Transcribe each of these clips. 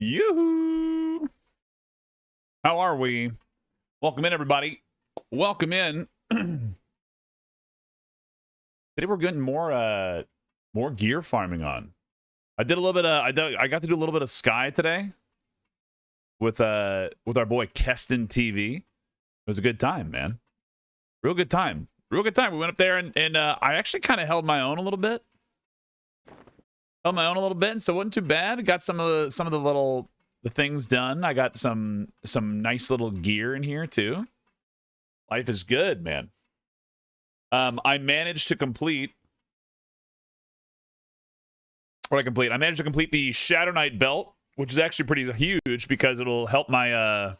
Yoo-hoo! How are we? Welcome in, everybody. Welcome in. Today we're getting more gear farming on. I did a little bit of I got to do a little bit of Sky today with our boy Keston TV. It was a good time, man. Real good time. Real good time. We went up there and I actually kind of held my own a little bit. And so it wasn't too bad. Got some of the things done. I got some nice little gear in here too. Life is good, man. I managed to complete I managed to complete the Shadow Knight belt, which is actually pretty huge because it'll help my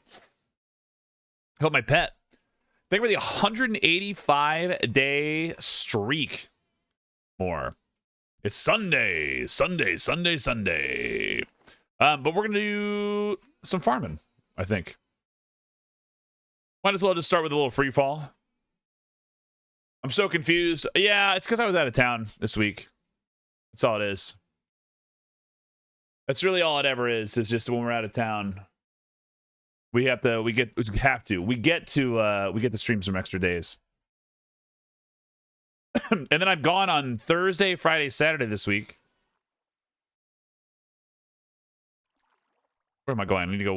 pet. I think we're the 185-day streak more. It's Sunday. But we're going to do some farming, I think. Might as well just start with a little free fall. I'm so confused. Yeah, it's because I was out of town this week. That's all it is. That's really all it ever is just when we're out of town. We get to stream some extra days. And then I've gone on Thursday, Friday, Saturday this week. Where am I going? I need to go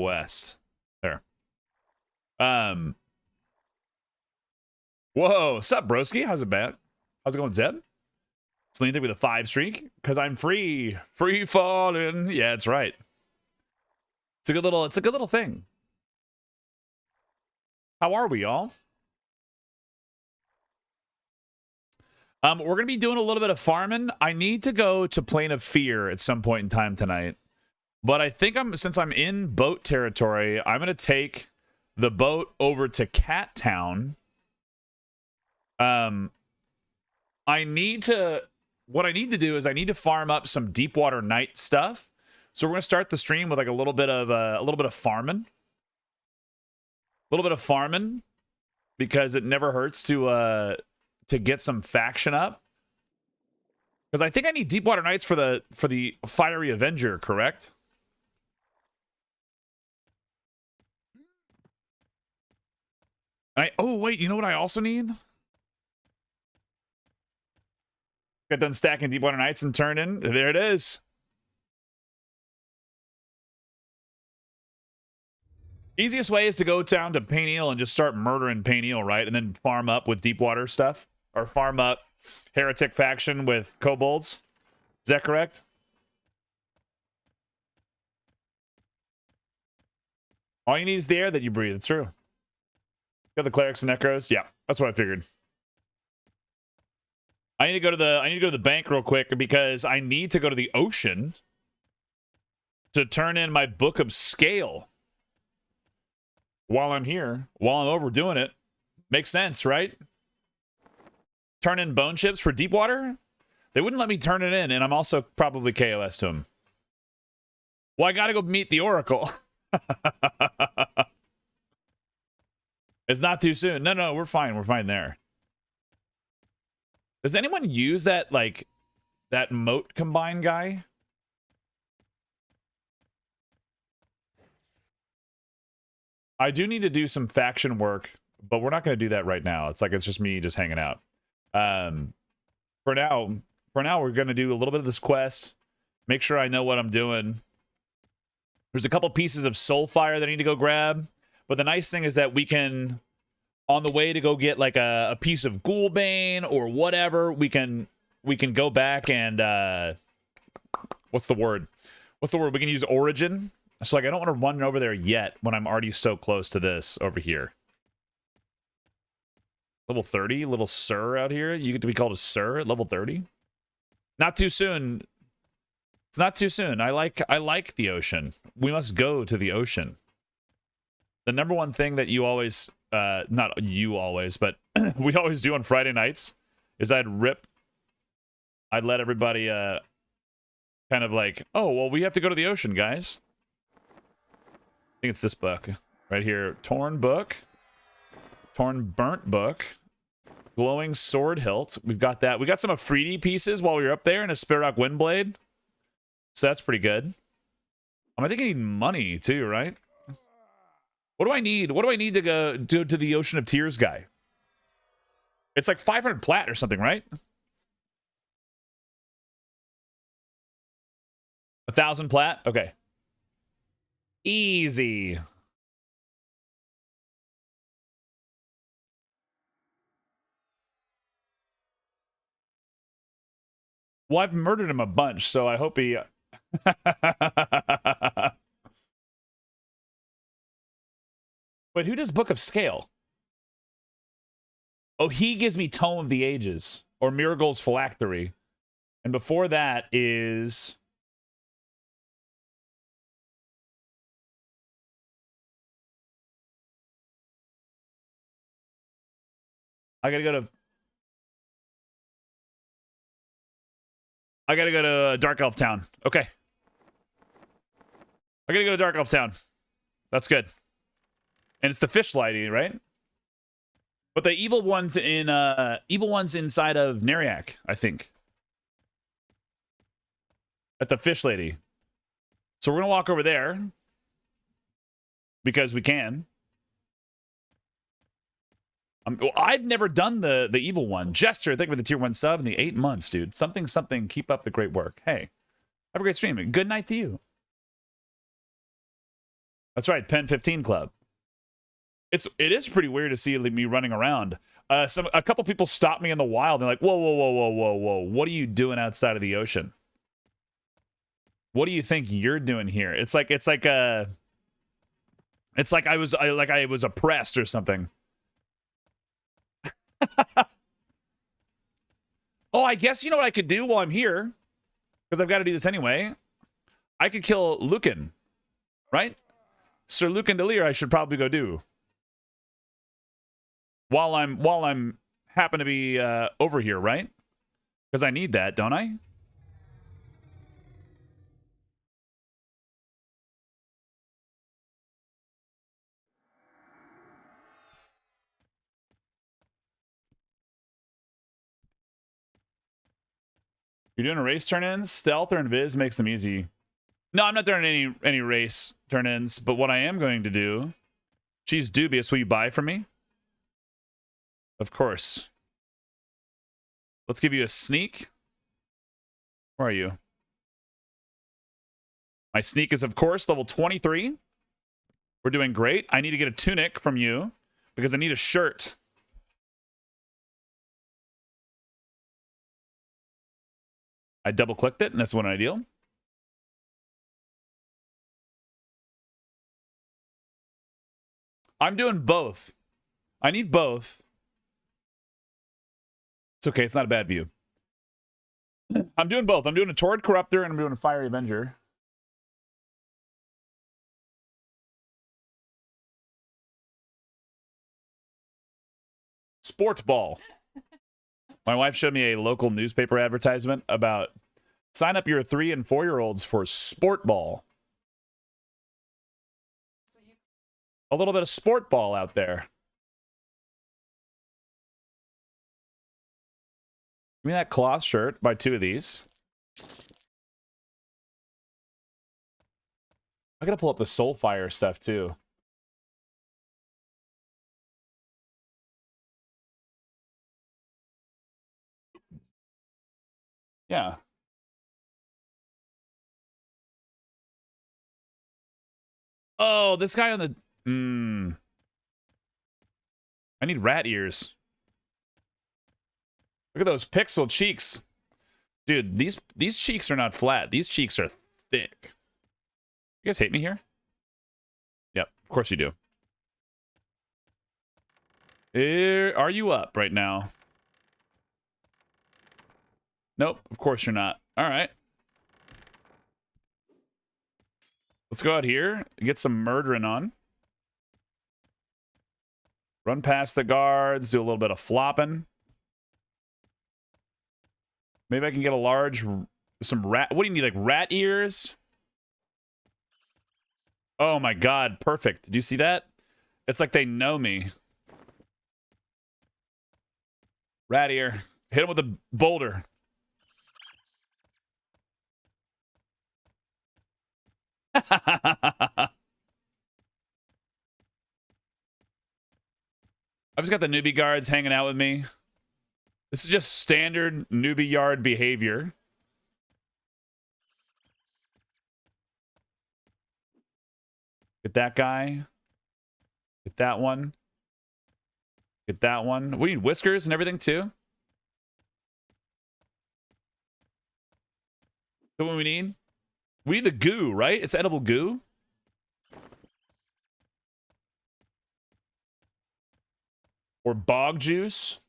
west. There. Whoa, what's up, broski? How's it going, Zeb? Sleeping with a 5 streak because I'm free falling. Yeah, that's right. It's a good little thing. How are we, y'all? We're going to be doing a little bit of farming. I need to go to Plane of Fear at some point in time tonight. But I think since I'm in boat territory, I'm going to take the boat over to Cat Town. What I need to do is I need to farm up some Deepwater Night stuff. So we're going to start the stream with like a little bit of farming. A little bit of farming because it never hurts to get some faction up. Because I think I need Deepwater Nights for the Fiery Avenger, correct? Oh wait, you know what I also need? Got done stacking Deepwater Nights and turn in. There it is. Easiest way is to go down to Paineel and just start murdering Paineel, right? And then farm up with Deepwater stuff. Or farm up Heretic faction with kobolds. Is that correct? All you need is the air that you breathe. It's true. Got the clerics and necros. Yeah, that's what I figured. I need to go to the bank real quick because I need to go to the ocean to turn in my Book of Scale. While I'm here, while I'm overdoing it. Makes sense, right? Turn in bone chips for Deepwater? They wouldn't let me turn it in, and I'm also probably KOS to them. Well, I gotta go meet the Oracle. It's not too soon. No, we're fine. We're fine there. Does anyone use that, like, that moat combine guy? I do need to do some faction work, but we're not going to do that right now. It's just me just hanging out. For now, we're going to do a little bit of this quest. Make sure I know what I'm doing. There's a couple pieces of SoulFire that I need to go grab. But the nice thing is that we can, on the way to go get like a piece of Ghoulbane or whatever, we can go back and what's the word? We can use Origin. So like I don't want to run over there yet when I'm already so close to this over here. Level 30, little sir out here. You get to be called a sir at level 30. Not too soon. It's not too soon. I like the ocean. We must go to the ocean. The number one thing that you always, not you always, but we always do on Friday nights is I'd let everybody kind of like, oh, well, we have to go to the ocean, guys. I think it's this book right here. Torn Burnt Book. Glowing Sword Hilt. We've got that. We got some Afridi pieces while we were up there and a Spirok Windblade. So that's pretty good. I think I need money too, right? What do I need? What do I need to go to the Ocean of Tears guy? It's like 500 plat or something, right? 1,000 plat? Okay. Easy. Well, I've murdered him a bunch, so I hope he... But who does Book of Scale? Oh, he gives me Tome of the Ages, or Miragul's Phylactery. And before that is... I gotta go to Dark Elf Town. Okay. I gotta go to Dark Elf Town. That's good. And it's the fish lady, right? But the evil ones inside of Neriak, I think. At the fish lady. So we're gonna walk over there. Because we can. Well, I've never done the evil one. Jester, thank you for the tier 1 sub in the 8 months, dude. Something. Keep up the great work. Hey, have a great stream. Good night to you. That's right, Pen 15 Club. It is pretty weird to see me running around. A couple people stopped me in the wild. They're like, whoa, whoa, whoa, whoa, whoa, whoa. What are you doing outside of the ocean? What do you think you're doing here? It's like I was oppressed or something. Oh, I guess you know what I could do while I'm here, because I've got to do this anyway. I could kill Lucan, right? Sir Lucan Delir, I should probably go do while I'm happen to be over here, right? Because I need that, don't I? You're doing a race turn-ins? Stealth or invis makes them easy. No, I'm not doing any race turn-ins, but what I am going to do... She's dubious. Will you buy from me? Of course. Let's give you a sneak. Where are you? My sneak is, of course, level 23. We're doing great. I need to get a tunic from you because I need a shirt. I double-clicked it, and that's one ideal. I'm doing both. I need both. It's okay. It's not a bad view. I'm doing both. I'm doing a Torrid Corruptor, and I'm doing a Fiery Avenger. Sports ball. My wife showed me a local newspaper advertisement about sign up your 3- and 4-year-olds for sport ball. A little bit of sport ball out there. Give me that cloth shirt. Buy 2 of these. I gotta pull up the SoulFire stuff too. Yeah. Oh, this guy on the... I need rat ears. Look at those pixel cheeks. Dude, these cheeks are not flat. These cheeks are thick. You guys hate me here? Yep, of course you do. Are you up right now? Nope, of course you're not. All right. Let's go out here, get some murdering on. Run past the guards, do a little bit of flopping. Maybe I can get some rat... What do you need, like rat ears? Oh my god, perfect. Did you see that? It's like they know me. Rat ear. Hit him with a boulder. I've just got the newbie guards hanging out with me. This is just standard newbie yard behavior. Get that guy. Get that one. Get that one. We need whiskers and everything too. So what we need? We need the goo, right? It's edible goo. Or bog juice.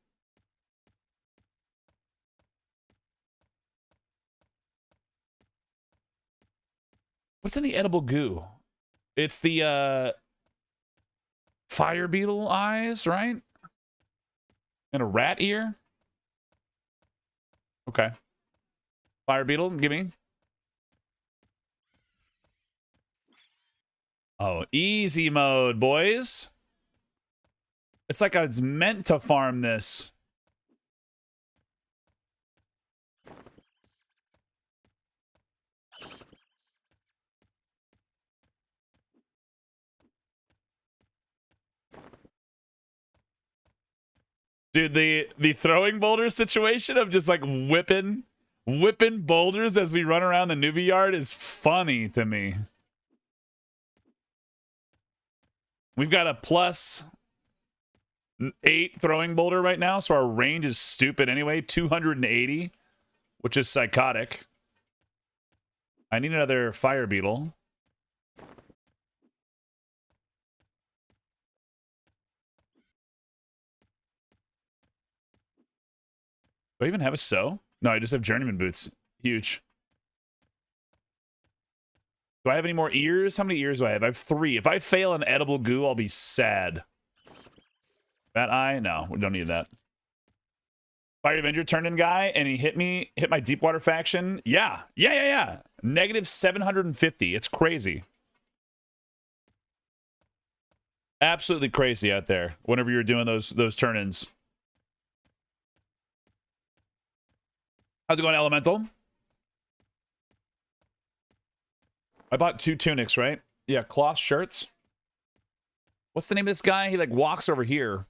What's in the edible goo? It's the fire beetle eyes, right? And a rat ear. Okay. Fire beetle, give me. Oh, easy mode, boys. It's like I was meant to farm this. Dude, the throwing boulder situation of just like whipping boulders as we run around the newbie yard is funny to me. We've got a +8 throwing boulder right now, so our range is stupid anyway. 280, which is psychotic. I need another fire beetle. Do I even have a sew? No, I just have journeyman boots. Huge. Do I have any more ears? How many ears do I have? I have 3. If I fail an edible goo, I'll be sad. That eye? No, we don't need that. Fire Avenger turned in guy, and he hit my Deepwater faction. Yeah. Negative 750. It's crazy. Absolutely crazy out there whenever you're doing those turn-ins. How's it going, Elemental? I bought 2 tunics, right? Yeah, cloth shirts. What's the name of this guy? He like walks over here.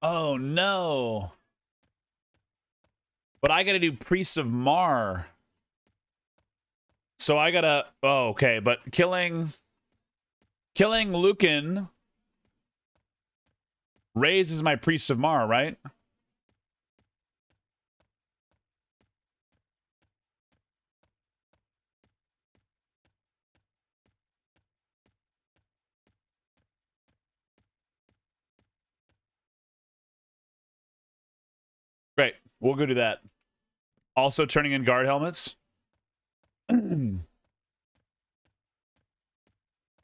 Oh no. But I gotta do Priests of Mar. So I gotta... Oh, okay. But killing Lucan raises my Priests of Mar, right? Great. We'll go do that. Also turning in guard helmets.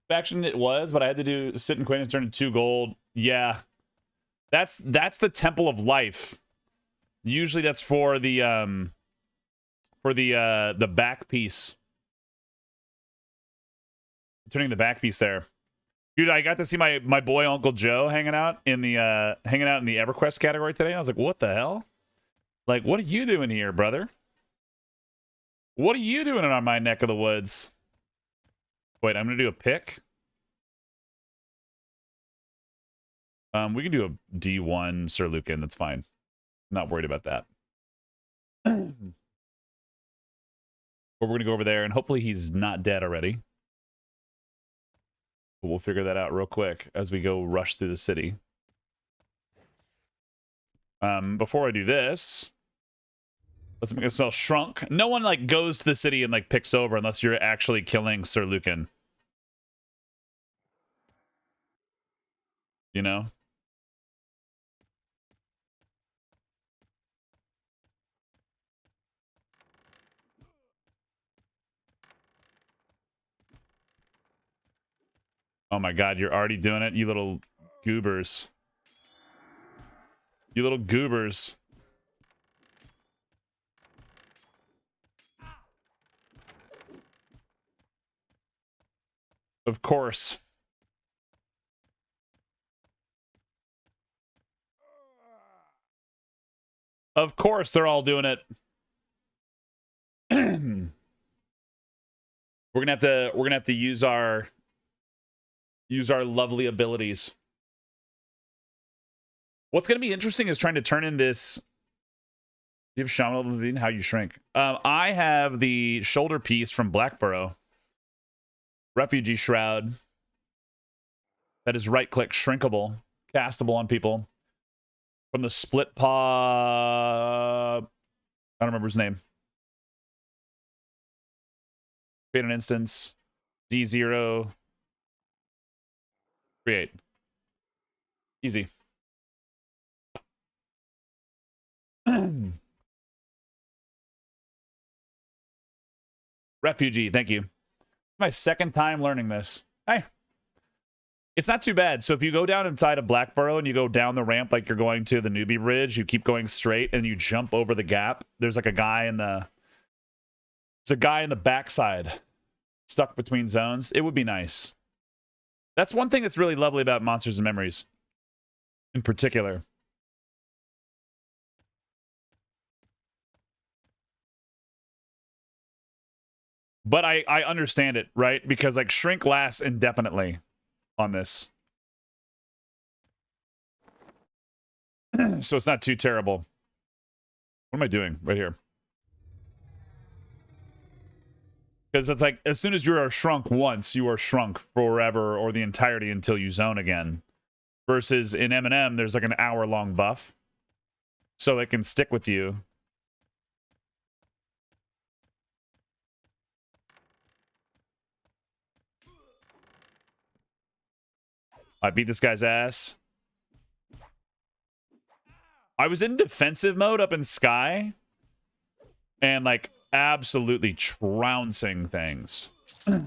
Faction it was, but I had to do sit and quit and turn to 2 gold. Yeah. That's the Temple of Life. Usually that's for the back piece. Turning the back piece there. Dude, I got to see my boy Uncle Joe hanging out in the EverQuest category today. I was like, what the hell? Like, what are you doing here, brother? What are you doing on my neck of the woods? Wait, I'm gonna do a pick. We can do a D1 Sir Lucan. That's fine. Not worried about that. But we're gonna go over there, and hopefully he's not dead already. But we'll figure that out real quick as we go rush through the city. Before I do this, let's make a spell Shrunk. No one like goes to the city and like picks over unless you're actually killing Sir Lucan. You know? Oh my god, you're already doing it, you little goobers. You little goobers. Of course. Of course they're all doing it. We're gonna have to use our lovely abilities. What's gonna be interesting is trying to turn in this. You have Shaman Levine, how you shrink. I have the shoulder piece from Blackborough. Refugee Shroud. That is right-click, shrinkable, castable on people. From the Split Paw... I don't remember his name. Create an instance. D0. Create. Easy. Refugee, thank you. My second time learning this. Hey. It's not too bad. So if you go down inside of Blackborough and you go down the ramp like you're going to the newbie bridge, you keep going straight and you jump over the gap. There's like a guy in the... There's a guy in the backside stuck between zones. It would be nice. That's one thing that's really lovely about Monsters and Memories in particular. But I understand it, right? Because like shrink lasts indefinitely on this. So it's not too terrible. What am I doing right here? Because it's like, as soon as you are shrunk once, you are shrunk forever or the entirety until you zone again. Versus in M&M, there's like an hour-long buff. So it can stick with you. I beat this guy's ass. I was in defensive mode up in Sky. And, like, absolutely trouncing things. There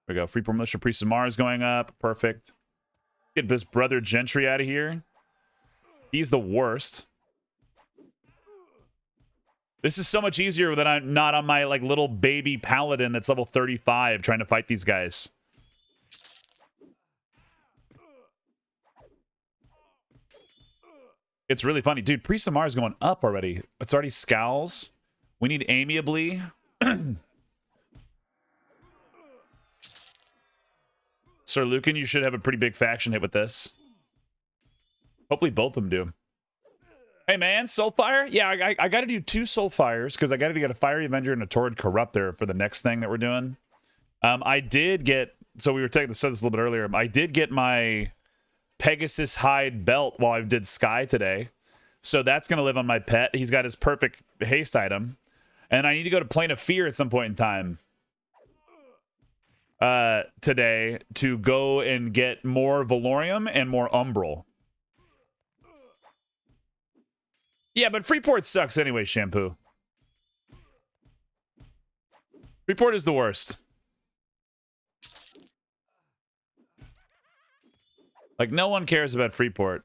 we go. Freeport Militia Priest of Mars going up. Perfect. Get this Brother Gentry out of here. He's the worst. This is so much easier than I'm not on my, like, little baby paladin that's level 35 trying to fight these guys. It's really funny. Dude, Priest of Mars is going up already. It's already Scowls. We need Amiably. Sir Lucan, you should have a pretty big faction hit with this. Hopefully both of them do. Hey, man, SoulFire? Yeah, I got to do 2 SoulFires because I got to get a Fiery Avenger and a Torrid Corruptor for the next thing that we're doing. I did get... So we were taking this a little bit earlier. I did get my Pegasus hide belt while I did Sky today. So that's going to live on my pet. He's got his perfect haste item. And I need to go to Plane of Fear at some point in time today to go and get more Valorium and more Umbral. Yeah, but Freeport sucks anyway, Shampoo. Freeport is the worst. Like, no one cares about Freeport.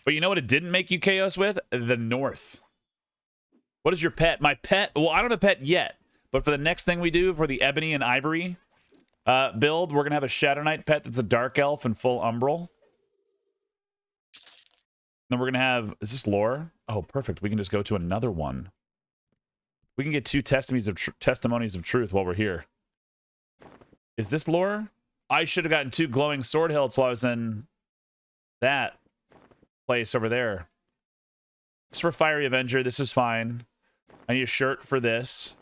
But you know what it didn't make you chaos with? The North. What is your pet? My pet? Well, I don't have a pet yet. But for the next thing we do, for the Ebony and Ivory build, we're going to have a Shadow Knight pet that's a Dark Elf and full Umbral. Then we're going to have... Is this lore? Oh, perfect. We can just go to another one. We can get 2 testimonies of truth while we're here. Is this lore? I should have gotten 2 glowing sword hilts while I was in that place over there. It's for Fiery Avenger. This is fine. I need a shirt for this.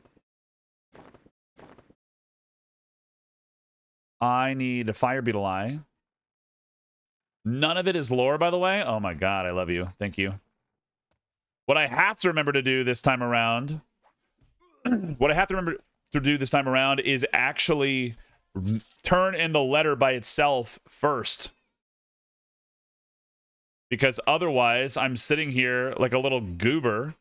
I need a Fire Beetle Eye. None of it is lore, by the way. Oh my god, I love you. Thank you. What I have to remember to do this time around... what I have to remember to do this time around is actually turn in the letter by itself first. Because otherwise, I'm sitting here like a little goober.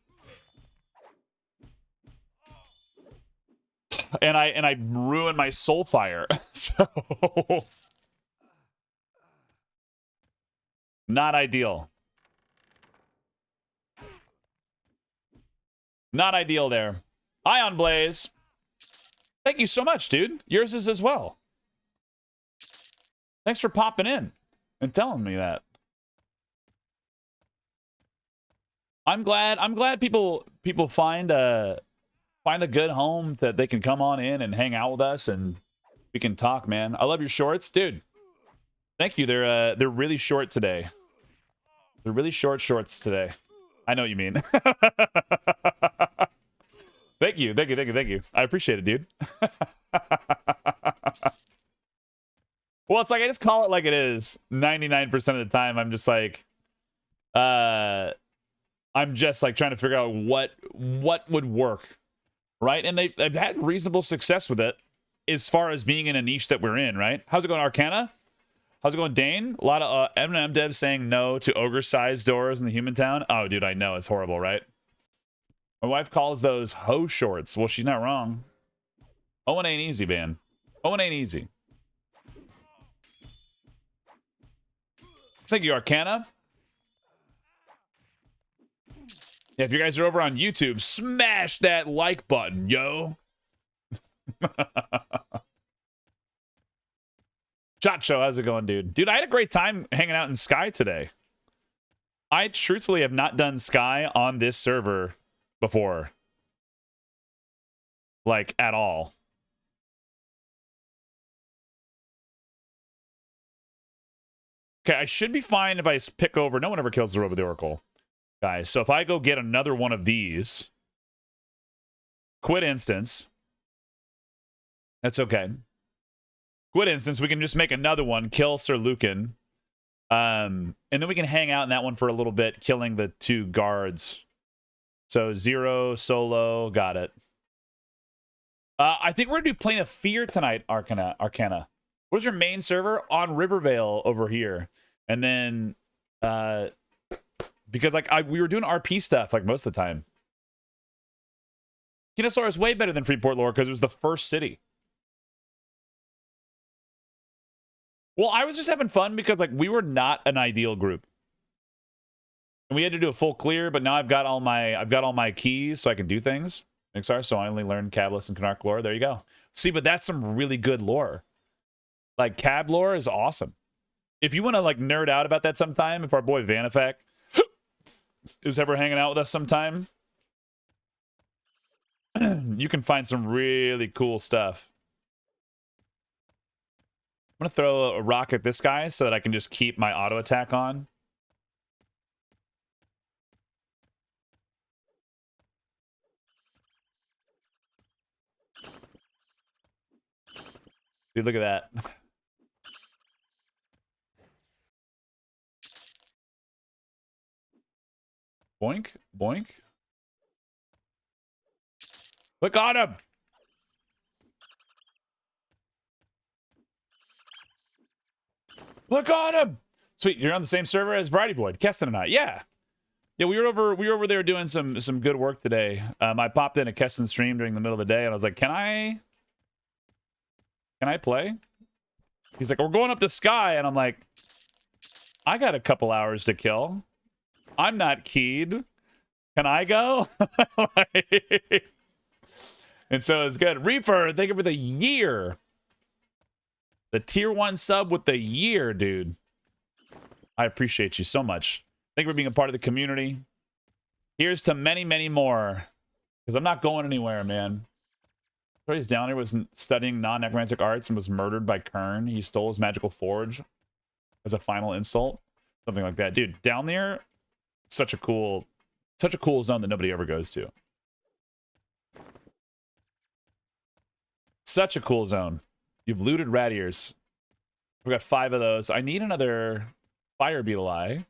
And I ruin my SoulFire. So... Not ideal. Not ideal there. Ion Blaze. Thank you so much, dude. Yours is as well. Thanks for popping in and telling me that. I'm glad people find a good home that they can come on in and hang out with us and we can talk, man. I love your shorts, dude. Thank you. They're really short today. They're really short shorts today. I know what you mean. Thank you. I appreciate it, dude. Well, it's like I just call it like it is 99% of the time. I'm just like I'm just like trying to figure out what would work, right? And they've had reasonable success with it as far as being in a niche that we're in, right? How's it going, Arcana? How's it going, Dane? A lot of M&M devs saying no to ogre-sized doors in the human town. Oh, dude, I know. It's horrible, right? My wife calls those hoe shorts. Well, she's not wrong. Owen ain't easy, man. Owen ain't easy. Thank you, Arcana. Yeah, if you guys are over on YouTube, smash that like button, yo. Chacho, how's it going, dude? Dude, I had a great time hanging out in Sky today. I truthfully have not done Sky on this server before. Like, at all. Okay, I should be fine if I pick over. No one ever kills the Robo the Oracle, guys. So if I go get another one of these, quit instance. That's okay. Quit instance, we can just make another one, kill Sir Lucan. And then we can hang out in that one for a little bit, killing the 2 guards. So 0, solo, got it. I think we're going to do Plane of Fear tonight, Arcana. Where's your main server? On Rivervale over here. And then, because like we were doing RP stuff like most of the time. Kinosaur is way better than Freeport lore because it was the first city. Well, I was just having fun because like we were not an ideal group. And we had to do a full clear, but now I've got all my keys so I can do things. XR, so I only learned Cabalist and Canarch lore. There you go. See, but that's some really good lore. Like Cab lore is awesome. If you want to like nerd out about that sometime, if our boy Vanifak is ever hanging out with us sometime, you can find some really cool stuff. I'm going to throw a rock at this guy so that I can just keep my auto attack on. Dude, look at that. Boink, boink. Look on him. Look on him. Sweet, you're on the same server as Variety Void, Keston and I. Yeah. Yeah, we were over there doing some good work today. I popped in a Keston stream during the middle of the day and I was like, Can I play? He's like, we're going up to Sky, and I'm like, I got a couple hours to kill. I'm not keyed. Can I go? And so it's good. Reefer, thank you for the year. The tier 1 sub with the year, dude. I appreciate you so much. Thank you for being a part of the community. Here's to many, many more. Because I'm not going anywhere, man. He's down there, was studying non-necromantic arts and was murdered by Kern. He stole his magical forge as a final insult. Something like that. Dude, down there, such a cool zone that nobody ever goes to. Such a cool zone. You've looted rat ears. We've got 5 of those. I need another fire beetle eye.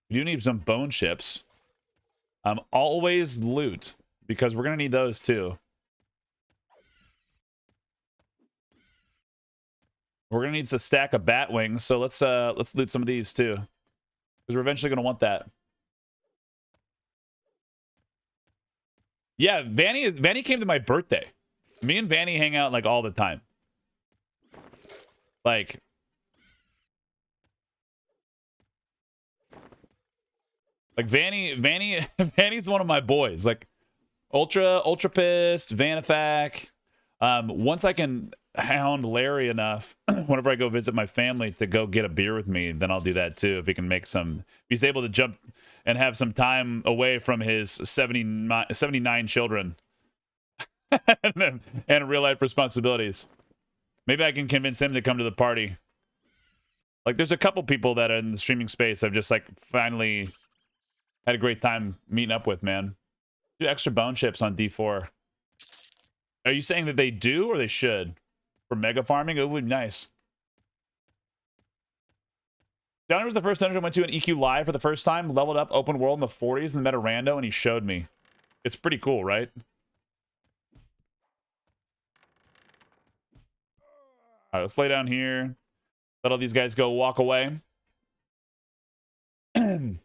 We do need some bone chips. Always loot, because we're gonna need those too. We're gonna need a stack of bat wings, so let's loot some of these too, because we're eventually gonna want that. Yeah, Vanny came to my birthday. Me and Vanny hang out like all the time. Like, Vanny's one of my boys. Like, ultra pissed, Vanifak. Once I can hound Larry enough whenever I go visit my family to go get a beer with me, then I'll do that too. If he can make some, if he's able to jump and have some time away from his 79 children and real life responsibilities. Maybe I can convince him to come to the party. Like, there's a couple people that are in the streaming space I've just, like, finally had a great time meeting up with, man. Do extra bone chips on D4. Are you saying that they do or they should? For mega farming, it would be nice. Downer was the first dungeon I went to in EQ Live for the first time. Leveled up open world in the 40s and met a rando, and he showed me. It's pretty cool, right? All right, let's lay down here. Let all these guys go walk away. I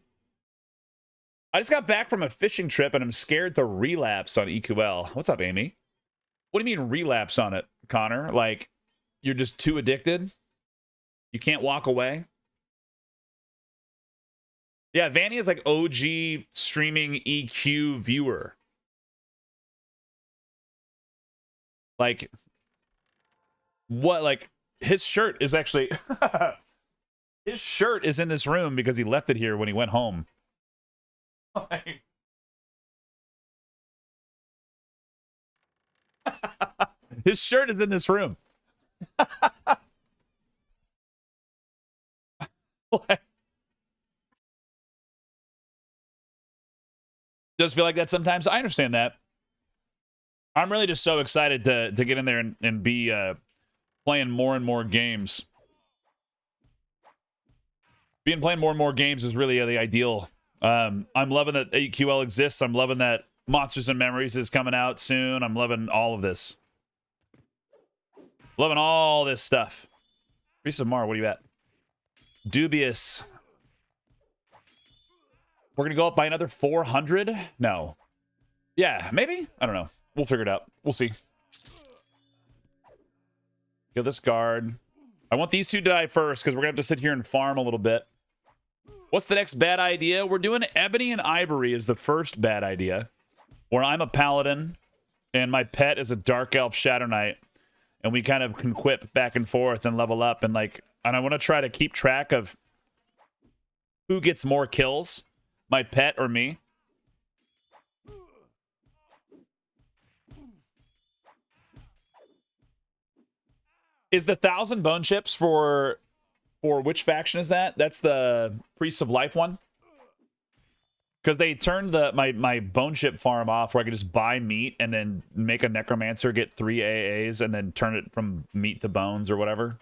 just got back from a fishing trip, and I'm scared to relapse on EQL. What's up, Amy? What do you mean relapse on it, Connor? Like, you're just too addicted? You can't walk away? Yeah, Vanny is like OG streaming EQ viewer. Like, what? Like, his shirt is actually... his shirt is in this room because he left it here when he went home. Like... his shirt is in this room. Like... does feel like that sometimes. I understand that. I'm really just so excited to get in there and be playing more and more games. Playing more and more games is really the ideal. I'm loving that AQL exists. I'm loving that Monsters and Memories is coming out soon. I'm loving all of this. Loving all this stuff. Priest of Mar, what are you at? Dubious. We're going to go up by another 400? No. Yeah, maybe? I don't know. We'll figure it out. We'll see. Kill this guard. I want these two to die first because we're going to have to sit here and farm a little bit. What's the next bad idea? We're doing Ebony and Ivory is the first bad idea. Where I'm a paladin and my pet is a dark elf Shadow Knight. And we kind of can quip back and forth and level up. And I want to try to keep track of who gets more kills. My pet or me? Is the 1,000 bone chips for which faction is that? That's the Priests of Life one? Because they turned my bone chip farm off where I could just buy meat and then make a necromancer get 3 AAs and then turn it from meat to bones or whatever.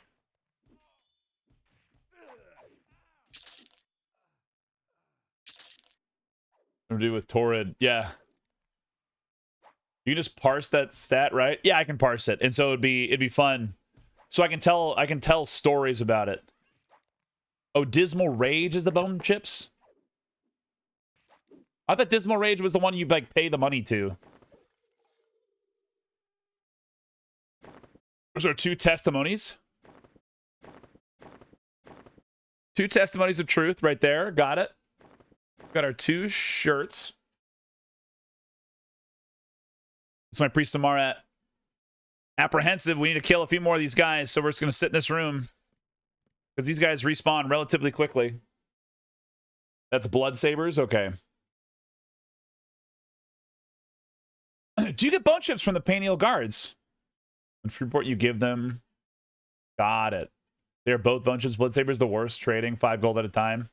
To do with Torrid, yeah. You can just parse that stat, right? Yeah, I can parse it, and so it'd be fun. So I can tell stories about it. Oh, Dismal Rage is the bone chips. I thought Dismal Rage was the one you like pay the money to. Those are 2 testimonies. 2 testimonies of truth right there. Got it. Got our 2 shirts. It's my Priest of Marat. Apprehensive. We need to kill a few more of these guys, so we're just going to sit in this room. Because these guys respawn relatively quickly. That's Blood Sabers? Okay. Do you get bone chips from the Paniel Guards? And Freeport, you give them. Got it. They're both bone chips. Blood Sabers the worst, trading 5 gold at a time.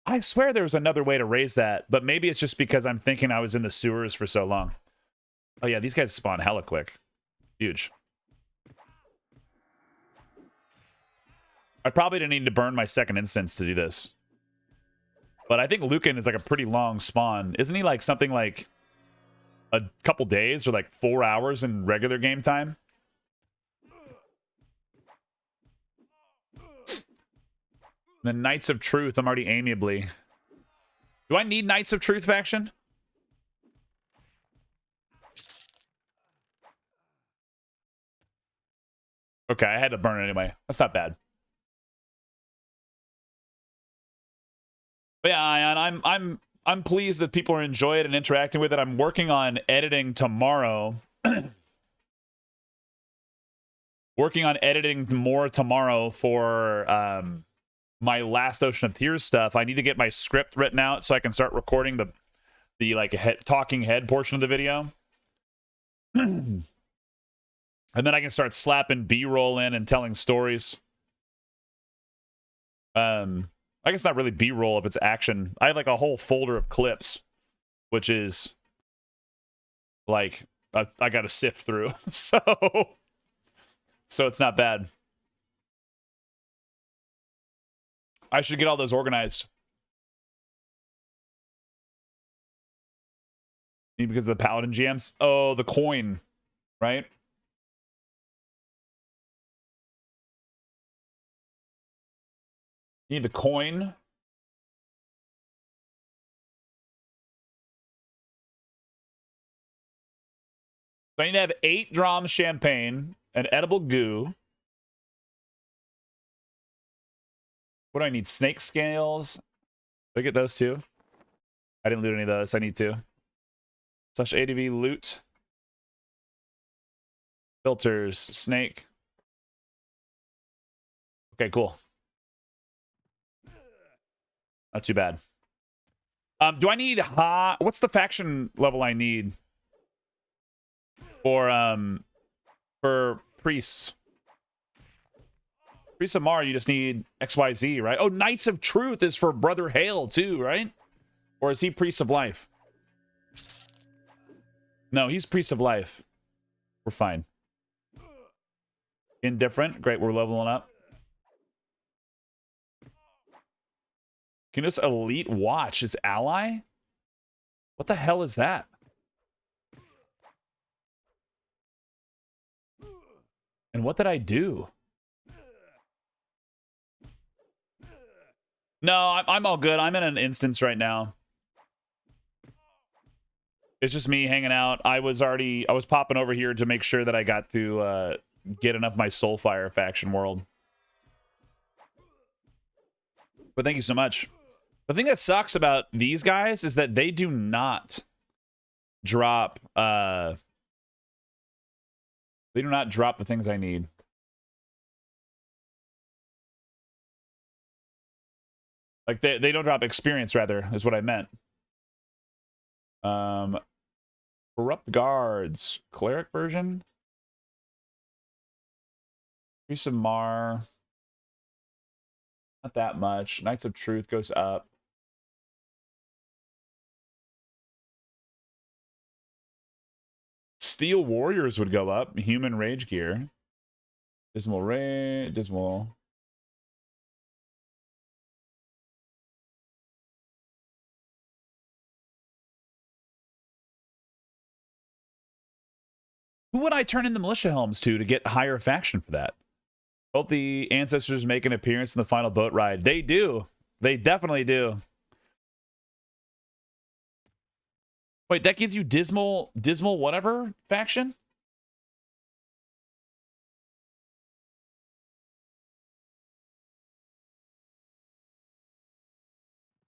I swear there was another way to raise that, but maybe it's just because I'm thinking I was in the sewers for so long. Oh yeah, these guys spawn hella quick. Huge. I probably didn't need to burn my second instance to do this. But I think Lucan is like a pretty long spawn. Isn't he like something like a couple days or like 4 hours in regular game time? The Knights of Truth, I'm already amiably. Do I need Knights of Truth faction? Okay, I had to burn it anyway. That's not bad. But yeah, and I'm pleased that people are enjoying it and interacting with it. I'm working on editing tomorrow. We're working on editing more tomorrow for my last Ocean of Tears stuff. I need to get my script written out so I can start recording the like talking head portion of the video. And then I can start slapping B-roll in and telling stories. I guess not really B-roll if it's action. I have like a whole folder of clips, which is like I got to sift through. So it's not bad. I should get all those organized. Because of the Paladin GMs. Oh, the coin, right? Need the coin. So I need to have 8 drams champagne, an edible goo. What do I need? Snake scales. Did I get those too? I didn't loot any of those. I need to. Slash ADV loot. Filters. Snake. Okay, cool. Not too bad. Do I need what's the faction level I need for priests? Priest of Mar, you just need XYZ, right? Oh, Knights of Truth is for Brother Hale too, right? Or is he Priest of Life? No, he's Priest of Life. We're fine. Indifferent. Great, we're leveling up. Can this elite watch his ally? What the hell is that? And what did I do? No, I'm all good. I'm in an instance right now. It's just me hanging out. I was popping over here to make sure that I got to get enough of my SoulFire faction world. But thank you so much. The thing that sucks about these guys is that they do not drop the things I need. Like they don't drop experience, rather, is what I meant. Corrupt guards, cleric version. Priest of Mar. Not that much. Knights of Truth goes up. Steel Warriors would go up. Human Rage Gear. Dismal Rage. Dismal. Who would I turn in the militia helms to get higher faction for that? Hope the ancestors make an appearance in the final boat ride. They do. They definitely do. Wait, that gives you dismal whatever faction?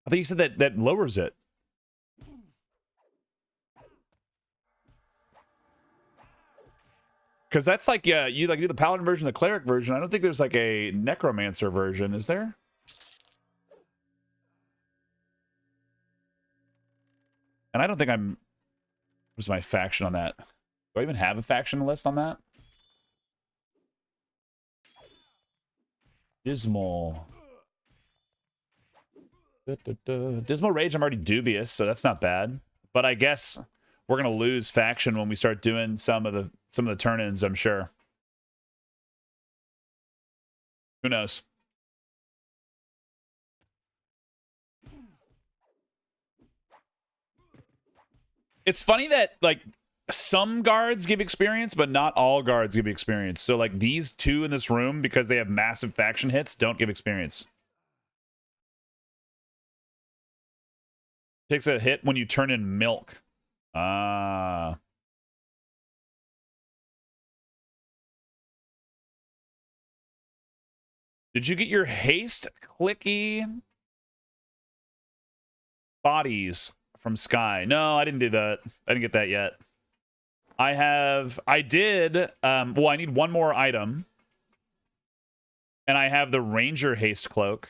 I thought you said that lowers it. Because that's like, yeah, you like do the paladin version, the cleric version. I don't think there's like a necromancer version, is there? And I don't think I'm... What's my faction on that? Do I even have a faction list on that? Dismal. Dismal Rage, I'm already dubious, so that's not bad. But I guess we're gonna lose faction when we start doing some of the turn-ins, I'm sure. Who knows? It's funny that, like, some guards give experience, but not all guards give experience. So, like, these two in this room, because they have massive faction hits, don't give experience. Takes a hit when you turn in milk. Ah. Did you get your haste clicky bodies from Sky? No, I didn't do that. I didn't get that yet. I did, well, I need one more item. And I have the Ranger haste cloak.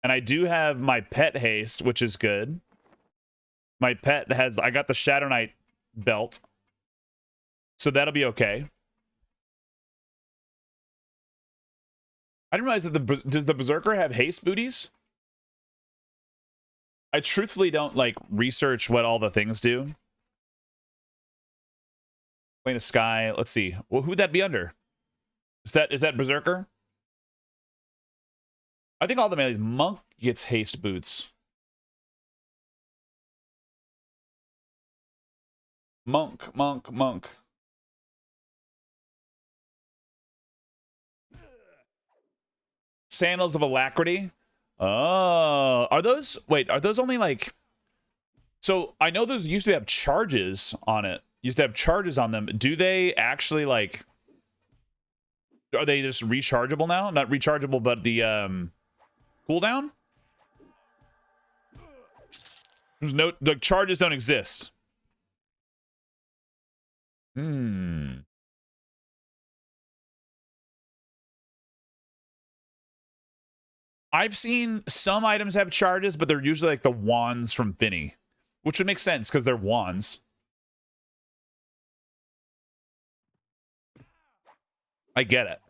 And I do have my pet haste, which is good. My pet has, I got the Shadow Knight belt. So that'll be okay. I didn't realize that does the Berserker have haste booties? I truthfully don't like research what all the things do. Plane of Sky. Let's see. Well, who'd that be under? Is that Berserker? I think all the melees. Monk gets haste boots. Monk. Sandals of Alacrity. Oh, are those? Wait, are those only like? So I know those used to have charges on it. Used to have charges on them. Do they actually like? Are they just rechargeable now? Not rechargeable, but the cooldown. There's no, the charges don't exist. I've seen some items have charges, but they're usually like the wands from Finny, which would make sense because they're wands. I get it.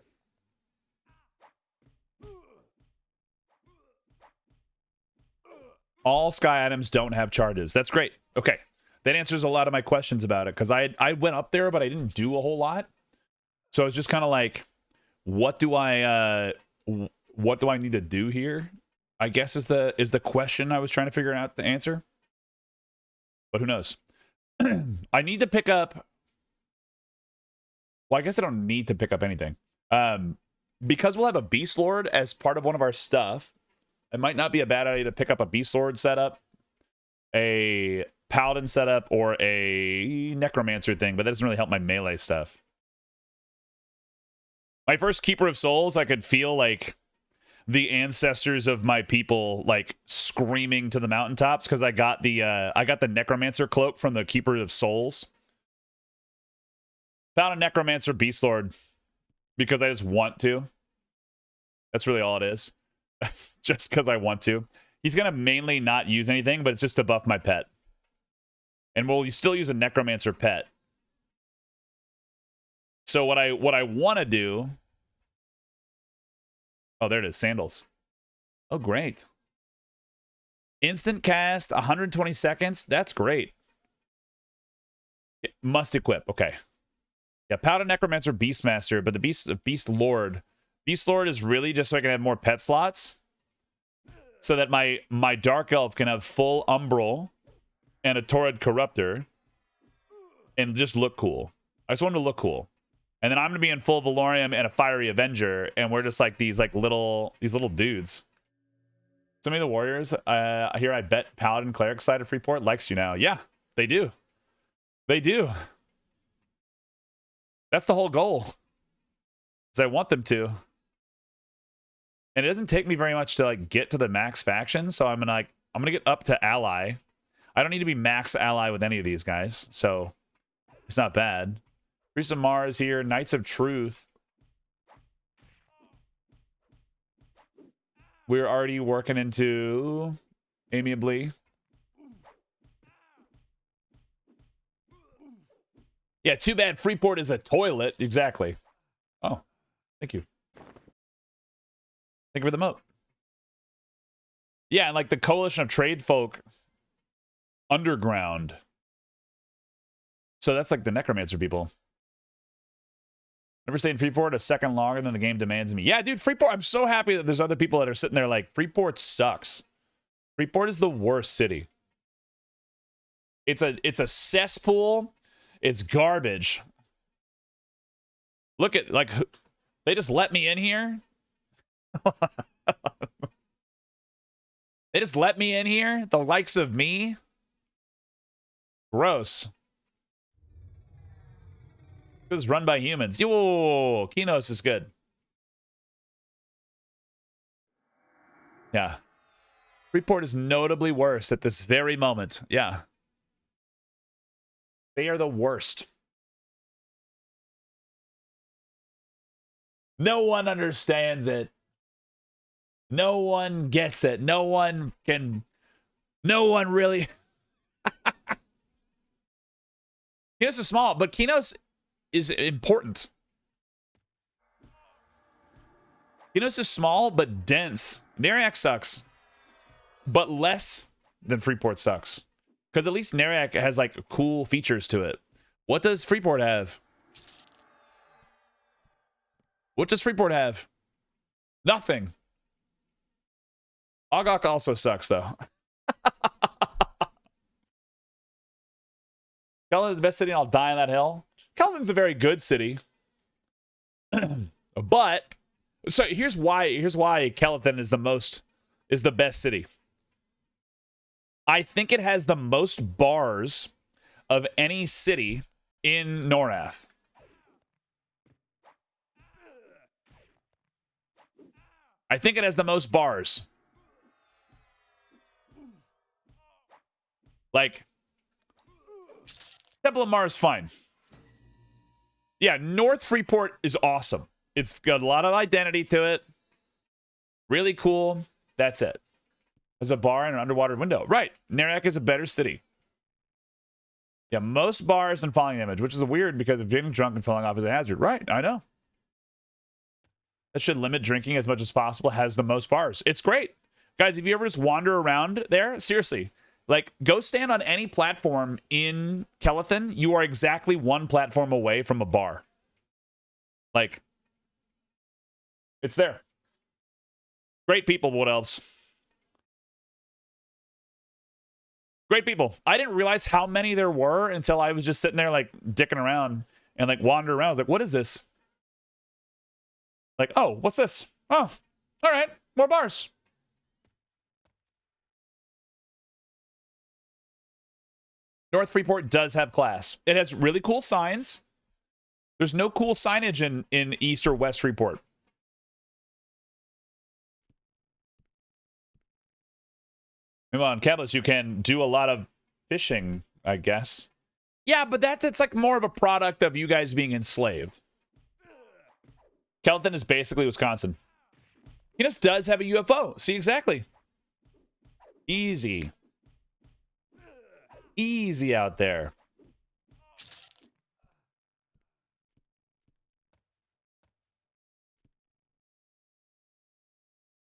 All Sky items don't have charges. That's great. Okay. That answers a lot of my questions about it because I went up there, but I didn't do a whole lot. So I was just kind of like, what do I need to do here? I guess is the question I was trying to figure out the answer. But who knows? I need to pick up. Well, I guess I don't need to pick up anything. Because we'll have a Beast Lord as part of one of our stuff. It might not be a bad idea to pick up a Beast Lord setup, a Paladin setup, or a Necromancer thing, but that doesn't really help my melee stuff. My first Keeper of Souls, I could feel like the ancestors of my people like screaming to the mountaintops because I got the Necromancer cloak from the Keeper of Souls. Found a Necromancer Beast Lord because I just want to. That's really all it is. Just because I want to. He's going to mainly not use anything, but it's just to buff my pet. And we'll still use a Necromancer pet. So what I want to do... Oh, there it is. Sandals. Oh, great. Instant cast, 120 seconds. That's great. Must equip. Okay. Yeah, Powder Necromancer Beastmaster, but the Beast Lord. Beast Lord is really just so I can have more pet slots. So that my Dark Elf can have full Umbral and a Torrid Corruptor. And just look cool. I just want him to look cool. And then I'm gonna be in full Valorium and a Fiery Avenger, and we're just like these little dudes. Some of the Warriors, here I bet Paladin Cleric side of Freeport likes you now. Yeah, they do. They do. That's the whole goal. Is I want them to. And it doesn't take me very much to like get to the max faction, so I'm gonna get up to ally. I don't need to be max ally with any of these guys, so it's not bad. Priest of Mars here, Knights of Truth. We're already working into amiably. Yeah, too bad Freeport is a toilet. Exactly. Oh, thank you. Thank you for the moat. Yeah, and like the Coalition of Trade Folk underground. So that's like the Necromancer people. Never stayed in Freeport a second longer than the game demands me. Yeah, dude, Freeport, I'm so happy that there's other people that are sitting there like, Freeport sucks. Freeport is the worst city. It's a cesspool. It's garbage. Look at, like, they just let me in here? They just let me in here? The likes of me? Gross. This is run by humans. Yo, Quatos is good. Yeah. Freeport is notably worse at this very moment. Yeah. They are the worst. No one understands it. No one gets it. No one really. Quatos is small, but Quatos is important. Quatos is small, but dense. Nariak sucks, but less than Freeport sucks. Because at least Nariak has like cool features to it. What does Freeport have? What does Freeport have? Nothing. Ogok also sucks, though. Kelvin's the best city, and I'll die on that hill. Kelvin's a very good city. But, so here's why Kelvin is the best city. I think it has the most bars of any city in Norath. I think it has the most bars. Like, Temple of Mars, fine. Yeah, North Freeport is awesome. It's got a lot of identity to it. Really cool. That's it. There's a bar and an underwater window. Right. Nariak is a better city. Yeah, most bars and falling damage, which is weird because if getting drunk and falling off is a hazard. Right, I know. That should limit drinking as much as possible. Has the most bars. It's great. Guys, if you ever just wander around there, seriously, like, go stand on any platform in Kelethan. You are exactly one platform away from a bar. Like, it's there. Great people, what else? Great people. I didn't realize how many there were until I was just sitting there, like, dicking around and, like, wandering around. I was like, what is this? Like, oh, what's this? Oh, all right, more bars. North Freeport does have class. It has really cool signs. There's no cool signage in East or West Freeport. Come on, Cabos, you can do a lot of fishing, I guess. Yeah, but it's like more of a product of you guys being enslaved. Kelton is basically Wisconsin. He just does have a UFO. See, exactly. Easy. Easy out there.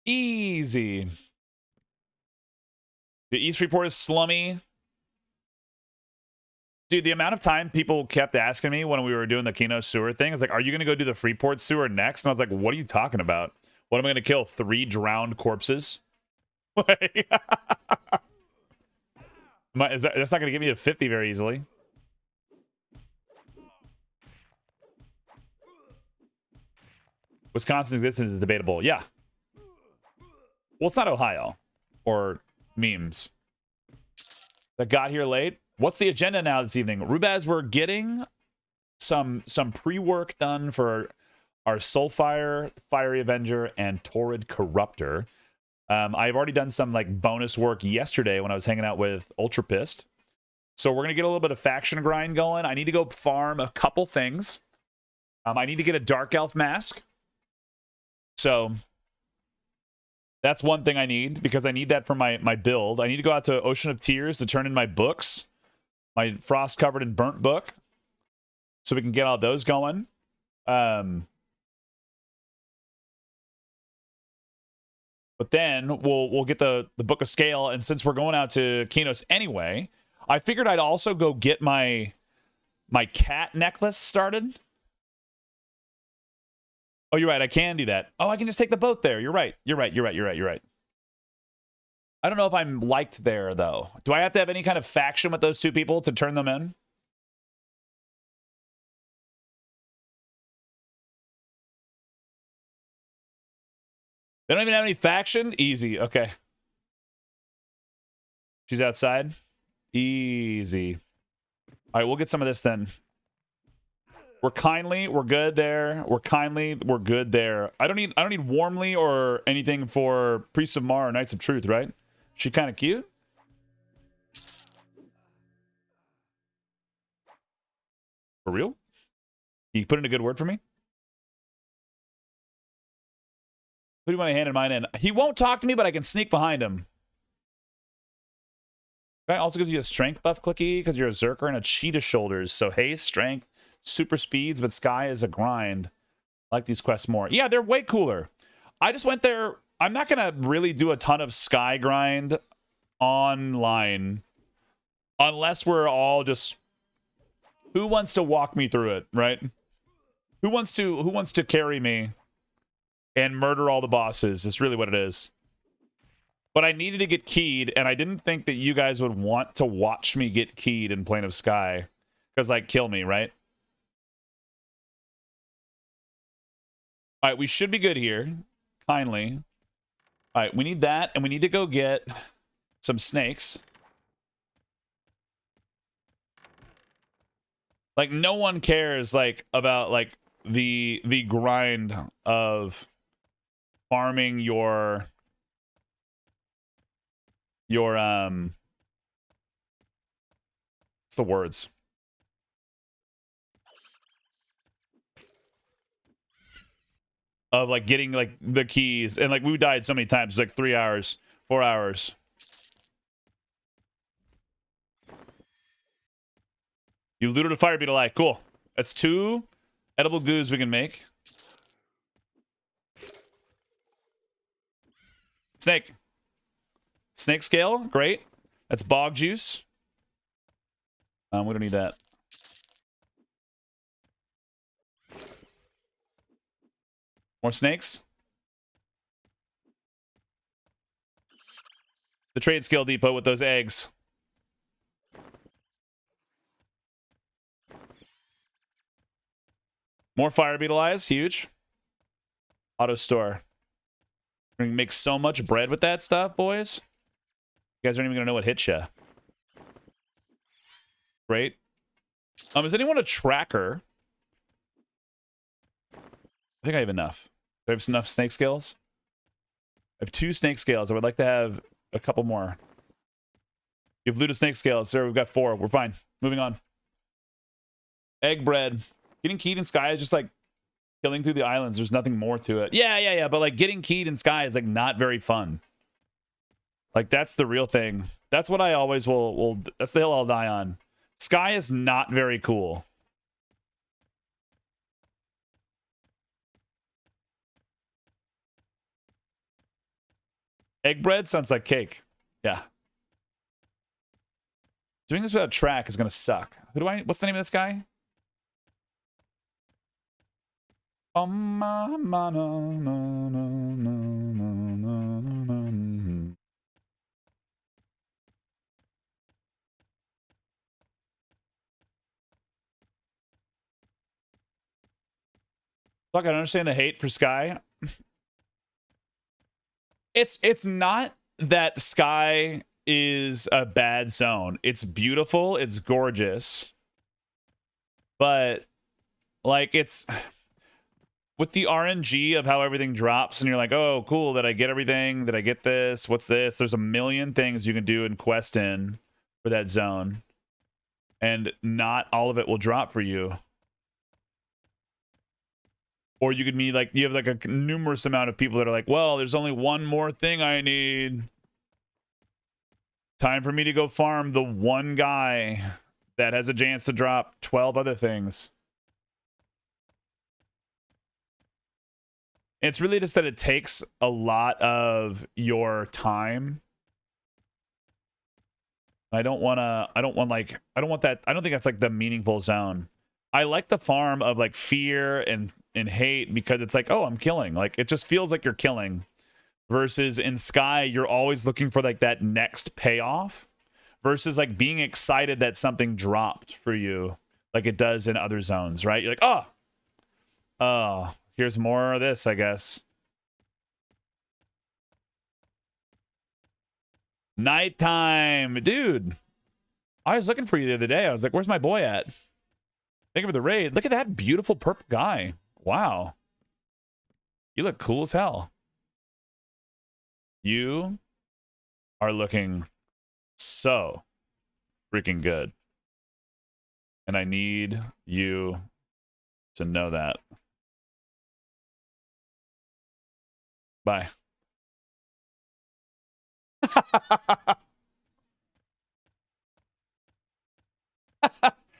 Easy. The East Report is slummy. Dude, the amount of time people kept asking me when we were doing the Kino sewer thing is like, are you going to go do the Freeport sewer next? And I was like, what are you talking about? What, am I going to kill 3 drowned corpses? That's not going to get me to 50 very easily. Wisconsin's existence is debatable. Yeah. Well, it's not Ohio or memes. That got here late. What's the agenda now this evening? Rubaz, we're getting some pre-work done for our SoulFire, Fiery Avenger, and Torrid Corruptor. I've already done some like bonus work yesterday when I was hanging out with Ultra Pissed. So we're gonna get a little bit of faction grind going. I need to go farm a couple things. I need to get a Dark Elf mask. So that's one thing I need, because I need that for my build. I need to go out to Ocean of Tears to turn in my books, my frost covered and burnt book, so we can get all those going. But then we'll get the Book of Scale, and since we're going out to Kinos anyway, I figured I'd also go get my cat necklace started. Oh, you're right. I can do that. Oh, I can just take the boat there. You're right. You're right. I don't know if I'm liked there, though. Do I have to have any kind of faction with those 2 people to turn them in? They don't even have any faction? Easy. Okay. She's outside? Easy. All right, we'll get some of this then. We're kindly, we're good there. We're kindly, we're good there. I don't need warmly or anything for Priests of Mar or Knights of Truth, right? She kind of cute. For real? You put in a good word for me? Who do you want to hand mine in? He won't talk to me, but I can sneak behind him. Guy also gives you a strength buff, Clicky, because you're a Zerker and a cheetah shoulders. So haste, strength, super speeds, but Sky is a grind. I like these quests more. Yeah, they're way cooler. I just went there. I'm not going to really do a ton of Sky grind online unless we're all just... Who wants to walk me through it, right? Who wants to carry me and murder all the bosses? Is really what it is. But I needed to get keyed, and I didn't think that you guys would want to watch me get keyed in Plane of Sky. Because, like, kill me, right? All right, we should be good here. Kindly. All right, we need that, and we need to go get some snakes. Like, no one cares, like, about, like, the grind of farming your what's the words? Of like getting like the keys, and like we died so many times, it's like 3 hours, 4 hours. You looted a fire beetle eye. Cool. That's 2 edible goos we can make. Snake. Snake scale, great. That's bog juice. We don't need that. More snakes. The trade skill depot with those eggs. More fire beetle eyes, huge. Auto store. We're gonna make so much bread with that stuff, boys. You guys aren't even gonna know what hits you. Great. Is anyone a tracker? I think I have enough. Do I have enough snake scales? I have 2 snake scales. I would like to have a couple more. You've looted snake scales, sir. We've got 4. We're fine. Moving on. Egg bread. Getting keyed in Sky is just like killing through the islands. There's nothing more to it. Yeah. But like getting keyed in Sky is like not very fun. Like that's the real thing. That's what I always will. That's the hill I'll die on. Sky is not very cool. Egg bread sounds like cake. Yeah. Doing this without track is gonna suck. What's the name of this guy? Oh my, no. Look, I don't understand the hate for Sky. It's not that Sky is a bad zone. It's beautiful, it's gorgeous. But like it's with the RNG of how everything drops and you're like, "Oh, cool, did I get everything? Did I get this? What's this?" There's a million things you can do in Quest in for that zone. And not all of it will drop for you. Or you could be like, you have like a numerous amount of people that are like, well, there's only one more thing I need. Time for me to go farm the one guy that has a chance to drop 12 other things. It's really just that it takes a lot of your time. I don't want that. I don't think that's like the meaningful zone. I like the farm of like fear and hate because it's like, oh, I'm killing. Like it just feels like you're killing. Versus in Sky, you're always looking for like that next payoff. Versus like being excited that something dropped for you, like it does in other zones, right? You're like, oh, here's more of this, I guess. Nighttime, dude. I was looking for you the other day. I was like, where's my boy at? Thank you for the raid. Look at that beautiful purple guy. Wow. You look cool as hell. You are looking so freaking good. And I need you to know that. Bye.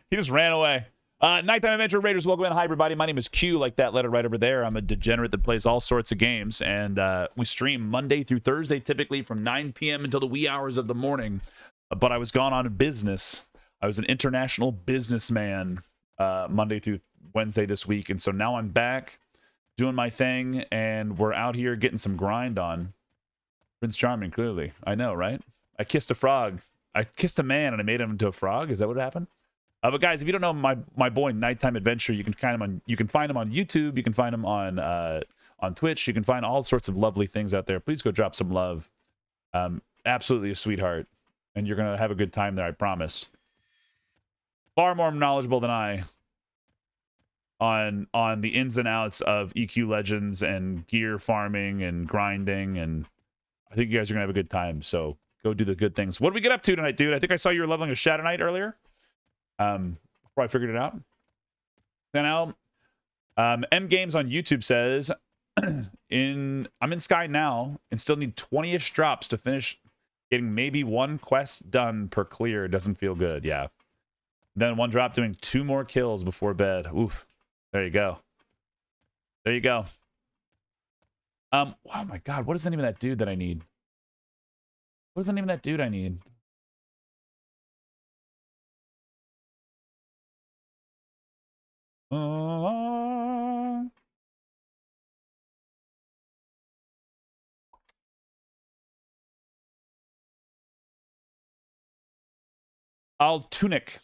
He just ran away. Nighttime Adventure Raiders, welcome in. Hi, everybody. My name is Q, like that letter right over there. I'm a degenerate that plays all sorts of games, and we stream Monday through Thursday, typically from 9 p.m. until the wee hours of the morning. But I was gone on business. I was an international businessman Monday through Wednesday this week, and so now I'm back doing my thing, and we're out here getting some grind on. Prince Charming, clearly. I know, right? I kissed a frog. I kissed a man, and I made him into a frog. Is that what happened? But guys, if you don't know my boy Nighttime Adventure, you can find him on YouTube, you can find him on Twitch, you can find all sorts of lovely things out there. Please go drop some love. Absolutely a sweetheart, and you're gonna have a good time there, I promise. Far more knowledgeable than I on the ins and outs of EQ Legends and gear farming and grinding, and I think you guys are gonna have a good time. So go do the good things. What did we get up to tonight, dude? I think I saw you were leveling a Shadow Knight earlier. Before I figured it out. Now, M Games on YouTube says, I'm in Sky now and still need 20-ish drops to finish getting maybe one quest done per clear. Doesn't feel good. Yeah. Then one drop doing 2 more kills before bed. Oof. There you go. There you go. Oh my God. What is the name of that dude that I need? What is the name of that dude I need? Tunic.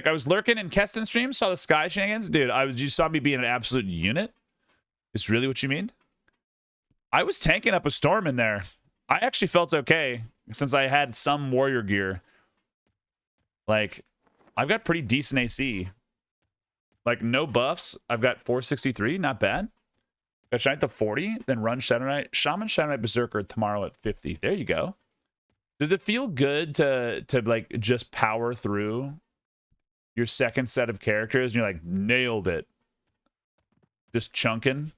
I was lurking in Keston stream, saw the Sky shenanigans. Dude, you saw me being an absolute unit? Is really what you mean? I was tanking up a storm in there. I actually felt okay since I had some warrior gear. Like, I've got pretty decent AC. Like, no buffs. I've got 463, not bad. Got Shadow Knight to 40, then run Shadow Knight. Shaman, Shadow Knight, Berserker tomorrow at 50. There you go. Does it feel good to like just power through your second set of characters and you're like, nailed it? Just chunking.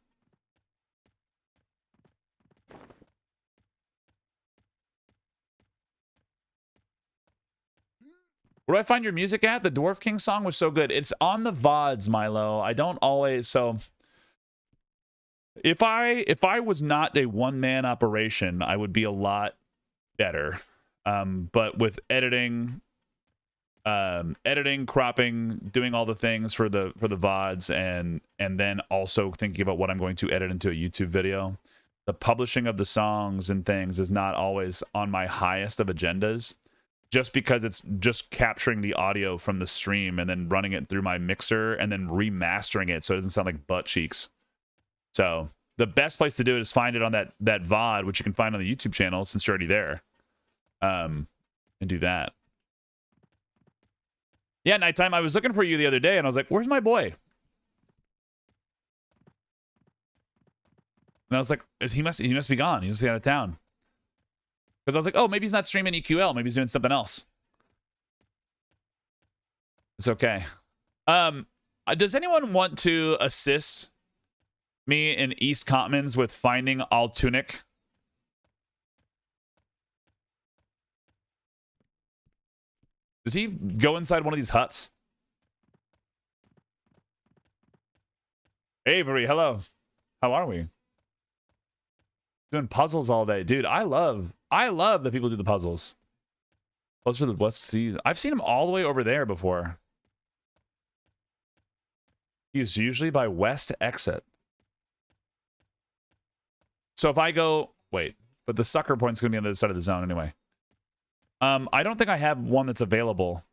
Where do I find your music at? The Dwarf King song was so good. It's on the VODs, Milo. I don't always, so if I was not a one-man operation, I would be a lot better. But with editing, cropping, doing all the things for the VODs, and then also thinking about what I'm going to edit into a YouTube video, the publishing of the songs and things is not always on my highest of agendas. Just because it's just capturing the audio from the stream and then running it through my mixer and then remastering it so it doesn't sound like butt cheeks. So the best place to do it is find it on that VOD, which you can find on the YouTube channel since you're already there. And do that. Yeah, Nighttime, I was looking for you the other day and I was like, where's my boy? And I was like, he must be gone. He must be out of town. Because I was like, oh, maybe he's not streaming EQL. Maybe he's doing something else. It's okay. Does anyone want to assist me in East Commons with finding Tunic? Does he go inside one of these huts? Avery, hello. How are we? Doing puzzles all day. Dude, I love that people do the puzzles. Closer to the West Sea. I've seen him all the way over there before. He's usually by West Exit. So if I go... Wait. But the sucker point's going to be on the other side of the zone anyway. I don't think I have one that's available.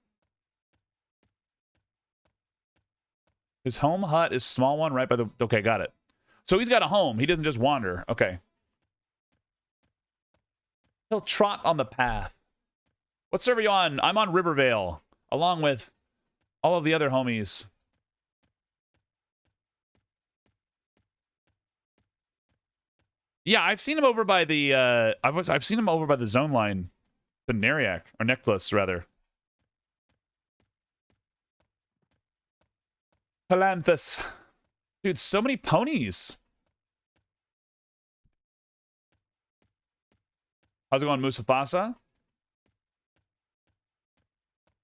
His home hut is small one right by the... Okay, got it. So he's got a home. He doesn't just wander. Okay. He'll trot on the path. What server are you on? I'm on Rivervale, along with all of the other homies. Yeah, I've seen him over by the I've seen him over by the zone line, the Neriac or Necklace rather. Palanthus. Dude, so many ponies. How's it going, Musafasa?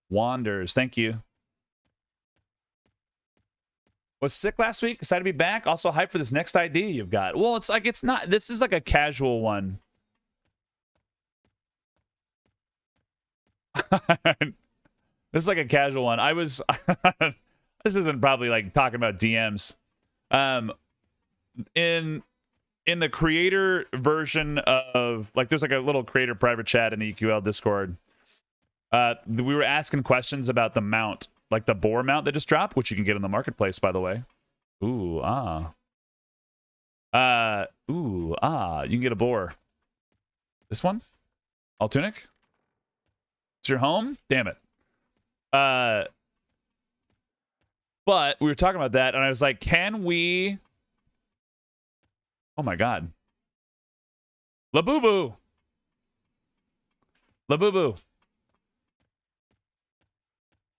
Wanders, thank you. Was sick last week. Excited to be back. Also hyped for this next idea you've got. Well, it's like, it's not, this is like a casual one. This is like a casual one. I was, this isn't probably like talking about DMs. In the creator version of, like, there's like a little creator private chat in the EQL Discord. We were asking questions about the mount, like the boar mount that just dropped, which you can get in the marketplace, by the way. Ooh, ah. Ooh, ah. You can get a boar. This one? All tunic? It's your home? Damn it. But we were talking about that, and I was like, can we... Oh my god. Labubu! Labubu!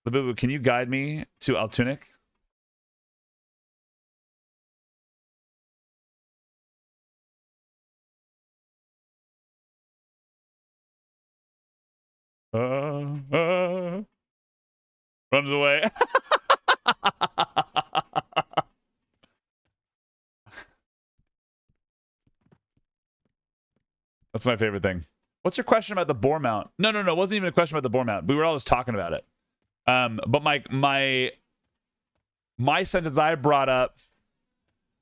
Labubu, can you guide me to Altunic? Runs away. That's my favorite thing. What's your question about the boar mount? No, it wasn't even a question about the boar mount. We were all just talking about it. But my sentence I brought up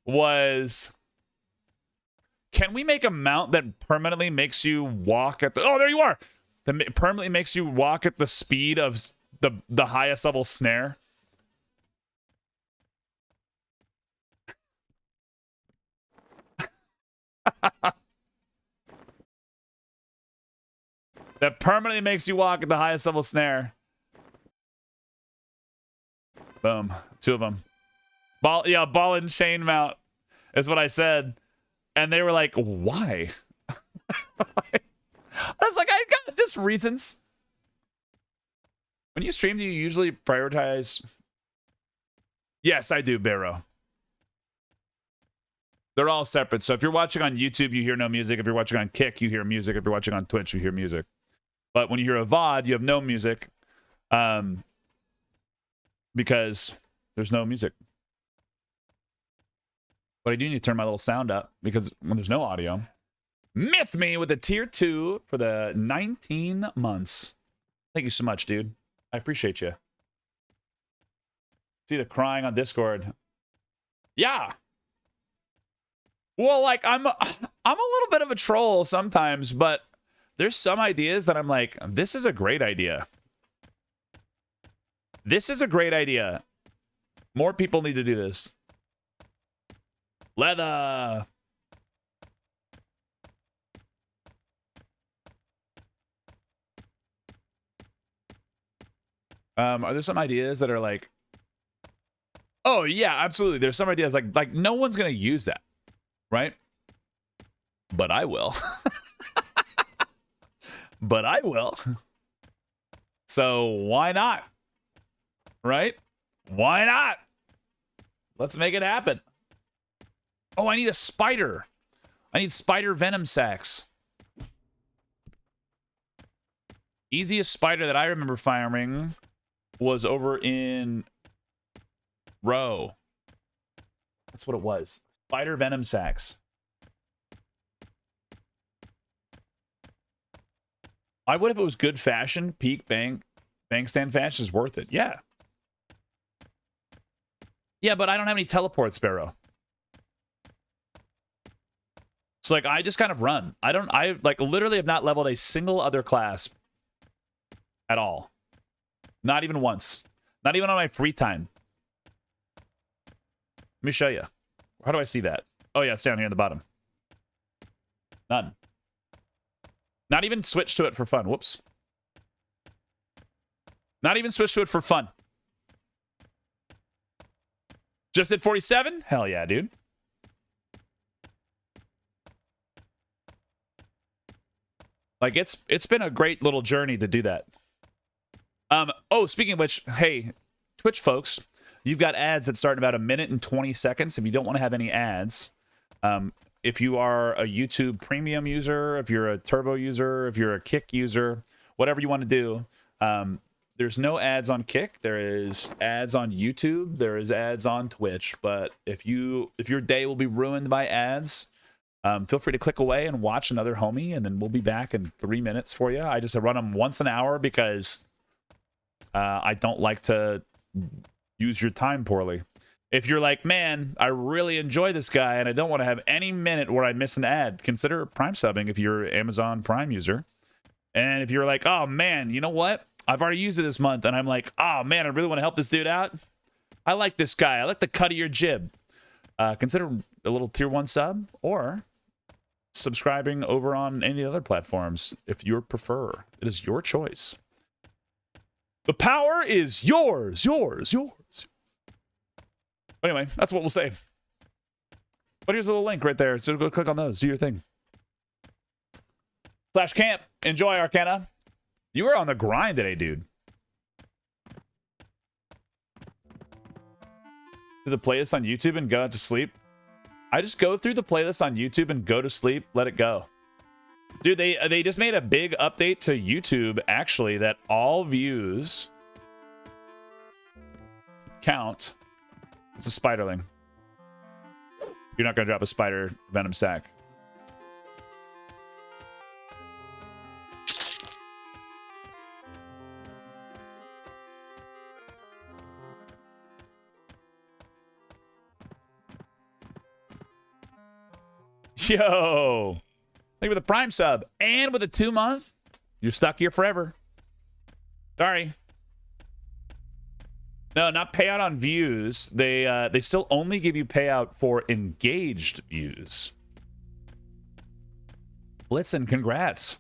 was, can we make a mount that permanently makes you walk at the... Oh, there you are! That permanently makes you walk at the speed of the highest level snare. That permanently makes you walk at the highest level snare. Boom. 2 of them. Ball and chain mount is what I said. And they were like, why? I was like, I got just reasons. When you stream, do you usually prioritize? Yes, I do, Barrow. They're all separate. So if you're watching on YouTube, you hear no music. If you're watching on Kick, you hear music. If you're watching on Twitch, you hear music. But when you hear a VOD, you have no music. Because there's no music. But I do need to turn my little sound up because when there's no audio. Myth me with a tier 2 for the 19 months. Thank you so much, dude. I appreciate you. See the crying on Discord. Yeah. Well, like, I'm a little bit of a troll sometimes, but there's some ideas that I'm like, this is a great idea. This is a great idea. More people need to do this. Leather. Are there some ideas that are like, oh yeah, absolutely. There's some ideas like no one's gonna use that, right? But I will. But I will. So why not? Right? Why not? Let's make it happen. Oh, I need a spider. I need spider venom sacs. Easiest spider that I remember firing was over in Row. That's what it was. Spider venom sacs. I would if it was good fashion. Peak bang stand fashion is worth it. Yeah. Yeah, but I don't have any teleports, Sparrow. So like I just kind of run. I like literally have not leveled a single other class at all. Not even once. Not even on my free time. Let me show you. How do I see that? Oh yeah, it's down here at the bottom. None. Not even switch to it for fun. Whoops. Not even switch to it for fun. Just at 47? Hell yeah, dude. Like it's been a great little journey to do that. Oh, speaking of which, hey, Twitch folks, You've got ads that start in about 1 minute and 20 seconds if you don't want to have any ads. If you are a YouTube Premium user, if you're a Turbo user, if you're a Kick user, whatever you want to do, there's no ads on Kick. There is ads on YouTube. There is ads on Twitch. But if your day will be ruined by ads, feel free to click away and watch another homie, and then we'll be back in 3 minutes for you. I just run them once an hour because I don't like to use your time poorly. If you're like, man, I really enjoy this guy and I don't want to have any minute where I miss an ad, consider Prime subbing if you're an Amazon Prime user. And if you're like, oh man, you know what? I've already used it this month and I'm like, oh man, I really want to help this dude out. I like this guy. I like the cut of your jib. Consider a little tier 1 sub or subscribing over on any other platforms if you prefer. It is your choice. The power is yours. Anyway, that's what we'll say. But here's a little link right there. So go click on those. Do your thing. /camp. Enjoy, Arcana. You were on the grind today, dude. Do the playlist on YouTube and go to sleep. I just go through the playlist on YouTube and go to sleep. Let it go. Dude, they just made a big update to YouTube, actually, that all views count. It's a spiderling. You're not going to drop a spider venom sack. Yo! Thank you for the Prime sub. And with a 2-month, you're stuck here forever. Sorry. No, not payout on views. They still only give you payout for engaged views. Blitzen, congrats.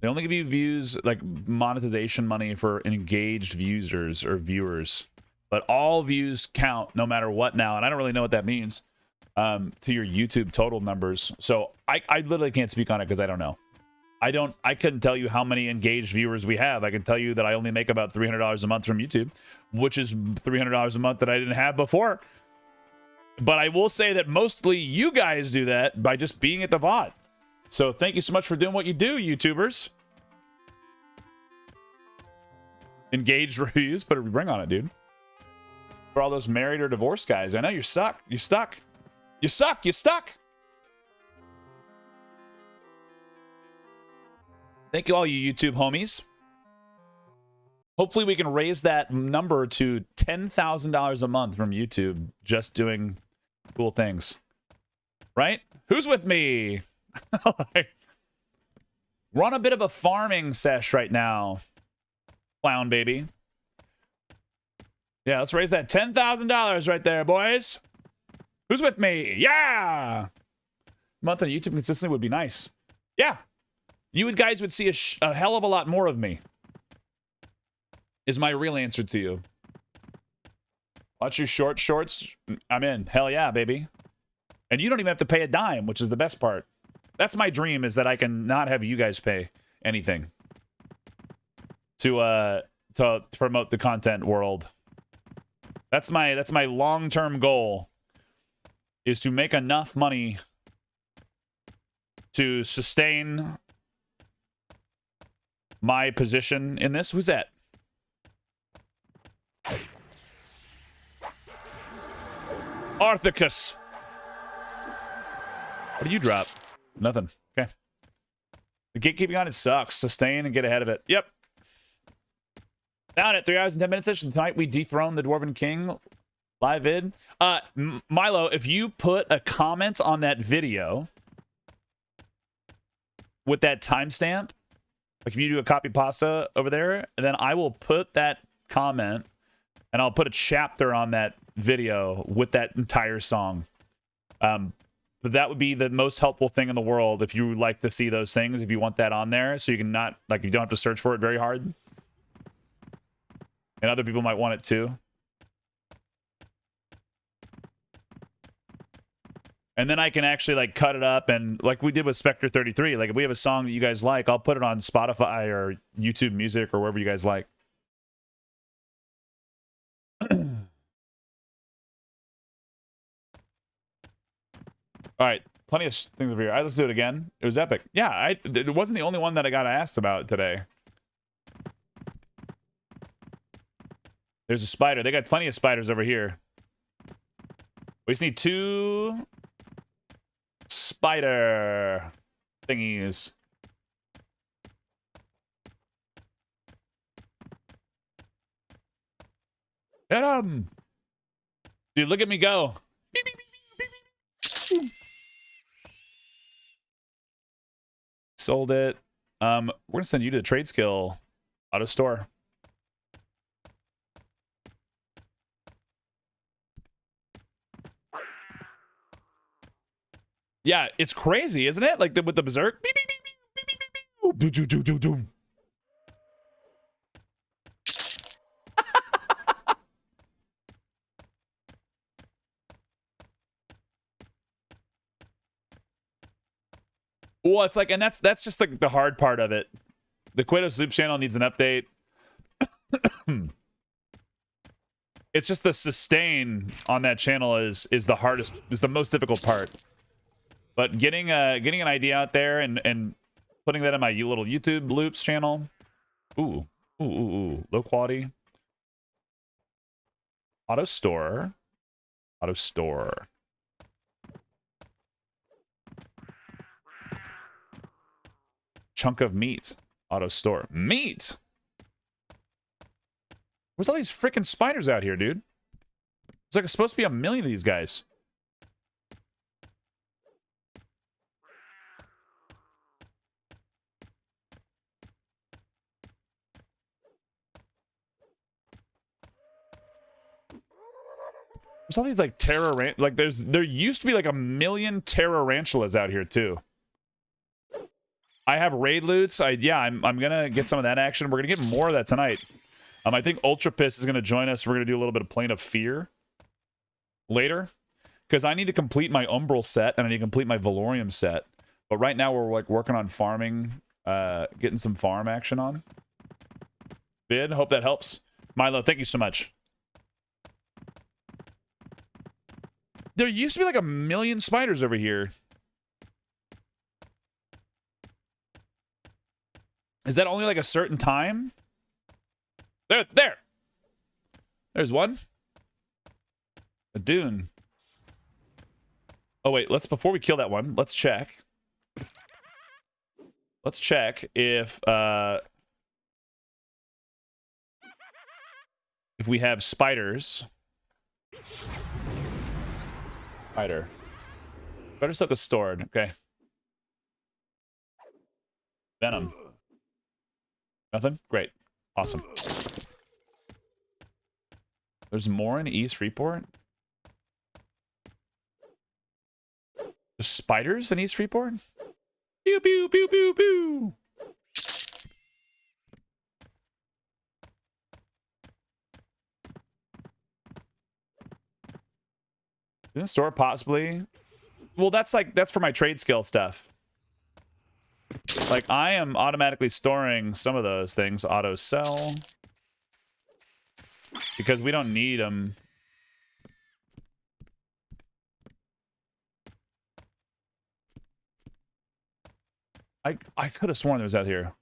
They only give you views, like monetization money for engaged users or viewers. But all views count no matter what now. And I don't really know what that means to your YouTube total numbers. So I literally can't speak on it because I don't know. I couldn't tell you how many engaged viewers we have. I can tell you that I only make about $300 a month from YouTube, which is $300 a month that I didn't have before. But I will say that mostly you guys do that by just being at the VOD. So thank you so much for doing what you do, YouTubers. Engaged reviews, put a ring on it, dude. For all those married or divorced guys, I know you're stuck. You're stuck. You suck. You're stuck. Thank you, all you YouTube homies. Hopefully we can raise that number to $10,000 a month from YouTube just doing cool things. Right? Who's with me? We're on a bit of a farming sesh right now. Clown baby. Yeah, let's raise that $10,000 right there, boys. Who's with me? Yeah! Month on YouTube consistently would be nice. Yeah. You guys would see a hell of a lot more of me. Is my real answer to you. Watch your shorts. I'm in. Hell yeah, baby. And you don't even have to pay a dime, which is the best part. That's my dream, is that I can not have you guys pay anything to promote the content world. That's my long-term goal, is to make enough money to sustain my position in this. Who's that? Arthicus. What do you drop? Nothing. Okay. The gatekeeping on it sucks. Sustain and get ahead of it. Yep. Down at 3 hours and 10 minutes session tonight, we dethrone the Dwarven King live vid. Milo, if you put a comment on that video with that timestamp, like if you do a copy pasta over there, then I will put that comment and I'll put a chapter on that video with that entire song. But that would be the most helpful thing in the world if you like to see those things, if you want that on there, so you can not, like, you don't have to search for it very hard. And other people might want it too. And then I can actually, like, cut it up, and like we did with Spectre 33, like if we have a song that you guys like, I'll put it on Spotify or YouTube Music or wherever you guys like. All right, plenty of things over here. All right, let's do it again. It was epic. Yeah, it wasn't the only one that I got asked about today. There's a spider. They got plenty of spiders over here. We just need 2 spider thingies. Get him! Dude, look at me go. Beep, beep, beep, beep, beep. Sold it. We're gonna send you to the trade skill auto store. Yeah, it's crazy, isn't it? Like with the berserk. Beep, beep, beep, beep, beep, beep, beep. Do, do, do, do, do. Well, it's like, and that's just like the hard part of it. The Quatos Loop channel needs an update. It's just the sustain on that channel is the hardest, is the most difficult part. But getting an idea out there and putting that in my little YouTube loops channel. Ooh, ooh, ooh, ooh. Low quality. Auto store. Auto store. Chunk of meat. Auto store. Meat! Where's all these freaking spiders out here, dude? It's like it's supposed to be a million of these guys. There's all these like like there used to be like a million tarantulas out here too. I have raid loots. Yeah, I'm gonna get some of that action. We're gonna get more of that tonight. I think Ultra Piss is gonna join us. We're gonna do a little bit of Plane of Fear later, because I need to complete my Umbral set and I need to complete my Valorium set. But right now we're like working on farming, getting some farm action on. Bid, hope that helps. Milo, thank you so much. There used to be like a million spiders over here. Is that only like a certain time? There. There's one. A dune. Oh wait, before we kill that one, let's check. Let's check if we have spiders. Spider silk is stored. Okay. Venom. Nothing? Great. Awesome. There's more in East Freeport? There's spiders in East Freeport? Pew, pew, pew, pew, pew. Didn't store possibly? Well, that's for my trade skill stuff. Like, I am automatically storing some of those things. Auto sell. Because we don't need them. I could have sworn there was out here.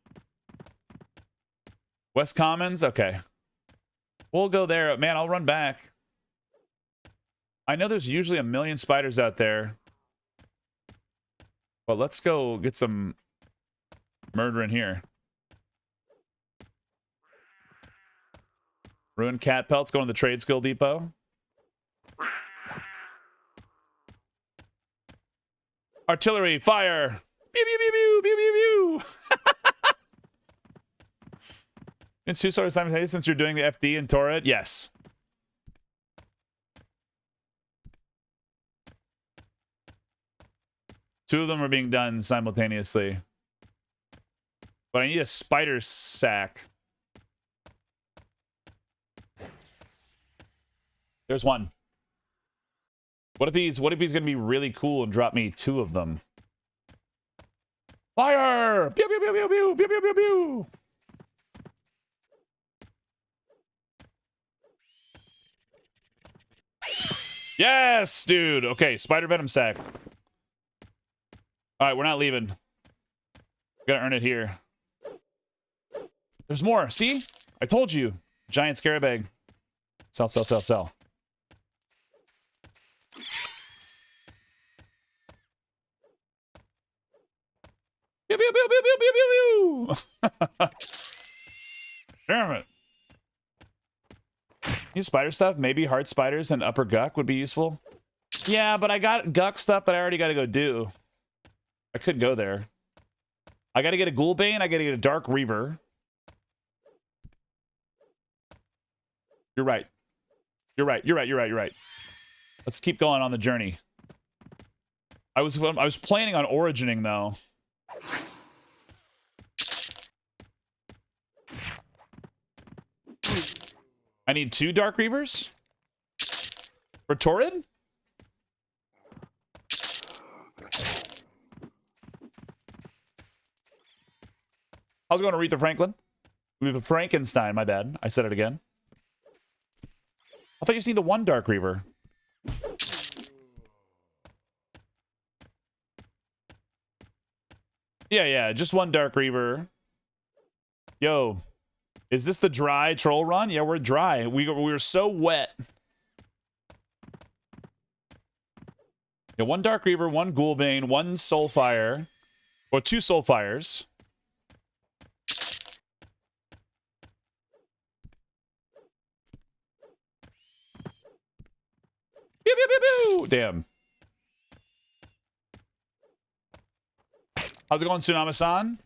West Commons? Okay. We'll go there. Man, I'll run back. I know there's usually a million spiders out there. But let's go get some murder in here. Ruined cat pelts going to the trade skill depot. Artillery, fire! Pew, pew, pew, pew, pew, pew, pew. It's 2 swords simultaneously since you're doing the FD and Torrid? Yes. Two of them are being done simultaneously. But I need a spider sack. There's one. What if he's gonna be really cool and drop me 2 of them? Fire! Pew pew pew pew pew pew pew pew pew. Yes, dude. Okay, spider venom sack. All right, we're not leaving. Gotta earn it here. There's more. See? I told you. Giant scarab egg. Sell, sell, sell, sell. Pew, pew, pew, pew, pew, pew, pew, pew. Damn it. Use spider stuff. Maybe heart spiders and upper guck would be useful. Yeah, but I got guck stuff that I already got to go do. I could go there. I got to get a Ghoulbane. I got to get a Dark Reaver. You're right. You're right. You're right. You're right. You're right. Let's keep going on the journey. I was planning on origining though. I need 2 Dark Reavers for Torrid. How's it going, Aretha Franklin? Aretha Frankenstein, my bad. I said it again. I thought you seen the 1 Dark Reaver. Yeah, just 1 Dark Reaver. Yo, is this the dry troll run? Yeah, we're dry. We were so wet. Yeah, 1 Dark Reaver, 1 Ghoulbane, 1 SoulFire, or 2 SoulFires. Pew, pew, pew, pew. Damn. How's it going, Tsunami-san?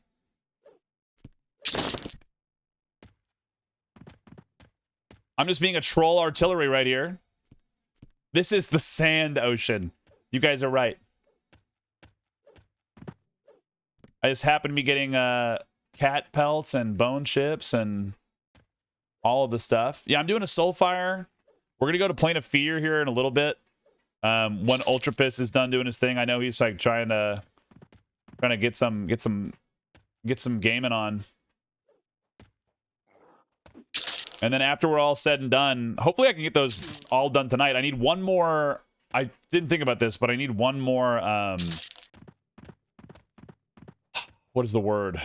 I'm just being a troll artillery right here. This is the sand ocean. You guys are right. I just happen to be getting cat pelts and bone chips and all of the stuff. Yeah, I'm doing a SoulFire. We're gonna go to Plane of Fear here in a little bit. When Ultrapus is done doing his thing, I know he's like trying to get some gaming on. And then after we're all said and done, hopefully I can get those all done tonight. I need 1 more. I didn't think about this, but I need 1 more. What is the word?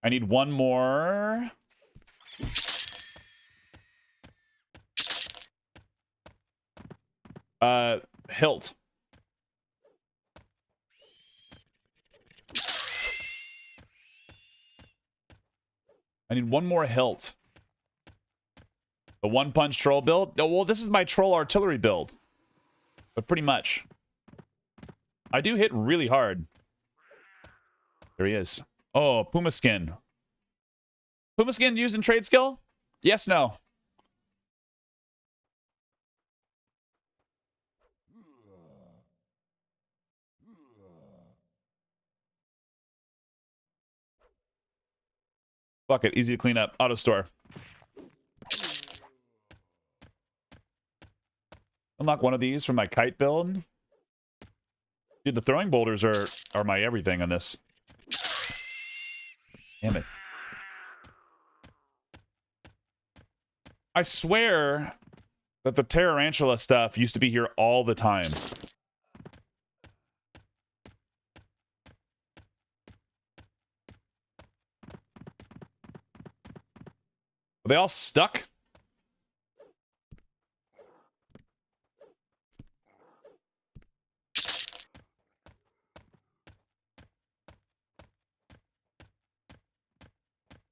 I need 1 more. Hilt. I need 1 more hilt. The 1-punch troll build? Oh, well, this is my troll artillery build. But pretty much. I do hit really hard. There he is. Oh, Puma skin. Puma skin used in trade skill? Yes, no. Fuck it. Easy to clean up. Auto store. Unlock 1 of these from my kite build. Dude, the throwing boulders are my everything on this. Damn it. I swear that the Tarantula stuff used to be here all the time. Are they all stuck?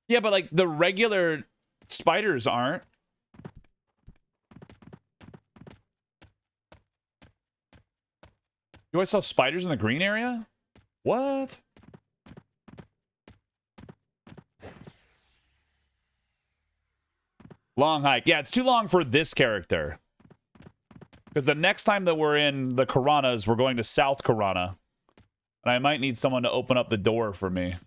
Yeah, but like the regular spiders aren't. You always saw spiders in the green area? What? Long hike. Yeah, it's too long for this character. Because the next time that we're in the Karanas, we're going to South Karana. And I might need someone to open up the door for me.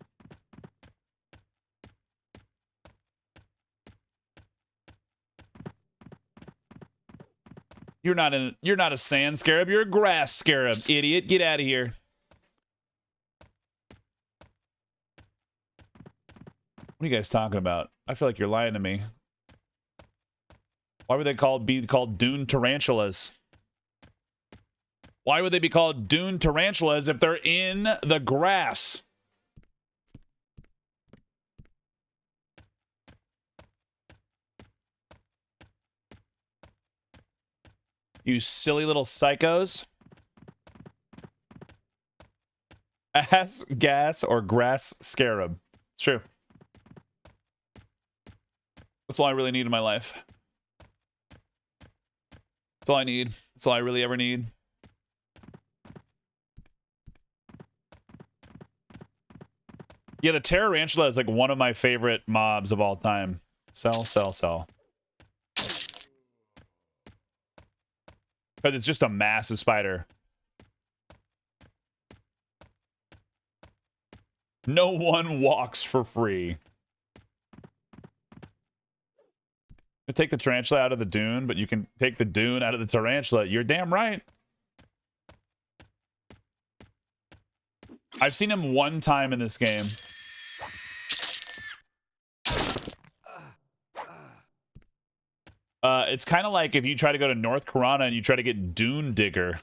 You're not a sand scarab, you're a grass scarab, idiot. Get out of here. What are you guys talking about? I feel like you're lying to me. Why would they be called dune tarantulas? Why would they be called dune tarantulas if they're in the grass? You silly little psychos. Ass, gas, or grass scarab. It's true. That's all I really need in my life. That's all I need. That's all I really ever need. Yeah, the tarantula is like one of my favorite mobs of all time. Sell, sell, sell. Because it's just a massive spider. No one walks for free. You take the tarantula out of the dune, but you can take the dune out of the tarantula. You're damn right. I've seen him one time in this game. It's kind of like if you try to go to North Corona and you try to get Dune Digger.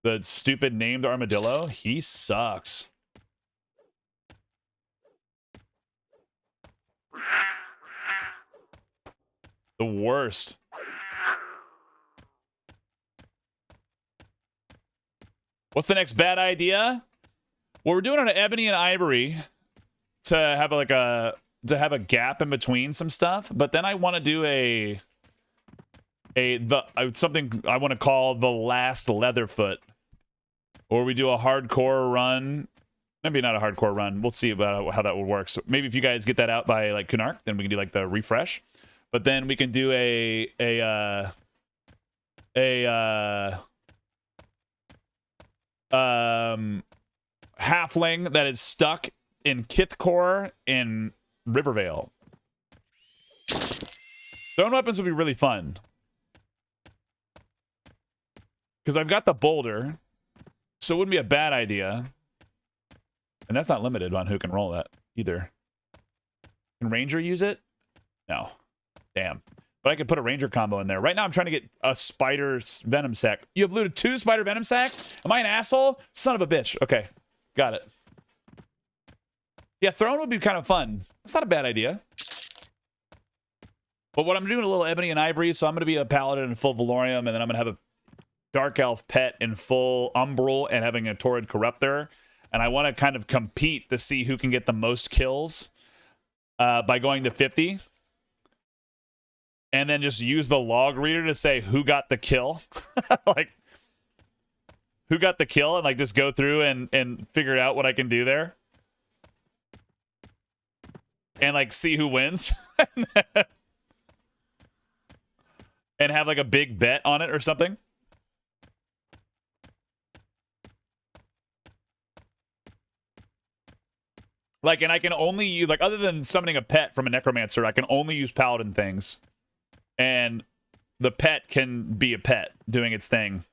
The stupid named armadillo. He sucks. The worst. What's the next bad idea? Well, we're doing it on Ebony and Ivory to have like a gap in between some stuff, but then I want to do something I want to call the last Leatherfoot, or we do a hardcore run. Maybe not a hardcore run. We'll see about how that would work. So maybe if you guys get that out by like Kunark, then we can do like the refresh. But then we can do halfling that is stuck in Kithcore in Rivervale. Thrown weapons would be really fun. Because I've got the boulder, so it wouldn't be a bad idea. And that's not limited on who can roll that either. Can Ranger use it? No. Damn. But I could put a Ranger combo in there. Right now I'm trying to get a spider venom sac. You have looted 2 spider venom sacs? Am I an asshole? Son of a bitch. Okay. Got it. Yeah, throne would be kind of fun. It's not a bad idea. But what I'm doing a little Ebony and Ivory, so I'm going to be a Paladin in full Valorium, and then I'm going to have a Dark Elf pet in full Umbral and having a Torrid Corruptor. And I want to kind of compete to see who can get the most kills by going to 50. And then just use the log reader to say who got the kill. Like, who got the kill, and like just go through and figure out what I can do there. And like see who wins. And have like a big bet on it or something. Like, and I can only use, like, other than summoning a pet from a necromancer, I can only use paladin things. And the pet can be a pet doing its thing.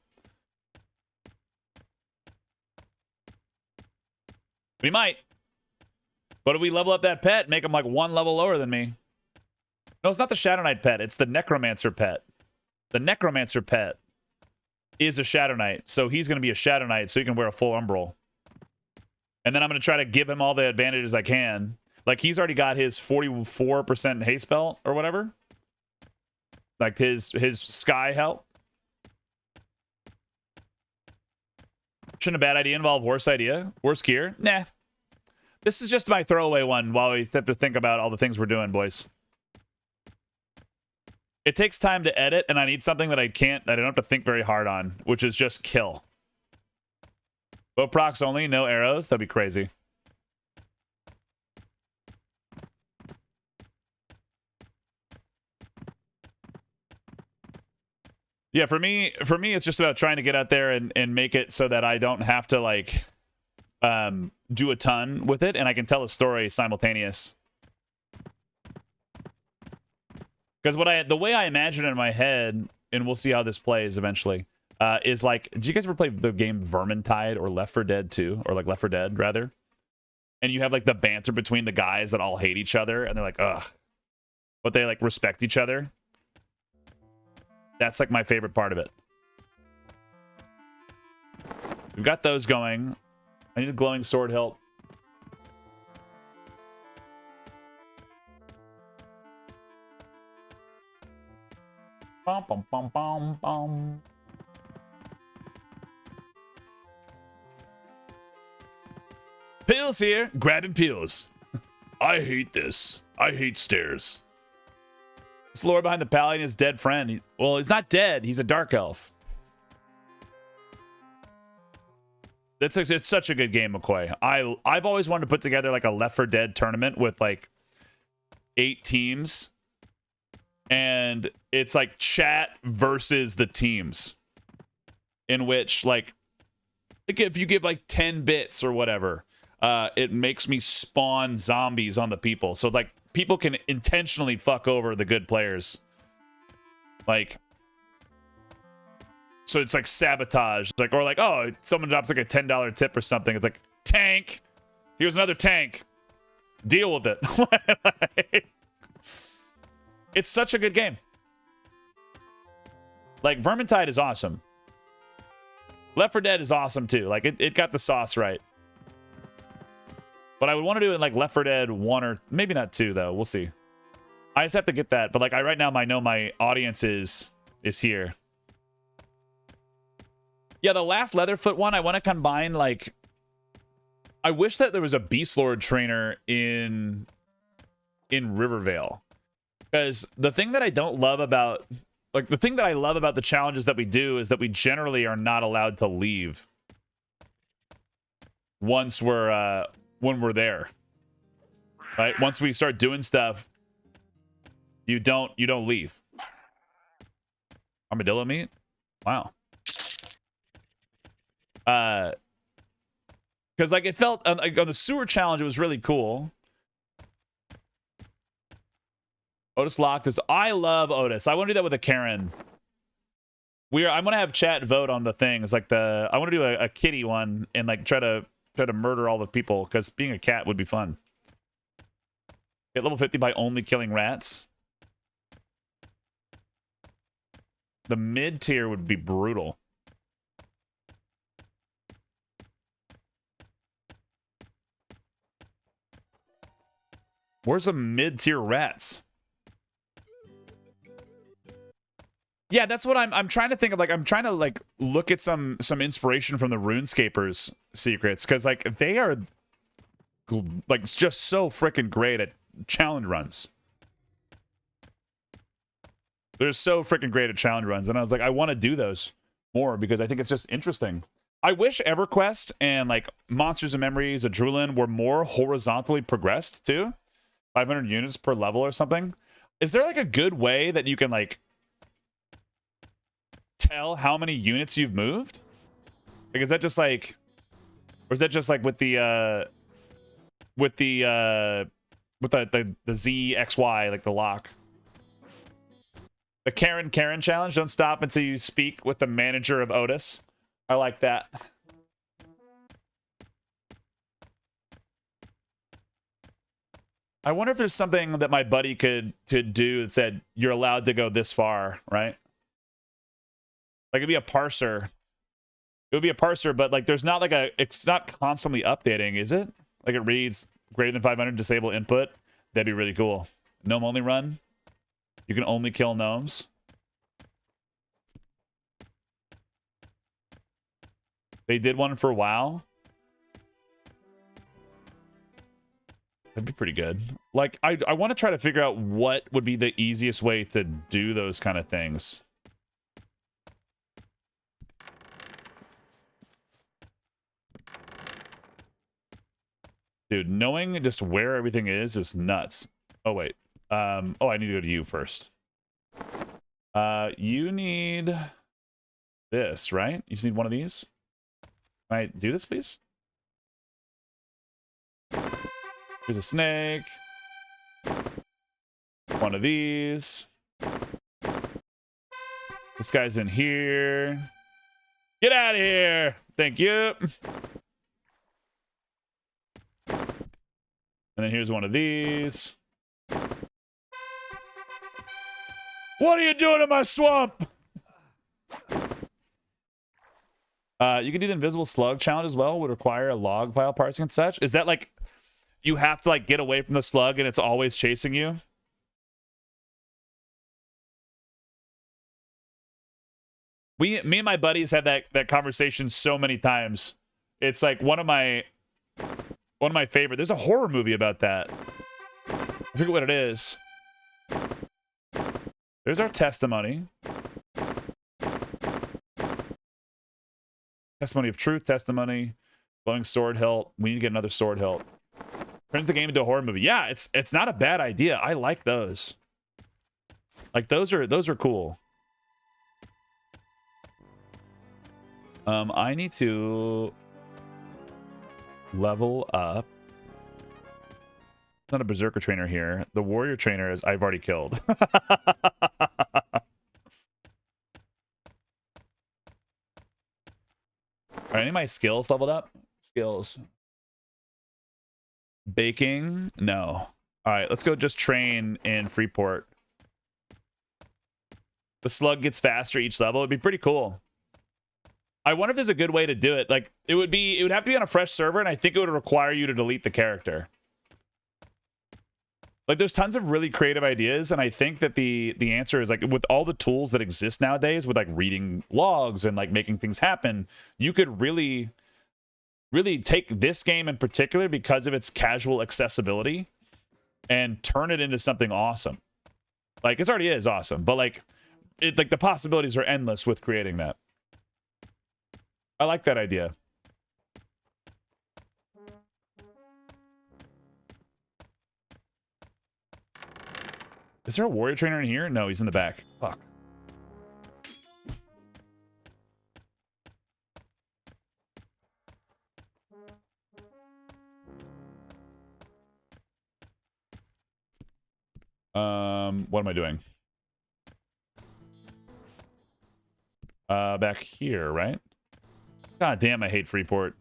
We might. But if we level up that pet, make him like 1 level lower than me. No, it's not the Shadow Knight pet. It's the necromancer pet. The necromancer pet is a Shadow Knight. So he's going to be a Shadow Knight so he can wear a full umbral. And then I'm going to try to give him all the advantages I can. Like, he's already got his 44% haste belt or whatever. Like, his sky help. Shouldn't a bad idea involve worse idea? Worse gear? Nah. This is just my throwaway one while we have to think about all the things we're doing, boys. It takes time to edit, and I need something that I don't have to think very hard on, which is just kill. Bow procs only, no arrows. That'd be crazy. Yeah, for me, it's just about trying to get out there and make it so that I don't have to like do a ton with it, and I can tell a story simultaneous. Because the way I imagine it in my head, and we'll see how this plays eventually. Is like, did you guys ever play the game Vermintide or Left 4 Dead 2? Or like Left 4 Dead, rather? And you have like the banter between the guys that all hate each other, and they're like, ugh. But they like respect each other. That's like my favorite part of it. We've got those going. I need a glowing sword hilt. Bum, bum, bum, bum, bum. Pills here, grabbing pills. I hate this. I hate stairs. This lore behind the paladin is dead friend. Well, he's not dead. He's a dark elf. It's such a good game, McCoy. I've always wanted to put together like a Left 4 Dead tournament with like 8 teams, and it's like chat versus the teams, in which like if you give like 10 bits or whatever, it makes me spawn zombies on the people, so like people can intentionally fuck over the good players, like. So it's like sabotage, like, or like, oh, someone drops like a $10 tip or something. It's like, tank. Here's another tank. Deal with it. It's such a good game. Like, Vermintide is awesome. Left 4 Dead is awesome too. Like, it got the sauce right. But I would want to do it in like Left 4 Dead 1 or maybe not 2 though. We'll see. I just have to get that. But like, right now I know my audience is here. Yeah, the last Leatherfoot one, I want to combine, like... I wish that there was a Beast Lord trainer in Rivervale. Because the thing that I don't love about... Like, the thing that I love about the challenges that we do is that we generally are not allowed to leave. Once we're, when we're there. Right? Once we start doing stuff, you don't leave. Armadillo meat? Wow. Because like it felt on the sewer challenge, it was really cool. Otis locked is. I love Otis. I want to do that with a Karen. I'm gonna have chat vote on the things like I want to do a kitty one and like try to murder all the people because being a cat would be fun. Get level 50 by only killing rats. The mid tier would be brutal. Where's the mid-tier rats? Yeah, that's what I'm trying to think of. Like, I'm trying to like look at some inspiration from the RuneScapers secrets because like they are like just so freaking great at challenge runs. They're so freaking great at challenge runs, and I was like, I want to do those more because I think it's just interesting. I wish EverQuest and like Monsters and Memories, Adrenaline were more horizontally progressed too. 500 units per level or something. Is there like a good way that you can like tell how many units you've moved? Like, is that just like, or is that just like with the ZXY, like the lock? The Karen challenge. Don't stop until you speak with the manager of Otis. I like that. I wonder if there's something that my buddy could do that said you're allowed to go this far, right? Like it'd be a parser. It would be a parser, but like there's not like it's not constantly updating, is it? Like it reads greater than 500 disable input. That'd be really cool. Gnome only run. You can only kill gnomes. They did one for WoW. That'd be pretty good. Like, I want to try to figure out what would be the easiest way to do those kind of things. Dude, knowing just where everything is nuts. Oh, wait. Oh, I need to go to you first. You need this, right? You just need one of these? Can I do this, please? Here's a snake. One of these. This guy's in here. Get out of here. Thank you. And then here's one of these. What are you doing in my swamp? You can do the invisible slug challenge as well. Would require a log file parsing and such. Is that like you have to like get away from the slug and it's always chasing you? Me and my buddies had that conversation so many times. It's like one of my favorite. There's a horror movie about that. I forget what it is. There's our testimony. Testimony of truth, testimony, glowing sword hilt. We need to get another sword hilt. Turns the game into a horror movie. Yeah, it's not a bad idea. I like those. Like those are cool. I need to level up. Not a berserker trainer here. The warrior trainer is I've already killed. Are any of my skills leveled up? Skills. Baking? No. All right, let's go just train in Freeport. The slug gets faster each level. It'd be pretty cool. I wonder if there's a good way to do it. Like it would have to be on a fresh server, and I think it would require you to delete the character. Like there's tons of really creative ideas, and I think that the answer is like with all the tools that exist nowadays with like reading logs and like making things happen, you could really take this game in particular because of its casual accessibility and turn it into something awesome. Like it already is awesome, but like the possibilities are endless with creating that. I like that idea. Is there a warrior trainer in here? No, he's in the back. Fuck. What am I doing? Back here, right? God damn, I hate Freeport.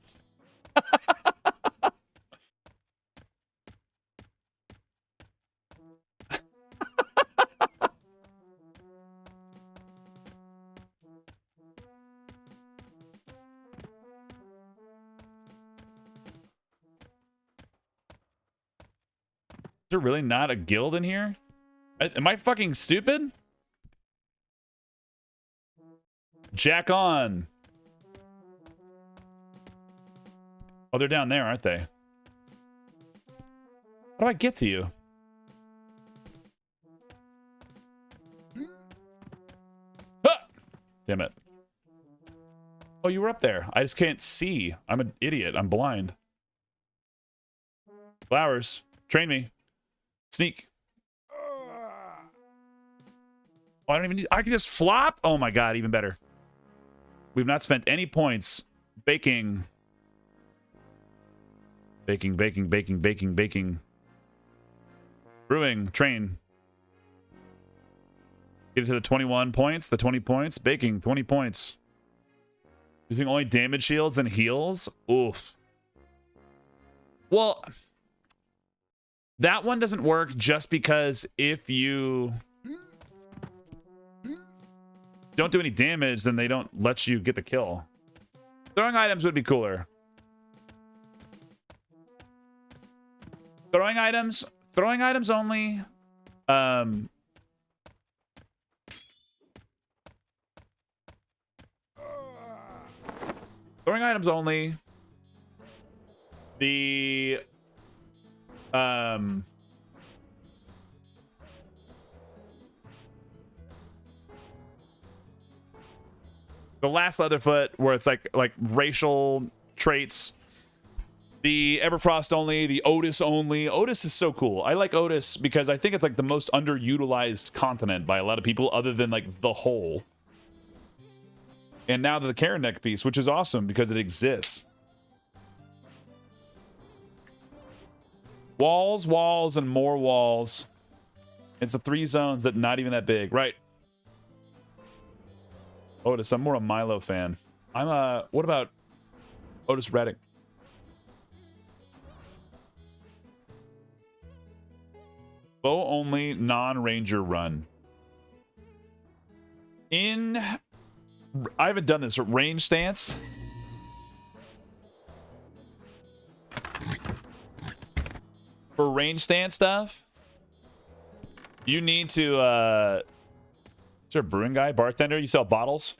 Is there really not a guild in here? Am I fucking stupid? Jack on. Oh, they're down there, aren't they? How do I get to you? Ah! Damn it. Oh, you were up there. I just can't see. I'm an idiot. I'm blind. Flowers. Train me. Sneak. Oh, I don't even need... I can just flop? Oh my god, even better. We've not spent any points. Baking. Baking, baking, baking, baking, baking. Brewing. Train. Get it to the 21 points. The 20 points. Baking. 20 points. Using only damage shields and heals? Oof. Well... that one doesn't work just because if you don't do any damage, then they don't let you get the kill. Throwing items would be cooler. Throwing items only. Throwing items only. The last Leatherfoot, where it's like racial traits. The Everfrost only, the Otis only. Otis is so cool. I like Otis because I think it's like the most underutilized continent by a lot of people other than like the whole. And now the Karen neck piece, which is awesome because it exists. Walls, walls, and more walls. It's the 3 zones that not even that big. Right. Otis, I'm more a Milo fan. What about Otis Redding? Bow only, non-ranger run. I haven't done this. Range stance. For range stand stuff, you need to is there a brewing guy, bartender? You sell bottles?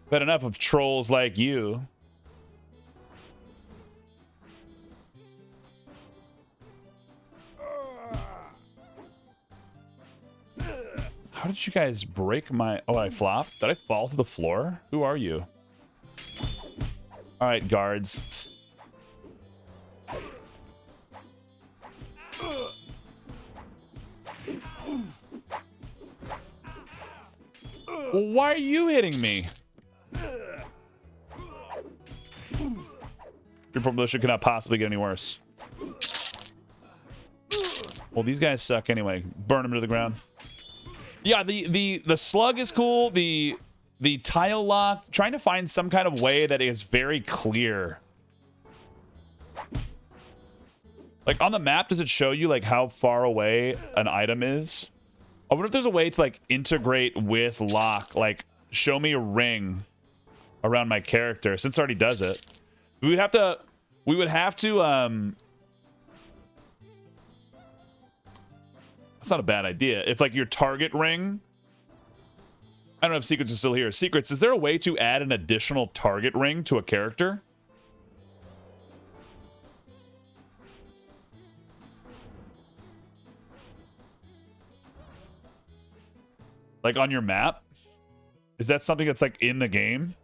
But enough of trolls like you. How did you guys break my... Oh, I flopped? Did I fall to the floor? Who are you? All right, guards. Why are you hitting me? Your promotion cannot possibly get any worse. Well, these guys suck anyway. Burn them to the ground. Yeah, the slug is cool. The tile lock. Trying to find some kind of way that is very clear. Like on the map, does it show you like how far away an item is? I wonder if there's a way to like integrate with lock. Like show me a ring around my character. Since it already does it, we would have to. That's not a bad idea. If like your target ring. I don't know if secrets are still here. Secrets, is there a way to add an additional target ring to a character? Like on your map? Is that something that's like in the game?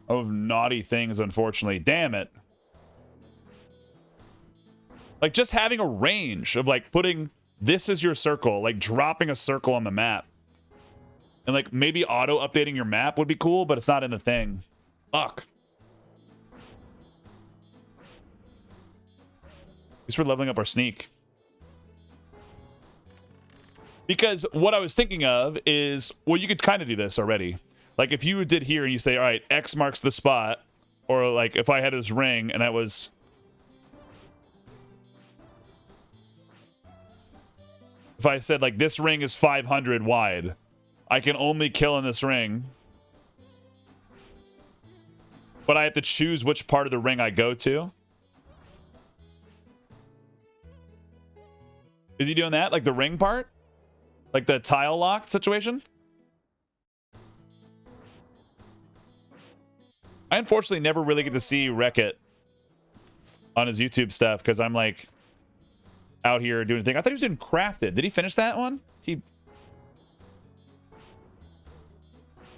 Oh, naughty things, unfortunately. Damn it. Like just having a range of like putting this as your circle, like dropping a circle on the map. And like maybe auto updating your map would be cool, but it's not in the thing. Fuck. At least we're leveling up our sneak. Because what I was thinking of is, well, you could kind of do this already. Like if you did here and you say, all right, X marks the spot, or like if I had this ring and that was... If I said like this ring is 500 wide, I can only kill in this ring. But I have to choose which part of the ring I go to. Is he doing that? Like the ring part? Like the tile lock situation? I unfortunately never really get to see Wreck-It on his YouTube stuff because I'm like out here doing a thing. I thought he was doing Crafted. Did he finish that one?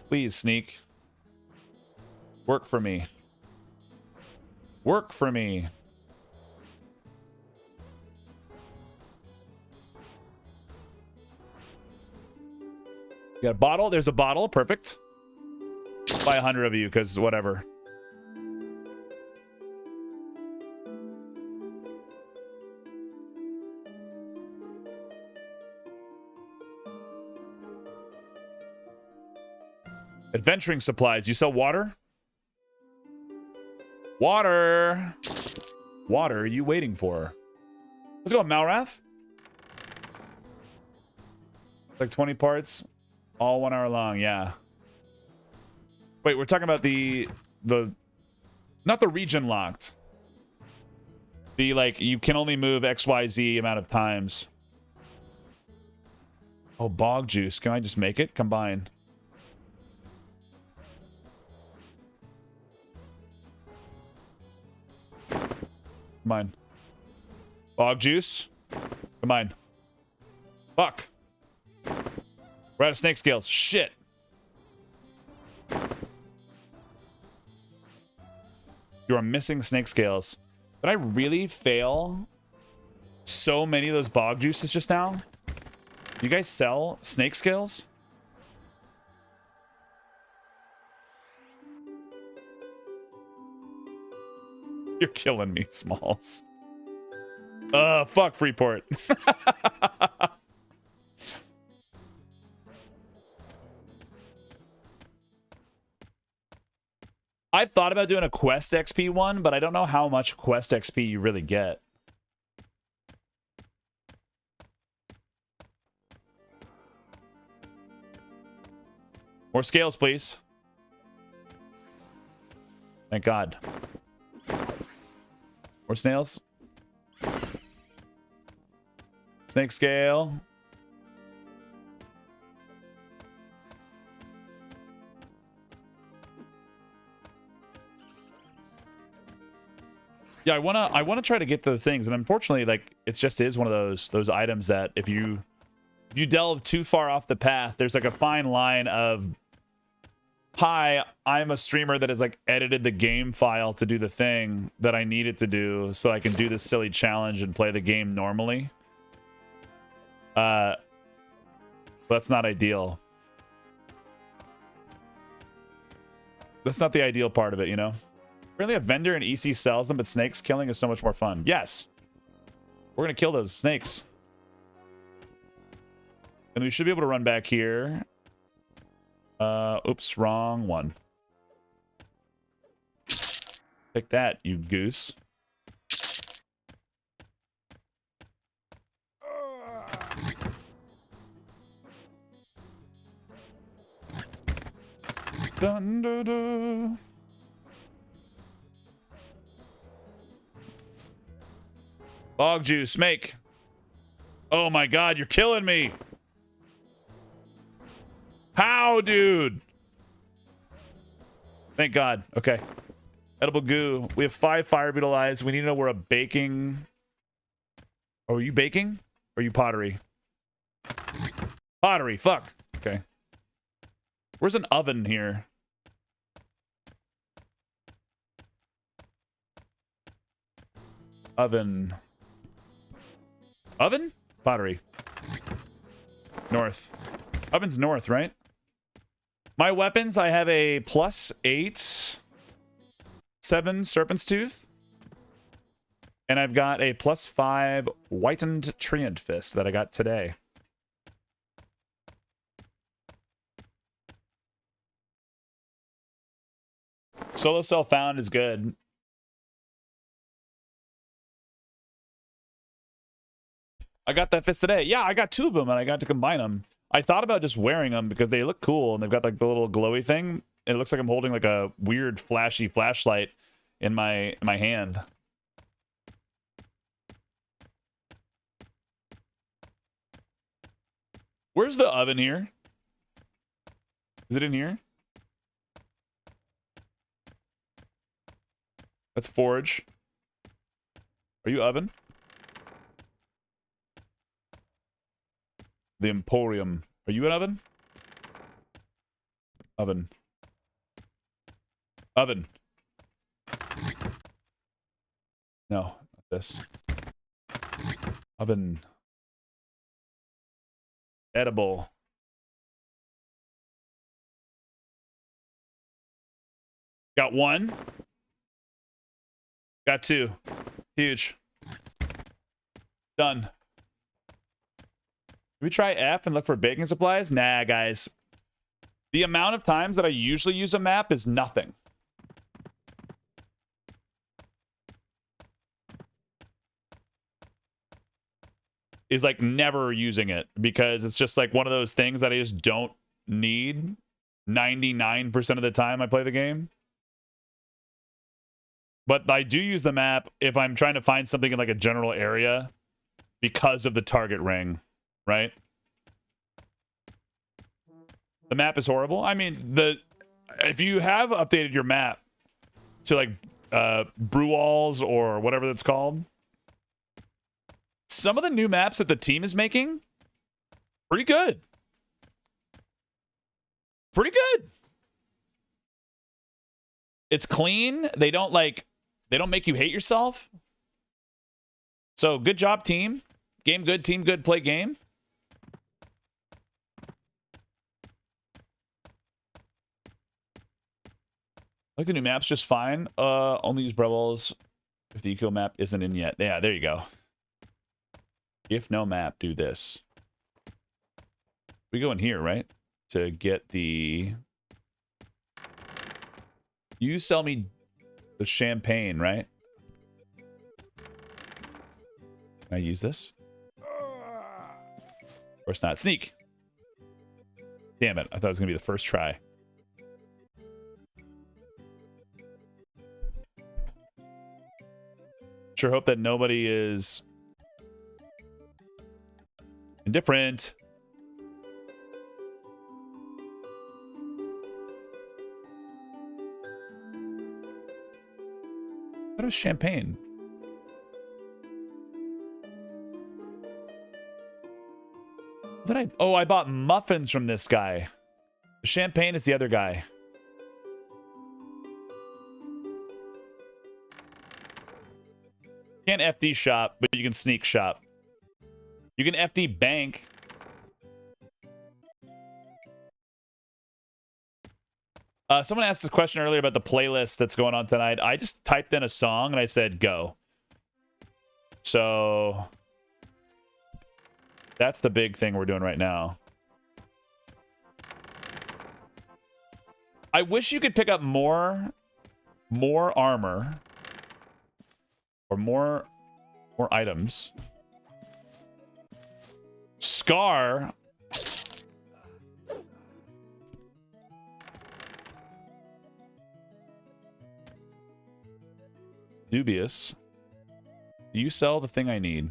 Please, Sneak. Work for me. Work for me. You got a bottle? There's a bottle. Perfect. Buy 100 of you, because whatever. Adventuring supplies. You sell water? Water. Water are you waiting for? Let's go, Malrath. Like 20 parts. All 1 hour long. Yeah. Wait, we're talking about the not the region locked. The like you can only move XYZ amount of times. Oh, bog juice. Can I just make it? Combine. Combine. Bog juice. Combine. Fuck. We're out of snake scales. Shit. You are missing snake scales. Did I really fail so many of those bog juices just now? You guys sell snake scales? You're killing me, Smalls. Fuck Freeport. I've thought about doing a Quest XP one, but I don't know how much Quest XP you really get. More scales, please. Thank God. More snails. Snake scale. Yeah, I wanna try to get the things, and unfortunately, like, it just is one of those items that if you delve too far off the path, there's like a fine line of, hi, I'm a streamer that has like edited the game file to do the thing that I need it to do so I can do this silly challenge and play the game normally. That's not ideal. That's not the ideal part of it, you know? Really, a vendor in EC sells them, but snakes killing is so much more fun. Yes. We're going to kill those snakes. And we should be able to run back here. Oops, wrong one. Take that, you goose. Dun, dun, dun. Bog juice, make. Oh my God, you're killing me. How, dude? Thank God. Okay. Edible goo. We have 5 fire beetle eyes. We need to know where a baking. Oh, are you baking? Or are you pottery? Pottery. Fuck. Okay. Where's an oven here? Oven. Oven? Pottery. North. Oven's north, right? My weapons, I have a +8, 7 Serpent's Tooth. And I've got a +5 Whitened Treant Fist that I got today. Solo Cell Found is good. I got that fist today. Yeah, I got 2 of them and I got to combine them. I thought about just wearing them because they look cool and they've got like the little glowy thing. And it looks like I'm holding like a weird flashy flashlight in my hand. Where's the oven here? Is it in here? That's forge. Are you oven? The Emporium. Are you an oven? Oven. Oven. No, not this. Oven. Edible. Got 1. Got 2. Huge. Done. We try F and look for baking supplies? Nah, guys. The amount of times that I usually use a map is nothing. Is like never using it because it's just like one of those things that I just don't need 99% of the time I play the game. But I do use the map if I'm trying to find something in like a general area because of the target ring. Right? The map is horrible. I mean, if you have updated your map to like Brewalls or whatever that's called, some of the new maps that the team is making, pretty good. Pretty good. It's clean. They don't make you hate yourself. So good job, team. Game good, team good, play game. I like the new maps just fine. Only use Brevels if the eco map isn't in yet. Yeah, there you go. If no map, do this. We go in here, right? To get the... You sell me the champagne, right? Can I use this? Of course not. Sneak! Damn it. I thought it was going to be the first try. Sure hope that nobody is indifferent. What is champagne? What did I... Oh, I bought muffins from this guy. Champagne is the other guy. You can't FD shop, but you can sneak shop. You can FD bank. Someone asked a question earlier about the playlist that's going on tonight. I just typed in a song and I said go. So that's the big thing we're doing right now. I wish you could pick up more armor or more items. Scar. Dubious. Do you sell the thing I need?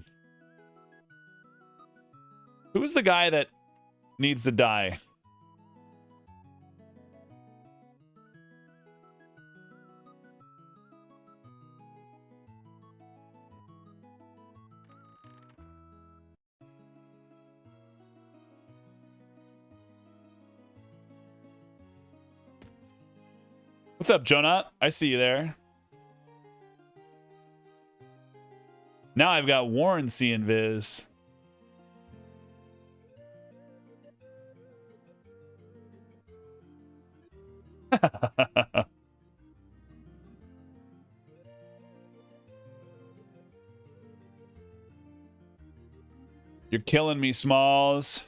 Who's the guy that needs to die? What's up, Jonah? I see you there. Now I've got Warren seeing Viz. You're killing me, Smalls.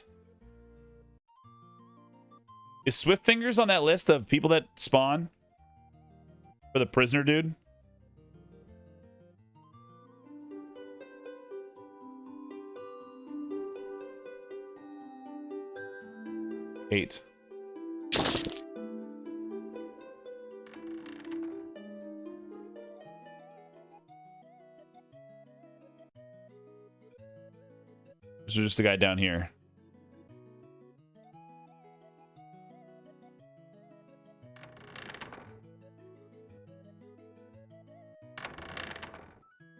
Is Swift Fingers on that list of people that spawn? For the prisoner dude? Eight. There's just a guy down here.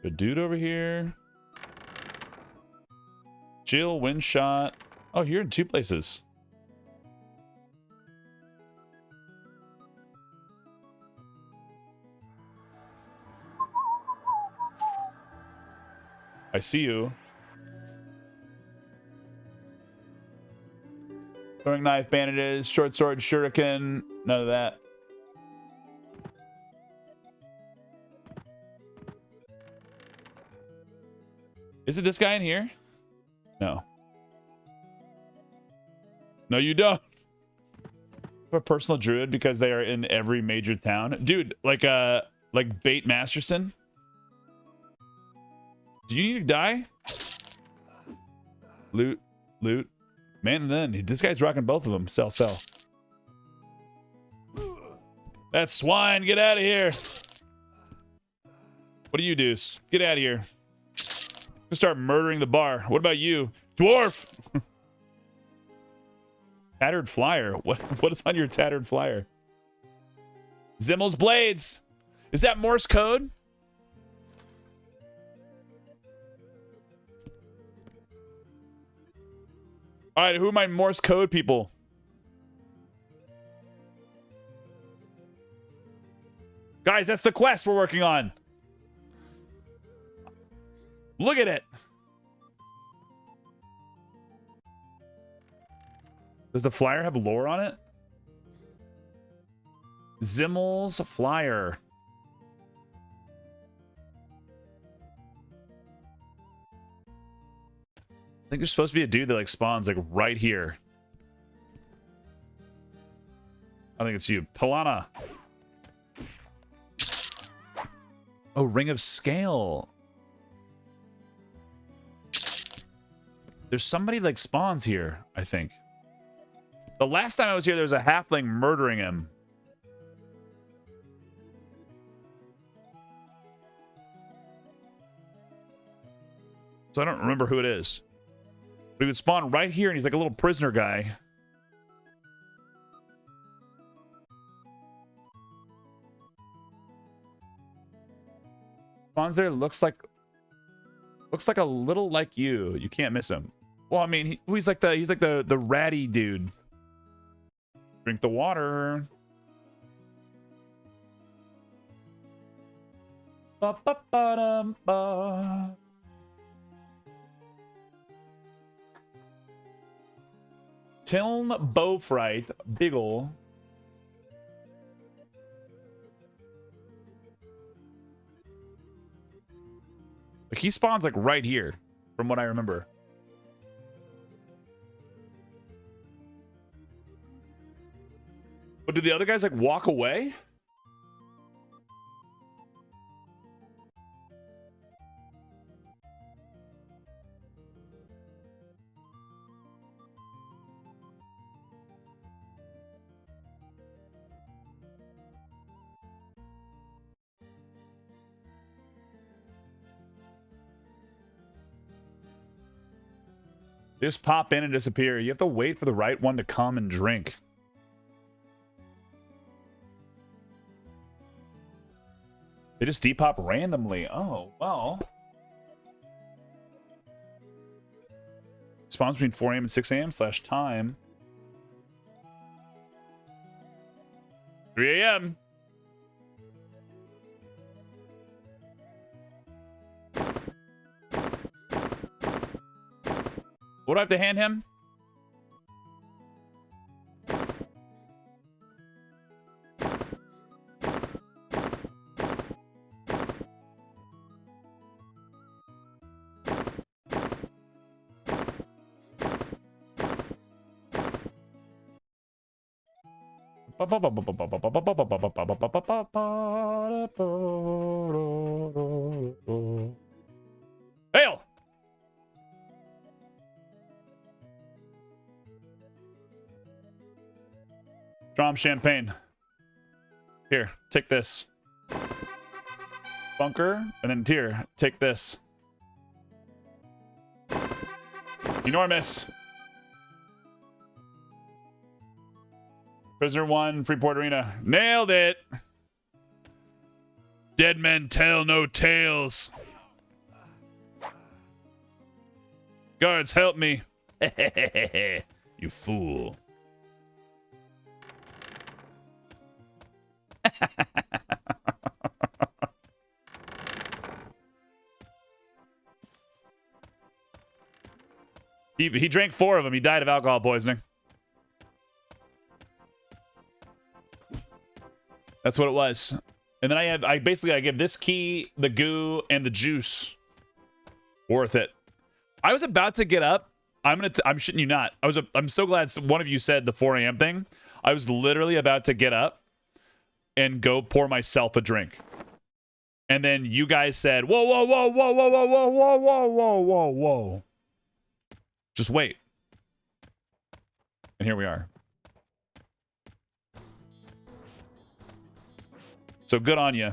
A dude over here. Jill, wind shot. Oh, you're in two places. I see you. Throwing knife, bandages, short sword, shuriken. None of that. Is it this guy in here? No. No, you don't. A personal druid because they are in every major town. Dude, like Bait Masterson. Do you need to die? Loot. Man, and then this guy's rocking both of them. Sell. That swine, get out of here. What do you do? Get out of here. I'm gonna start murdering the bar. What about you? Dwarf! Tattered flyer. What is on your tattered flyer? Zimmel's blades. Is that Morse code? All right, who are my Morse code people? Guys, that's the quest we're working on. Look at it. Does the flyer have lore on it? Zimmel's flyer. I think there's supposed to be a dude that like spawns like right here. I think it's you. Pilana. Oh, Ring of Scale. There's somebody like spawns here, I think. The last time I was here, there was a halfling murdering him. So I don't remember who it is. But he would spawn right here, and he's like a little prisoner guy. Spawns there, looks like a little like you. You can't miss him. Well, I mean, he's like the ratty dude. Drink the water. Ba, ba, ba, dum, ba. Tilm Bowfright, Biggle. Like he spawns like right here, from what I remember. But did the other guys like walk away? They just pop in and disappear. You have to wait for the right one to come and drink. They just depop randomly. Oh, well. Spawns between 4 a.m. and 6 a.m. /time. 3 a.m. What do I have to hand him? Hail! Drum champagne. Here, take this. Bunker, and then here, take this. Enormous. Prisoner 1, Freeport Arena. Nailed it! Dead men tell no tales. Guards, help me. You fool. He drank 4 of them. He died of alcohol poisoning. That's what it was. And then I give this key, the goo, and the juice. Worth it. I was about to get up. I'm shitting you not. I'm so glad one of you said the 4 a.m. thing. I was literally about to get up and go pour myself a drink. And then you guys said, whoa, whoa, whoa, whoa, whoa, whoa, whoa, whoa, whoa, whoa, whoa, whoa. Just wait. And here we are. So good on you.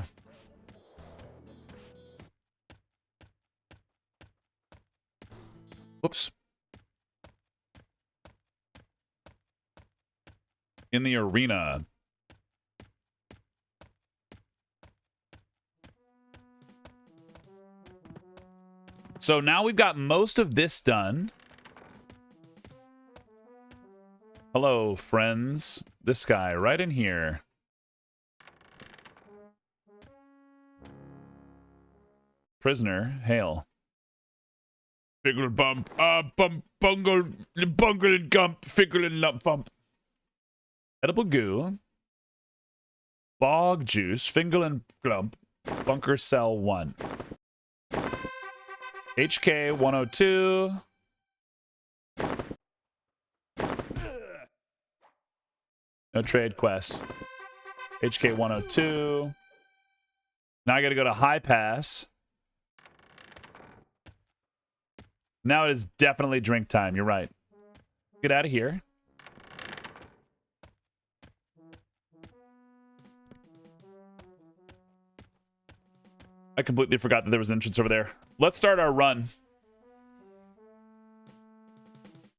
Whoops. In the arena. So now we've got most of this done. Hello, friends. This guy right in here. Prisoner, hail. Fickle bump, bungle and gump, fickle and lump bump. Edible goo. Bog juice, fingal and glump, bunker cell 1. HK 102. No trade quest. HK 102. Now I got to go to high pass. Now it is definitely drink time. You're right. Get out of here. I completely forgot that there was an entrance over there. Let's start our run.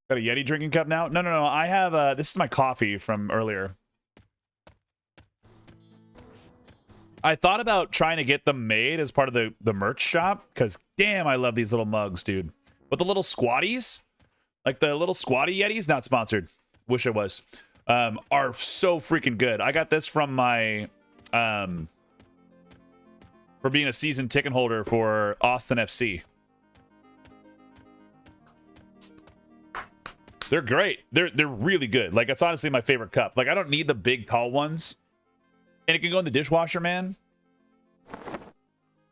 Got a Yeti drinking cup now? No. I have, this is my coffee from earlier. I thought about trying to get them made as part of the merch shop, because damn, I love these little mugs, dude. But the little squatties, like the little squatty Yetis, not sponsored. Wish it was. Are so freaking good. I got this from my, for being a season ticket holder for Austin FC. They're great. They're really good. Like, it's honestly my favorite cup. Like, I don't need the big tall ones. And it can go in the dishwasher, man.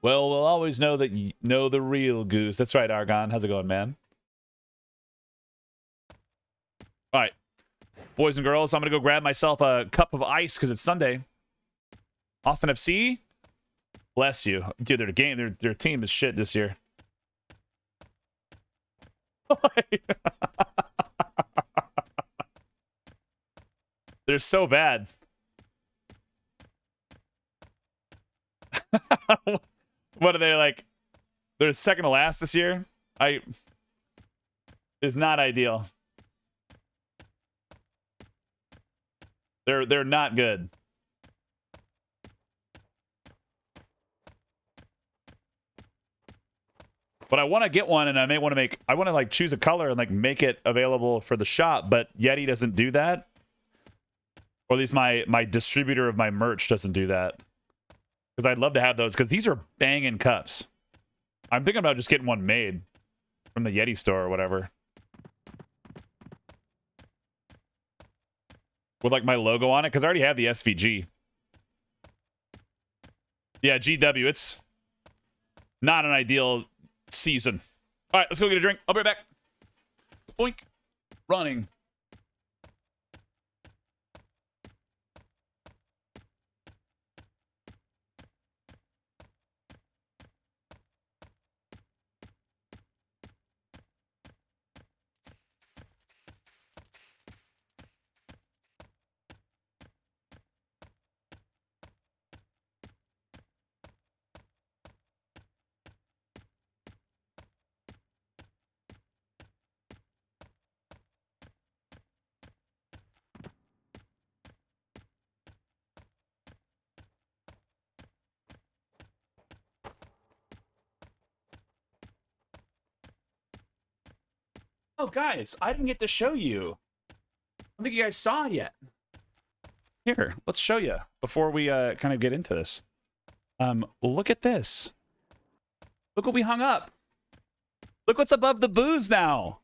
Well, we'll always know that you know the real goose. That's right, Argon. How's it going, man? All right. Boys and girls, I'm going to go grab myself a cup of ice because it's Sunday. Austin FC, bless you. Dude, their team is shit this year. They're so bad. What are they like? They're second to last this year. Is not ideal. They're not good. But I want to get one, and I may want to make. I want to like choose a color and like make it available for the shop. But Yeti doesn't do that, or at least my distributor of my merch doesn't do that. Because I'd love to have those, because these are banging cups. I'm thinking about just getting one made from the Yeti store or whatever. With like my logo on it, because I already have the SVG. Yeah, GW, it's not an ideal season. All right, let's go get a drink. I'll be right back. Boink. Running. Oh, guys, I didn't get to show you. I don't think you guys saw it yet. Here, let's show you before we kind of get into this. Look at this. Look what we hung up. Look what's above the booze now.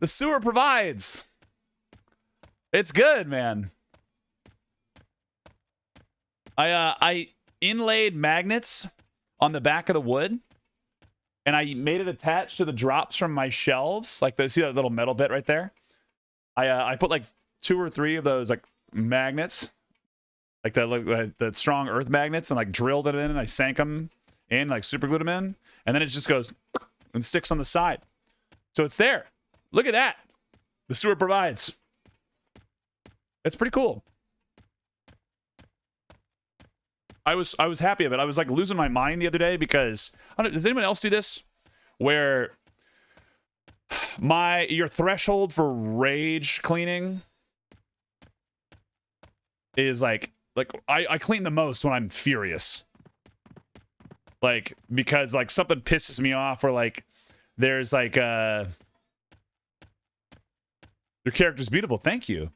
The sewer provides. It's good, man. I inlaid magnets on the back of the wood. And I made it attached to the drops from my shelves. Like, see that little metal bit right there? I put like 2 or 3 of those like magnets, like the strong earth magnets, and like drilled it in, and I sank them in, like super glued them in, and then it just goes and sticks on the side. So it's there. Look at that. The sewer provides. It's pretty cool. I was happy of it. I was like losing my mind the other day because I don't, does anyone else do this? Where your threshold for rage cleaning is like I clean the most when I'm furious. Like, because like something pisses me off, or like there's like your character's beautiful, thank you.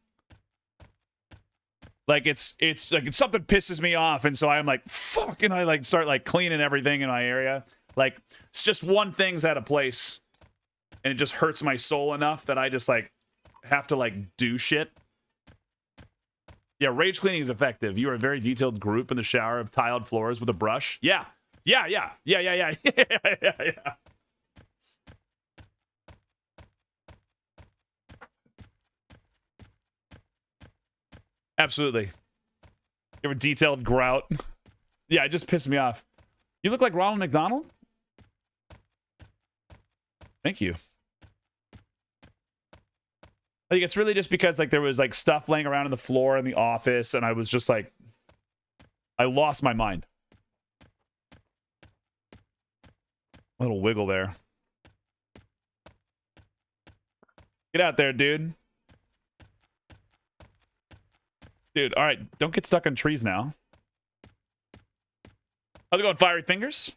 Like it's like something pisses me off, and so I'm like, fuck, and I like start like cleaning everything in my area. Like, it's just one thing's out of place, and it just hurts my soul enough that I just like have to like do shit. Yeah, rage cleaning is effective. You are a very detailed group in the shower of tiled floors with a brush. Yeah. Yeah. Absolutely. You have a detailed grout. Yeah, it just pissed me off. You look like Ronald McDonald? Thank you. Like, it's really just because like there was like stuff laying around on the floor in the office, and I was just like, I lost my mind. A little wiggle there. Get out there, dude. Dude, all right, don't get stuck on trees now. How's it going, Fiery Fingers?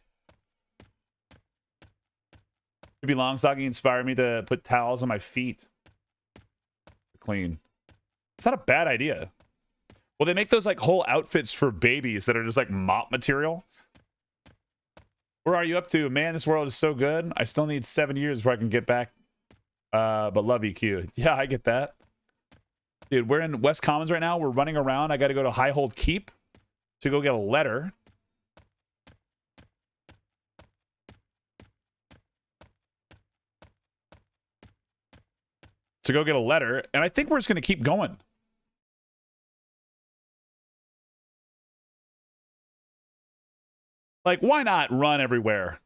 Maybe long stocking inspired me to put towels on my feet. Clean. It's not a bad idea. Well, they make those like whole outfits for babies that are just like mop material. Where are you up to? Man, this world is so good. I still need 7 years before I can get back. But love you, Q. Yeah, I get that. Dude, we're in West Commons right now. We're running around. I got to go to Highhold Keep to go get a letter. And I think we're just going to keep going. Like, why not run everywhere?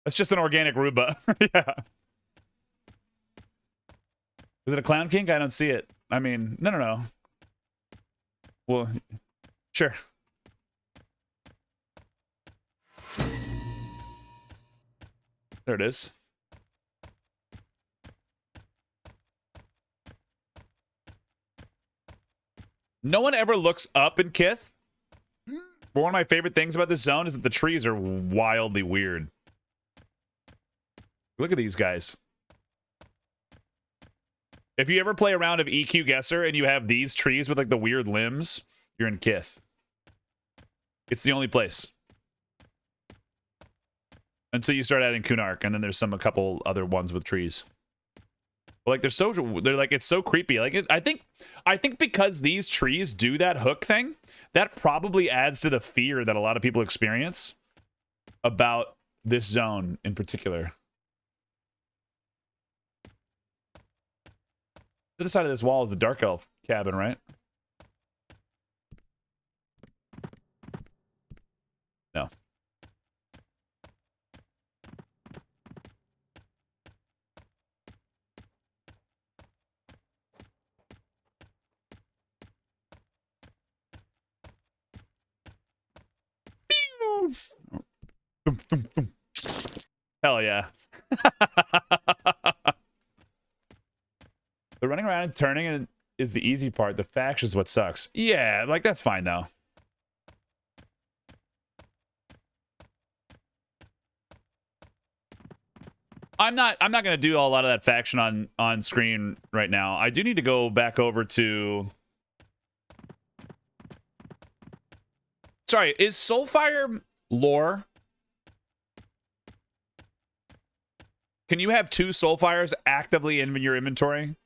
That's just an organic Ruba. Yeah. Is it a clown kink? I don't see it. I mean, no. Well, sure. There it is. No one ever looks up in Kith. But one of my favorite things about this zone is that the trees are wildly weird. Look at these guys. If you ever play a round of EQ Guesser and you have these trees with like the weird limbs, you're in Kith. It's the only place. Until you start adding Kunark, and then there's a couple other ones with trees. But like they're like, it's so creepy. Like I think because these trees do that hook thing, that probably adds to the fear that a lot of people experience about this zone in particular. The other side of this wall is the Dark Elf cabin, right? No. Hell yeah. The running around and turning is the easy part. The faction is what sucks. Yeah, like that's fine though. I'm not gonna do a lot of that faction on screen right now. I do need to go back over to. Sorry, is SoulFire lore? Can you have 2 SoulFires actively in your inventory?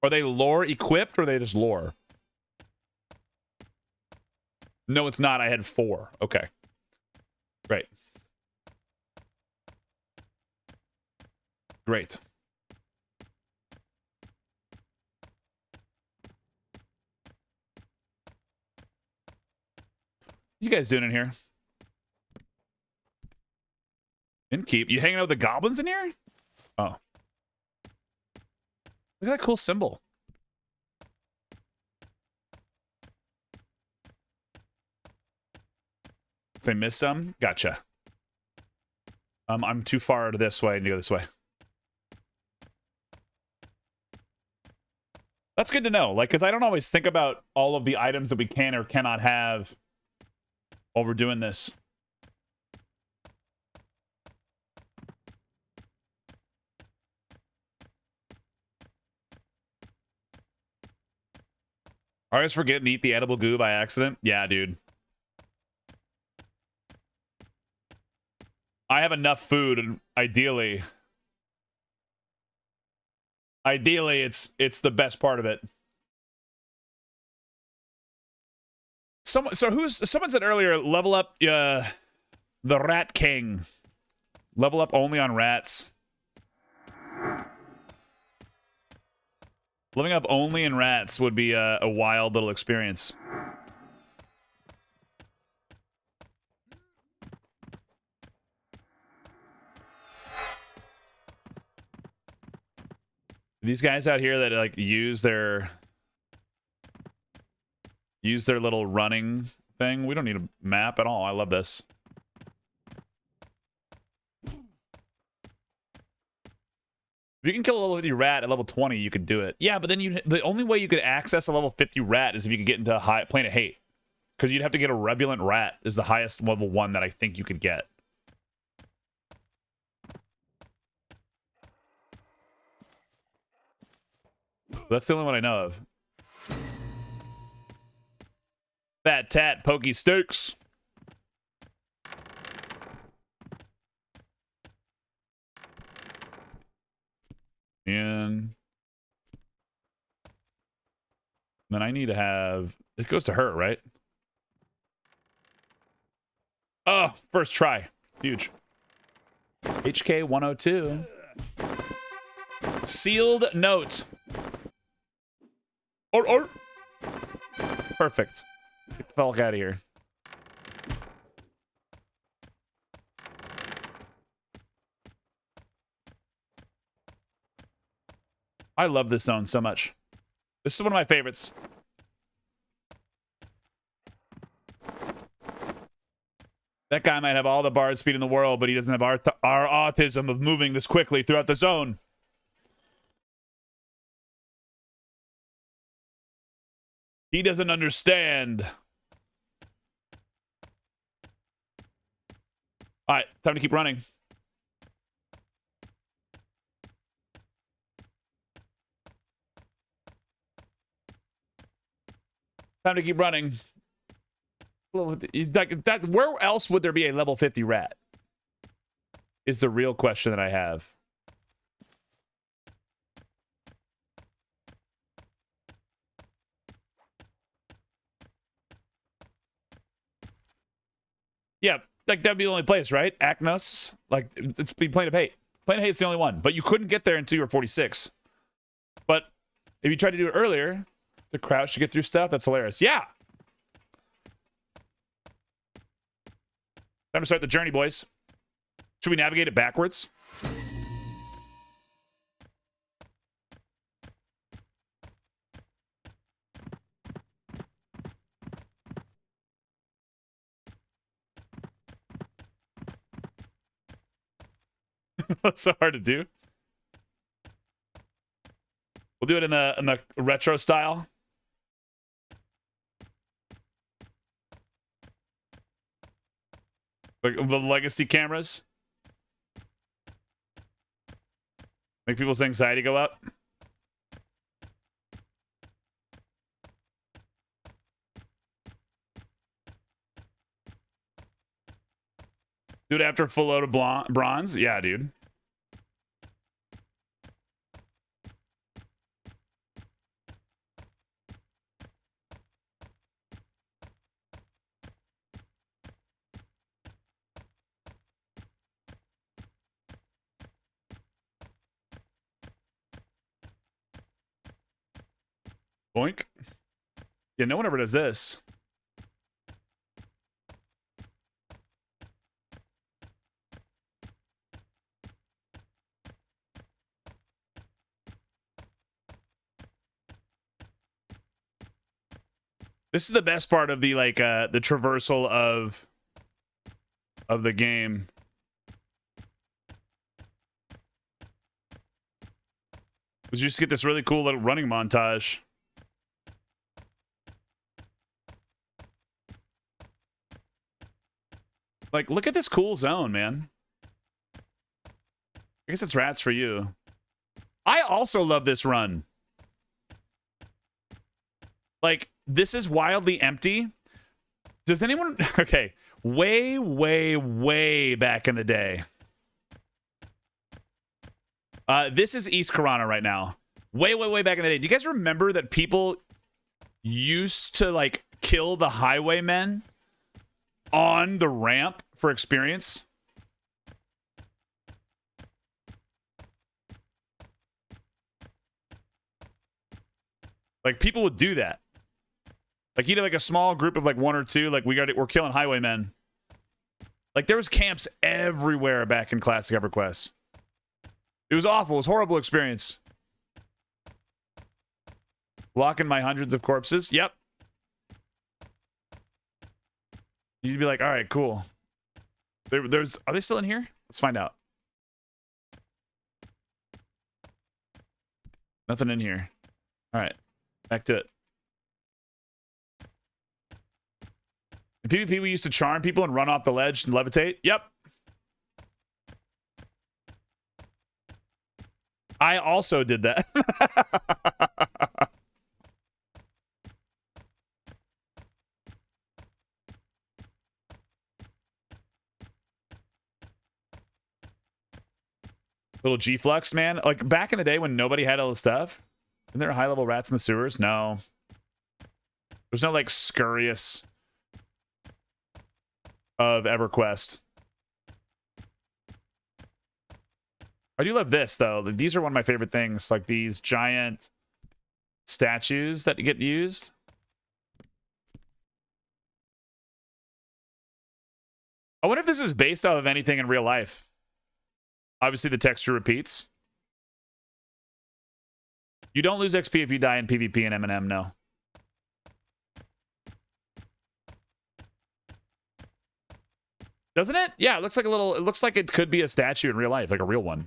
Are they lore equipped or are they just lore? No, it's not. I had 4. Okay. Great. Great. You guys doing in here? In keep. You hanging out with the goblins in here? Oh. Look at that cool symbol. Did I miss some? Gotcha. I'm too far to this way. I need to go this way. That's good to know. Like, because I don't always think about all of the items that we can or cannot have while we're doing this. I always forget and eat the edible goo by accident. Yeah, dude. I have enough food, and ideally, it's the best part of it. Someone said earlier, level up the Rat King. Level up only on rats. Living up only in rats would be a wild little experience. These guys out here that like use their little running thing. We don't need a map at all. I love this. If you can kill a level 50 rat at level 20, you could do it. Yeah, but then the only way you could access a level 50 rat is if you could get into a high plane of hate. Because you'd have to get a Rebulant rat is the highest level 1 that I think you could get. That's the only one I know of. Fat tat pokey steaks. And then I need to have... It goes to her, right? Oh, first try. Huge. HK 102. Sealed note. Or. Perfect. Get the fuck out of here. I love this zone so much. This is one of my favorites. That guy might have all the bard speed in the world, but he doesn't have our autism of moving this quickly throughout the zone. He doesn't understand. All right, time to keep running. Time to keep running. Where else would there be a level 50 rat? Is the real question that I have. Yeah, like that'd be the only place, right? Acnos, like it's be Plane of Hate. Plane of Hate's the only one, but you couldn't get there until you were 46. But if you tried to do it earlier, the crouch to get through stuff, that's hilarious. Yeah. Time to start the journey, boys. Should we navigate it backwards? That's so hard to do. We'll do it in the retro style. Like the legacy cameras. Make people's anxiety go up. Do it after full load of bronze? Yeah, dude. Boink. Yeah, no one ever does this. This is the best part of the like the traversal of the game. Was you just get this really cool little running montage. Like, look at this cool zone, man. I guess it's rats for you. I also love this run. Like, this is wildly empty. Does anyone... Okay, way, way, way back in the day. This is East Corona right now. Way, way, way back in the day. Do you guys remember that people used to, like, kill the highwaymen on the ramp for experience? Like people would do that. Like you know, like a small group of like 1 or 2. Like we're killing highwaymen. Like there was camps everywhere back in classic EverQuest. It was awful. It was a horrible experience. Blocking my hundreds of corpses. Yep. You'd be like, all right, cool. Are they still in here? Let's find out. Nothing in here. All right, back to it. In PvP, we used to charm people and run off the ledge and levitate. Yep. I also did that. Little G-Flux, man. Like, back in the day when nobody had all the stuff. Isn't there high-level rats in the sewers? No. There's no, like, scurrius of EverQuest. I do love this, though. These are one of my favorite things. Like, these giant statues that get used. I wonder if this is based off of anything in real life. Obviously, the texture repeats. You don't lose XP if you die in PvP and M&M, no. Doesn't it? Yeah, it looks like a little... It looks like it could be a statue in real life, like a real one.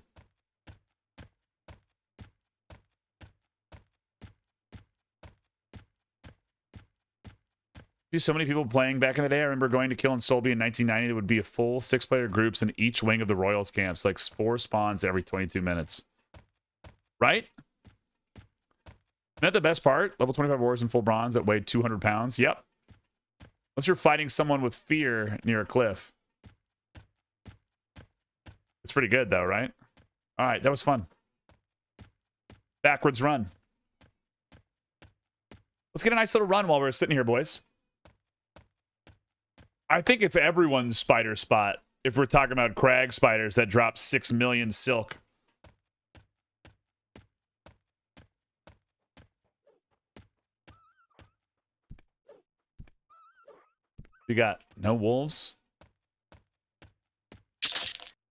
So many people playing back in the day. I remember going to kill in Solby in 1990. There would be a full 6-player groups in each wing of the Royals camps, like 4 spawns every 22 minutes. Right? Isn't that the best part? Level 25 warriors in full bronze that weighed 200 pounds. Yep. Unless you're fighting someone with fear near a cliff. It's pretty good, though, right? All right, that was fun. Backwards run. Let's get a nice little run while we're sitting here, boys. I think it's everyone's spider spot if we're talking about crag spiders that drop 6 million silk. You got no wolves?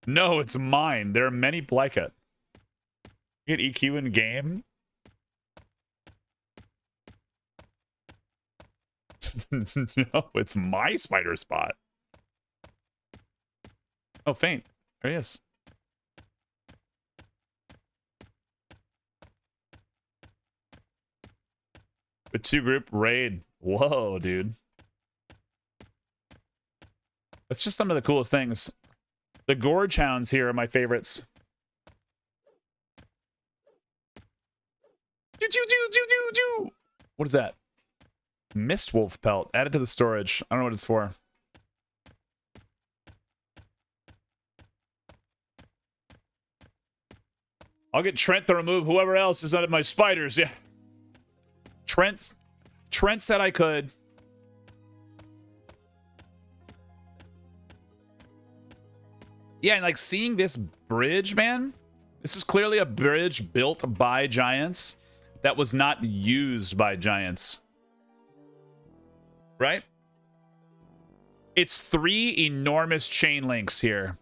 No, it's mine. There are many like it. You get EQ in game? No, it's my spider spot. Oh, faint. There he is. The 2-group raid. Whoa, dude. That's just some of the coolest things. The Gorge Hounds here are my favorites. What is that? Mist Wolf Pelt. Add it to the storage. I don't know what it's for. I'll get Trent to remove whoever else is out of my spiders. Yeah. Trent said I could. Yeah, and like seeing this bridge, man. This is clearly a bridge built by giants that was not used by giants. Right? It's 3 enormous chain links here.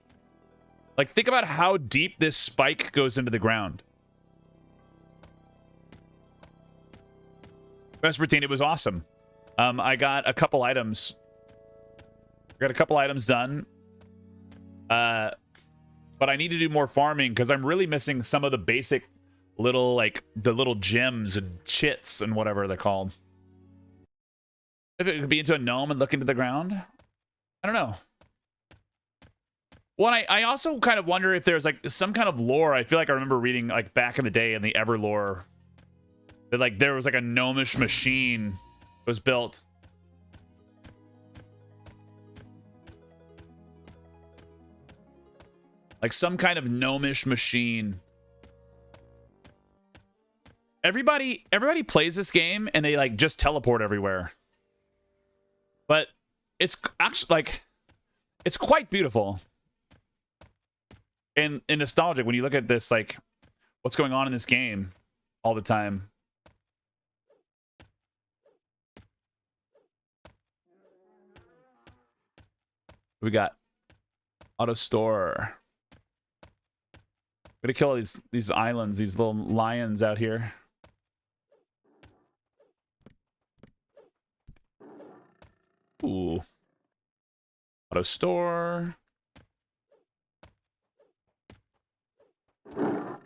Like, think about how deep this spike goes into the ground. Vespertine, it was awesome. I got a couple items. Done. But I need to do more farming because I'm really missing some of the basic little, like, the little gems and chits and whatever they're called. If it could be into a gnome and look into the ground? I don't know. Well, I also kind of wonder if there's, like, some kind of lore. I feel like I remember reading, like, back in the day in the Ever lore that, like, there was, like, a gnomish machine that was built. Like, some kind of gnomish machine. Everybody plays this game, and they, like, just teleport everywhere. But it's actually, like, it's quite beautiful. And nostalgic when you look at this, like, what's going on in this game all the time. We got auto store. Gonna kill all these islands, these little lions out here. Ooh. Auto store. I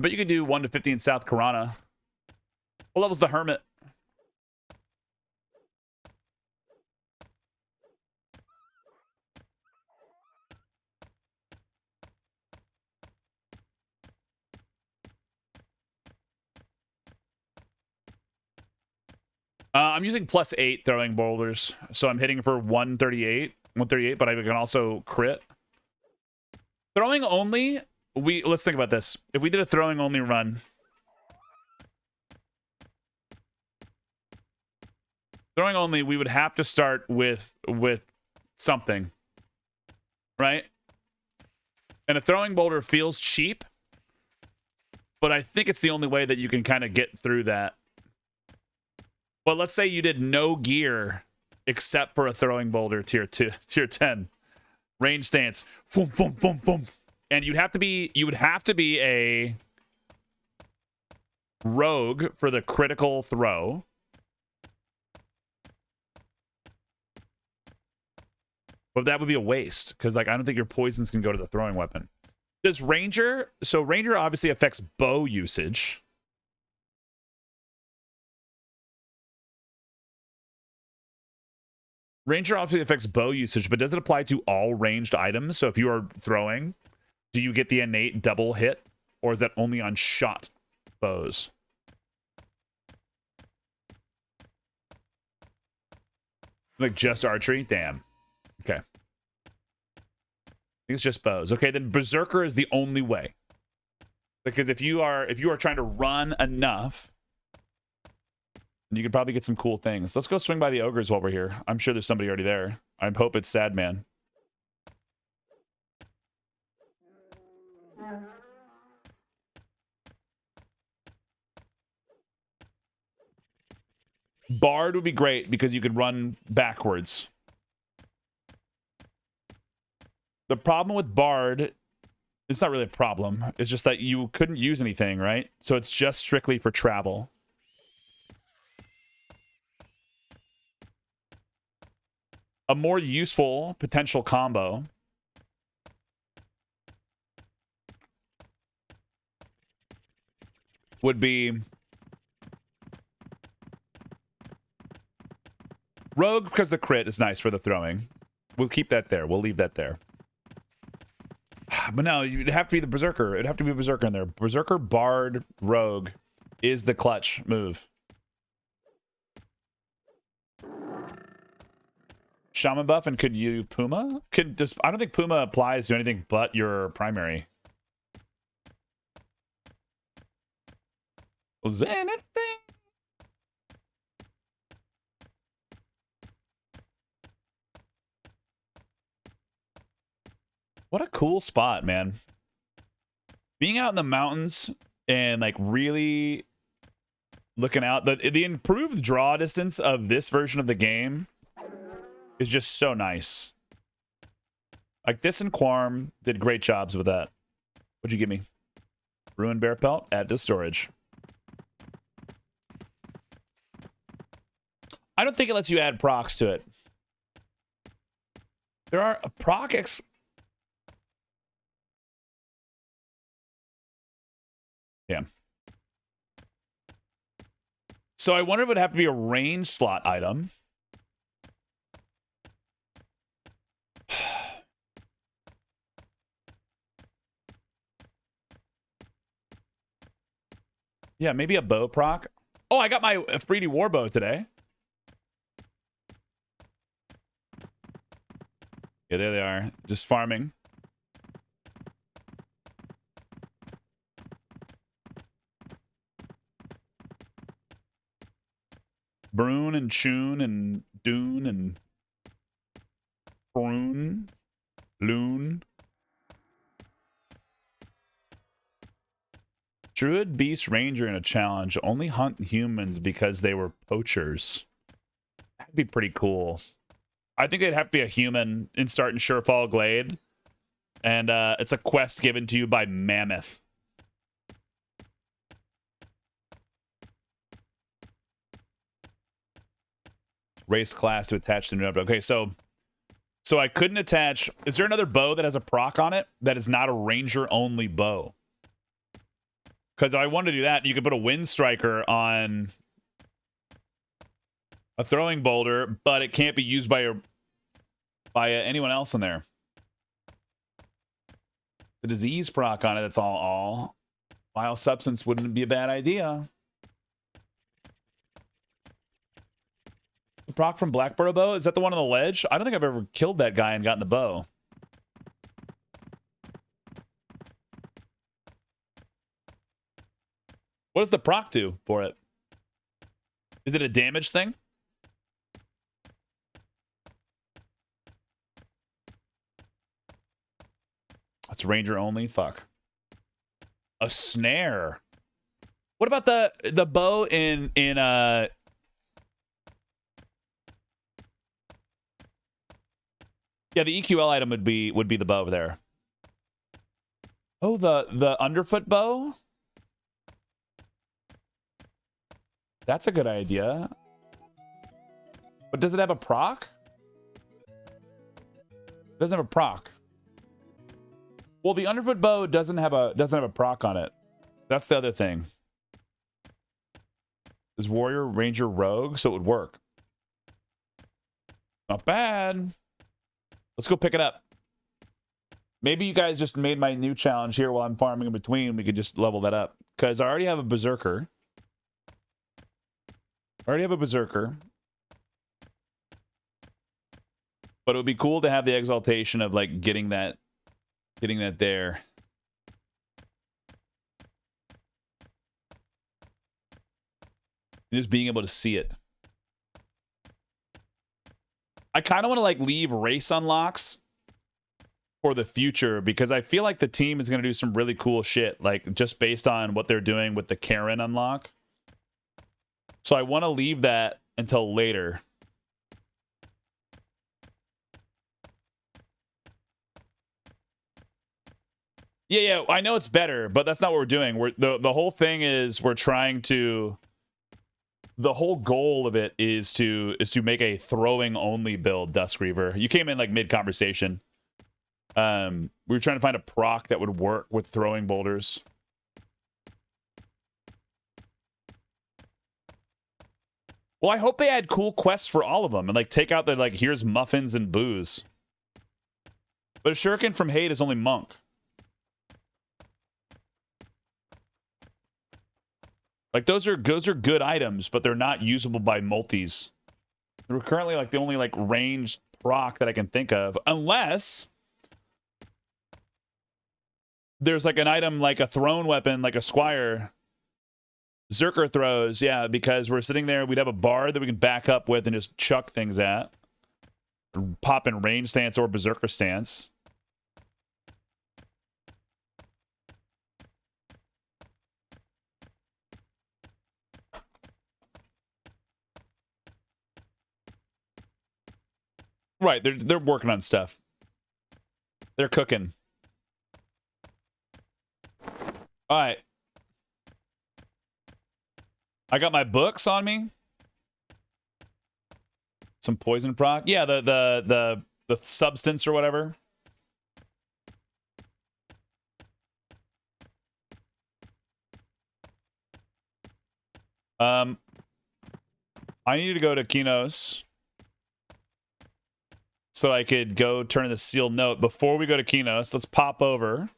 bet you could do 1 to 50 in South Karana. What level's the Hermit? I'm using +8 throwing boulders, so I'm hitting for 138, but I can also crit. Throwing only, let's think about this. If we did a throwing only run, we would have to start with something, right? And a throwing boulder feels cheap, but I think it's the only way that you can kind of get through that. But let's say you did no gear except for a throwing boulder tier 10. Range stance. Boom, boom, boom, boom. And you would have to be a rogue for the critical throw. But that would be a waste, because like I don't think your poisons can go to the throwing weapon. Does Ranger? So Ranger obviously affects bow usage. Ranger obviously affects bow usage, but does it apply to all ranged items? So if you are throwing, do you get the innate double hit, or is that only on shot bows? Like just archery? Damn. Okay. I think it's just bows. Okay, then Berserker is the only way. Because if you are trying to run enough, you could probably get some cool things. Let's go swing by the ogres while we're here. I'm sure there's somebody already there. I hope it's Sad Man. Bard would be great because you could run backwards. The problem with Bard, it's not really a problem. It's just that you couldn't use anything, right? So it's just strictly for travel. A more useful potential combo would be Rogue, because the crit is nice for the throwing. We'll keep that there. We'll leave that there. But no, you'd have to be the Berserker. It'd have to be a Berserker in there. Berserker, Bard, Rogue is the clutch move. Shaman buff, and could you Puma? I don't think Puma applies to anything but your primary. Was there anything? What a cool spot, man. Being out in the mountains and like really looking out, the improved draw distance of this version of the game is just so nice. Like this and Quarm did great jobs with that. What'd you give me? Ruined bear pelt, add to storage. I don't think it lets you add procs to it. There are a proc yeah. So I wonder if it would have to be a range slot item. Yeah, maybe a bow proc. Oh, I got my Freedy Warbow today. Yeah, there they are. Just farming. Brune and Chun and Dune and Prune. Loon. Druid, Beast, Ranger in a challenge only hunt humans because they were poachers. be pretty cool. I think they'd have to be a human in starting Surefall Glade. And it's a quest given to you by Mammoth. Race class to attach to new update. Okay, so I couldn't attach. Is there another bow that has a proc on it that is not a ranger only bow? Because if I wanted to do that, you could put a wind striker on a throwing boulder, but it can't be used by anyone else in there. The disease proc on it, that's all. Vile substance wouldn't be a bad idea. The proc from Blackborough bow, is that the one on the ledge? I don't think I've ever killed that guy and gotten the bow. What does the proc do for it? Is it a damage thing? It's ranger only. Fuck. A snare. What about the bow in yeah, the EQL item would be the bow there. Oh, the underfoot bow? That's a good idea. But does it have a proc? It doesn't have a proc. Well, the underfoot bow doesn't have a proc on it. That's the other thing. Is warrior, ranger, rogue, so it would work. Not bad. Let's go pick it up. Maybe you guys just made my new challenge here while I'm farming in between. We could just level that up. Because I already have a berserker. But it would be cool to have the exaltation of like getting that there. And just being able to see it. I kind of want to like leave race unlocks for the future because I feel like the team is going to do some really cool shit, like just based on what they're doing with the Karen unlock. So I want to leave that until later. Yeah, I know it's better, but that's not what we're doing. The whole thing is we're trying to. The whole goal of it is to make a throwing only build, Dusk Reaver. You came in like mid conversation. We were trying to find a proc that would work with throwing boulders. Well, I hope they add cool quests for all of them and like take out the like here's muffins and booze. But a shuriken from Hate is only monk. Like those are good items, but they're not usable by multis. They're currently like the only like ranged proc that I can think of, unless there's like an item like a thrown weapon, like a squire. Zerker throws, yeah, because we're sitting there, we'd have a bar that we can back up with and just chuck things at. Pop in range stance or berserker stance. Right, they're working on stuff. They're cooking. All right. I got my books on me. Some poison proc. Yeah, the substance or whatever. I needed to go to Quatos so I could go turn the sealed note. Before we go to Quatos, let's pop over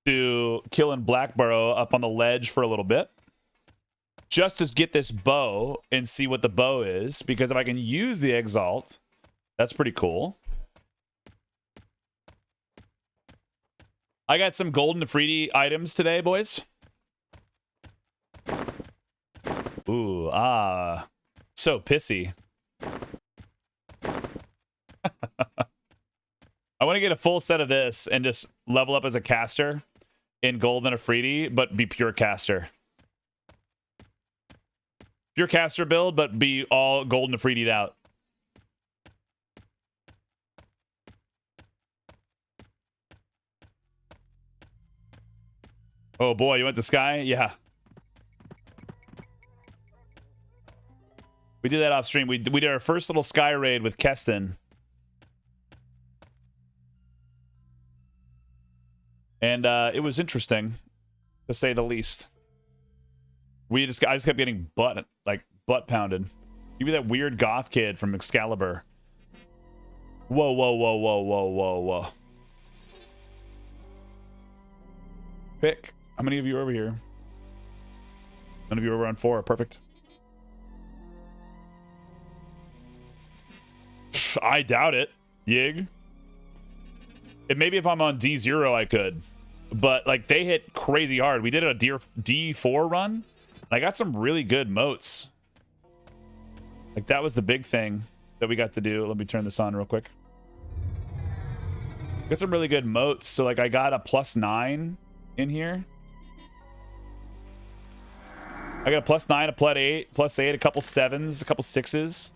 to killing Blackborough up on the ledge for a little bit. Just to get this bow and see what the bow is, because if I can use the exalt, that's pretty cool. I got some golden Afridi items today, boys. Ooh, so pissy. I want to get a full set of this and just level up as a caster in golden Afridi, but be pure caster. Pure caster build, but be all golden to 3D'd out. Oh boy, you went to Sky? Yeah. We did that off stream. We did our first little Sky raid with Keston. And it was interesting, to say the least. I just kept getting butt pounded. Give me that weird goth kid from Excalibur. Whoa, whoa, whoa, whoa, whoa, whoa, whoa. Pick. How many of you are over here? None of you are over on 4. Perfect. I doubt it. Yig. Maybe if I'm on D0, I could. But, like, they hit crazy hard. We did a D4 run. I got some really good moats. Like, that was the big thing that we got to do. Let me turn this on real quick. Got some really good moats. So, like, I got a +9 in here. I got a +9, a +8, a couple 7s, a couple 6s.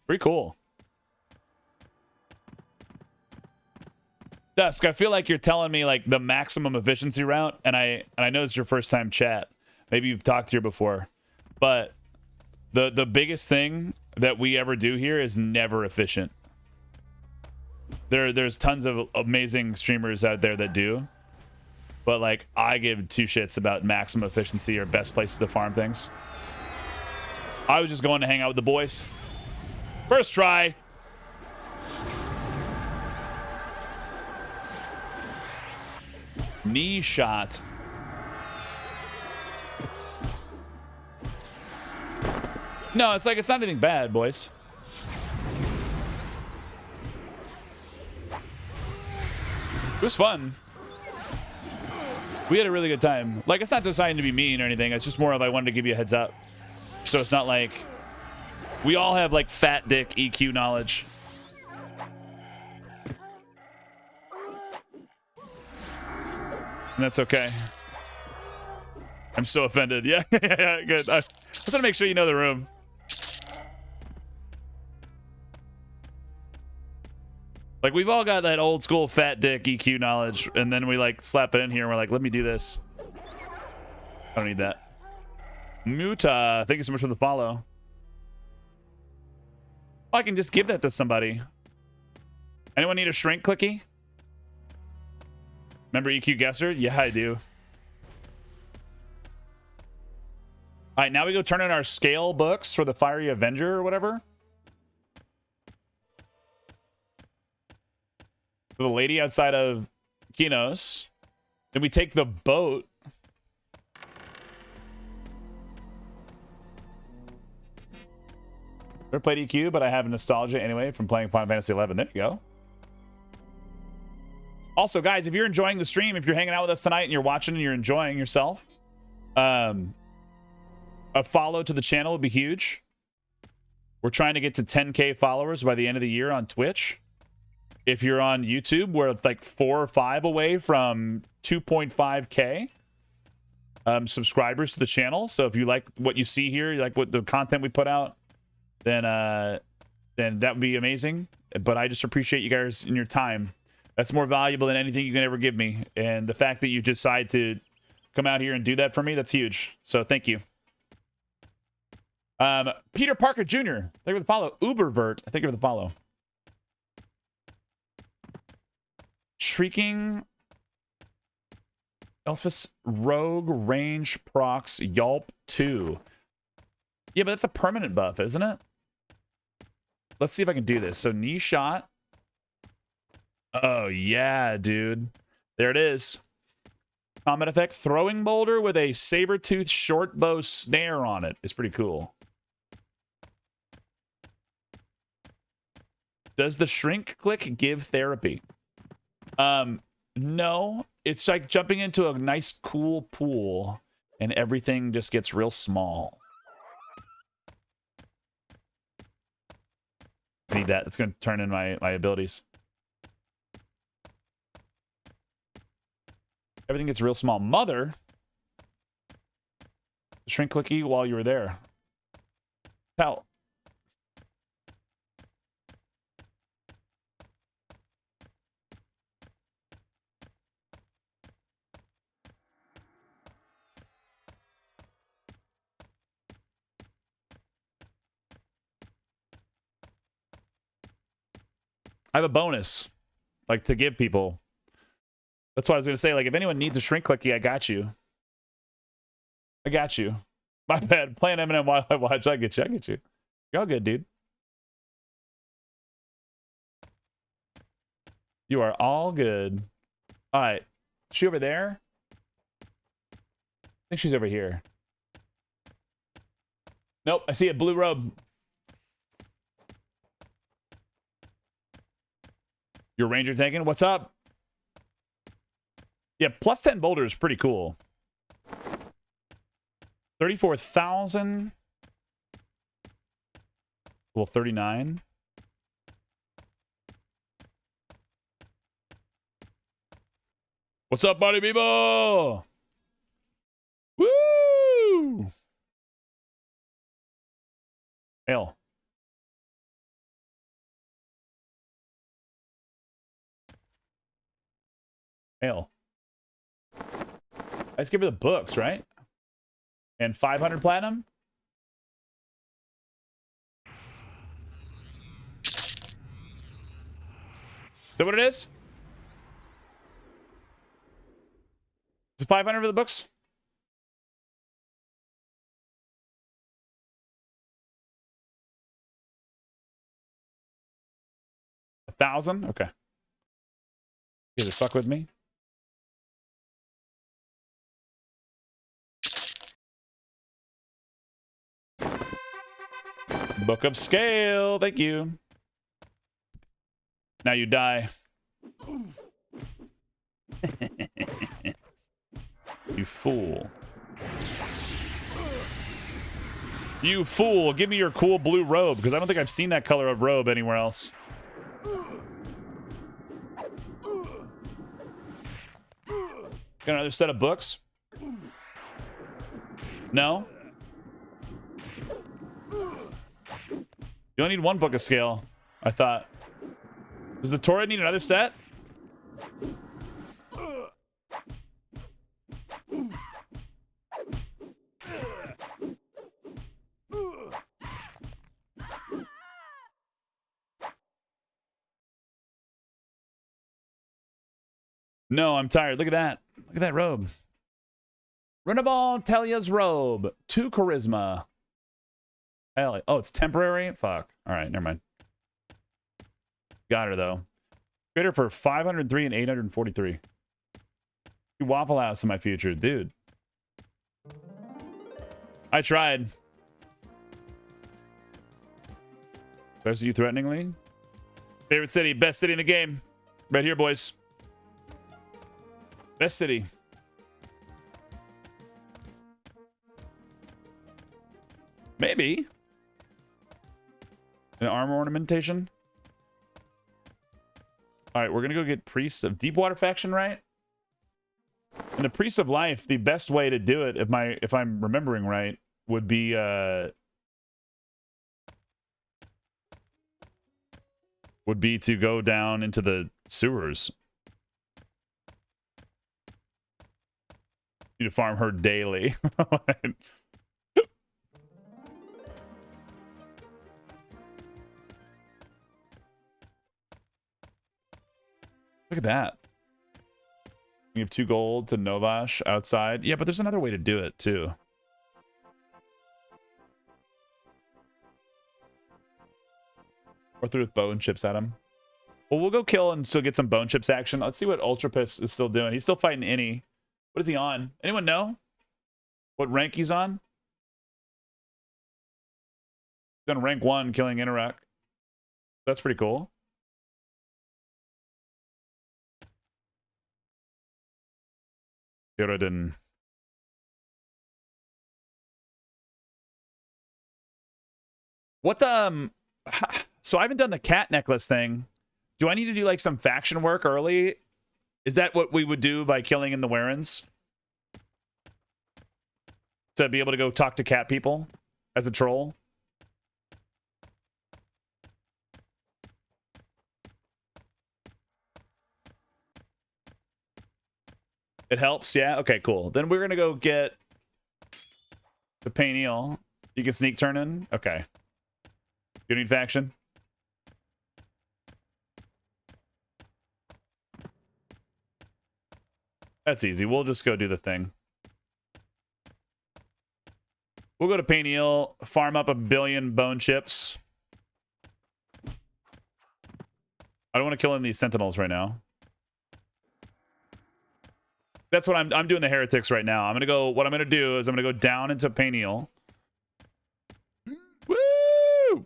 Pretty cool. Dusk, I feel like you're telling me like the maximum efficiency route, and I know it's your first time chat. Maybe you've talked here before, but the biggest thing that we ever do here is never efficient. There's tons of amazing streamers out there that do, but like I give 2 shits about maximum efficiency or best places to farm things. I was just going to hang out with the boys. First try. Knee shot. No, it's like it's not anything bad, boys. It was fun. We had a really good time. Like, it's not deciding to be mean or anything. It's just more of I wanted to give you a heads up. So it's not like we all have like fat dick EQ knowledge. And that's okay. I'm so offended. Yeah, yeah, good. I just want to make sure you know the room. Like, we've all got that old school fat dick EQ knowledge, and then we like slap it in here and we're like, let me do this. I don't need that. Muta, thank you so much for the follow. Oh, I can just give that to somebody. Anyone need a shrink clicky? Remember EQ Guesser? Yeah, I do. All right, now we go turn in our scale books for the Fiery Avenger or whatever. For the lady outside of Quatos. Then we take the boat. Never played EQ, but I have nostalgia anyway from playing Final Fantasy 11. There you go. Also, guys, if you're enjoying the stream, if you're hanging out with us tonight and you're watching and you're enjoying yourself, a follow to the channel would be huge. We're trying to get to 10K followers by the end of the year on Twitch. If you're on YouTube, we're like 4 or 5 away from 2.5K subscribers to the channel. So if you like what you see here, you like what the content we put out, then that would be amazing. But I just appreciate you guys and your time. That's more valuable than anything you can ever give me. And the fact that you decide to come out here and do that for me, that's huge. So thank you. Peter Parker Jr. Thank you for the follow. Ubervert. Thank you for the follow. Shrieking Elspeth's Rogue Range Procs Yelp 2. Yeah, but that's a permanent buff, isn't it? Let's see if I can do this. So knee shot. Oh, yeah, dude. There it is. Combat effect. Throwing boulder with a saber-tooth short bow snare on it. It's pretty cool. Does the shrink click give therapy? No. It's like jumping into a nice, cool pool, and everything just gets real small. I need that. It's going to turn in my abilities. Everything gets real small. Mother, shrink clicky while you were there. Hell. I have a bonus, like, to give people. That's why I was gonna say, like, if anyone needs a shrink clicky, I got you. I got you. My bad. Playing Eminem while I watch. I get you. I get you. You're all good, dude. You are all good. All right. Is she over there? I think she's over here. Nope. I see a blue robe. Your ranger tanking? What's up? Yeah, plus 10 boulder is pretty cool. 34,000. Well, 39. What's up, buddy people? Woo! Hell. Hell. Let's give her the books, right? And 500 platinum? Is that what it is? Is it 500 for the books? $1,000? Okay. You guys fuck with me? Book of scale. Thank you. Now you die. You fool. You fool. Give me your cool blue robe, because I don't think I've seen that color of robe anywhere else. Got another set of books? No? You only need one book of scale, I thought. Does the Torrid need another set? No, I'm tired. Look at that. Look at that robe. Runnable Telia's robe. 2 charisma. Hell, oh, it's temporary? Fuck. All right, never mind. Got her, though. Get her for 503 and 843. Waffle House in my future. Dude. I tried. There's you threateningly. Favorite city. Best city in the game. Right here, boys. Best city. Maybe. An armor ornamentation. All right, we're gonna go get Priests of Deepwater faction, right? And the Priests of Life, the best way to do it, if I'm remembering right, would be to go down into the sewers. You need to farm her daily. Look at that. You have 2 gold to Novash outside. Yeah, but there's another way to do it, too. Or through with bow and chips at him. Well, we'll go kill and still get some bone chips action. Let's see what Ultrapus is still doing. He's still fighting Innie. What is he on? Anyone know what rank he's on? He's on rank 1, killing Inarak. That's pretty cool. Yoroden. What the so I haven't done the cat necklace thing. Do I need to do like some faction work early? Is that what we would do by killing in the Warrens? To be able to go talk to cat people as a troll? It helps, yeah? Okay, cool. Then we're gonna go get the Paineel. You can sneak turn in? Okay. You need faction? That's easy. We'll just go do the thing. We'll go to Paineel, farm up 1 billion bone chips. I don't want to kill any of these sentinels right now. That's what I'm doing the heretics right now. I'm gonna go. What I'm gonna do is I'm gonna go down into Paineel. Woo!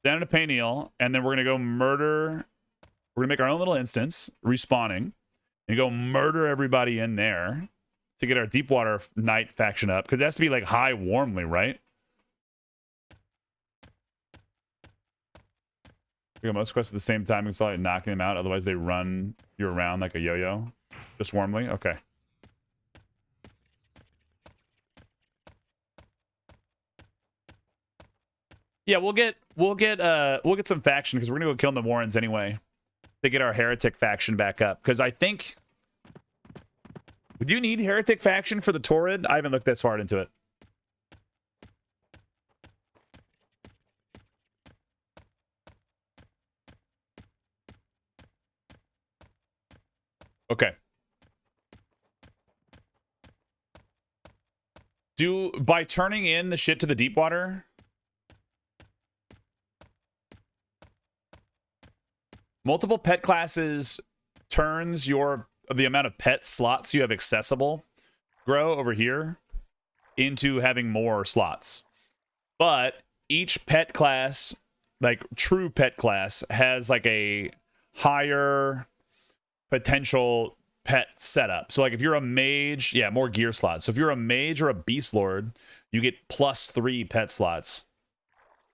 Down into Paineel, and then we're gonna go murder. We're gonna make our own little instance, respawning, and go murder everybody in there to get our Deepwater Knight faction up, because it has to be like high warmly, right? We go most quests at the same time and start knocking them out. Otherwise, they run you around like a yo-yo. Just warmly, okay. Yeah, we'll get some faction because we're gonna go kill the Warrens anyway to get our heretic faction back up. Because I think, do you need heretic faction for the Torrid? I haven't looked this far into it. Okay. By turning in the shit to the Deepwater, multiple pet classes turns the amount of pet slots you have accessible grow over here into having more slots. But each pet class, like true pet class, has like a higher potential pet setup. So like if you're a mage, yeah, more gear slots. So if you're a mage or a beast lord, you get +3 pet slots.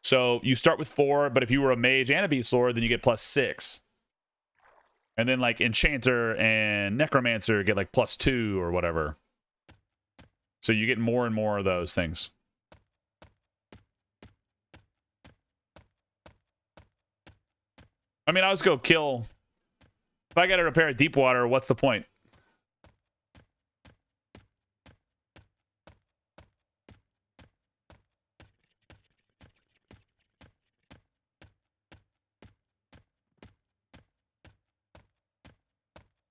So you start with 4, but if you were a mage and a beast lord, then you get +6. And then like enchanter and necromancer get like +2 or whatever. So you get more and more of those things. I mean, I'll just go kill. If I got to repair a Deepwater, what's the point?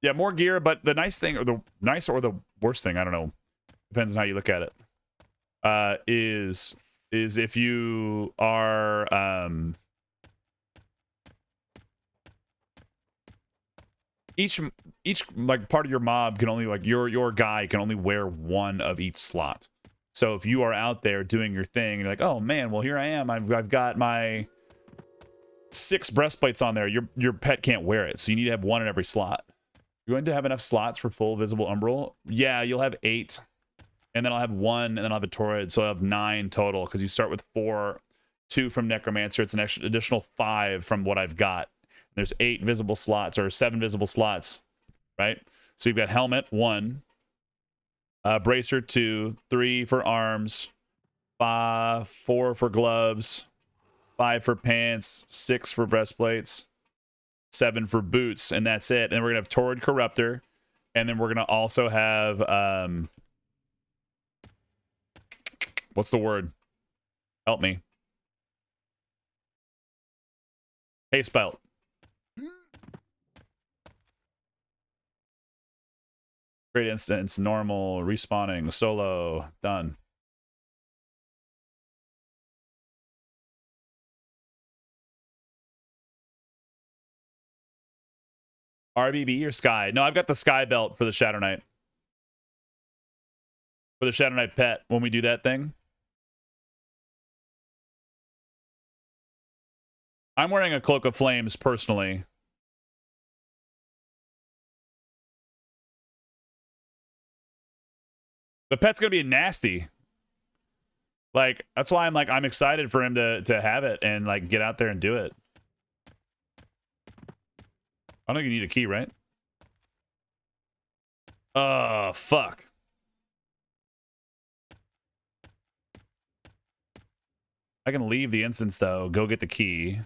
Yeah, more gear, but the nice thing, or the nice or the worst thing, I don't know, depends on how you look at it, is if you are each like part of your mob can only, like your guy can only wear 1 of each slot. So if you are out there doing your thing and you're like, oh man, well here I am, I've got my 6 breastplates on there, your pet can't wear it, so you need to have 1 in every slot. You're going to have enough slots for full visible umbral? Yeah, you'll have 8. And then I'll have 1, and then I'll have a Torrid, so I'll have 9 total, because you start with 4, 2 from Necromancer. It's an additional 5 from what I've got. There's 8 visible slots, or 7 visible slots, right? So you've got Helmet, 1. Bracer, 2. 3 for arms. 4 for gloves. 5 for pants. 6 for breastplates. 7 for boots, and that's it. And we're gonna have Torrid Corruptor, and then we're gonna also have what's the word? Help me. Haste belt. Great instance, normal, respawning, solo, done. RBB or Sky? No, I've got the Sky belt for the Shadow Knight. For the Shadow Knight pet, when we do that thing. I'm wearing a Cloak of Flames, personally. The pet's gonna be nasty. Like, that's why I'm excited for him to have it and, like, get out there and do it. I don't think you need a key, right? Fuck. I can leave the instance, though. Go get the key.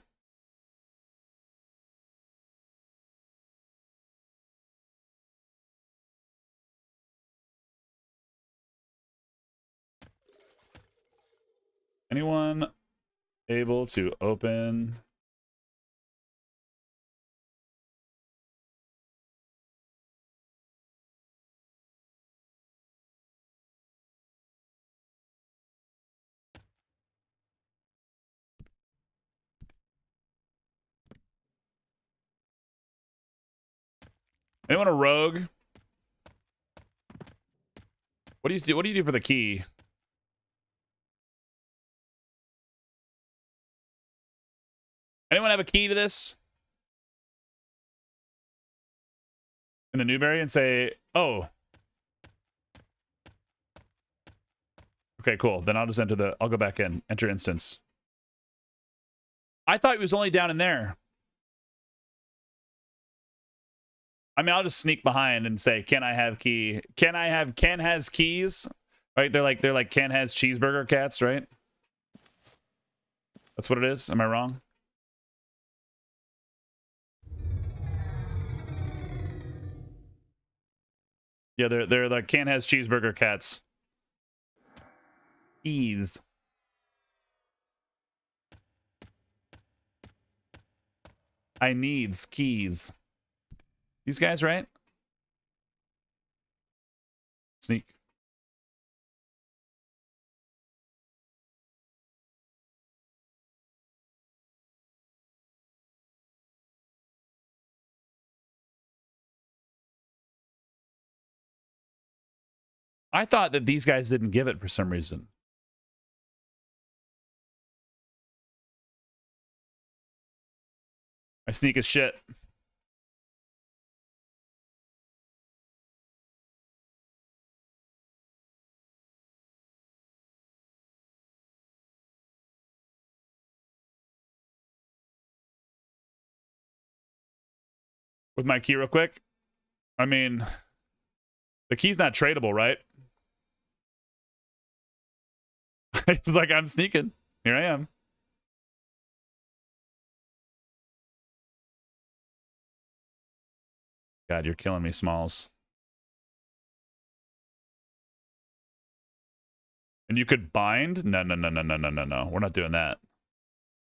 Anyone able to open? Anyone a rogue? What do you do? What do you do for the key? Anyone have a key to this? In the Newberry and say, oh. Okay, cool. Then I'll just enter the, I'll go back in. Enter instance. I thought it was only down in there. I mean, I'll just sneak behind and say, can I have key? Can I have, Ken has keys? Right? They're like Ken has cheeseburger cats, right? That's what it is? Am I wrong? Yeah, they're like Ken has cheeseburger cats. Keys. I needs keys. These guys, right? Sneak. I thought that these guys didn't give it for some reason. I sneak as shit. With my key real quick. I mean, the key's not tradable, right? It's like I'm sneaking. Here I am. God, you're killing me, Smalls. And you could bind? No. We're not doing that.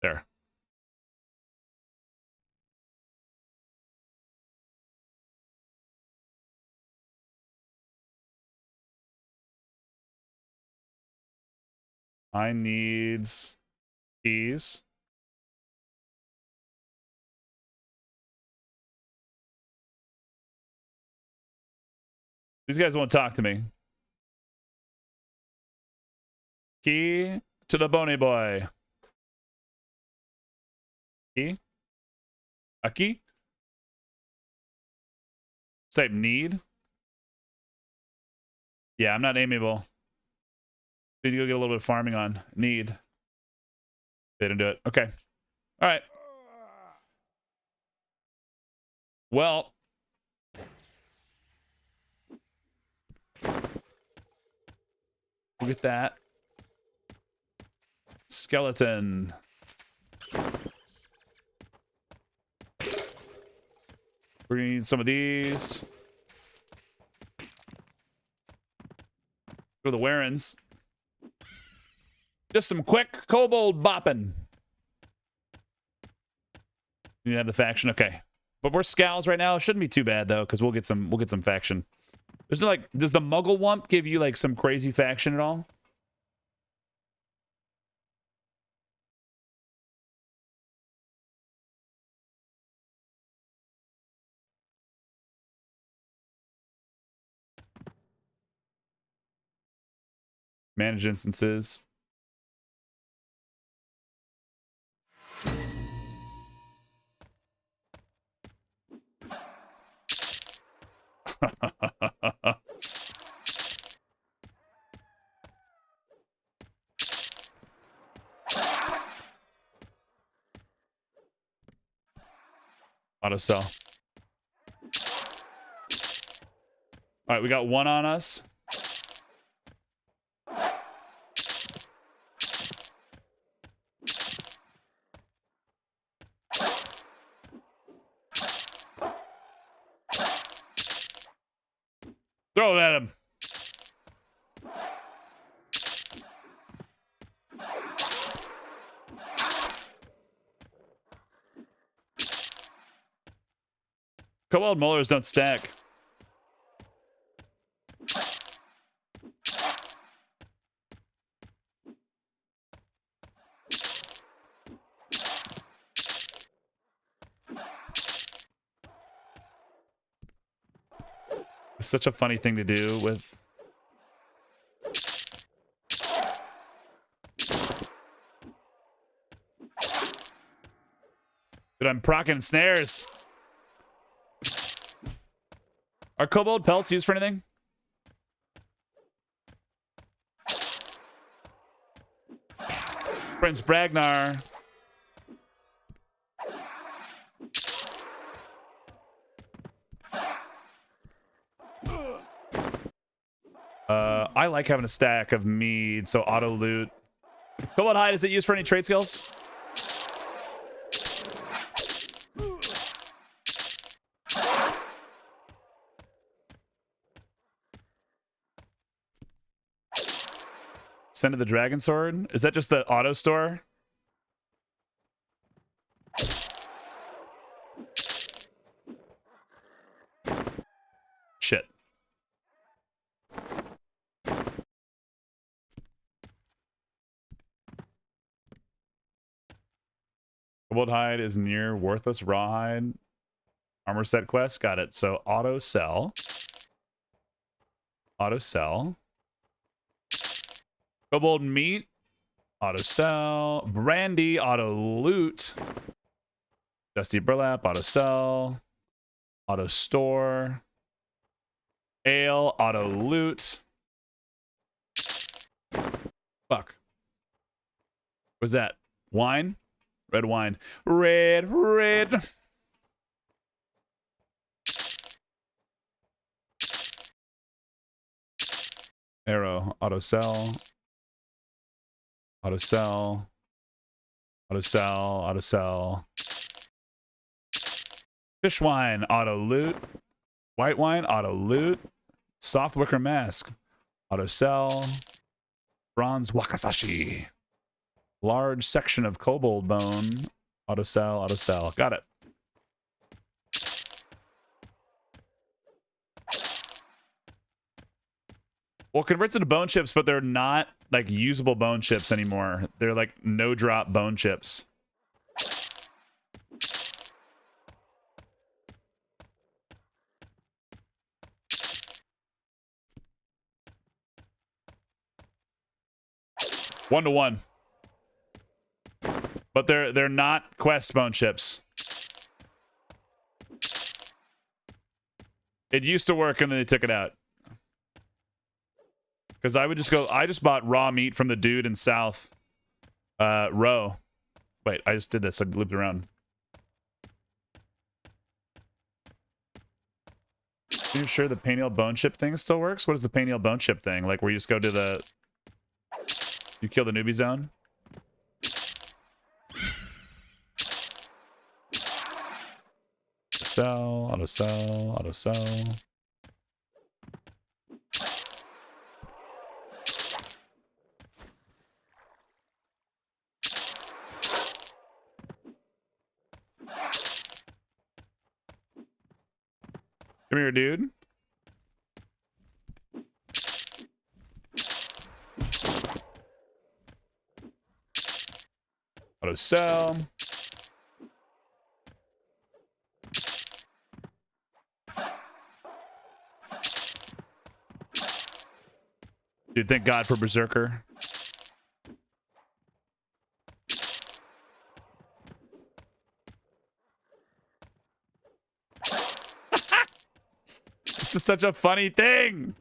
There. I needs keys. These guys won't talk to me. Key to the bony boy. Key? A key? Type need? Yeah, I'm not amiable. Need to go get a little bit of farming on. Need. They didn't do it. Okay. All right. Well. We'll get that. Skeleton. We're gonna need some of these. Go to the Warrens. Just some quick kobold bopping. You have the faction, okay. But we're scowls right now. It shouldn't be too bad though, because we'll get some faction. There's no like, does the Muggle Wump give you like some crazy faction at all? Manage instances. Auto sell. All right, we got one on us. Throw it at him. Cobalt molars don't stack. It's such a funny thing to do with. Dude, I'm procking snares. Are kobold pelts used for anything? Prince Bragnar. I like having a stack of mead, so auto loot. Kobold hide, is it used for any trade skills? Send to the dragon sword. Is that just the auto store? Shit. Kobold hide is near worthless rawhide. Armor set quest. Got it. So auto sell. Auto sell. Kobold meat. Auto sell. Brandy. Auto loot. Dusty burlap. Auto sell. Auto store. Ale. Auto loot. Fuck. What's that? Wine? Red wine. Red. Arrow. Auto sell. Auto sell. Auto sell. Auto sell. Fish wine. Auto loot. White wine. Auto loot. Soft wicker mask. Auto sell. Bronze wakasashi. Large section of kobold bone. Auto sell. Auto sell. Got it. Well, converts into bone chips, but they're not like usable bone chips anymore. They're like no drop bone chips. One to one. But they're not quest bone chips. It used to work and then they took it out. Because I would just go, I just bought raw meat from the dude in South Row. Wait, I just did this. I looped around. Are you sure the pineal bone chip thing still works? What is the pineal bone chip thing? Like where you just go to the... You kill the newbie zone? Sell, auto sell, auto sell. Come here, dude. Auto sell. Dude, thank God for Berserker. This is such a funny thing.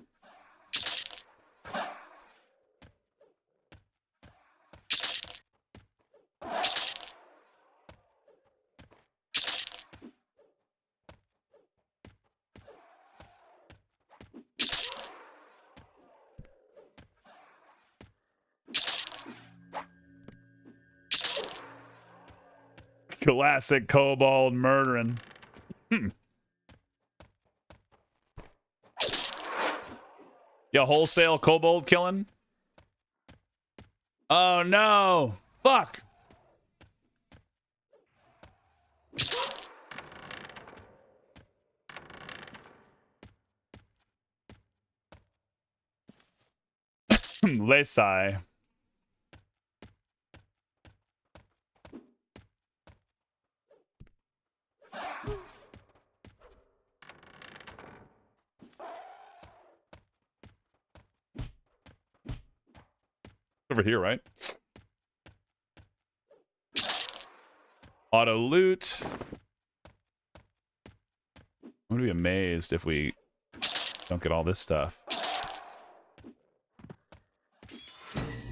Classic kobold murdering. Yeah, wholesale kobold killing. Oh no! Fuck! Lesai. Over here, right? Auto loot. I'm gonna be amazed if we don't get all this stuff.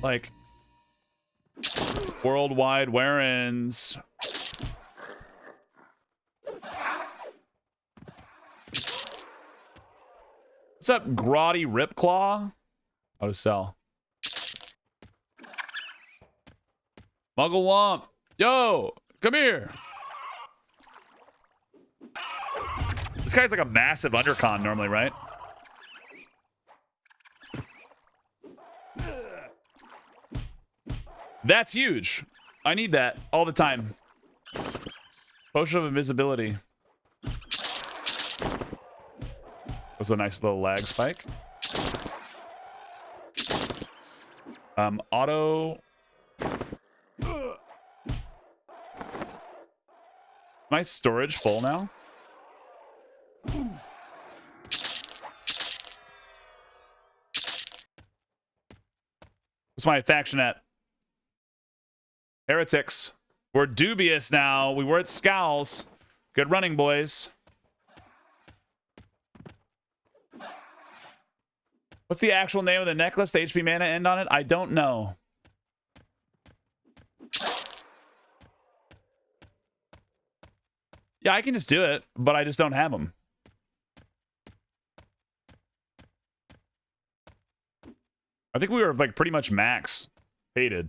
Like worldwide wear-ins. What's up, Grotty Ripclaw? Auto sell. Muggle Womp. Yo, come here. This guy's like a massive undercon normally, right? That's huge. I need that all the time. Potion of invisibility. Was a nice little lag spike. Auto. My storage full now. What's my faction at? Heretics. We're dubious now. We were at Scowls. Good running, boys. What's the actual name of the necklace? The HP mana end on it? I don't know. Yeah, I can just do it, but I just don't have them. I think we were like pretty much max hated.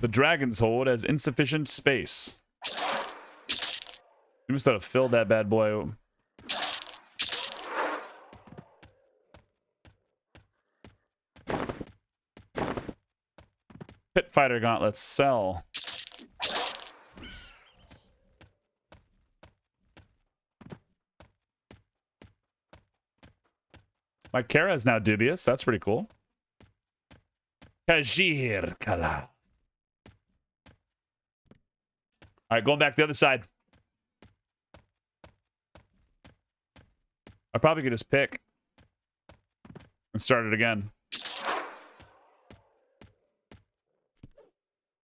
The Dragon's Hold has insufficient space. You must have filled that bad boy. Pit Fighter Gauntlets sell. My Kara is now dubious. That's pretty cool. Kajir Kala. All right, going back the other side. I probably could just pick and start it again.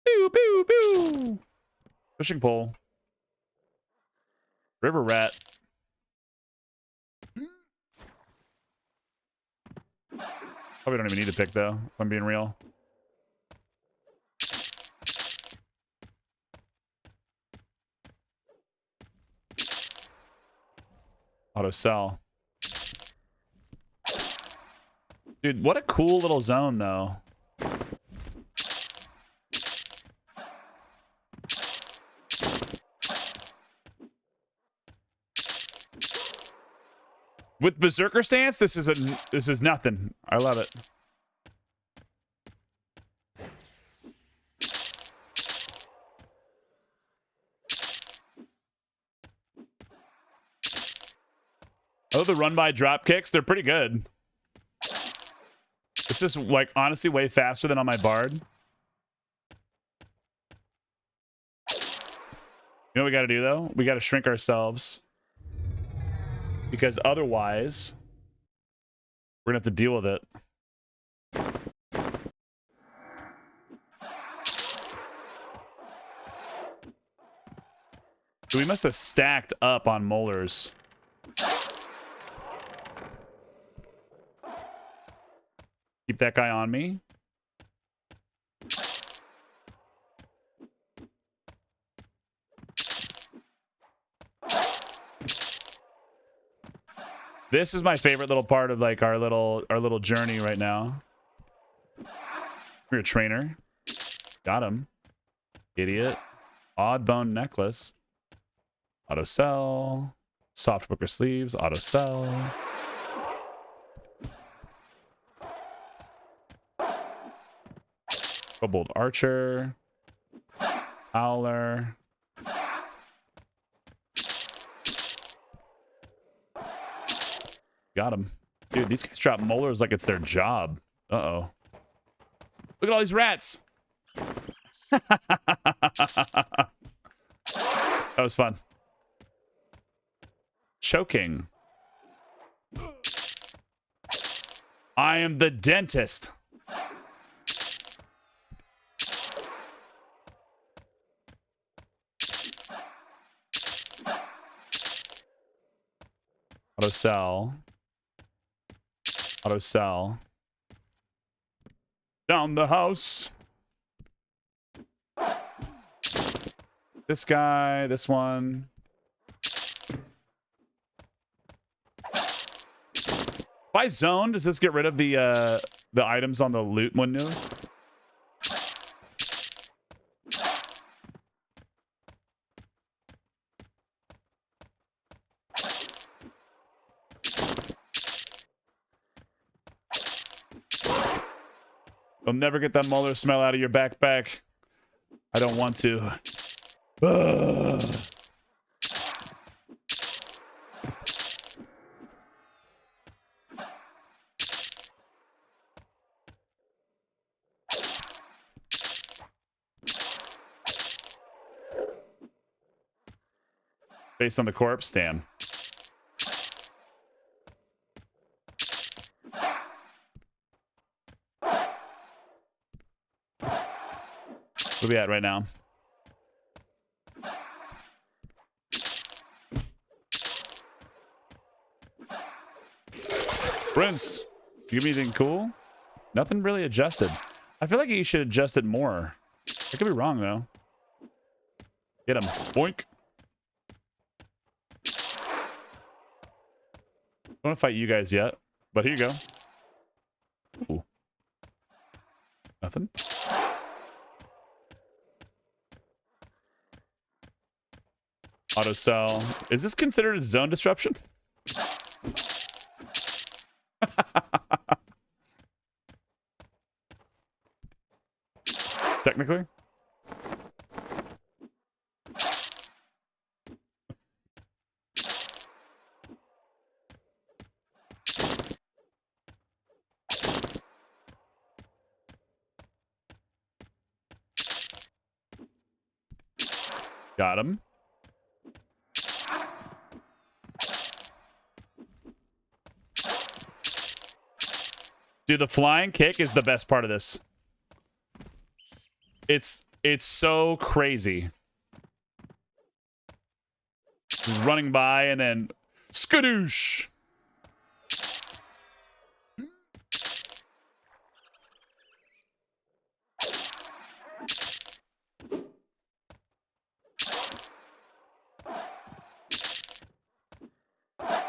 Boo, boo, boo. Fishing pole. River rat. Probably don't even need to pick though, if I'm being real. Auto sell. Dude, what a cool little zone though. With Berserker stance, this is nothing. I love it. Oh, the run by drop kicks, they're pretty good. This is like honestly way faster than on my Bard. You know what we got to do though? We got to shrink ourselves. Because otherwise, we're going to have to deal with it. So we must have stacked up on molars. Keep that guy on me. This is my favorite little part of like our little journey right now. You're a trainer. Got him. Idiot. Odd bone necklace. Auto sell. Soft wicker sleeves. Auto sell. Kobold archer. Howler. Got him. Dude, these guys drop molars like it's their job. Uh-oh. Look at all these rats. That was fun. Choking. I am the dentist. Auto sell. Auto sell. Down the house. This guy, this one. If I zone, does this get rid of the items on the loot window? You'll never get that molar smell out of your backpack. I don't want to. Ugh. Based on the corpse, damn. Where are we at right now? Prince, you give me anything cool? Nothing really adjusted. I feel like you should adjust it more. I could be wrong though. Get him. Boink. I don't want to fight you guys yet, but here you go. Ooh. Nothing. Auto sell. Is this considered a zone disruption? Technically. Got him. Dude, the flying kick is the best part of this. It's so crazy. Just running by and then skadoosh.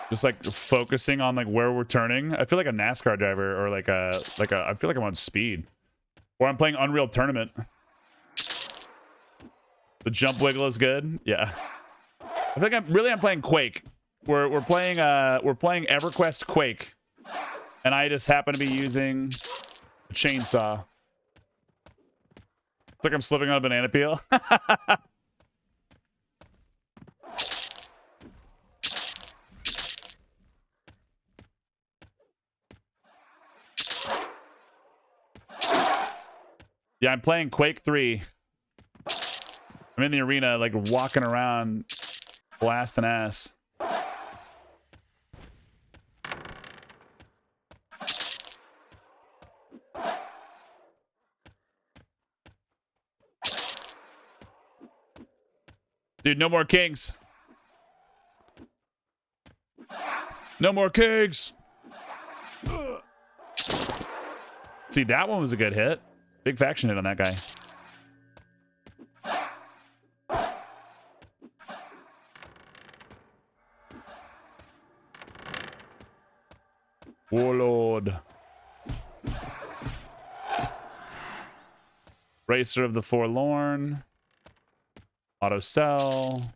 Just like focusing on like where we're turning. I feel like a NASCAR driver or like a I feel like I'm on speed. Or I'm playing Unreal Tournament. The jump wiggle is good. Yeah. I think I'm playing Quake. We're playing EverQuest Quake. And I just happen to be using a chainsaw. It's like I'm slipping on a banana peel. Yeah, I'm playing Quake 3. I'm in the arena, like, walking around, blasting ass. Dude, no more kings. No more kings. See, that one was a good hit. Big faction hit on that guy. Warlord. Racer of the Forlorn. Auto sell.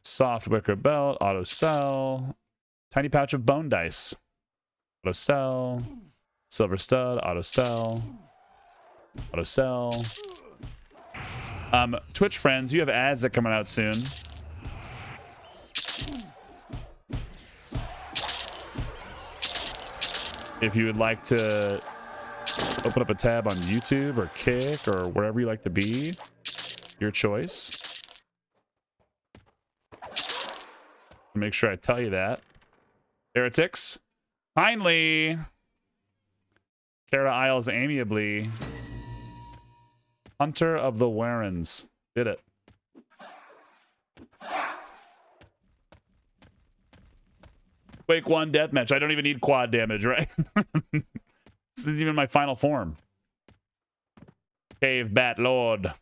Soft wicker belt. Auto sell. Tiny pouch of bone dice. Auto sell. Silver stud. Auto sell. Auto sell. Twitch friends, you have ads that coming out soon. If you would like to open up a tab on YouTube or Kick or wherever you like to be, your choice. Make sure I tell you that. Heretics, kindly. Kara Isles amiably. Hunter of the Warrens. Did it. Quake 1 deathmatch. I don't even need quad damage, right? This isn't even my final form. Cave Bat Lord.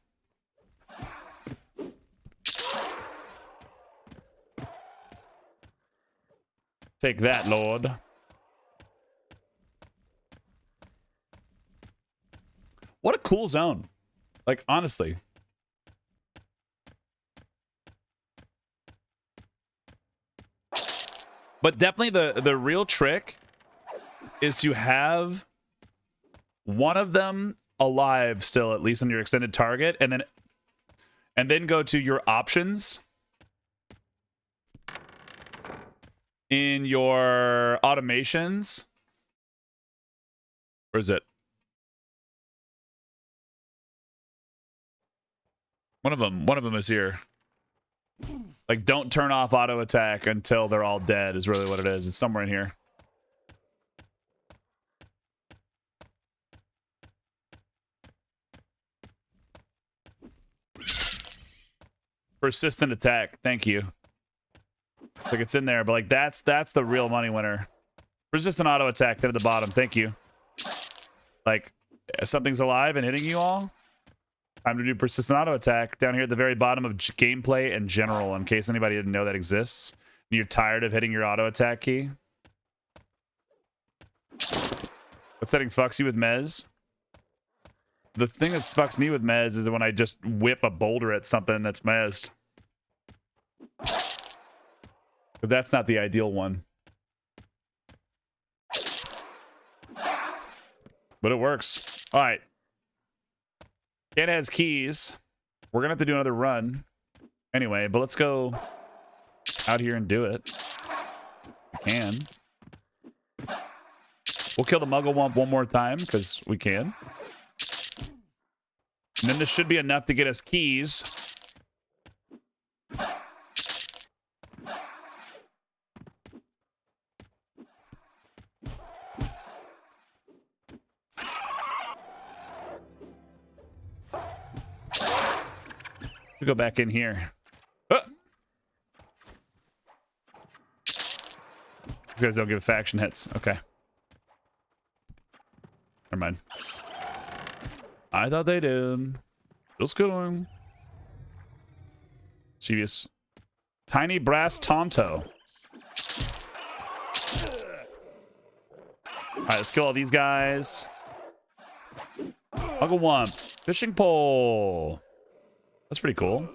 Take that, Lord. What a cool zone. Like, honestly. But definitely the real trick is to have one of them alive still, at least on your extended target, and then go to your options in your automations. Where is it? One of them is here. Like, don't turn off auto attack until they're all dead is really what it is. It's somewhere in here. Persistent attack. Thank you. Like, it's in there, but like that's the real money winner. Persistent auto attack down at the bottom. Thank you. Like, if something's alive and hitting you all, time to do persistent auto attack down here at the very bottom of gameplay and general, in case anybody didn't know that exists. And you're tired of hitting your auto attack key. What setting fucks you with Mez? The thing that fucks me with Mez is when I just whip a boulder at something that's Mezzed. But that's not the ideal one. But it works. All right. Ken has keys. We're going to have to do another run. Anyway, but let's go out here and do it. We can. We'll kill the Muggle Wump one more time, because we can. And then this should be enough to get us keys. We go back in here. You guys don't give faction hits. Okay. Never mind. I thought they did. Just kidding. Serious. Tiny Brass Tonto. Alright, let's kill all these guys. Muggle Wump. Fishing pole. That's pretty cool.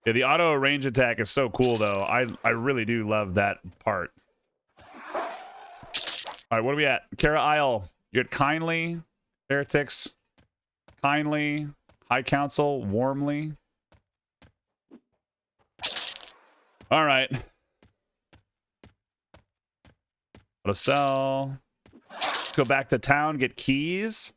Yeah, the auto range attack is so cool, though. I really do love that part. All right, what are we at? Kara Isle, you're at kindly. Heretics, kindly. High Council, warmly. All right. Auto sell. Let's go back to town, get keys.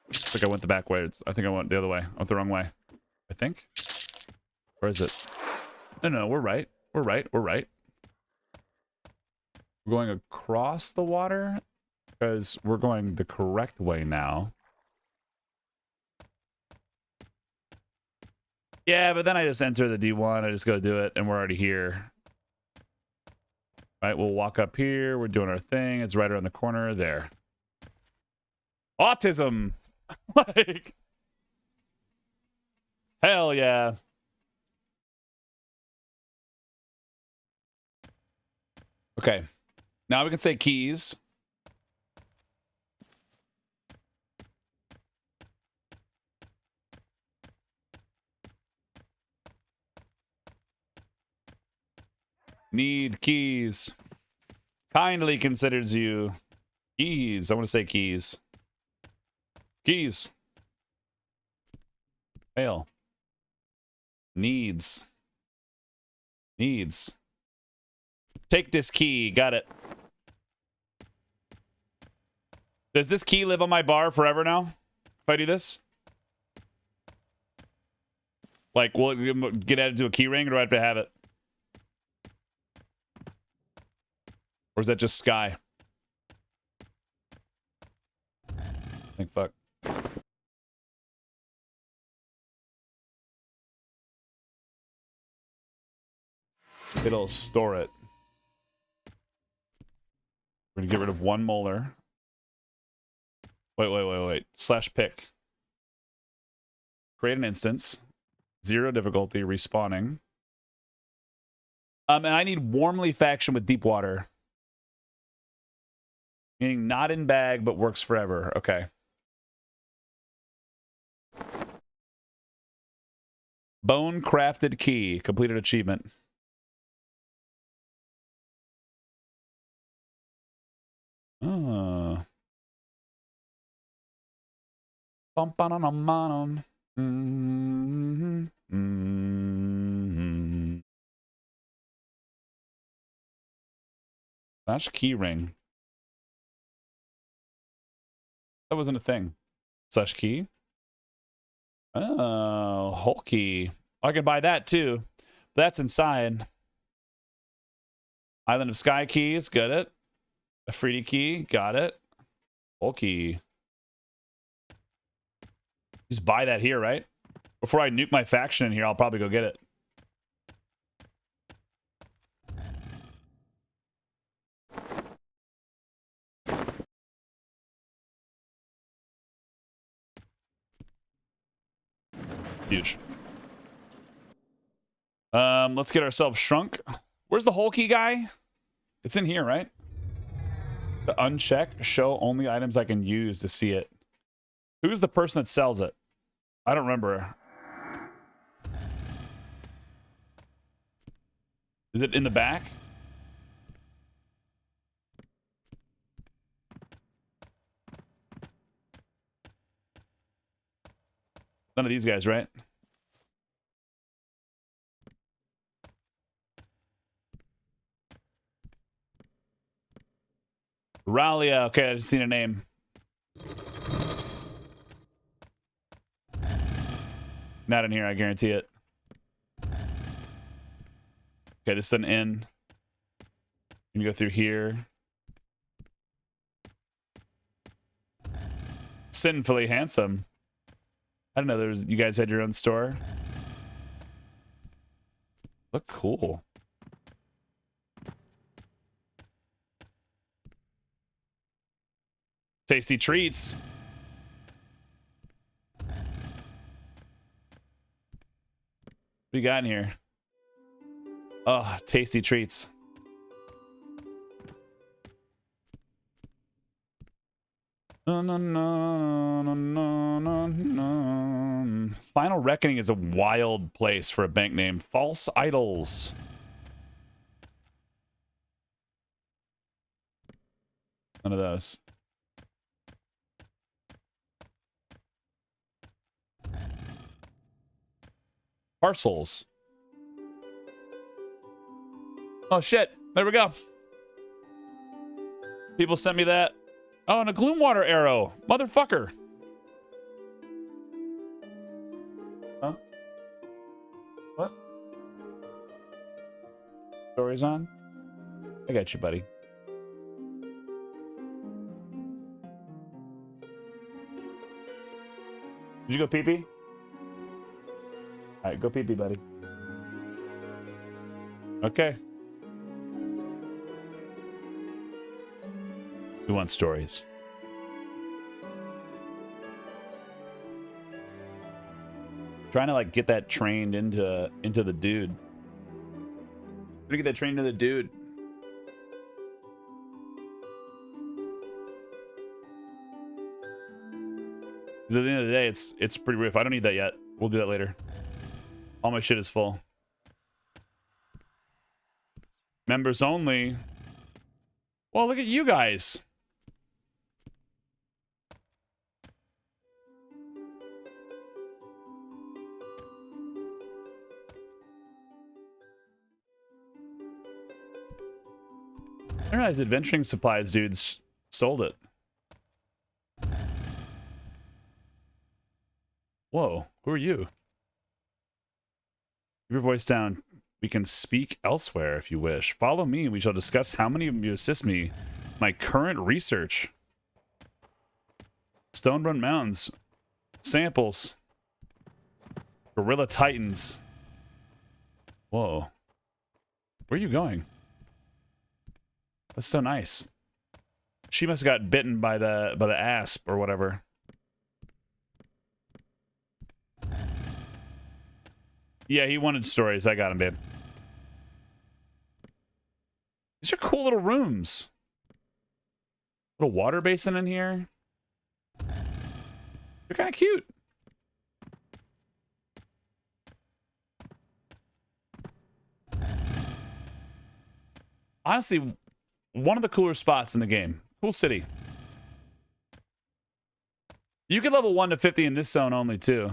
I think I went the back way. I think I went the other way. I went the wrong way. I think. Where is it? No, we're right. We're right. We're right. We're going across the water because we're going the correct way now. Yeah, but then I just enter the D1. I just go do it, and we're already here. All right, we'll walk up here. We're doing our thing. It's right around the corner there. Autism. Like, hell yeah. Okay. Now we can say keys. Need keys. Kindly considers you. Keys. I want to say keys. Keys. Fail. Needs. Needs. Take this key. Got it. Does this key live on my bar forever now? If I do this? Like, will it get added to a key ring, or do I have to have it? Or is that just Sky? Think fuck. It'll store it. We're gonna get rid of 1 molar. Wait. Slash pick. Create an instance. 0 difficulty, respawning. And I need warmly faction with deep water. Meaning not in bag, but works forever. Okay. Bone crafted key. Completed achievement. Oh. Slash key ring. That wasn't a thing. Slash key. Oh, whole key. I can buy that too. That's inside. Island of Sky keys. Got it. A Freedy key. Got it. Whole key. Just buy that here, right? Before I nuke my faction in here, I'll probably go get it. Huge. Let's get ourselves shrunk. Where's the whole key guy? It's in here, right? To uncheck, show only items I can use to see it. Who's the person that sells it? I don't remember. Is it in the back? None of these guys, right? Ralia. Okay, I just seen a name. Not in here, I guarantee it. Okay, this is an inn. You can go through here. Sinfully handsome. I didn't know there was, you guys had your own store. Look cool. Tasty treats. What do you got in here? Oh, tasty treats. No, no, no, no, no, no. Final Reckoning is a wild place for a bank name. False Idols. None of those. Parcels. Oh shit, there we go. People sent me that. Oh, and a Gloomwater arrow. Motherfucker. Huh? What? Story's on? I got you, buddy. Did you go pee-pee? Alright, go pee-pee, buddy. Okay. We want stories. Trying to like get that trained into the dude. Trying to get that trained into the dude. Because at the end of the day, it's pretty riff. I don't need that yet. We'll do that later. All my shit is full. Members only. Well, look at you guys. I realized adventuring supplies dudes sold it. Whoa, who are you? Keep your voice down. We can speak elsewhere if you wish. Follow me. We shall discuss how many of you assist me. My current research. Stone Run Mountains. Samples. Gorilla Titans. Whoa. Where are you going? That's so nice. She must have got bitten by the asp or whatever. Yeah, he wanted stories. I got him, babe. These are cool little rooms. Little water basin in here. They're kind of cute. Honestly, one of the cooler spots in the game. Cool city. You can level 1 to 50 in this zone only, too.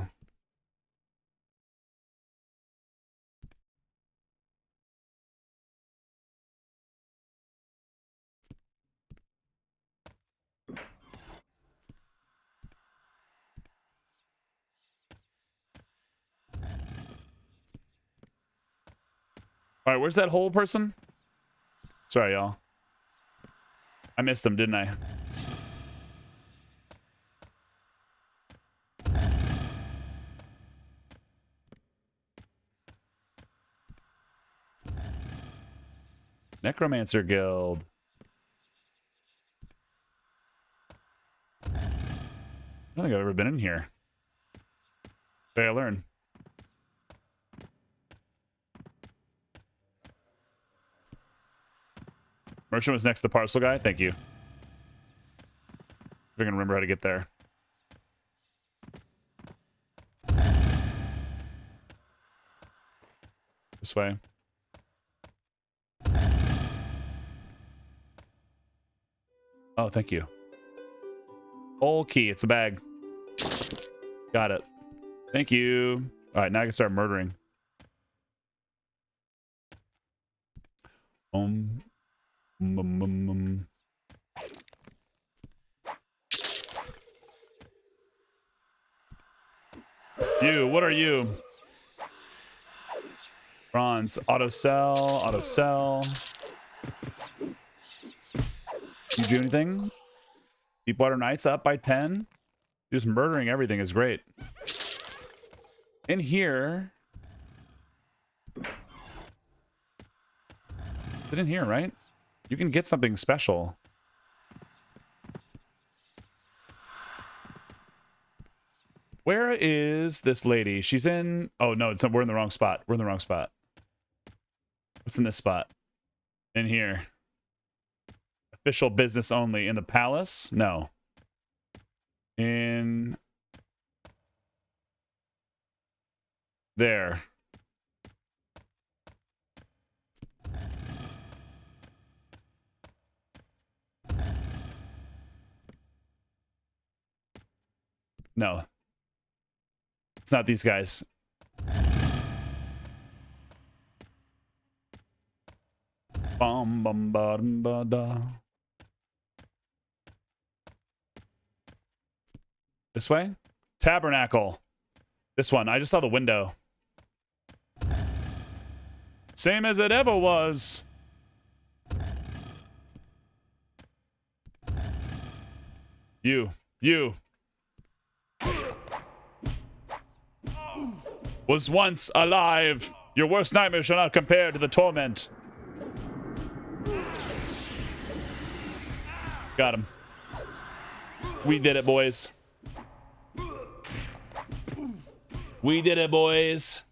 All right, where's that whole person? Sorry, y'all. I missed him, didn't I? Necromancer Guild. I don't think I've ever been in here. Today I learn. Merchant was next to the parcel guy. Thank you. If I can remember how to get there. This way. Oh, thank you. Old key. It's a bag. Got it. Thank you. All right, now I can start murdering. You, what are you? Bronze. Auto sell. Auto sell. You do anything? Deepwater Nights up by 10. Just murdering everything is great. In here. Is it in here, right? You can get something special. Where is this lady? She's in... Oh, no, we're in the wrong spot. We're in the wrong spot. What's in this spot? In here. Official business only. In the palace? No. In... There. No. It's not these guys. Bum bum ba dum ba da. This way? Tabernacle. This one. I just saw the window. Same as it ever was. You. Was once alive. Your worst nightmare shall not compare to the torment. Got him. We did it, boys. We did it, boys.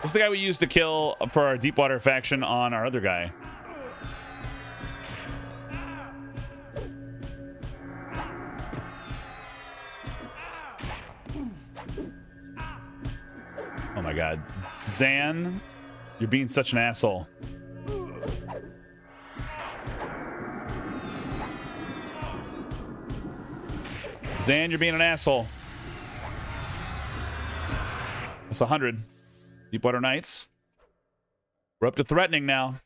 This is the guy we used to kill for our Deepwater faction on our other guy. my god. Zan, you're being such an asshole. Zan, you're being an asshole. That's 100. Deepwater Nights. We're up to threatening now.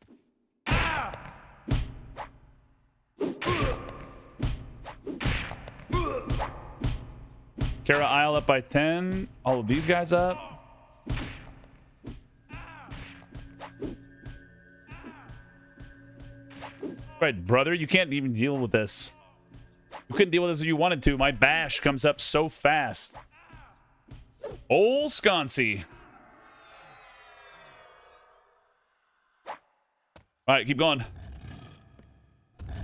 Kara Isle up by 10. All of these guys up. Right, brother, you can't even deal with this. You couldn't deal with this if you wanted to. My bash comes up so fast. Old Sconcy. All right, keep going. I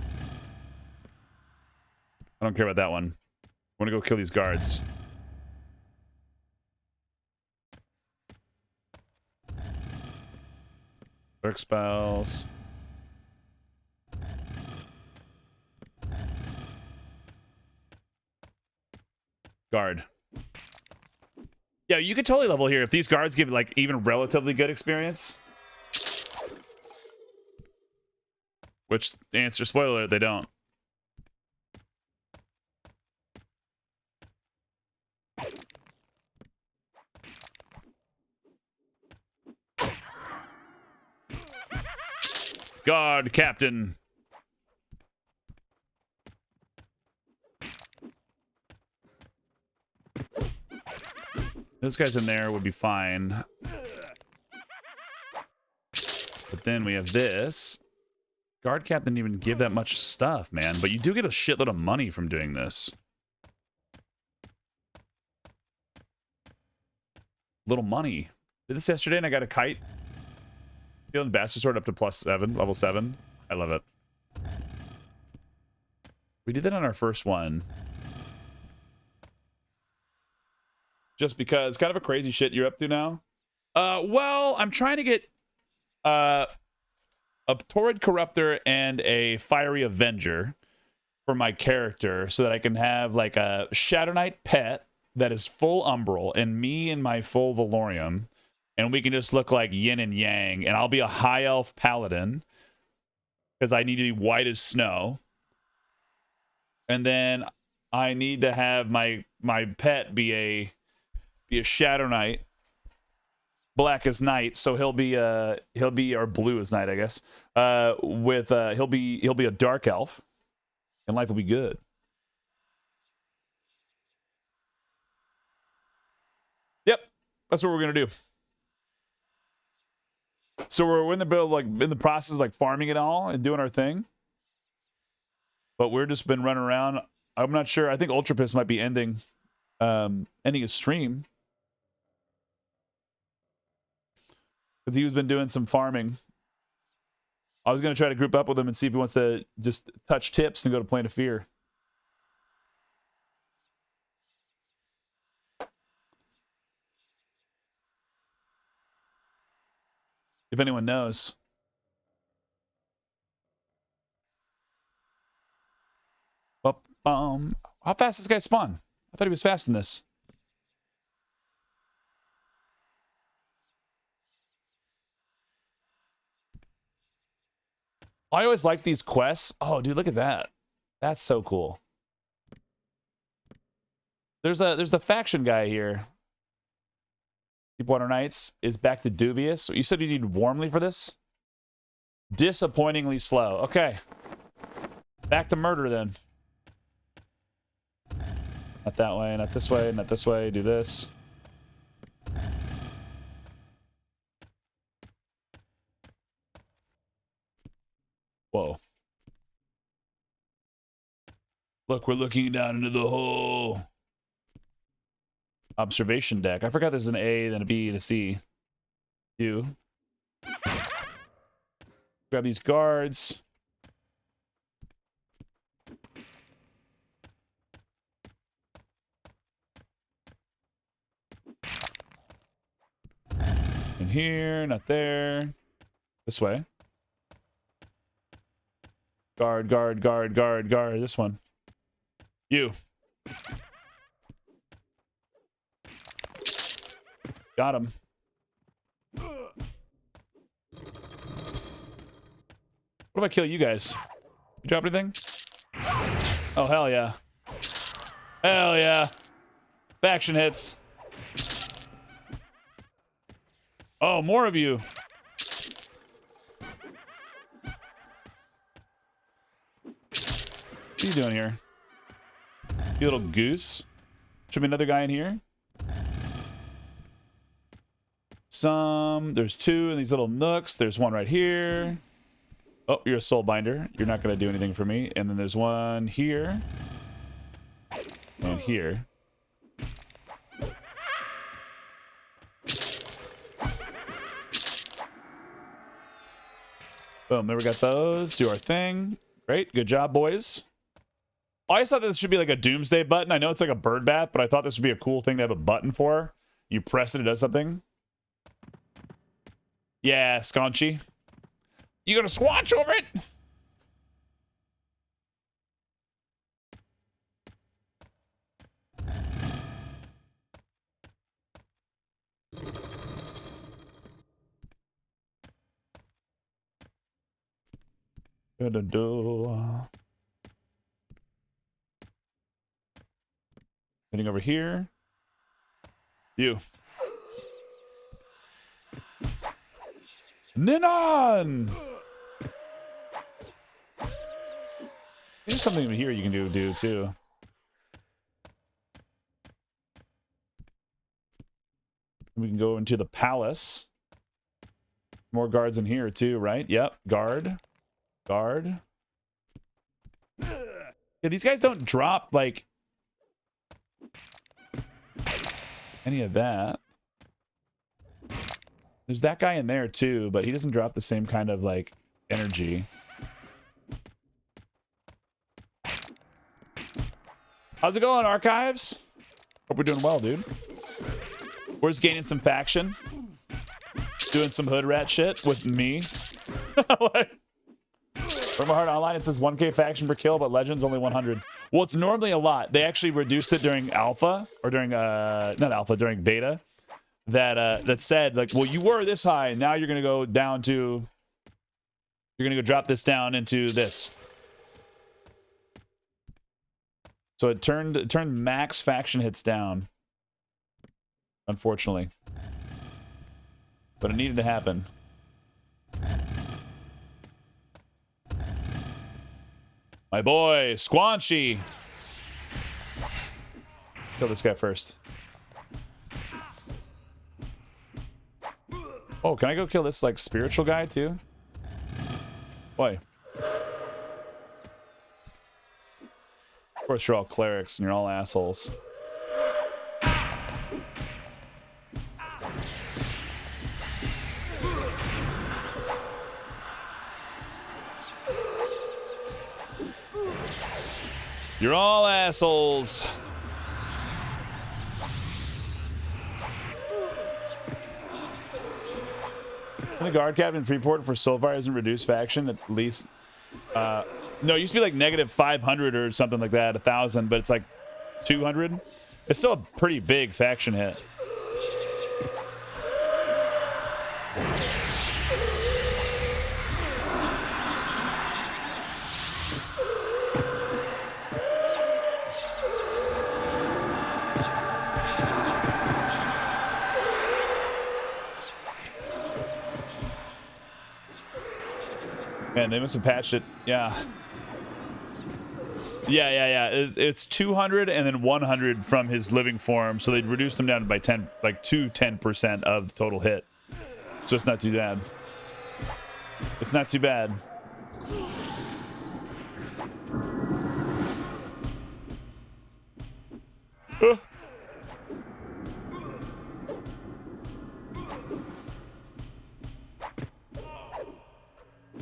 don't care about that one. I want to go kill these guards. Dark spells. Guard. Yeah, you could totally level here if these guards give like even relatively good experience. Which, answer spoiler, they don't. Guard captain. Those guys in there would be fine. But then we have this. Guard captain didn't even give that much stuff, man. But you do get a shitload of money from doing this. Little money. Did this yesterday and I got a kite. Feeling Bastard Sword up to +7, level 7. I love it. We did that on our first one. Just because, kind of a crazy shit you're up to now. Well, I'm trying to get a Torrid Corruptor and a Fiery Avenger for my character so that I can have like a Shadow Knight pet that is full Umbral and me in my full Valorium. And we can just look like yin and yang. And I'll be a high elf paladin because I need to be white as snow. And then I need to have my pet be a Shadow Knight, black as night. So he'll be or blue as night, I guess. He'll be a dark elf, and life will be good. Yep, that's what we're gonna do. So we're in the middle, like in the process of like farming it all and doing our thing. But we're just been running around. I'm not sure. I think Ultrapiss might be ending his stream. Because he's been doing some farming. I was going to try to group up with him and see if he wants to just touch tips and go to Plane of Fear. If anyone knows. How fast does this guy spawn? I thought he was fast in this. I always like these quests. Oh, dude, look at that. That's so cool. There's the faction guy here. Deepwater Nights is back to dubious. You said you need warmly for this? Disappointingly slow. Okay. Back to murder then. Not that way, not this way, not this way. Do this. Whoa. Look, we're looking down into the hole. Observation deck. I forgot there's an A, then a B, and a C. U. Grab these guards. In here, not there. This way. Guard, guard, guard, guard, guard. This one. You. Got him. What if I kill you guys? You drop anything? Oh, hell yeah. Hell yeah. Faction hits. Oh, more of you. What are you doing here? You little goose. Should be another guy in here. There's two in these little nooks. There's one right here. Oh, you're a soul binder. You're not going to do anything for me. And then there's one here. And here. Boom, there we got those. Do our thing. Great, good job, boys. I always thought this should be like a doomsday button. I know it's like a bird bath, but I thought this would be a cool thing to have a button for. You press it, it does something. Yeah, Sconchy. You gonna squanch over it? Heading over here. You. Ninon! There's something here you can do too. We can go into the palace. More guards in here too, right? Yep. Guard. Guard. Yeah, these guys don't drop like any of that. There's that guy in there too, but he doesn't drop the same kind of like energy. How's it going, Archives? Hope we're doing well, dude. We're just gaining some faction. Doing some hood rat shit with me. Like, from my heart online, it says 1K faction per kill, but Legends only 100. Well, it's normally a lot. They actually reduced it during alpha, or during, not alpha, during beta. That said, like, well, you were this high, now you're going to go down to, you're going to go drop this down into this. So it turned max faction hits down, unfortunately. But it needed to happen. My boy, Squanchy. Let's kill this guy first. Oh, can I go kill this, like, spiritual guy, too? Boy. Of course, you're all clerics, and you're all assholes. You're all assholes. The guard captain Freeport for SoulFire isn't reduced faction at least. No, it used to be like negative 500 or something like that, 1,000, but it's like 200. It's still a pretty big faction hit. Man, they must have patched it. Yeah. Yeah. It's 200 and then 100 from his living form. So they reduced him down by 10, like to 10% of the total hit. So it's not too bad. It's not too bad.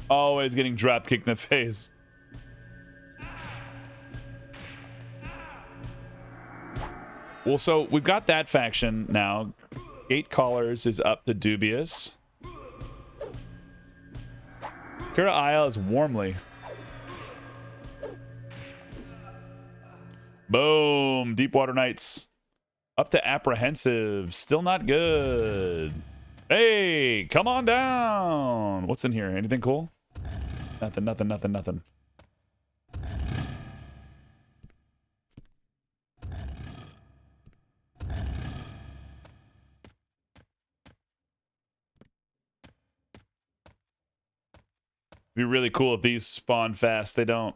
Always getting drop kicked in the face. Well, so we've got that faction now. Gate Callers is up to Dubious. Kira Isle is Warmly. Boom. Deepwater Knights. Up to Apprehensive. Still not good. Hey, come on down. What's in here? Anything cool? Nothing, nothing, nothing, nothing. Be really cool if these spawn fast. They don't.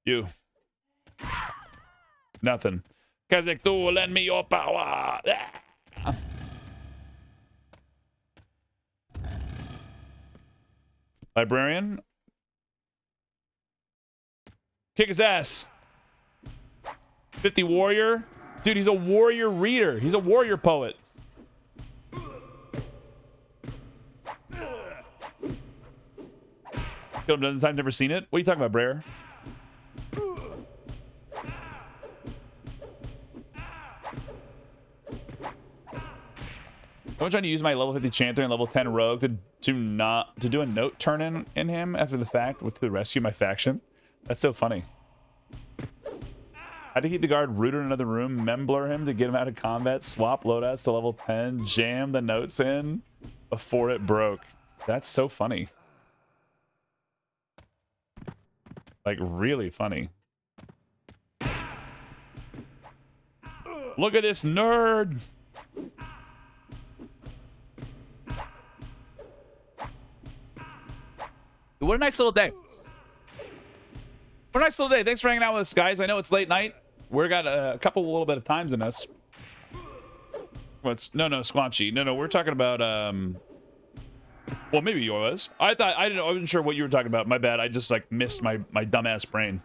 You. Nothing. Kazakh, lend me your power. Librarian. Kick his ass. 50 warrior. Dude, he's a warrior reader. He's a warrior poet. I've never seen it. What are you talking about, Brer? I'm trying to use my level 50 Chanter and level 10 Rogue to do a note turn in him after the fact with the rescue my faction. That's so funny. I had to keep the guard rooted in another room, memblur him to get him out of combat, swap loadouts to level 10, jam the notes in before it broke. That's so funny. Like, really funny. Look at this nerd! What a nice little day. What a nice little day. Thanks for hanging out with us, guys. I know it's late night. We've got a little bit of times in us. What's no, Squanchy. No, we're talking about well, maybe yours. I wasn't sure what you were talking about. My bad. I just like missed my dumbass brain.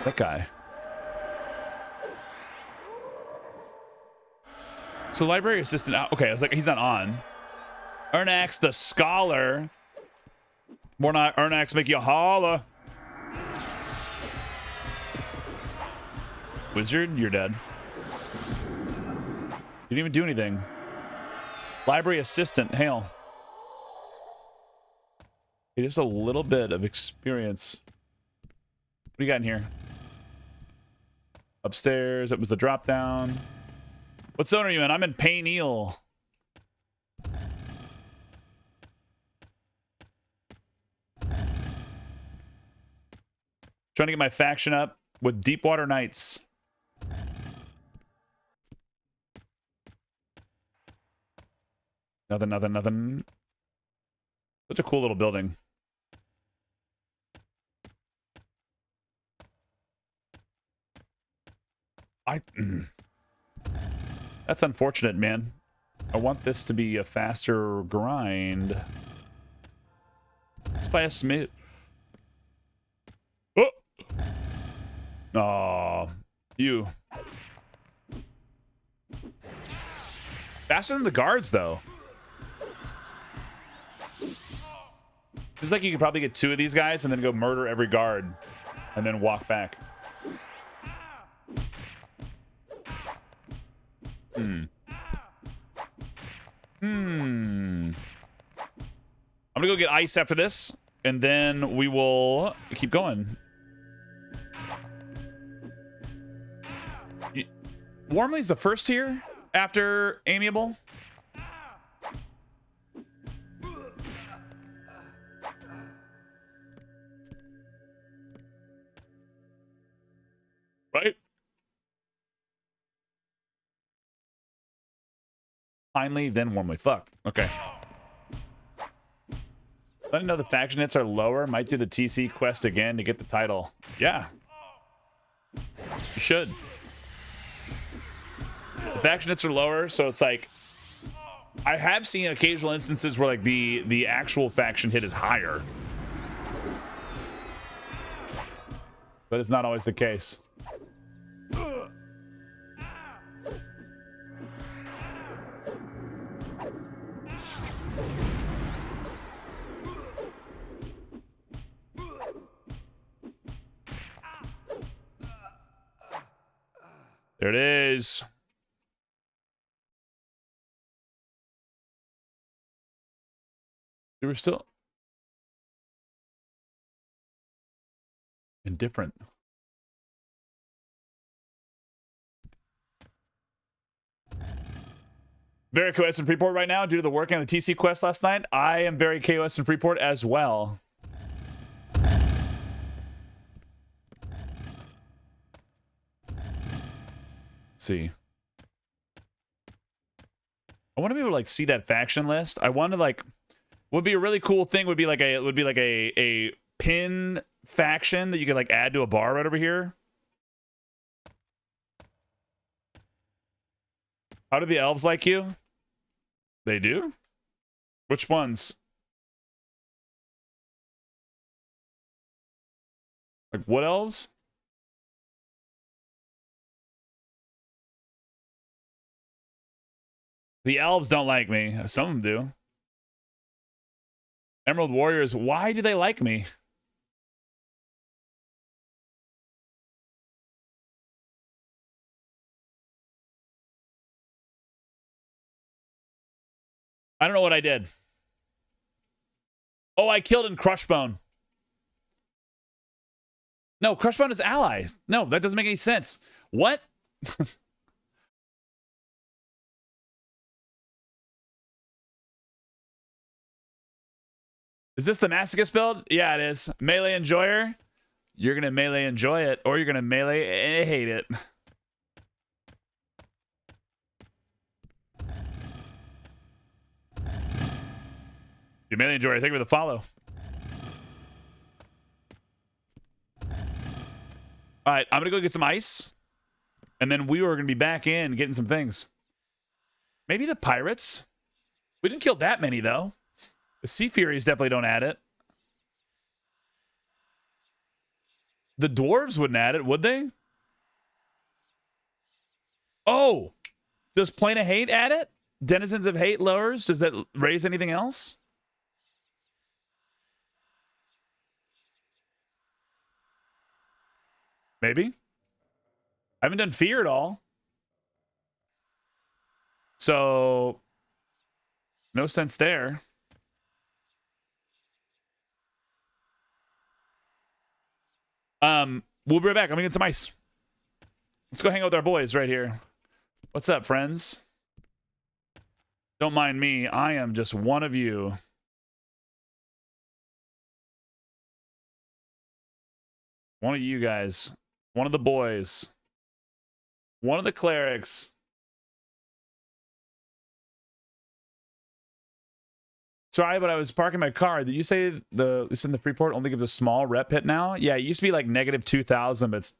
That guy. So library assistant out. Okay, I was like, he's not on. Ernax the scholar. More not Ernax make you holla. Wizard, you're dead. Didn't even do anything. Library assistant, hail. Hey, just a little bit of experience. What do you got in here? Upstairs, it was the drop down. What zone are you in? I'm in Payneal. Trying to get my faction up with Deepwater Knights. Nothing. Such a cool little building. That's unfortunate, man. I want this to be a faster grind. Let's buy a smith. Oh! Aw, you. Faster than the guards, though. Seems like you could probably get 2 of these guys and then go murder every guard and then walk back. I'm gonna go get ice after this, and then we will keep going. Warmly's the first tier after Amiable. Right? Kindly, then warmly. Fuck. Okay. Let me know the faction hits are lower. Might do the TC quest again to get the title. Yeah. You should. The faction hits are lower, so it's like... I have seen occasional instances where like the actual faction hit is higher. But it's not always the case. There it is. They were still... Indifferent. Very KOS in Freeport right now due to the work on the TC quest last night. I am very KOS in Freeport as well. Let's see. I want to be able to like see that faction list. I want to like, would be a really cool thing would be like a pin faction that you could like add to a bar right over here. How do the elves like you? They do? Which ones? Like what elves? The elves don't like me. Some of them do. Emerald Warriors, why do they like me? I don't know what I did. Oh, I killed in Crushbone. No, Crushbone is allies. No, that doesn't make any sense. What? Is this the Masochist build? Yeah, it is. Melee Enjoyer. You're going to melee enjoy it, or you're going to melee hate it. You melee enjoyer, thank you for the follow. All right, I'm going to go get some ice. And then we are going to be back in getting some things. Maybe the pirates. We didn't kill that many, though. The Sea Furies definitely don't add it. The dwarves wouldn't add it, would they? Oh! Does Plane of Hate add it? Denizens of Hate lowers? Does that raise anything else? Maybe. I haven't done Fear at all. So, no sense there. We'll be right back. I'm gonna get some ice. Let's go hang out with our boys right here. What's up, friends? Don't mind me. I am just one of you. One of you guys. One of the boys. One of the clerics. Sorry, but I was parking my car. Did you say it's in the Freeport only gives a small rep hit now? Yeah, it used to be like negative 2,000, but it's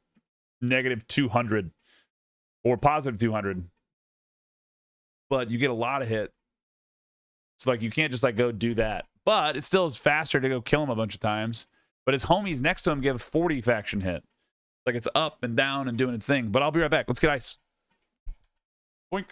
negative 200 or positive 200. But you get a lot of hit. So like you can't just like go do that. But it still is faster to go kill him a bunch of times. But his homies next to him give 40 faction hit. Like it's up and down and doing its thing. But I'll be right back. Let's get ice. Boink.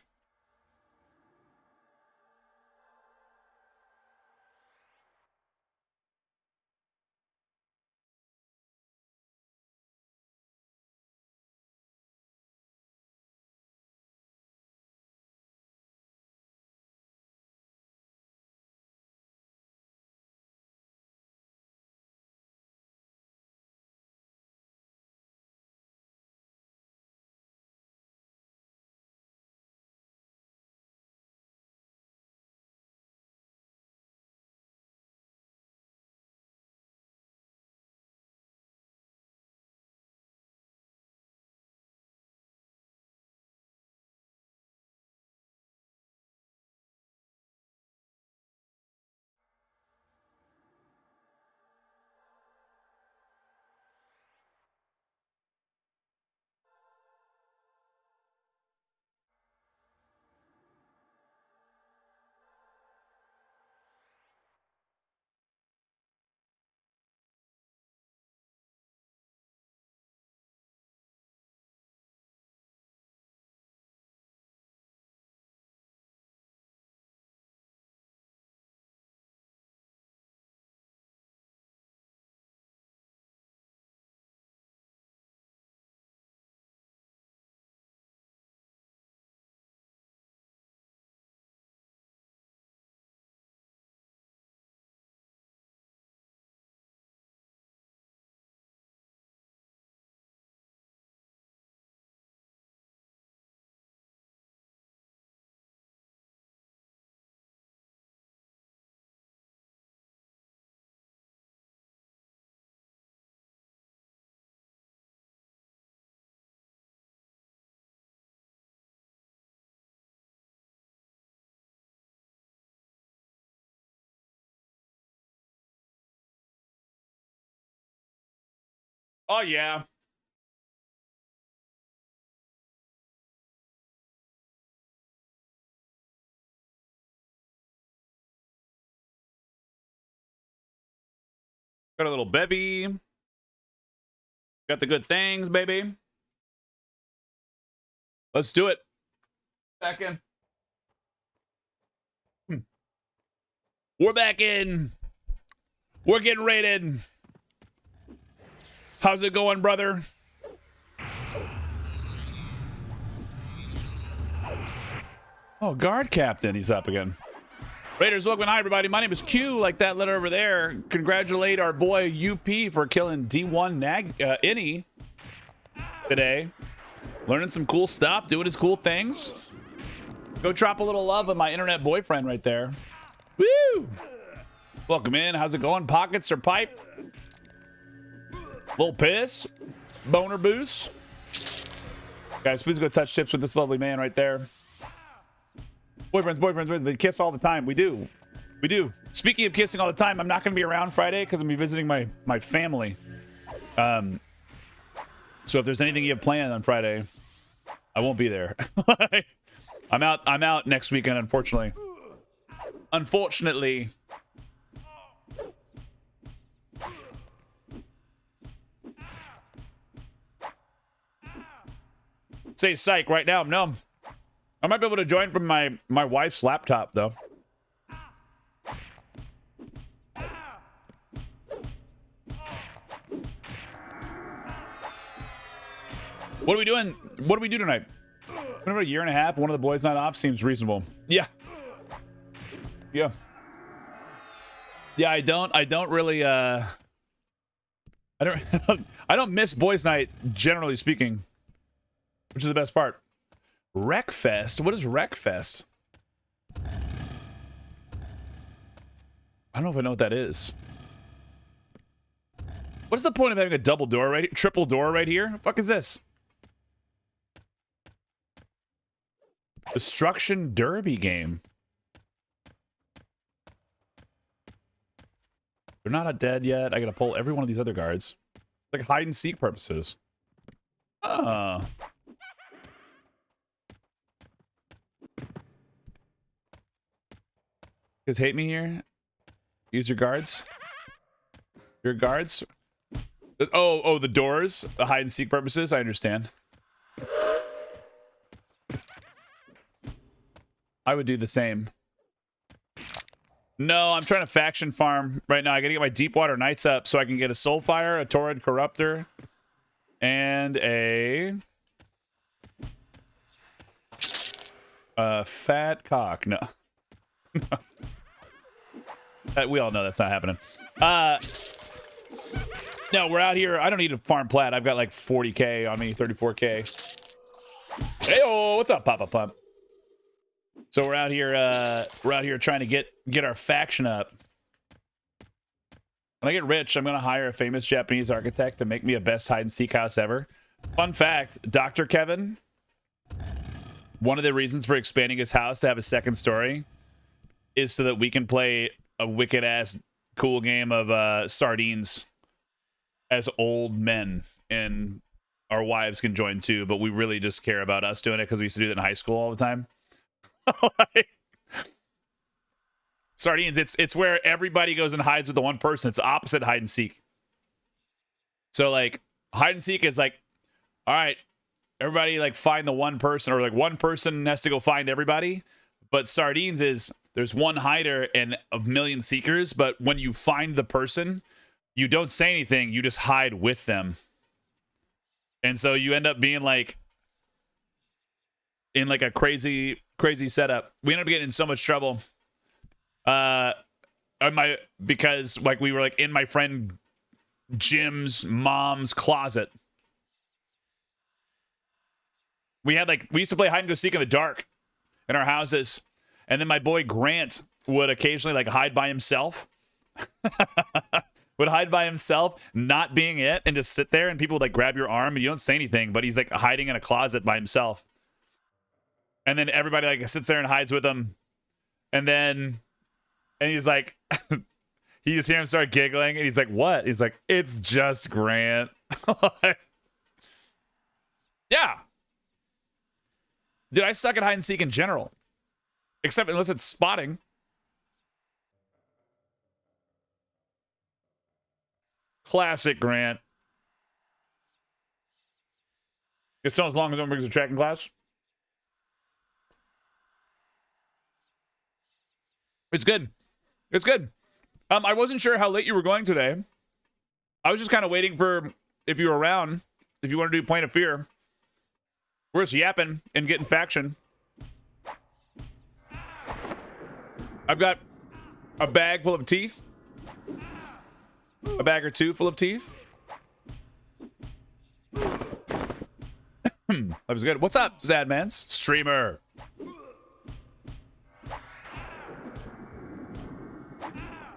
Oh, yeah. Got a little bevy. Got the good things, baby. Let's do it. Back in. We're back in. We're getting raided. How's it going, brother? Oh, guard captain. He's up again. Raiders, welcome. Hi, everybody. My name is Q, like that letter over there. Congratulate our boy UP for killing D1 Innie today. Learning some cool stuff, doing his cool things. Go drop a little love on my internet boyfriend right there. Woo! Welcome in. How's it going? Pockets or pipe? Little piss? Boner boost? Guys, please go touch tips with this lovely man right there. Boyfriends, they kiss all the time. We do. Speaking of kissing all the time, I'm not going to be around Friday because I'm going to be visiting my family. So if there's anything you have planned on Friday, I won't be there. I'm out next weekend, unfortunately. Say psych right now. No. I might be able to join from my wife's laptop, though. What are we doing? What do we do tonight? About a year and a half. One of the boys not off seems reasonable. Yeah. I don't really. I don't miss boys' night, generally speaking, which is the best part. Wreckfest? What is Wreckfest? I don't know if I know what that is. What's the point of having a double door right here? Triple door right here? What the fuck is this? Destruction Derby game. They're not dead yet. I gotta pull every one of these other guards. Like hide and seek purposes. Ah. Guys hate me here? Use your guards? Your guards? Oh, the doors? The hide and seek purposes? I understand. I would do the same. No, I'm trying to faction farm right now. I gotta get my Deepwater Knights up so I can get a SoulFire, a Torrid Corruptor, and a fat cock. No. We all know that's not happening. No, we're out here. I don't need to farm plat. I've got like 40k on me, 34k. Hey-oh, what's up, Papa Pump? So we're out here trying to get our faction up. When I get rich, I'm gonna hire a famous Japanese architect to make me a best hide and seek house ever. Fun fact, Dr. Kevin, one of the reasons for expanding his house to have a second story is so that we can play a wicked ass cool game of sardines as old men, and our wives can join too, but we really just care about us doing it because we used to do that in high school all the time. Sardines, it's where everybody goes and hides with the one person. It's opposite hide and seek. So like hide and seek is like, all right, everybody like find the one person, or like one person has to go find everybody. But sardines is there's one hider and a million seekers, but when you find the person, you don't say anything, you just hide with them. And so you end up being like in like a crazy setup. We ended up getting in so much trouble. Because like we were like in my friend Jim's mom's closet. We used to play hide and go seek in the dark in our houses. And then my boy Grant would occasionally like hide by himself. Would hide by himself, not being it, and just sit there, and people would like grab your arm and you don't say anything, but he's like hiding in a closet by himself. And then everybody like sits there and hides with him. And he's like, you just hear him start giggling, and he's like, what? He's like, it's just Grant. Yeah. Dude, I suck at hide and seek in general. Except unless it's spotting. Classic, Grant. It's still as long as no one brings a tracking class. It's good. It's good. I wasn't sure how late you were going today. I was just kind of waiting for if you were around, if you want to do Plane of Fear. We're just yapping and getting faction. I've got a bag full of teeth. A bag or two full of teeth. That was good. What's up, Zadmans? Streamer.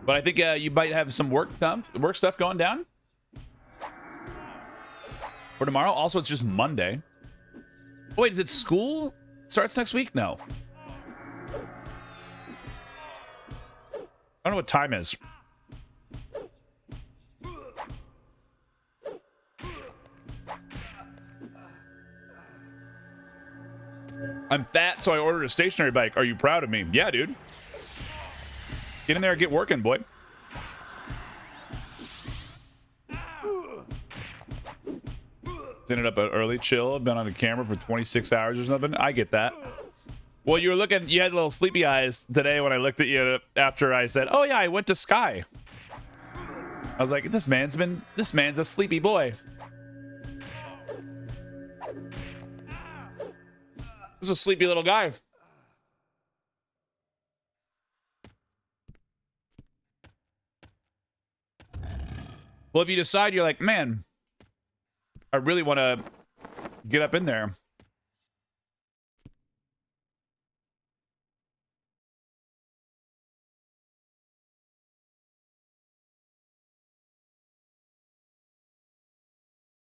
But I think you might have some work stuff going down for tomorrow. Also, it's just Monday. Oh, wait, is it school starts next week? No. I don't know what time is. I'm fat, so I ordered a stationary bike. Are you proud of me? Yeah, dude. Get in there and get working, boy. Ended up early, chill. Been on the camera for 26 hours or something. I get that. Well, you were looking, you had little sleepy eyes today when I looked at you after I said, oh yeah, I went to Sky. I was like, this man's a sleepy boy. This is a sleepy little guy. Well, if you decide you're like, man, I really want to get up in there.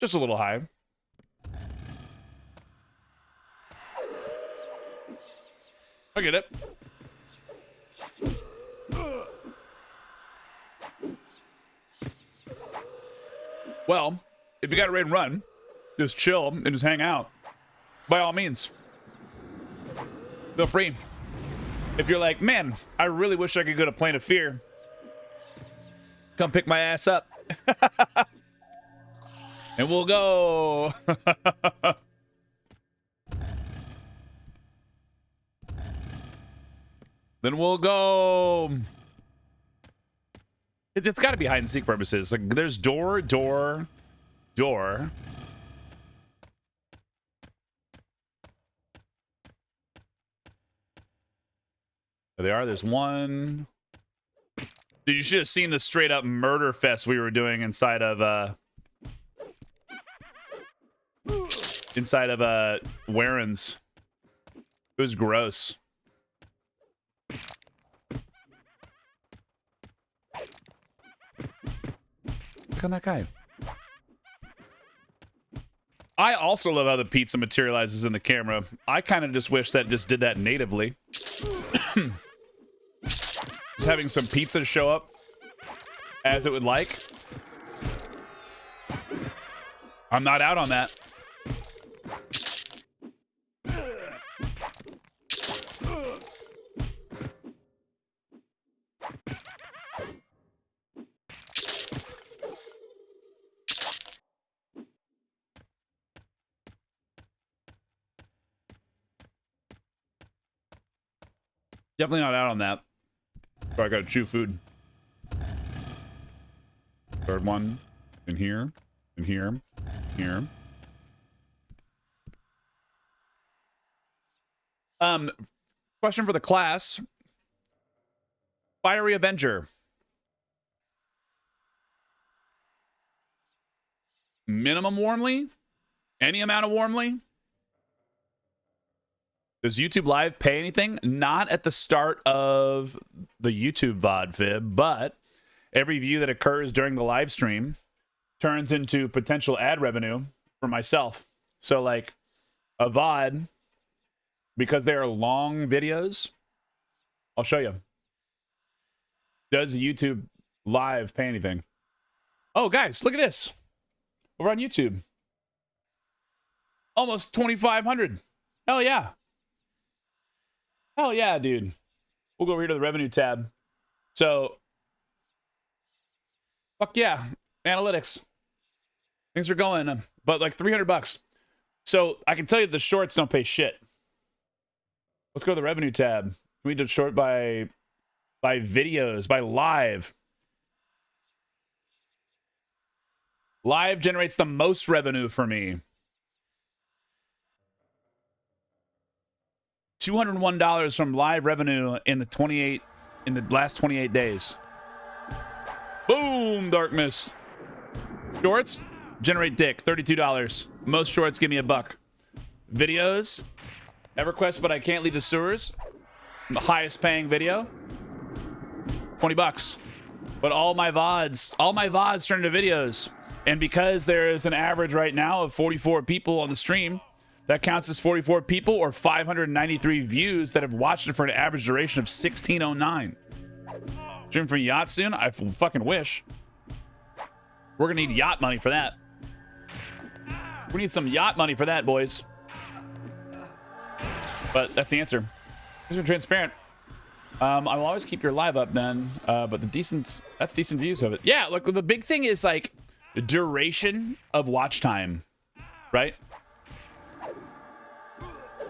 Just a little high. I get it. Well, if you got a ready to run, just chill and just hang out. By all means. Feel free. If you're like, man, I really wish I could go to Plane of Fear. Come pick my ass up. And we'll go. Then we'll go. It's got to be hide and seek purposes. Like there's door. There they are. There's one. Dude, you should have seen the straight up murder fest we were doing inside of Warren's. It was gross. Look at that guy. I also love how the pizza materializes in the camera. I kind of just wish that just did that natively. Just having some pizza show up as it would like. I'm not out on that. Definitely not out on that. So I gotta chew food. Third one. In here. In here. Here. Question for the class. Fiery Avenger. Minimum warmly? Any amount of warmly? Does YouTube Live pay anything? Not at the start of the YouTube VOD fib, but every view that occurs during the live stream turns into potential ad revenue for myself. So like a VOD, because they are long videos, I'll show you. Does YouTube Live pay anything? Oh, guys, look at this. over on YouTube. Almost 2,500. Hell yeah. Hell yeah, dude. We'll go over here to the revenue tab. So, fuck yeah. Analytics. Things are going, but like $300. So I can tell you the shorts don't pay shit. Let's go to the revenue tab. We did short by videos, by live. Live generates the most revenue for me. $201 from live revenue in the last 28 days. Boom, Dark Mist. Shorts generate dick, $32. Most shorts give me $1. Videos, EverQuest, but I can't leave the sewers. The highest paying video, $20. But all my VODs turn into videos. And because there is an average right now of 44 people on the stream, that counts as 44 people or 593 views that have watched it for an average duration of 1609. Stream for yacht soon? I fucking wish. We're gonna need yacht money for that. We need some yacht money for that, boys. But that's the answer. Because we're transparent. I will always keep your live up then. But that's decent views of it. Yeah, look, the big thing is like the duration of watch time, right?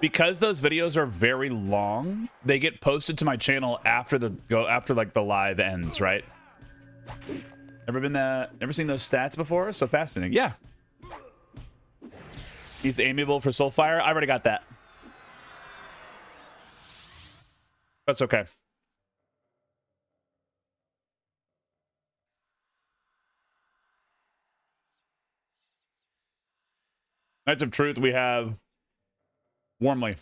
Because those videos are very long, they get posted to my channel after like the live ends, right? Never seen those stats before? So fascinating. Yeah. He's amiable for SoulFire. I already got that. That's okay. Nights of Truth, we have Warmly.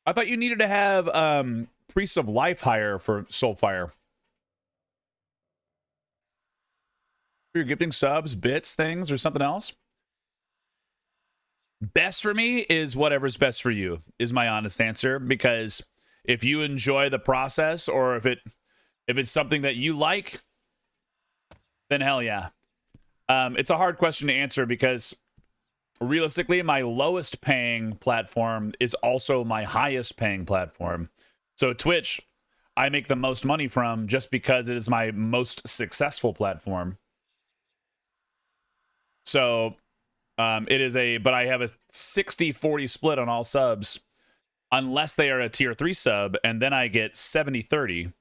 I thought you needed to have Priests of Life higher for SoulFire. You're gifting subs, bits, things, or something else? Best for me is whatever's best for you, is my honest answer. Because if you enjoy the process, or if it's something that you like, then hell yeah. It's a hard question to answer because realistically, my lowest paying platform is also my highest paying platform. So Twitch, I make the most money from just because it is my most successful platform. So but I have a 60-40 split on all subs, unless they are a tier 3 sub, and then I get 70-30.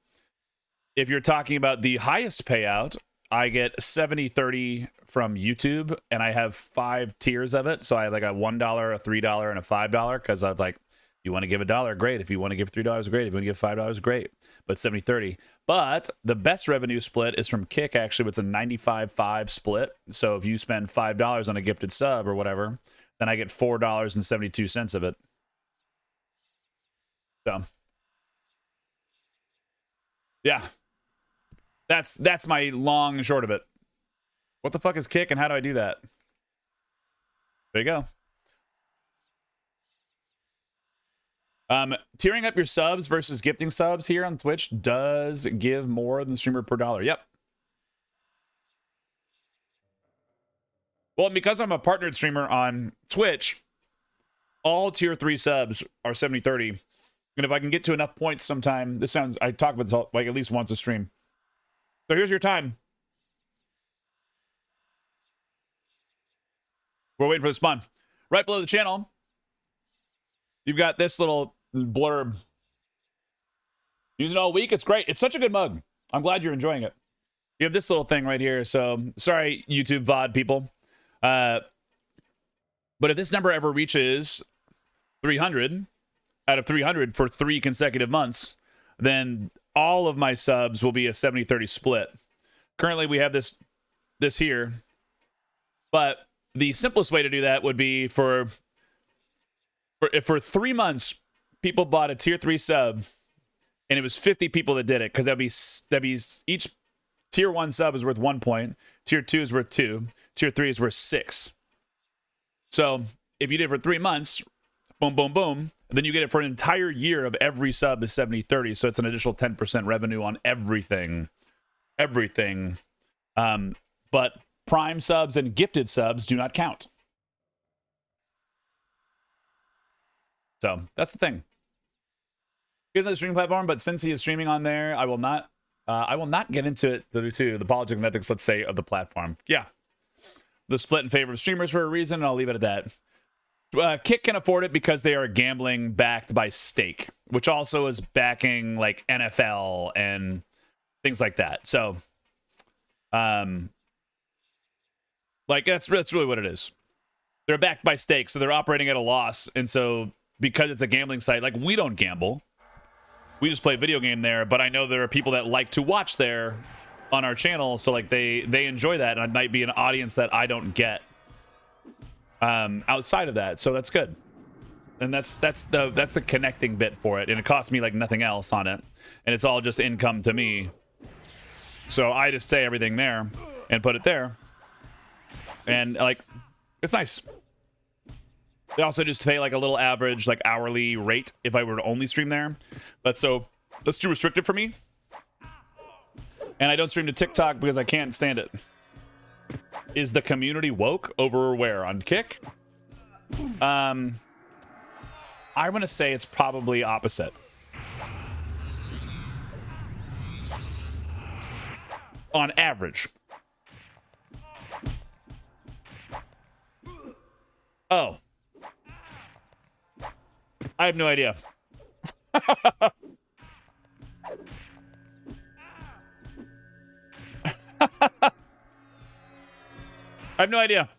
If you're talking about the highest payout, I get 70-30 from YouTube, and I have 5 tiers of it. So I have like a $1, a $3, and a $5, because I'd like, you want to give $1, great. If you want to give $3, great. If you want to give $5, great. But 70-30. But the best revenue split is from Kick, actually. It's a 95-5 split. So if you spend $5 on a gifted sub or whatever, then I get $4.72 of it. So, yeah. That's my long and short of it. What the fuck is Kick, and how do I do that? There you go. Tiering up your subs versus gifting subs here on Twitch does give more than the streamer per dollar. Yep. Well, because I'm a partnered streamer on Twitch, all tier 3 subs are 70-30. And if I can get to enough points sometime, I talk about this like at least once a stream. So here's your time. We're waiting for the spawn. Right below the channel, you've got this little blurb. Use it all week. It's great. It's such a good mug. I'm glad you're enjoying it. You have this little thing right here. So sorry, YouTube VOD people. But if this number ever reaches 300 out of 300 for 3 consecutive months, then all of my subs will be a 70-30 split. Currently, we have this here. But the simplest way to do that would be for 3 months, people bought a tier 3 sub, and it was 50 people that did it, because that'd be each tier 1 sub is worth 1 point, tier 2 is worth 2, tier 3 is worth 6. So if you did it for 3 months, boom, boom, boom. And then you get it for an entire year of every sub is 70/30. So it's an additional 10% revenue on everything. Everything. But Prime subs and gifted subs do not count. So that's the thing. Here's another streaming platform, but since he is streaming on there, I will not get into it to the politics and ethics, let's say, of the platform. Yeah. The split in favor of streamers for a reason, and I'll leave it at that. Kick can afford it because they are gambling backed by stake, which also is backing like NFL and things like that. So, like that's really what it is. They're backed by stake, so they're operating at a loss, and so because it's a gambling site, like we don't gamble, we just play a video game there. But I know there are people that like to watch there on our channel, so like they enjoy that, and it might be an audience that I don't get outside of that, so that's good. And that's the connecting bit for it, and it costs me like nothing else on it, and it's all just income to me. So I just say everything there and put it there, and like it's nice. They also just pay like a little average like hourly rate if I were to only stream there, but so that's too restricted for me. And I don't stream to TikTok because I can't stand it. Is the community woke over where? On Kick? I'm going to say it's probably opposite. On average. Oh. I have no idea. I have no idea.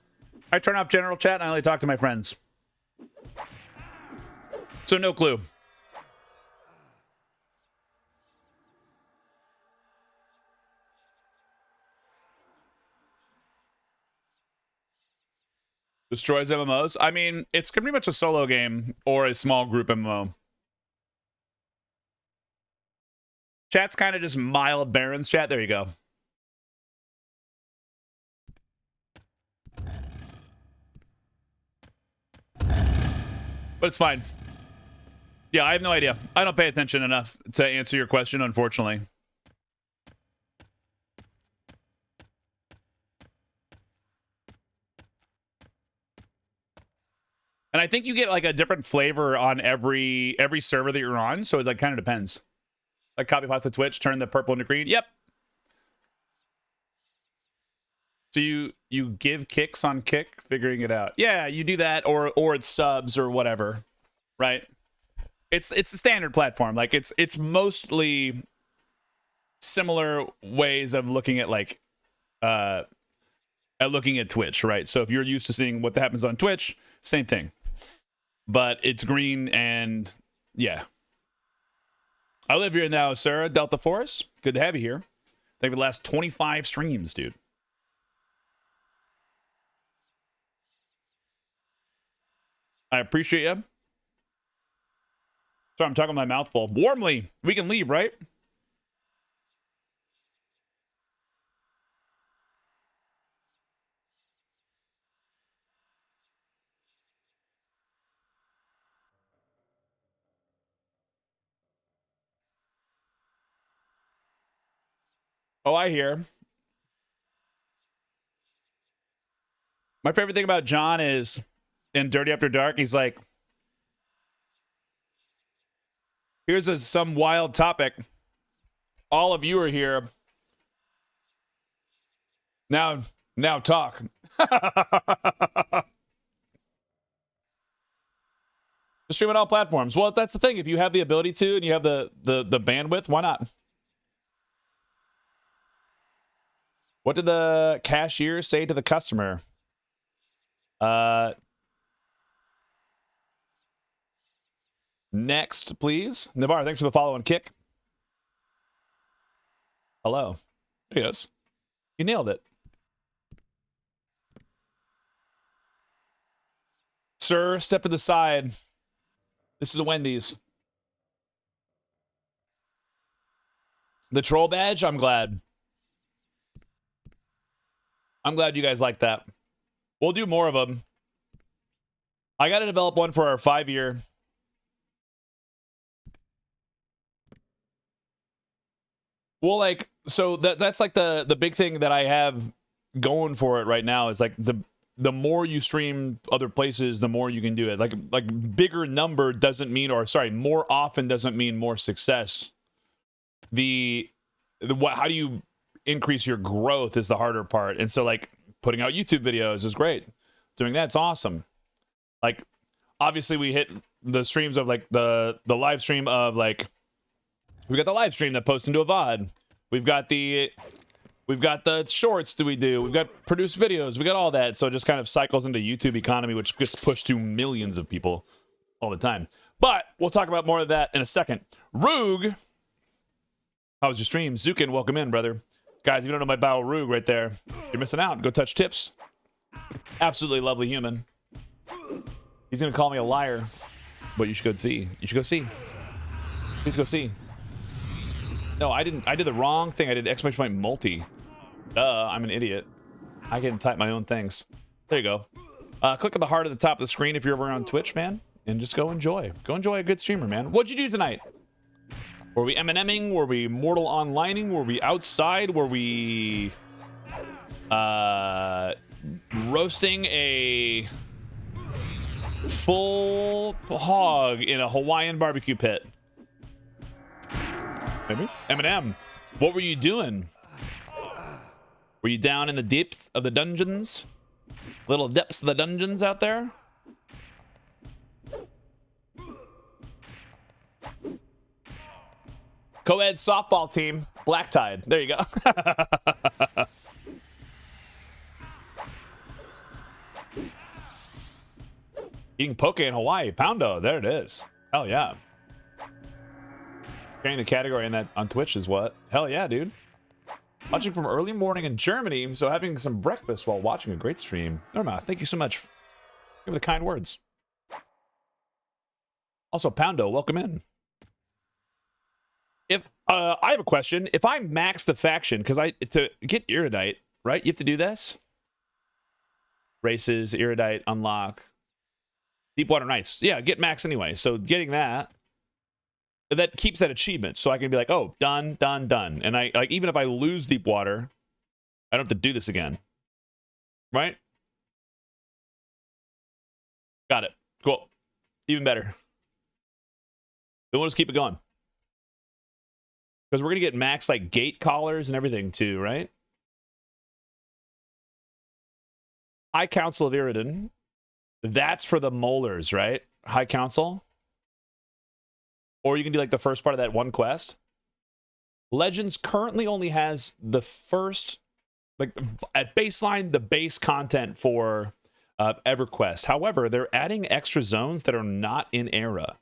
I turn off general chat and I only talk to my friends. So no clue. Destroys MMOs? I mean, it's pretty much a solo game or a small group MMO. Chat's kind of just mild Barons chat. There you go. But it's fine. Yeah, I have no idea. I don't pay attention enough to answer your question, unfortunately. And I think you get like a different flavor on every server that you're on, so it like kind of depends. Like copy pasta Twitch, turn the purple into green. Yep. So you give kicks on Kick, figuring it out. Yeah, you do that, or it's subs or whatever, right? It's a standard platform. Like it's mostly similar ways of looking at like looking at Twitch, right? So if you're used to seeing what happens on Twitch, same thing. But it's green and yeah. I live here now, sir. Delta Force. Good to have you here. Thank you for the last 25 streams, dude. I appreciate you. Sorry, I'm talking with my mouth full. Warmly, we can leave, right? Oh, I hear. My favorite thing about John is in Dirty After Dark, he's like, here's some wild topic. All of you are here. Now talk. Stream on all platforms. Well, that's the thing. If you have the ability to and you have the bandwidth, why not? What did the cashier say to the customer? Next, please. Navarre, thanks for the follow and Kick. Hello. There he is. You nailed it. Sir, step to the side. This is the Wendy's. The troll badge? I'm glad. I'm glad you guys like that. We'll do more of them. I got to develop one for our 5-year. Well, like, so that's like the big thing that I have going for it right now is like the more you stream other places, the more you can do it. Like bigger number doesn't mean, or sorry, more often doesn't mean more success. How do you increase your growth is the harder part. And so like putting out YouTube videos is great. Doing that's awesome. Like obviously we hit the streams of like the live stream of like, we got the live stream that posts into a VOD. We've got the shorts that we do. We've got produced videos. We got all that. So it just kind of cycles into YouTube economy, which gets pushed to millions of people all the time. But we'll talk about more of that in a second. Roog, how was your stream? Zukin, welcome in, brother. Guys, if you don't know my bow Roog right there, you're missing out. Go touch tips. Absolutely lovely human. He's going to call me a liar, but you should go see. You should go see. Please go see. No, I didn't. I did the wrong thing. I did exclamation point multi. Duh, I'm an idiot. I can type my own things. There you go. Click on the heart at the top of the screen if you're over on Twitch, man, and just go enjoy. Go enjoy a good streamer, man. What'd you do tonight? Were we M&Ming? Were we Mortal Onlining? Were we outside? Were we roasting a full hog in a Hawaiian barbecue pit? Maybe. Eminem, what were you doing? Were you down in the depths of the dungeons? Little depths of the dungeons out there? Co-ed softball team, Black Tide. There you go. Eating poke in Hawaii. Poundo, there it is. Hell yeah. Carrying the category in that on Twitch is what? Hell yeah, dude. Watching from early morning in Germany, so having some breakfast while watching a great stream. Norma, thank you so much. Give the kind words. Also, Poundo, welcome in. If I have a question, if I max the faction, because to get Erudite, right? You have to do this. Races, Erudite, unlock. Deepwater Nights. Yeah, get max anyway. So getting that keeps that achievement, so I can be like, oh, done, done, done. And I like, even if I lose Deepwater, I don't have to do this again. Right? Got it. Cool. Even better. Then we'll just keep it going. Because we're going to get max like gate collars and everything too, right? High Council of Iridan. That's for the molars, right? High Council. Or you can do like the first part of that one quest. Legends currently only has the first, like at baseline, the base content for EverQuest. However, they're adding extra zones that are not in Era.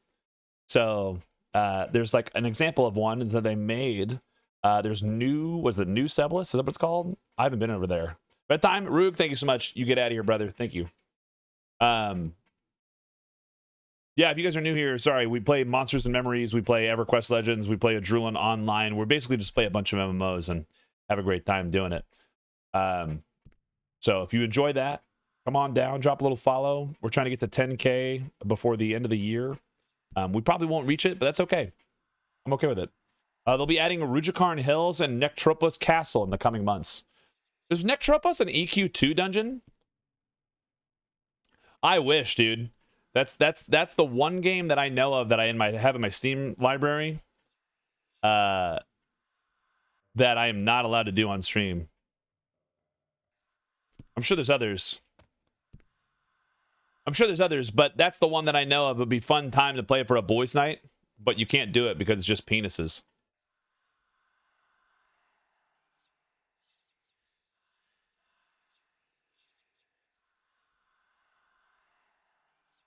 So there's like an example of one that they made. There's New Sebulus? Is that what it's called? I haven't been over there. Bedtime, Roog, thank you so much. You get out of here, brother. Thank you. Yeah, if you guys are new here, sorry, we play Monsters and Memories, we play EverQuest Legends, we play Adrenaline Online. We're basically just play a bunch of MMOs and have a great time doing it. So if you enjoy that, come on down, drop a little follow. We're trying to get to 10K before the end of the year. We probably won't reach it, but that's okay. I'm okay with it. They'll be adding Rujakarn Hills and Nectropos Castle in the coming months. Is Nectropos an EQ2 dungeon? I wish, dude. That's the one game that I know of that I have in my Steam library that I am not allowed to do on stream. I'm sure there's others. But that's the one that I know of. It would be fun time to play it for a boys' night, but you can't do it because it's just penises.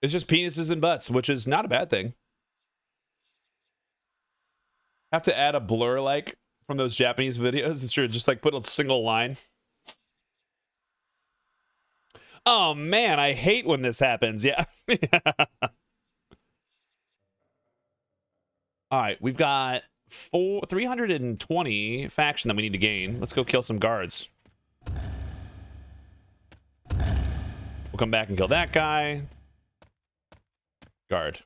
It's just penises and butts, which is not a bad thing. Have to add a blur like from those Japanese videos. It's sure just like put a single line. Oh man, I hate when this happens. Yeah. All right, we've got 320 faction that we need to gain. Let's go kill some guards. We'll come back and kill that guy. Guard.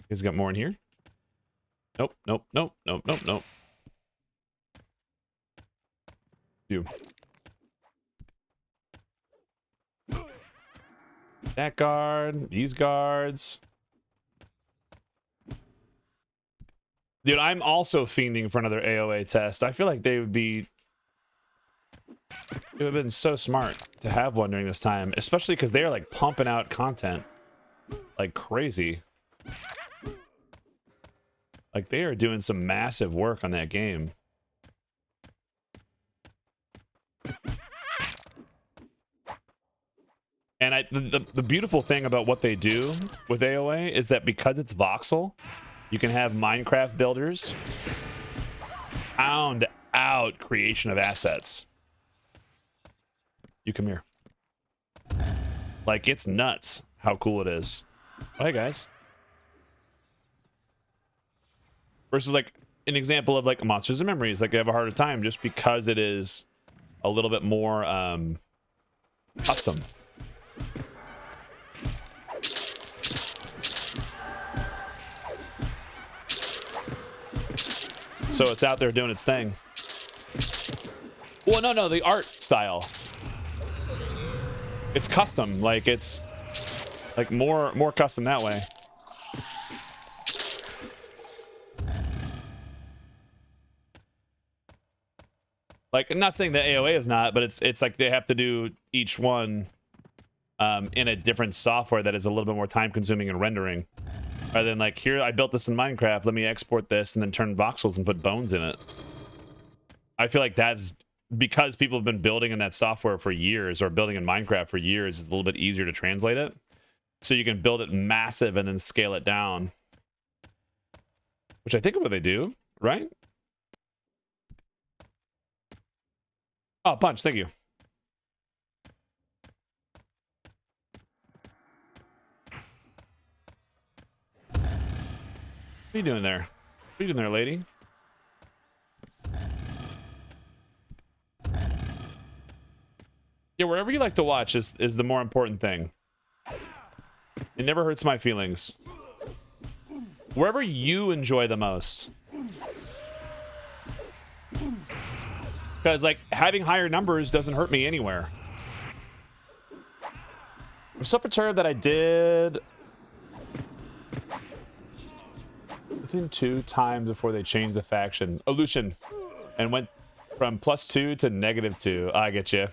He's got more in here. Nope, nope, nope, nope, nope, nope. You. That guard. These guards. Dude, I'm also fiending for another AOA test. I feel like they would be... It would have been so smart to have one during this time, especially because they're like pumping out content like crazy. Like they are doing some massive work on that game. And the beautiful thing about what they do with AOA is that because it's voxel, you can have Minecraft builders pound out creation of assets. You come here. Like, it's nuts how cool it is. Oh, hey, guys. Versus, like, an example of, like, Monsters and Memories. Like, they have a harder time just because it is a little bit more custom. So it's out there doing its thing. Well, no, the art style. It's custom, like it's like more custom that way. Like, I'm not saying that AOA is not, but it's like they have to do each one in a different software that is a little bit more time consuming and rendering. Rather than like, here, I built this in Minecraft, let me export this and then turn voxels and put bones in it. I feel like that's because people have been building in that software for years, or building in Minecraft for years, it's a little bit easier to translate it. So you can build it massive and then scale it down. Which I think is what they do, right? Oh, punch, thank you. What are you doing there? What are you doing there, lady? Yeah, wherever you like to watch is the more important thing. It never hurts my feelings. Wherever you enjoy the most. Because, like, having higher numbers doesn't hurt me anywhere. I'm so perturbed that I did... I think 2 times before they changed the faction. Illusion. And went from +2 to -2. I get you.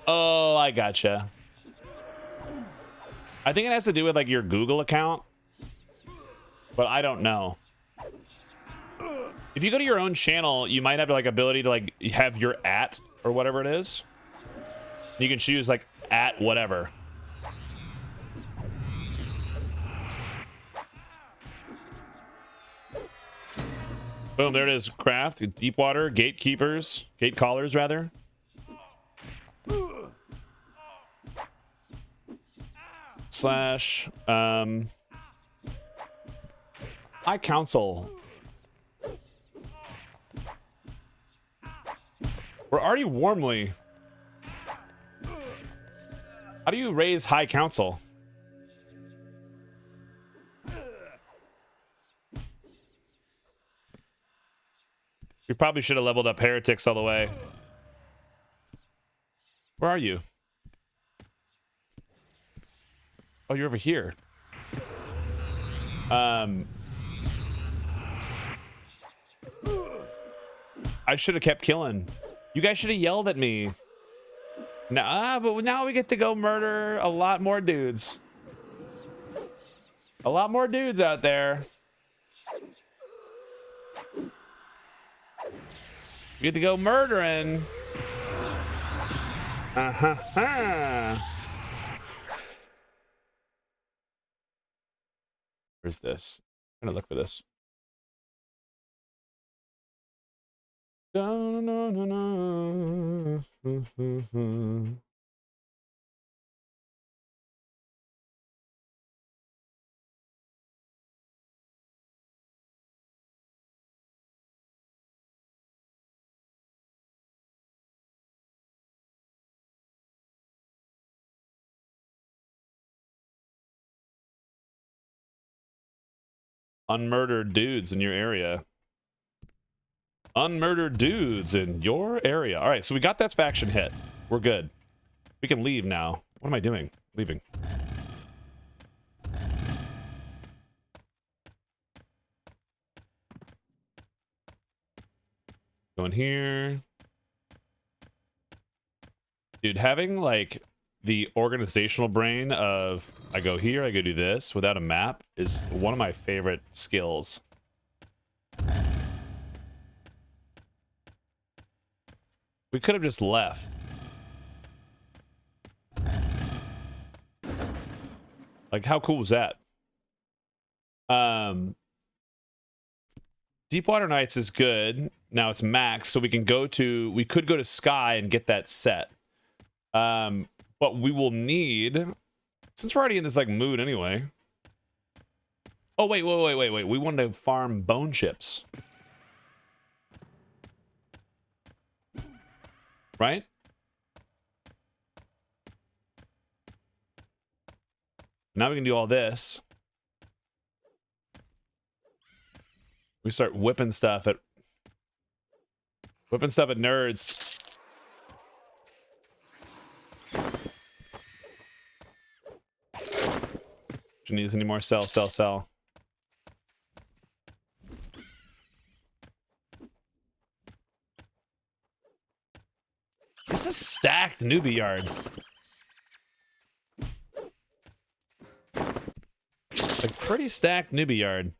Oh, I gotcha. I think it has to do with, like, your Google account. But I don't know. If you go to your own channel, you might have, like, ability to, like, have your @ or whatever it is. You can choose, like, @ whatever. Boom, there it is. Craft, Deepwater, Gatekeepers, Gate Callers, rather. Slash, High Council. We're already warmly. How do you raise High Council? We probably should have leveled up Heretics all the way. Where are you? Oh, you're over here. I should have kept killing. You guys should have yelled at me. Nah, but now we get to go murder a lot more dudes. A lot more dudes out there. We get to go murdering. Where's this? I'm gonna look for this. Unmurdered dudes in your area. Unmurdered dudes in your area. All right, so we got that faction hit. We're good. We can leave now. What am I doing? Leaving. Going here. Dude, having like the organizational brain of I go here, I go do this without a map is one of my favorite skills. We could have just left. Like, how cool was that? Deepwater Nights is good. Now it's max, so we could go to Sky and get that set. But we will need, since we're already in this like mood anyway. Oh, wait. We wanted to farm bone chips. Right? Now we can do all this. We start whipping stuff at nerds. Do you need any more? Sell. This is stacked newbie yard. Like pretty stacked newbie yard.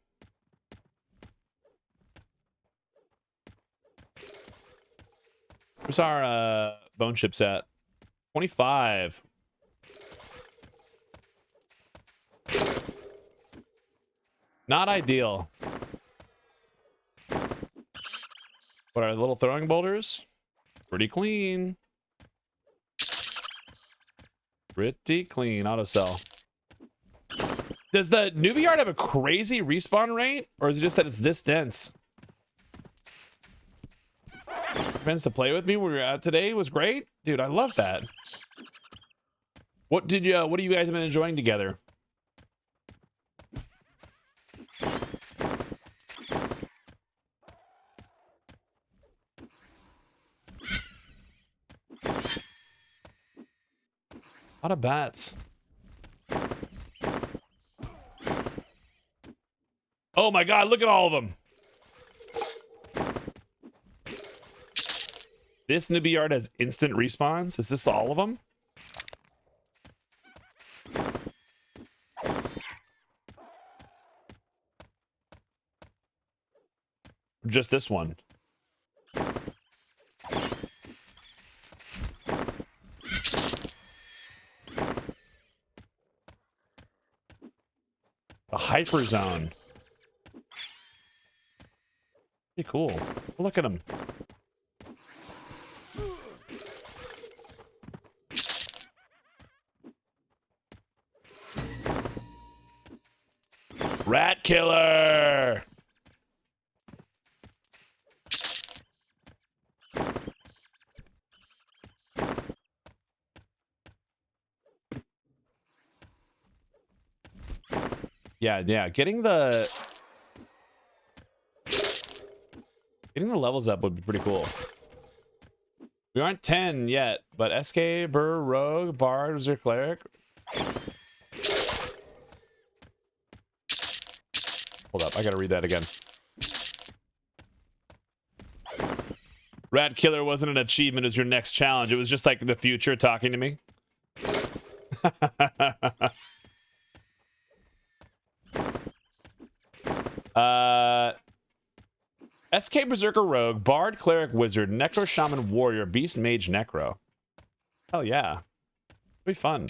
Where's our bone chips at? 25. Not ideal. What are little throwing boulders? Pretty clean. Pretty clean. Auto sell. Does the newbie yard have a crazy respawn rate? Or is it just that it's this dense? Friends to play with me where we were at today was great. Dude, I love that. What do you guys have been enjoying together? A lot of bats. Oh my god, look at all of them. This newbie yard has instant respawns. Is this all of them? Just this one. A hyper zone. Pretty cool. Look at him. Rat killer. Yeah, getting the levels up would be pretty cool. We aren't 10 yet, but SK, Burr, Rogue, Bard, Wizard, Cleric. Hold up, I gotta read that again. Rat Killer wasn't an achievement, it was your next challenge. It was just like the future talking to me. SK Berserker Rogue, Bard, Cleric, Wizard, Necro Shaman, Warrior, Beast, Mage, Necro. Hell yeah. It'll be fun.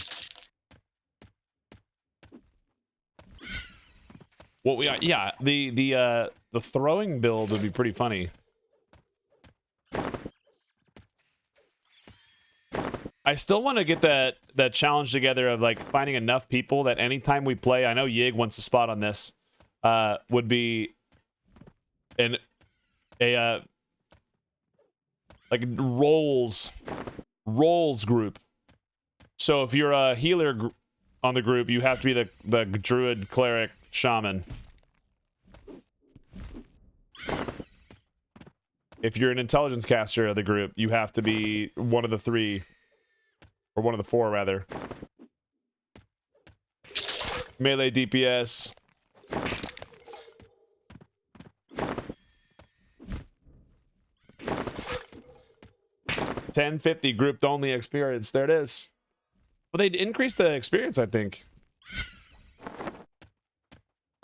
What we are, yeah, the throwing build would be pretty funny. I still want to get that challenge together of like finding enough people that anytime we play, I know Yig wants a spot on this, would be like roles group. So if you're a healer on the group, you have to be the druid, cleric, shaman. If you're an intelligence caster of the group, you have to be one of the 3, or one of the 4 rather. Melee DPS. 1050 grouped only experience. There it is. Well, they increased the experience, I think.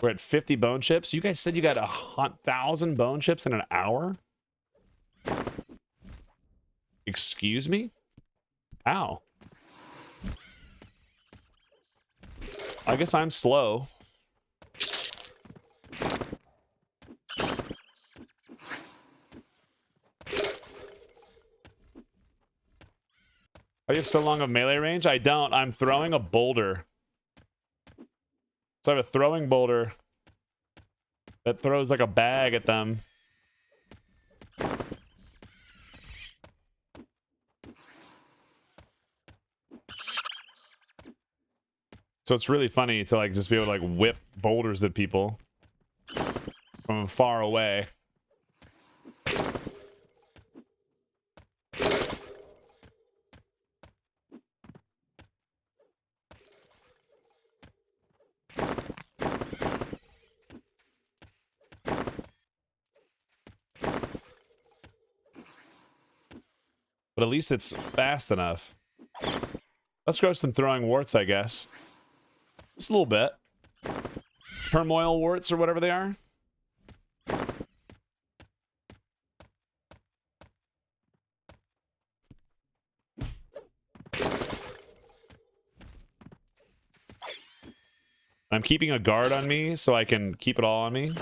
We're at 50 bone chips. You guys said you got 1,000 bone chips in an hour? Excuse me? Ow. I guess I'm slow. Oh, you have so long of melee range? I don't. I'm throwing a boulder. So I have a throwing boulder that throws like a bag at them. So it's really funny to like just be able to like whip boulders at people from far away. But at least it's fast enough. Let's grow some throwing warts, I guess. Just a little bit. Turmoil warts or whatever they are. I'm keeping a guard on me so I can keep it all on me.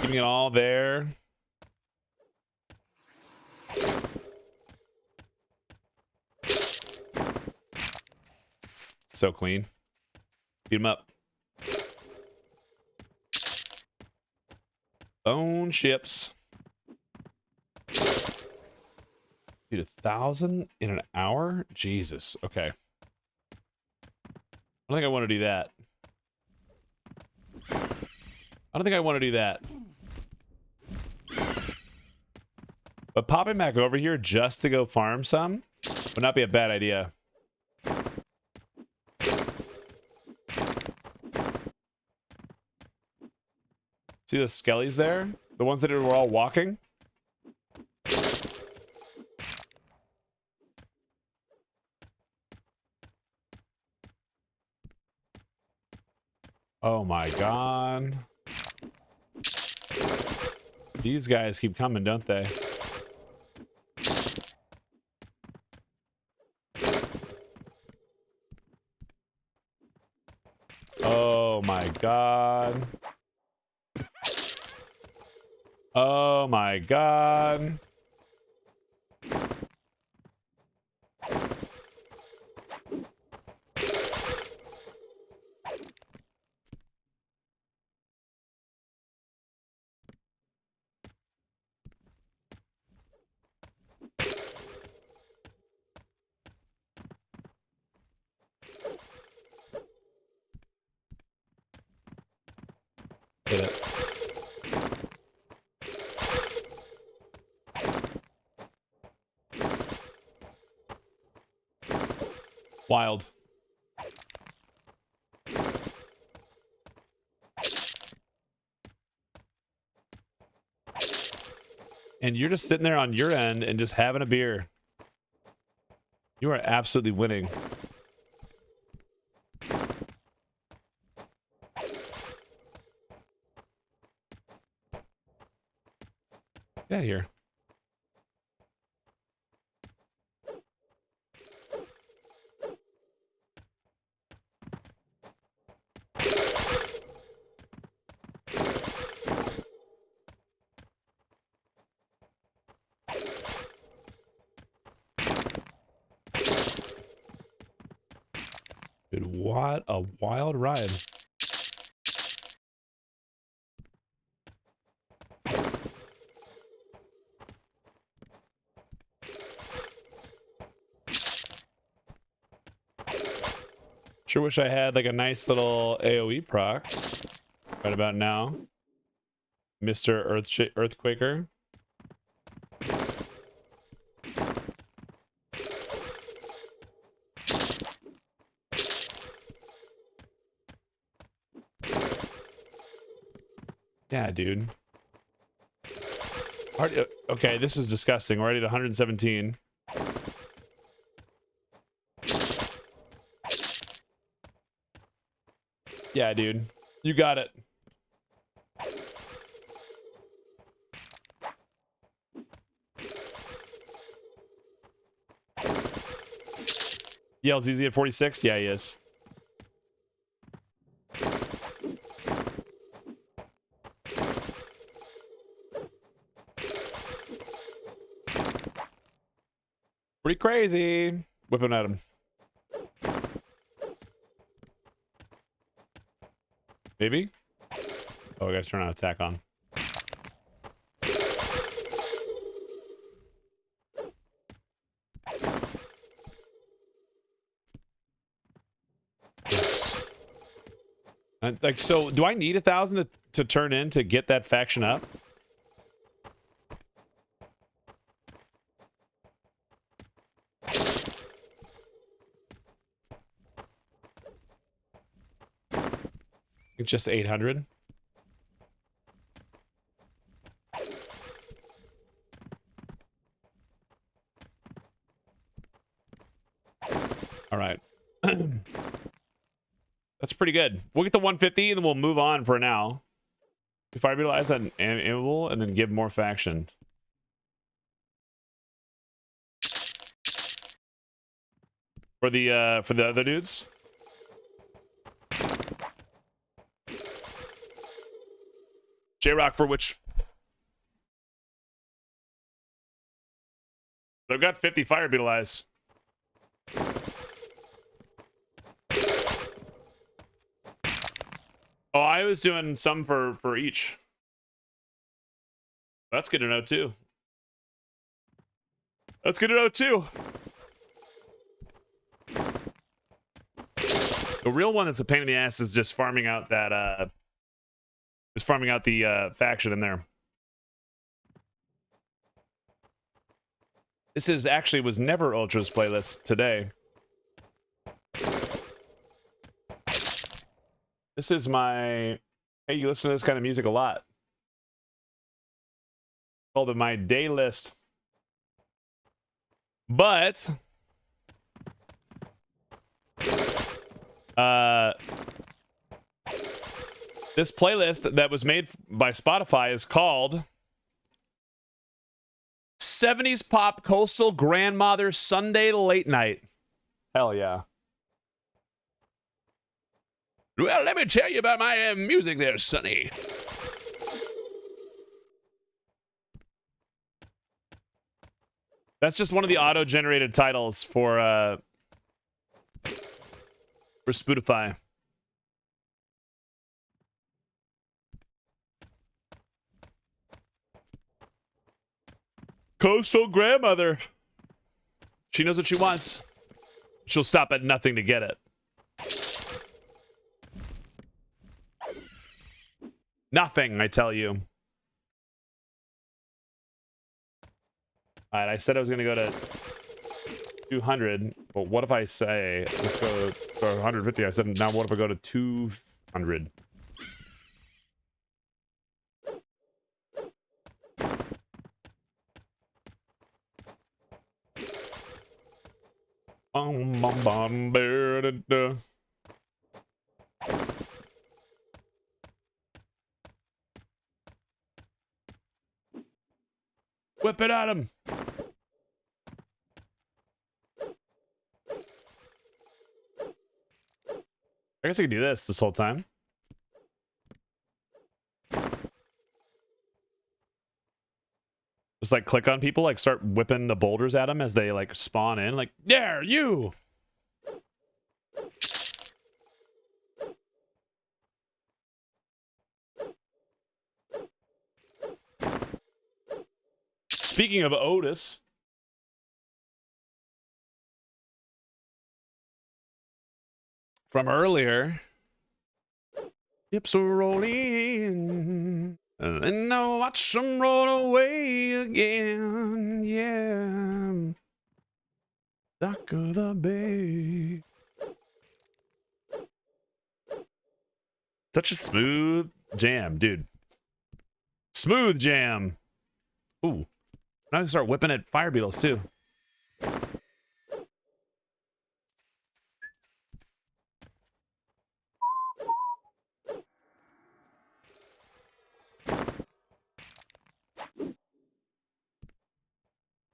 Keeping it all there. So clean. Beat him up. Bone chips. Dude, 1,000 in an hour? Jesus. Okay. I don't think I want to do that. I don't think I want to do that. But popping back over here just to go farm some would not be a bad idea. See the skellies there? The ones that were all walking? Oh my god. These guys keep coming, don't they? Oh my god. Oh my god. Hit it. Wild. And you're just sitting there on your end and just having a beer. You are absolutely winning. Get out of here. Dude, what a wild ride. Sure wish I had like a nice little AoE proc right about now. Mr. Earthquaker. Yeah, dude. Okay, this is disgusting. We're already at 117. Yeah, dude. You got it. Yell's easy at 46? Yeah, he is. Pretty crazy. Whipping at him. Maybe? Oh, I gotta turn on attack on. Yes. Like, so do I need 1,000 to turn in to get that faction up? It's just 800. All right. That's pretty good. We'll get the 150 and then we'll move on for now. If I realize that an animal and then give more faction. For the other dudes. J-Rock for which? They've got 50 fire beetle eyes. Oh, I was doing some for each. That's good to know too. That's good to know too. The real one that's a pain in the ass is just farming out that the faction in there. This is actually was never Ultra's playlist today. This is my, hey, you listen to this kind of music a lot. Called it my day list. But this playlist that was made by Spotify is called 70s Pop Coastal Grandmother Sunday Late Night. Hell yeah. Well, let me tell you about my music there, Sonny. That's just one of the auto-generated titles for Spotify. Coastal Grandmother. She knows what she wants. She'll stop at nothing to get it. Nothing, I tell you. All right, I said I was going to go to 200, but what if I say, let's go for 150? I said, now what if I go to 200? Whip it at him. I guess I could do this whole time. Just like click on people, like start whipping the boulders at them as they like spawn in. Like, there, you. Speaking of Otis, from earlier. Hips are rolling, and then I watch them roll away again. Yeah, dock of the bay. Such a smooth jam, dude. Smooth jam. Ooh, now I can start whipping at fire beetles too.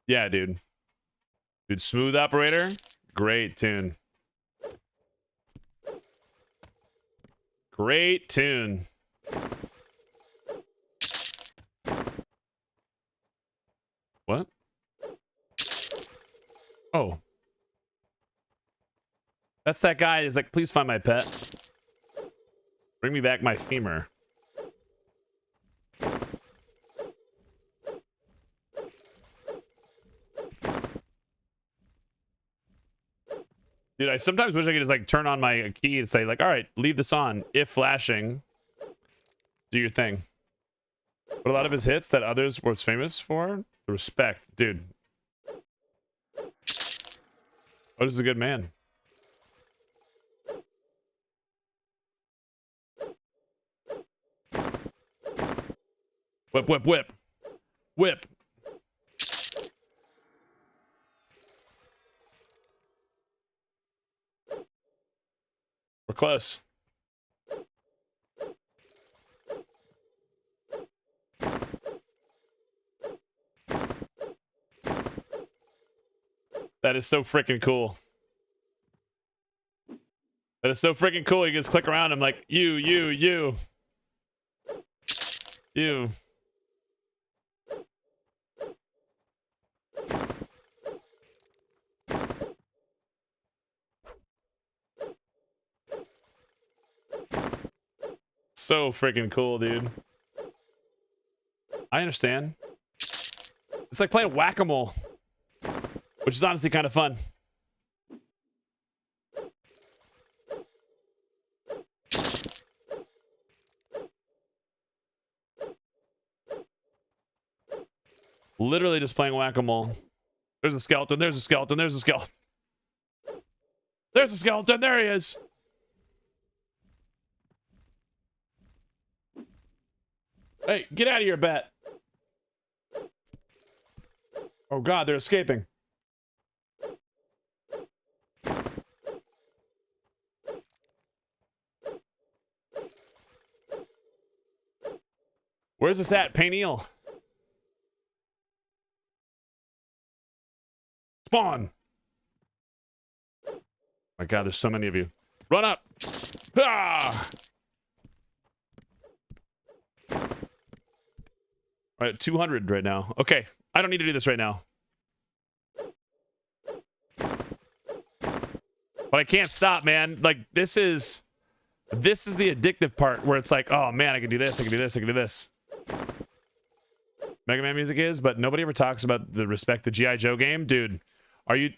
Yeah, dude. Dude, Smooth Operator. Great tune. Great tune. What? Oh. That's that guy. He's like, please find my pet. Bring me back my femur. Dude, I sometimes wish I could just like turn on my key and say like, all right, leave this on. If flashing, do your thing. But a lot of his hits that others was famous for, the respect, dude. What is a good man? Whip, whip, whip. Whip. We're close. That is so freaking cool. That is so freaking cool. You just click around. I'm like, you. So freaking cool, dude. I understand. It's like playing whack-a-mole, which is honestly kind of fun. Literally just playing whack-a-mole. There's a skeleton. There's a skeleton. There's a skeleton. There's a skeleton. There he is. Hey, get out of here, bat. Oh god, they're escaping. Where's this at? Paineal. Spawn. My god, there's so many of you. Run up. Ah! All right, 200 right now. Okay, I don't need to do this right now. But I can't stop, man. Like, this is the addictive part where it's like, oh man, I can do this, I can do this, I can do this. Mega Man music is, but nobody ever talks about the Respect the G.I. Joe game. Dude, are you...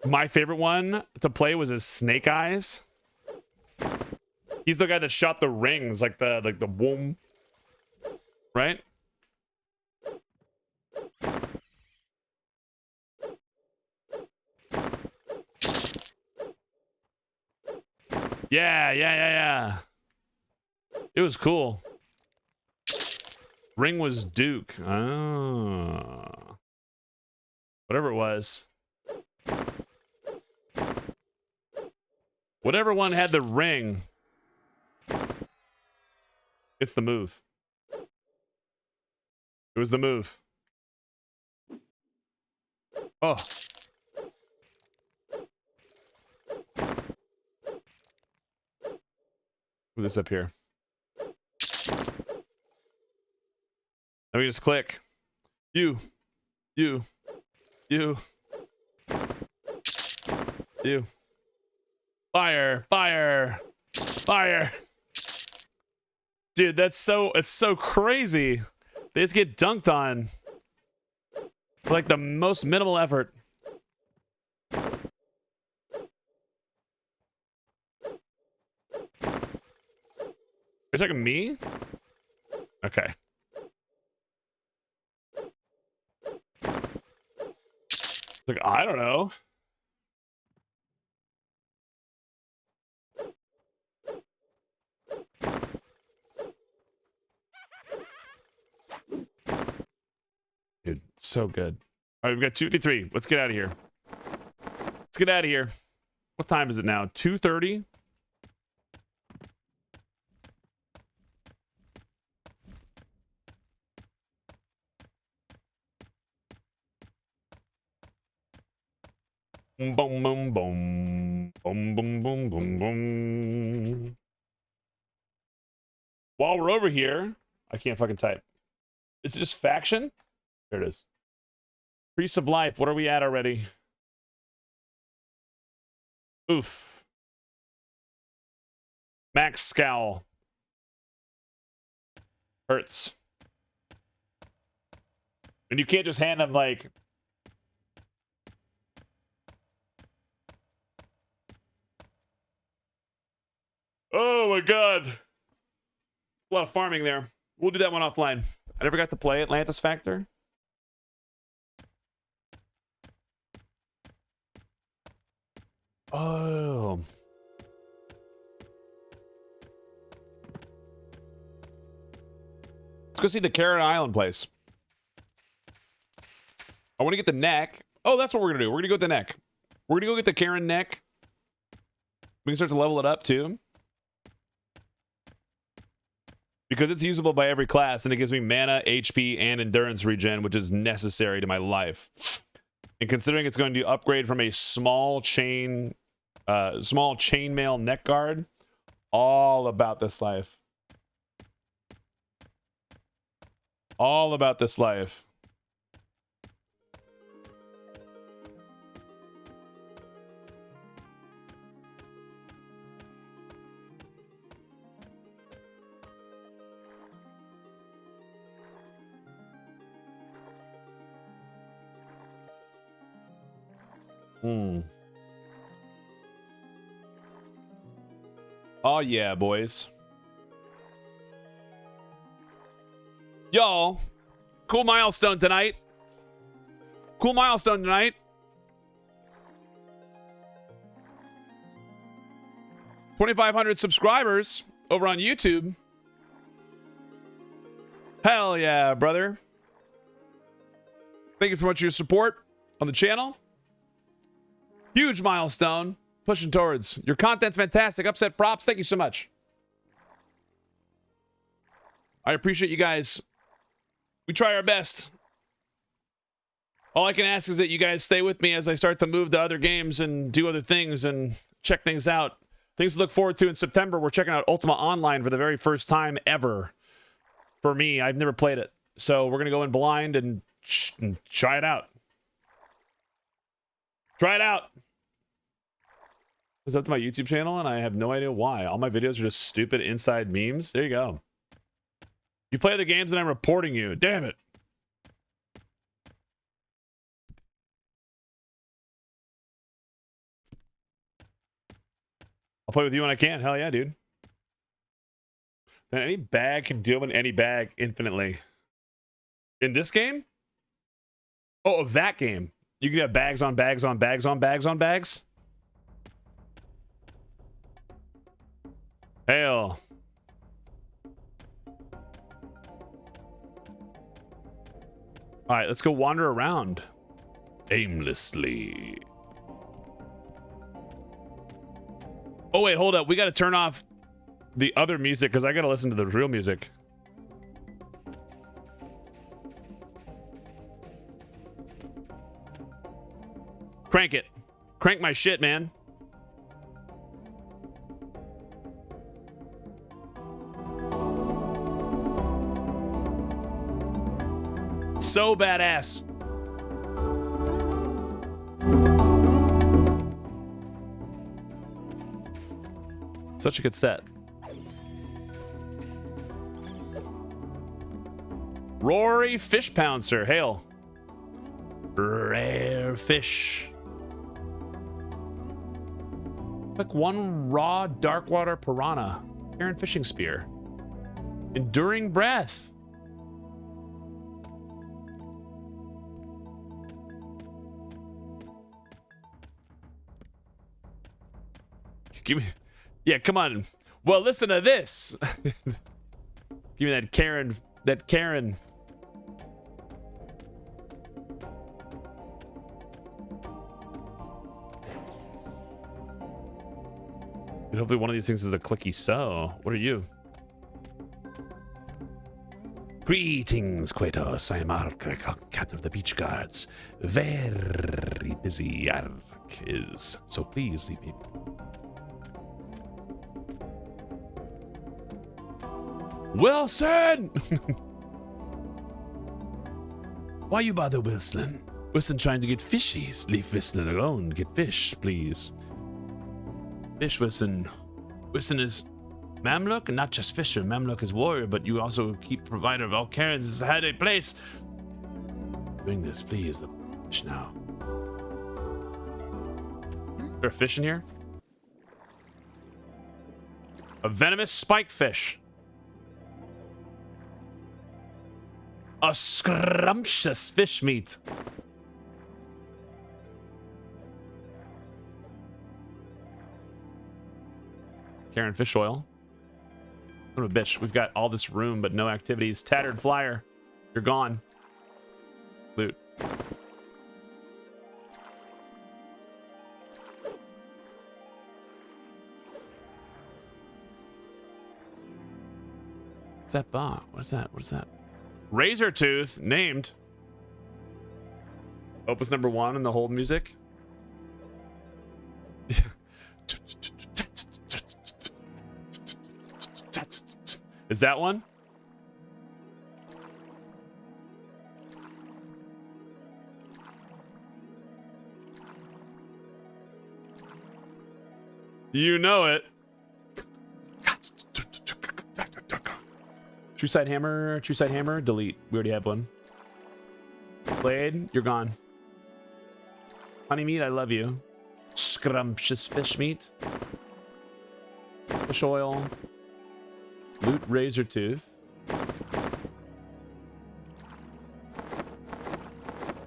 My favorite one to play was his Snake Eyes. He's the guy that shot the rings, like the boom. Right? Yeah. It was cool. Ring was Duke. Oh. Whatever it was. Whatever one had the ring. It's the move. It was the move. Oh. Move this up here. Let me just click. You. Fire. Dude, it's so crazy. They just get dunked on. Like the most minimal effort. you talking me? Okay. It's like, I don't know. Dude, so good. All right, we've got 2:53. Let's get out of here. Let's get out of here. What time is it now? 2:30? Boom, boom, boom, boom. Boom, boom, boom, boom, boom. While we're over here, I can't fucking type. Is it just faction? There it is. Priest of Life. What are we at already? Oof. Max Scowl. Hurts. And you can't just hand them like... Oh my god. A lot of farming there. We'll do that one offline. I never got to play Atlantis Factor. Oh. Let's go see the Karen Island place. I want to get the neck. Oh, that's what we're going to do. We're going to go with the neck. We're going to go get the Karen neck. We can start to level it up too. Because it's usable by every class, and it gives me mana, HP, and endurance regen, which is necessary to my life. And considering it's going to upgrade from a small chainmail neck guard, all about this life. All about this life. Oh yeah, boys. Y'all, cool milestone tonight. Cool milestone tonight. 2,500 subscribers over on YouTube. Hell yeah, brother. Thank you for much your support on the channel. Huge milestone. Pushing towards. Your content's fantastic. Upset props. Thank you so much. I appreciate you guys. We try our best. All I can ask is that you guys stay with me as I start to move to other games and do other things and check things out. Things to look forward to in September. We're checking out Ultima Online for the very first time ever. For me, I've never played it. So we're going to go in blind and try it out. Try it out. It's up to my YouTube channel, and I have no idea why. All my videos are just stupid inside memes. There you go. You play the games, and I'm reporting you. Damn it. I'll play with you when I can. Hell yeah, dude. Then any bag can deal with any bag infinitely. In this game? Oh, of that game. You can have bags on bags on bags on bags on bags. Hail. All right, let's go wander around aimlessly. Oh, wait, hold up. We got to turn off the other music because I got to listen to the real music. Crank it. Crank my shit, man. So badass. Such a good set. Rory Fish Pouncer. Hail. Rare fish. Like one raw dark water piranha. Karen fishing spear. Enduring breath. Give me, yeah, come on. Well, listen to this. Give me that Karen. That Karen. And hopefully one of these things is a clicky so. What are you? Greetings, Quatos. I am Ark, cat of the beach guards. Very busy Ark is. So please leave me. Wilson! Why you bother Wilson? Wilson trying to get fishies. Leave Wilson alone. Get fish, please. Fish, Wilson. Wilson is Mamluk, and not just fisher. Mamluk is warrior, but you also keep provider of all Karens. Has had a place. Doing this, please. The fish now. Is there a fish in here? A venomous spike fish. A scrumptious fish meat. Karen fish oil. What a bitch. We've got all this room, but no activities. Tattered flyer. You're gone. Loot. What's that bar? What's that? What's that? Razor Tooth, named. Opus number 1 in the hold music. Is that one? You know it. True side hammer, delete. We already have one. Blade, you're gone. Honey meat, I love you. Scrumptious fish meat. Fish oil. Loot razor tooth. One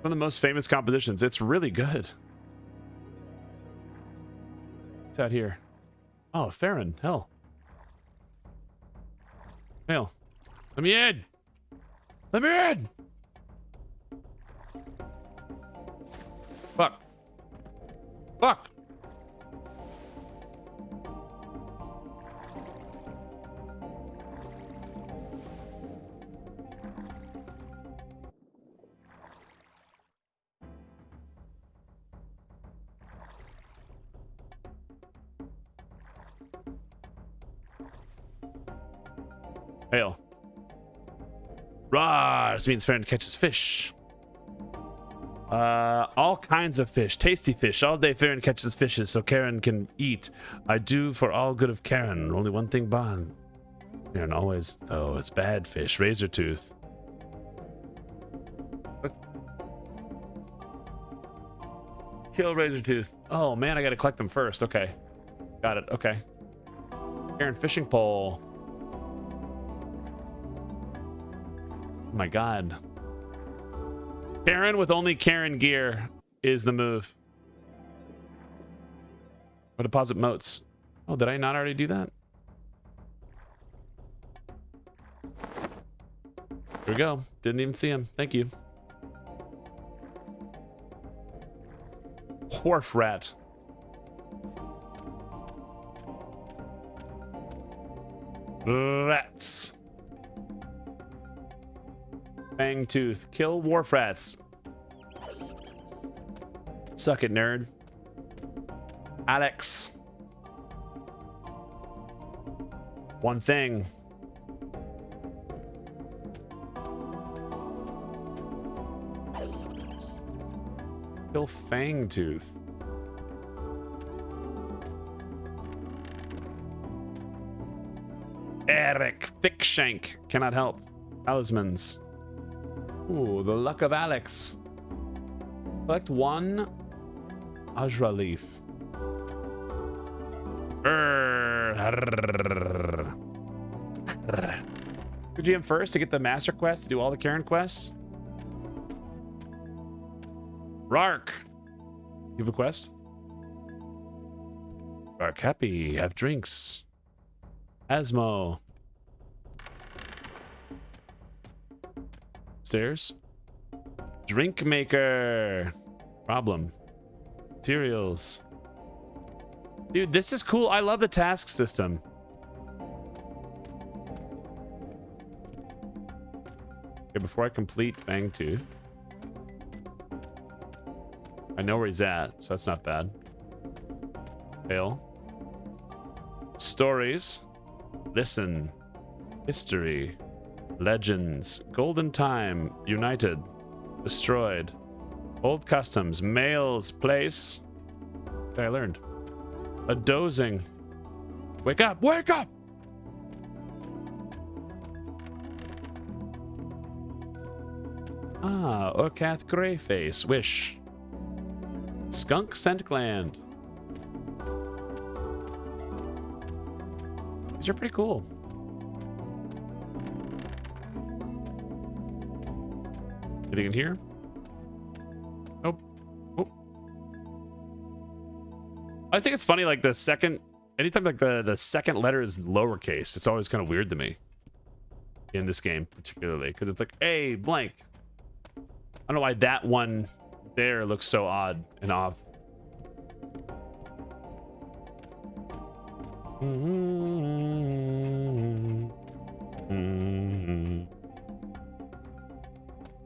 of the most famous compositions. It's really good. What's out here? Oh, Farron. Hell. Hell. Let me in! Let me in! Fuck. Fuck! Hail. Rawr, this means Farron catches fish. All kinds of fish. Tasty fish. All day Farron catches fishes so Karen can eat. I do for all good of Karen. Only one thing bond. Karen always, though, it's bad fish. Razor tooth. Kill razor tooth. Oh man, I gotta collect them first. Okay. Got it. Okay. Karen fishing pole. Oh my god. Karen with only Karen gear is the move. Or deposit moats. Oh, did I not already do that? Here we go. Didn't even see him. Thank you. Wharf rat. Rats. Fang tooth. Kill wharf rats. Suck it, nerd. Alex. One thing. Kill fang tooth. Eric Thickshank. Cannot help. Talismans. Ooh, the luck of Alex. Collect one Ajra leaf. Go GM first to get the master quest to do all the Karen quests. Rark. You have a quest? Rark happy. Have drinks. Asmo. Stairs. Drink maker. Problem. Materials. Dude, this is cool. I love the task system. Okay, before I complete Fangtooth. I know where he's at, so that's not bad. Fail. Stories. Listen. History. Legends. Golden Time. United. Destroyed. Old customs. Males. Place. Okay, I learned. A dozing. Wake up! Wake up! Ah, Orcath Greyface. Wish. Skunk Scent Gland. These are pretty cool. Anything in here? Nope. Oh. I think it's funny, like the second, anytime like the second letter is lowercase, it's always kind of weird to me. In this game, particularly, because it's like A blank. I don't know why that one there looks so odd and off.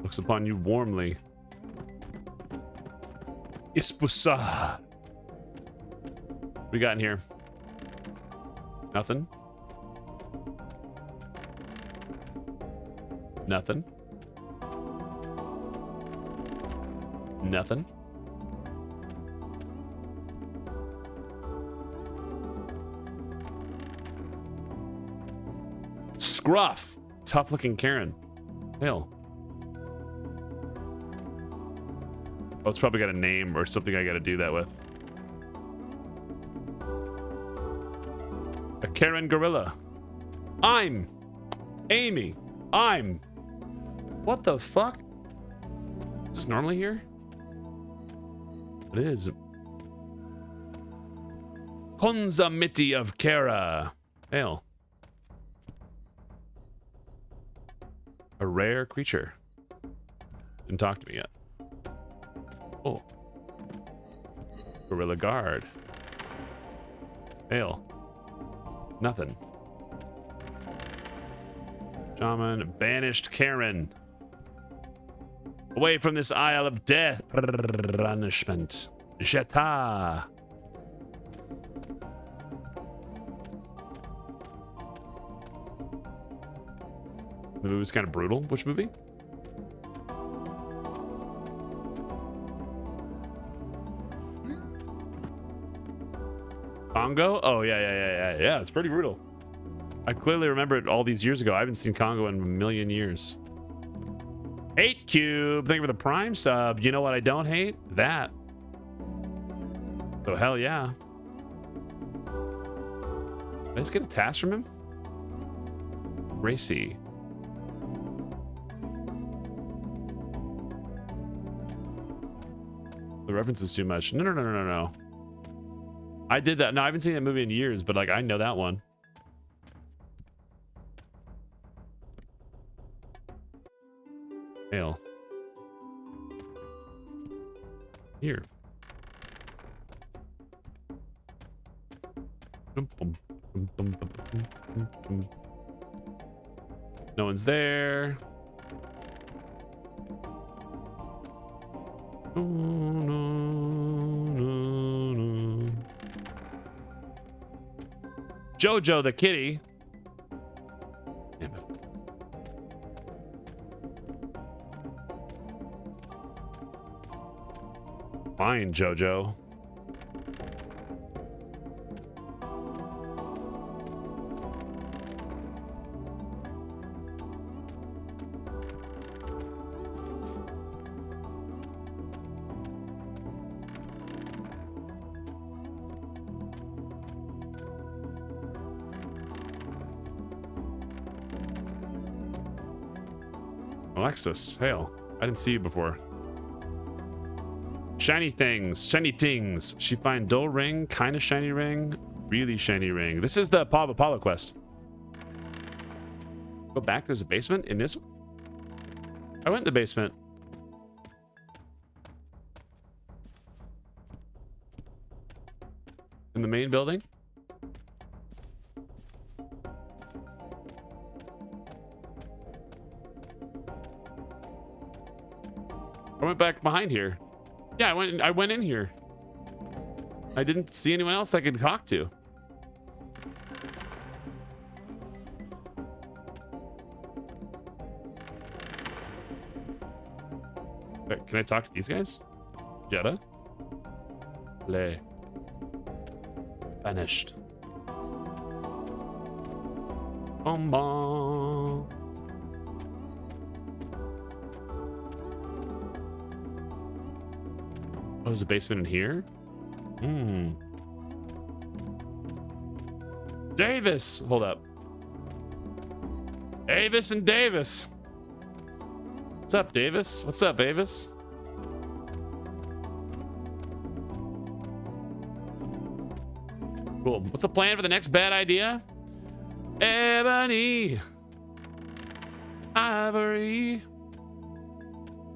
Looks upon you warmly. Ispusa. What we got in here? Nothing. Nothing. Nothing. Scruff. Tough looking Karen. Hell. Oh, it's probably got a name or something I gotta do that with. A Karen gorilla. I'm Amy. I'm. What the fuck? Is this normally here? It is. Konzamiti of Kara. Hail. A rare creature. Didn't talk to me yet. Oh. Gorilla Guard. Hail. Nothing. Shaman. Banished Karen. Away from this Isle of Death. Punishment. Jeta. The movie was kind of brutal. Which movie? Congo? Oh, yeah. It's pretty brutal. I clearly remember it all these years ago. I haven't seen Congo in a million years. 8 Cube. Thank you for the Prime sub. You know what I don't hate? That. So hell yeah. Did I just get a task from him? Racy. The reference is too much. No. I did that. No, I haven't seen that movie in years, but like I know that one. Hail. Here. No one's there. No. Jojo the kitty. Damn it. Fine, Jojo. Alexis, hail. I didn't see you before. Shiny things, shiny things. She find dull ring, kind of shiny ring, really shiny ring. This is the Paw of Apollo quest. Go back, there's a basement in this one? I went in the basement. In the main building? I went back behind here. Yeah, I went in here. I didn't see anyone else I could talk to. Wait, can I talk to these guys? Jetta? Play. Vanished. Bum bum. Oh, there's a basement in here? Hmm. Davis! Hold up. Avis and Davis. What's up, Davis? What's up, Avis? Cool. What's the plan for the next bad idea? Ebony. Ivory.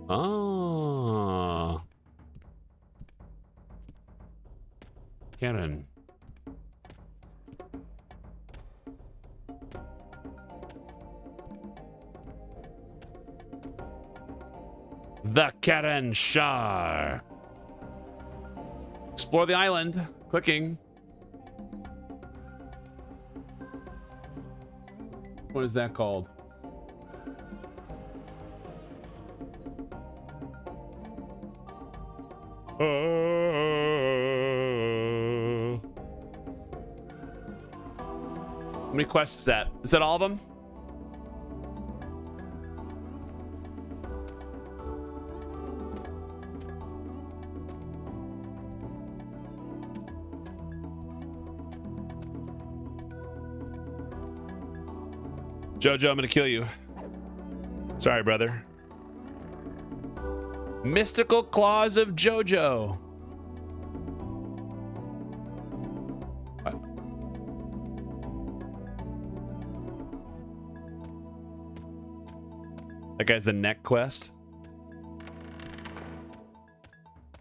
Oh. Karen. The Karen Shar. Explore the island. Clicking. What is that called? How many quests is that? Is that all of them? Jojo, I'm gonna kill you. Sorry, brother. Mystical Claws of Jojo. What? That guy's the neck quest.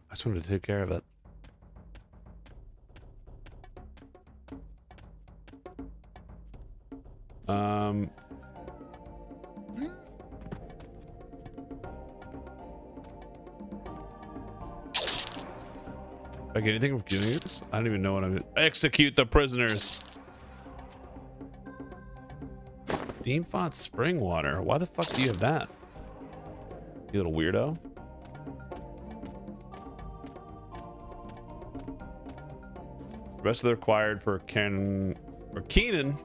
I just wanted to take care of it. Like anything from doing this? I don't even know what I'm. Execute the prisoners. Steam font spring water. Why the fuck do you have that? You little weirdo. The rest of the required for Ken or Keenan.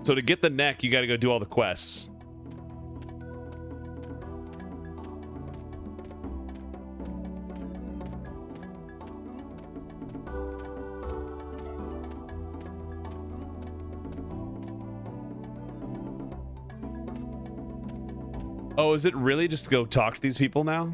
So to get the neck, you got to go do all the quests. Oh, is it really just to go talk to these people now?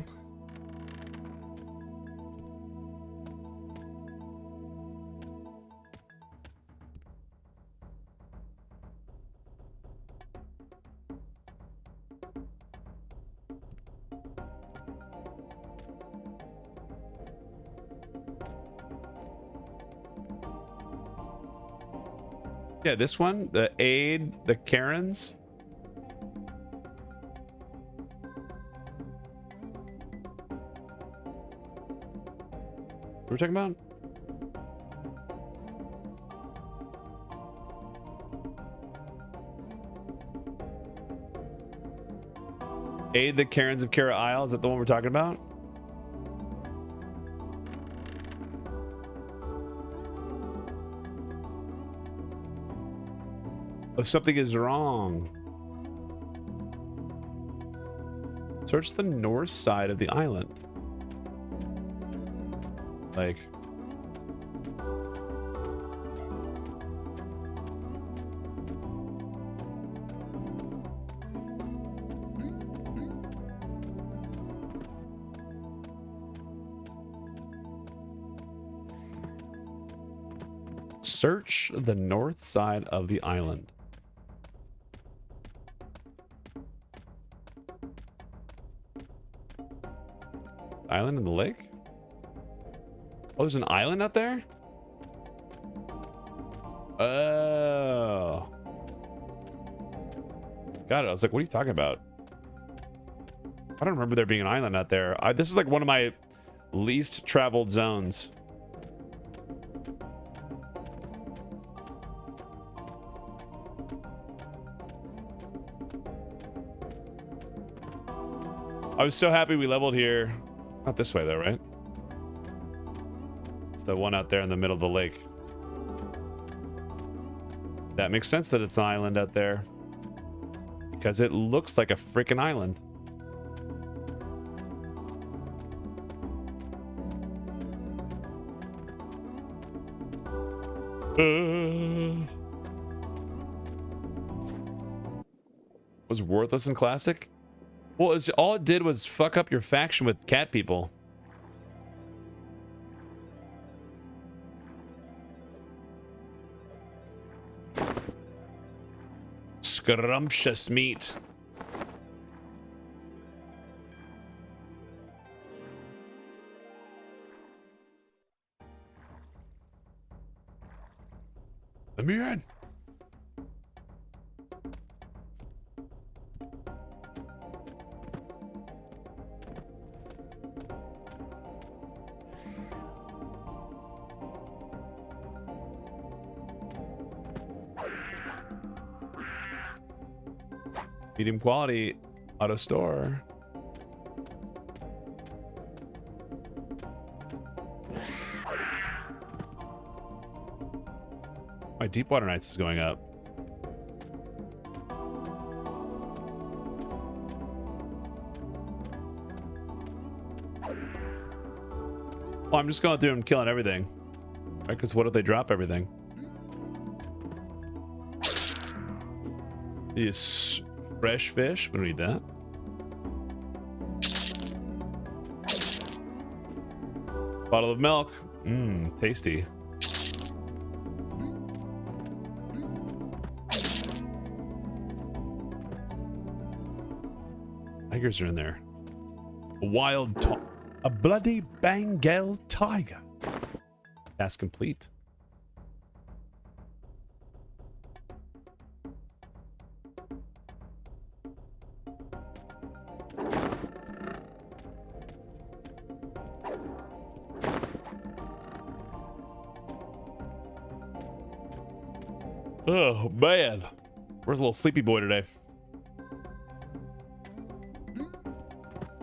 Yeah, this one, the aid, the Karens. What are we talking about? Aid the Karens of Kara Isle. Is that the one we're talking about? Oh, something is wrong. Search the north side of the island. Like, search the north side of the island. Island in the lake? Oh, there's an island out there? Oh. Got it. I was like, what are you talking about? I don't remember there being an island out there. This is like one of my least traveled zones. I was so happy we leveled here. Not this way though, right? It's the one out there in the middle of the lake. That makes sense that it's an island out there. Because it looks like a freaking island. Was worthless in classic? Well, all it did was fuck up your faction with cat people. Scrumptious meat. Let me in. Medium quality auto store. My Deepwater Nights is going up. Well, I'm just going through and killing everything. Right? Because what if they drop everything? Yes. Fresh fish, we don't need that. Bottle of milk. Mmm, tasty. Tigers are in there. A bloody Bengal tiger. That's complete. Oh, man. Where's a little sleepy boy today?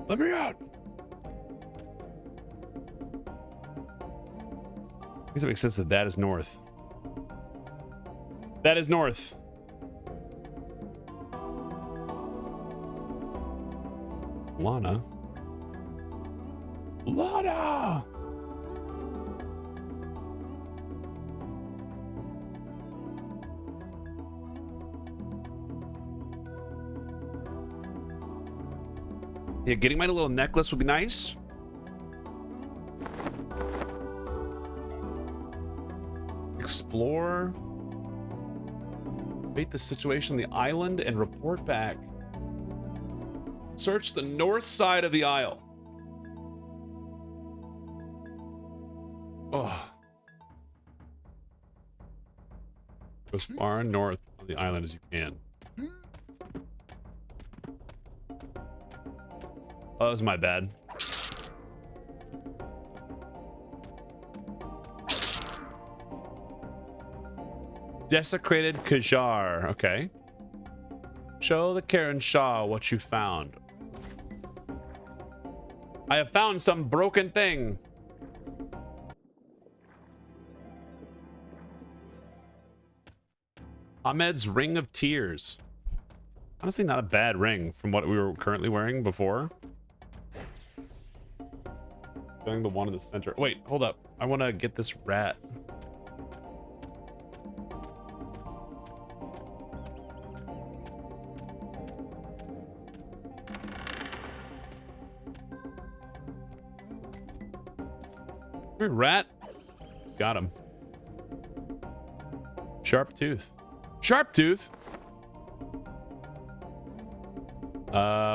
Let me out. I guess it makes sense that that is north. That is north. Lana. Lana! Yeah, getting my little necklace would be nice. Explore. Debate the situation on the island and report back. Search the north side of the isle. Oh. Go as far north on the island as you can. Oh, that was my bad. Desecrated Kajar. Okay. Show the Karen Shaw what you found. I have found some broken thing. Ahmed's Ring of Tears. Honestly, not a bad ring from what we were currently wearing before. Killing the one in the center. Wait, hold up. I want to get this rat. Come here, rat. Got him. Sharp tooth. Sharp tooth.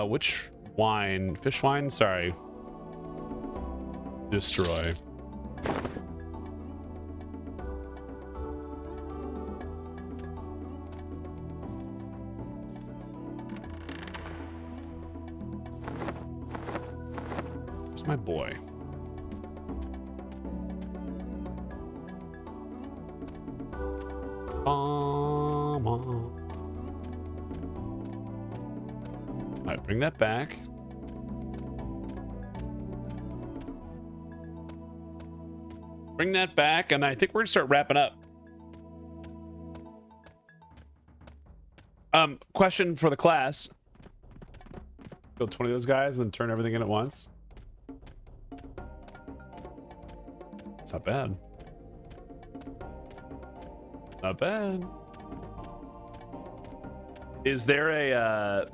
Which wine? Fish wine? Sorry. Destroy. Where's my boy? Alright, bring that back. Bring that back, and I think we're gonna start wrapping up. Question for the class. Kill 20 of those guys and then turn everything in at once. It's not bad. Not bad. Is there a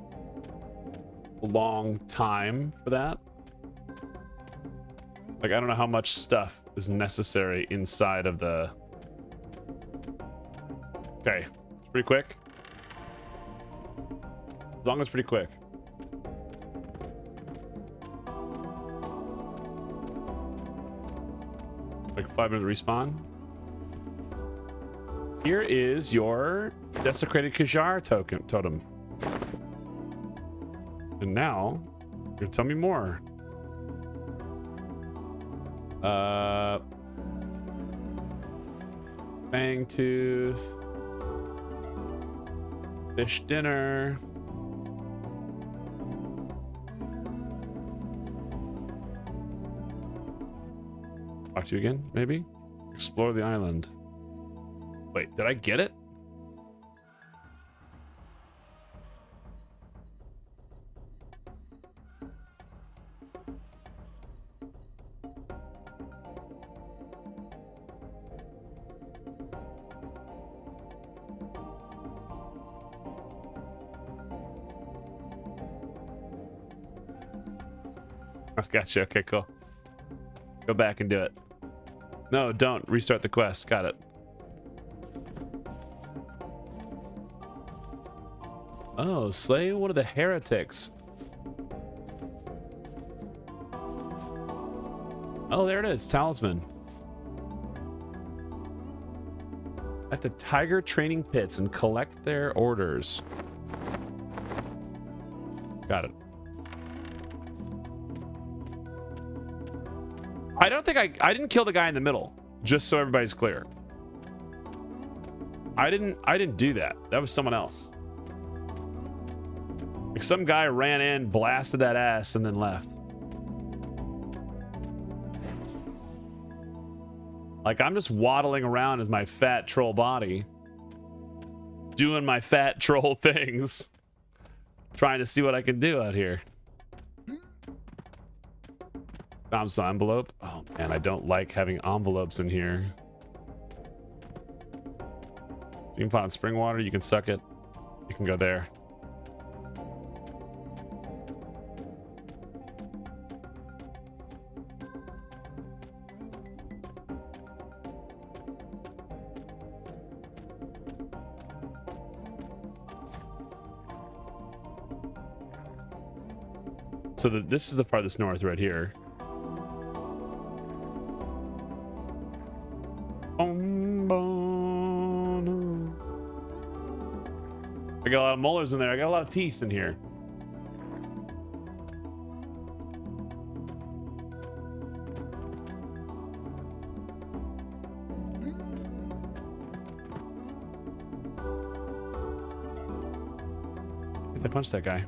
long time for that? Like, I don't know how much stuff is necessary inside of the... Okay, it's pretty quick. As long as it's pretty quick. Like 5-minute respawn. Here is your desecrated Kajar totem. And now, you're gonna tell me more. Fang tooth. Fish dinner. Talk to you again, maybe? Explore the island. Wait, did I get it? Gotcha. Okay, cool. Go back and do it. No, don't. Restart the quest. Got it. Oh, slay one of the heretics. Oh, there it is. Talisman. At the tiger training pits and collect their orders. Got it. I don't think I didn't kill the guy in the middle, just so everybody's clear. I didn't do that. That was someone else. Like some guy ran in, blasted that ass, and then left. Like I'm just waddling around as my fat troll body, doing my fat troll things, trying to see what I can do out here. Found some envelope. Oh man, I don't like having envelopes in here. So you can find spring water, you can suck it. You can go there. So this is the farthest north right here. I got a lot of molars in there. I got a lot of teeth in here. Did I punch that guy?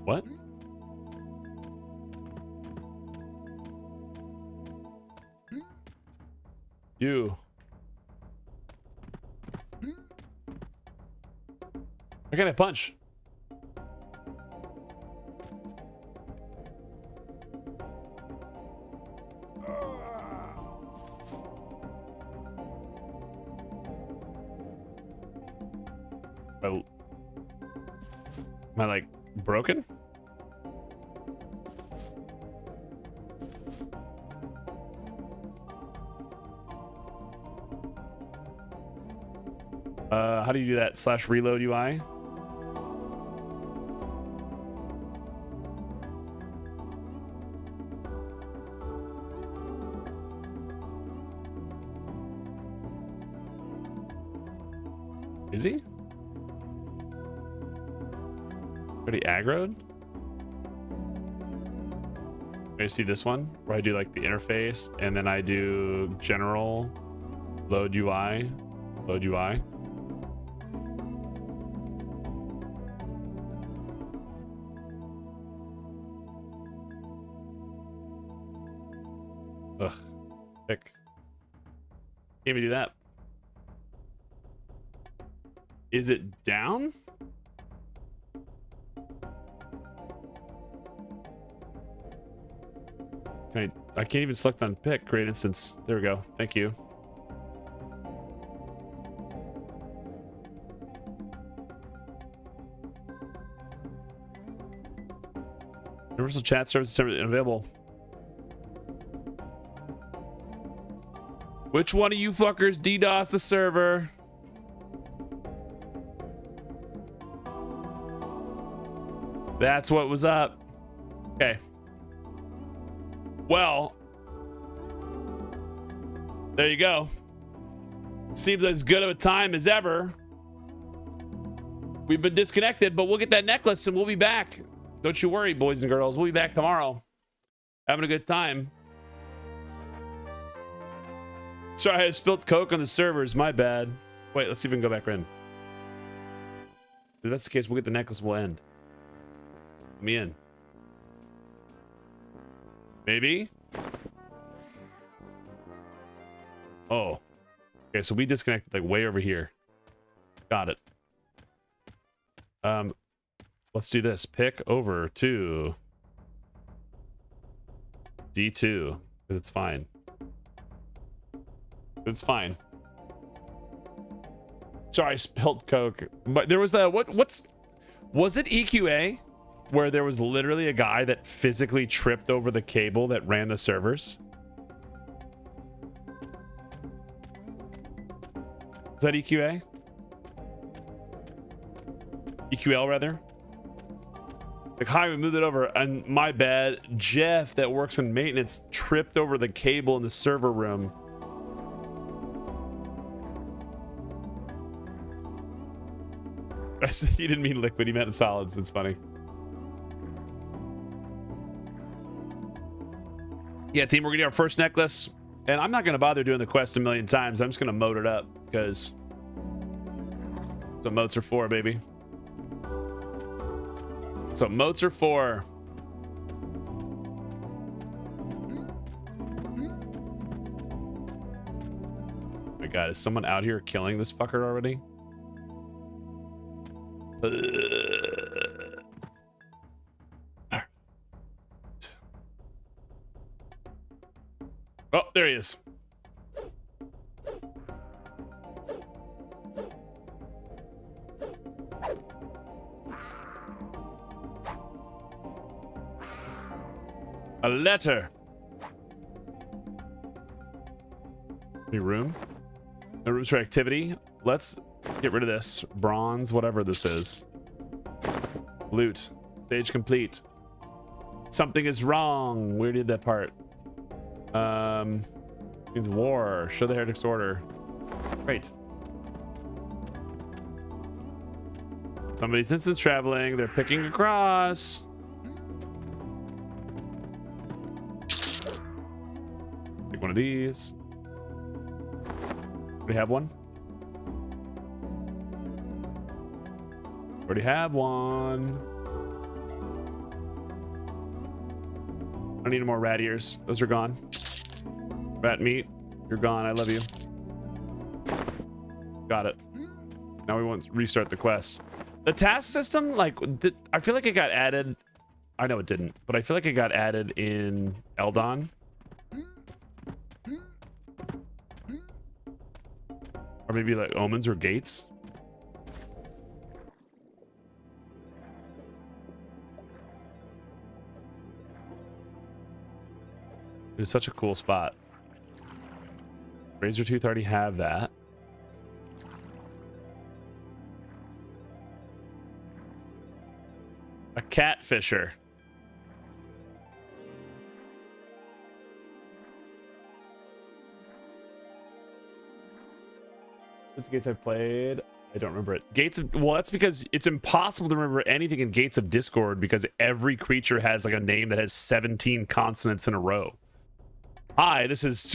What? You. I got a punch. Am I like broken? How do you do that? / reload UI? Is he? Already aggroed? I just do this one where I do like the interface and then I do general, load UI, load UI. Ugh, pick. Can't even do that. Is it down? I can't even select on pick, create instance. There we go. Thank you. Universal chat service available. Which one of you fuckers DDoS the server? That's what was up. Okay. Well, there you go. Seems as good of a time as ever. We've been disconnected, but we'll get that necklace and we'll be back. Don't you worry, boys and girls. We'll be back tomorrow. Having a good time. Sorry, I spilled Coke on the servers. My bad. Wait, let's see if we can go back in. If that's the case, we'll get the necklace. We'll end. Let me in. Maybe? Oh. Okay, so we disconnected like way over here. Got it. Let's do this. Pick over to D2. Because it's fine. It's fine. Sorry, I spilled Coke. But there was the was it EQA? Where there was literally a guy that physically tripped over the cable that ran the servers? Is that EQA? EQL rather? Like, hi, we moved it over, and my bad, Jeff that works in maintenance tripped over the cable in the server room. He didn't mean liquid, he meant solids. It's funny. Yeah, team, we're gonna get our first necklace, and I'm not gonna bother doing the quest a million times. I'm just gonna mode it up because that's what modes are for, baby. So modes are for. Oh my God, is someone out here killing this fucker already? Oh, there he is. A letter. Any room? No rooms for activity. Let's get rid of this. Bronze, whatever this is. Loot. Stage complete. Something is wrong. Where did that part? Means war. Show the heretic's order. Great. Somebody's instance traveling. They're picking across. Take one of these. Already have one. Already have one. I don't need any more rat ears. Those are gone. Rat meat, you're gone. I love you. Got it. Now we won't restart the quest. The task system, like, I feel like it got added. I know it didn't, but I feel like it got added in Eldon. Or maybe like Omens or Gates. It's such a cool spot. Razortooth already have that. A catfisher. This Gates I've played. I don't remember it. Gates of, well, that's because it's impossible to remember anything in Gates of Discord because every creature has like a name that has 17 consonants in a row. Hi, this is...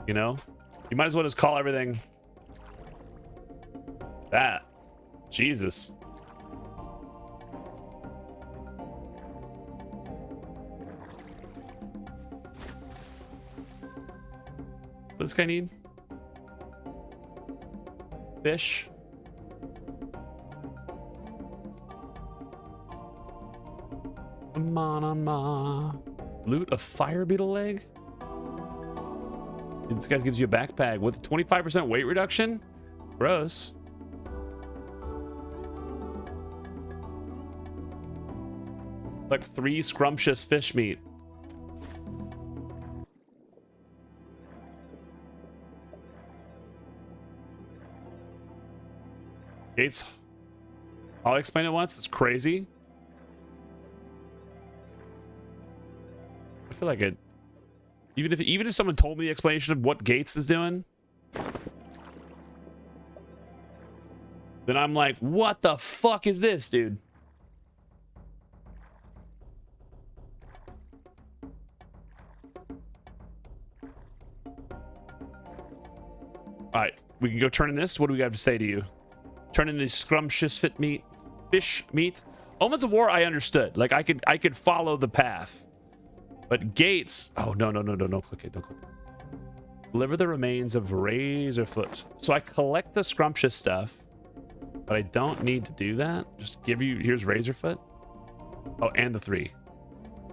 You know? You might as well just call everything... that. Jesus. What does this guy need? Fish. Loot a fire beetle leg? This guy gives you a backpack with 25% weight reduction? Gross. Like 3 scrumptious fish meat. Gates. I'll explain it once. It's crazy. I feel like it. Even if someone told me the explanation of what Gates is doing, then I'm like, what the fuck is this, dude? All right, we can go turn in this. What do we have to say to you? Turn in the scrumptious fish meat. Omens of War, I understood. Like I could follow the path. But Gates, oh no, don't click it, don't click it. Deliver the remains of Razorfoot. So I collect the scrumptious stuff, but I don't need to do that. Just give you, here's Razorfoot. Oh, and the 3.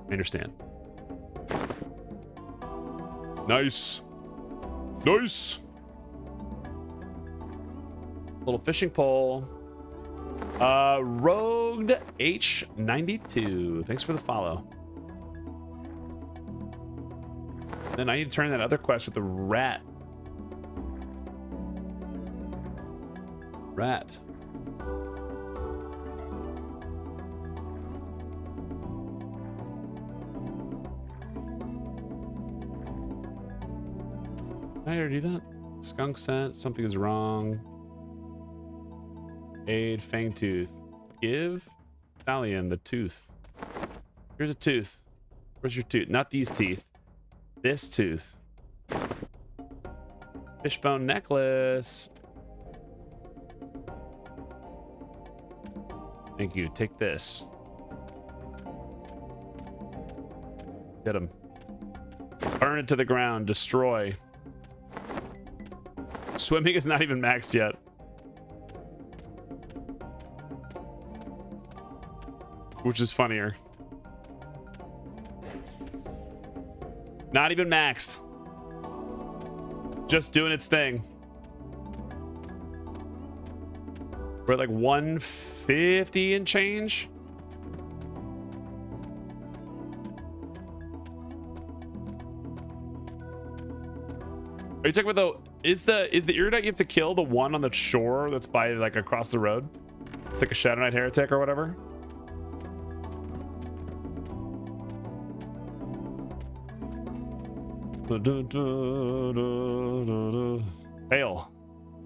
I understand. Nice. Nice. Little fishing pole. Rogued H92. Thanks for the follow. Then I need to turn in that other quest with the rat. Rat. Did I already do that? Skunk scent. Something is wrong. Aid Fangtooth. Give Stallion the tooth. Here's a tooth. Where's your tooth? Not these teeth. This tooth. Fishbone necklace. Thank you. Take this. Get him. Burn it to the ground. Destroy. Swimming is not even maxed yet. Which is funnier. Not even maxed. Just doing its thing. We're at like 150 and change. Are you talking about is the Iridite you have to kill the one on the shore that's by like across the road? It's like a Shadow Knight heretic or whatever. Hail.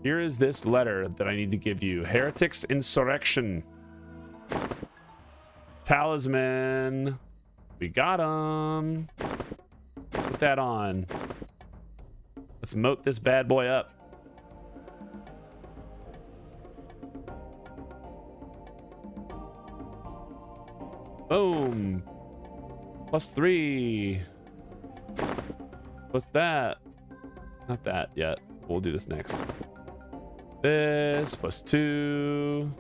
Here is this letter that I need to give you. Heretics Insurrection. Talisman. We got him. Put that on. Let's moat this bad boy up. Boom. +3. What's that? Not that yet. We'll do this next. This plus 2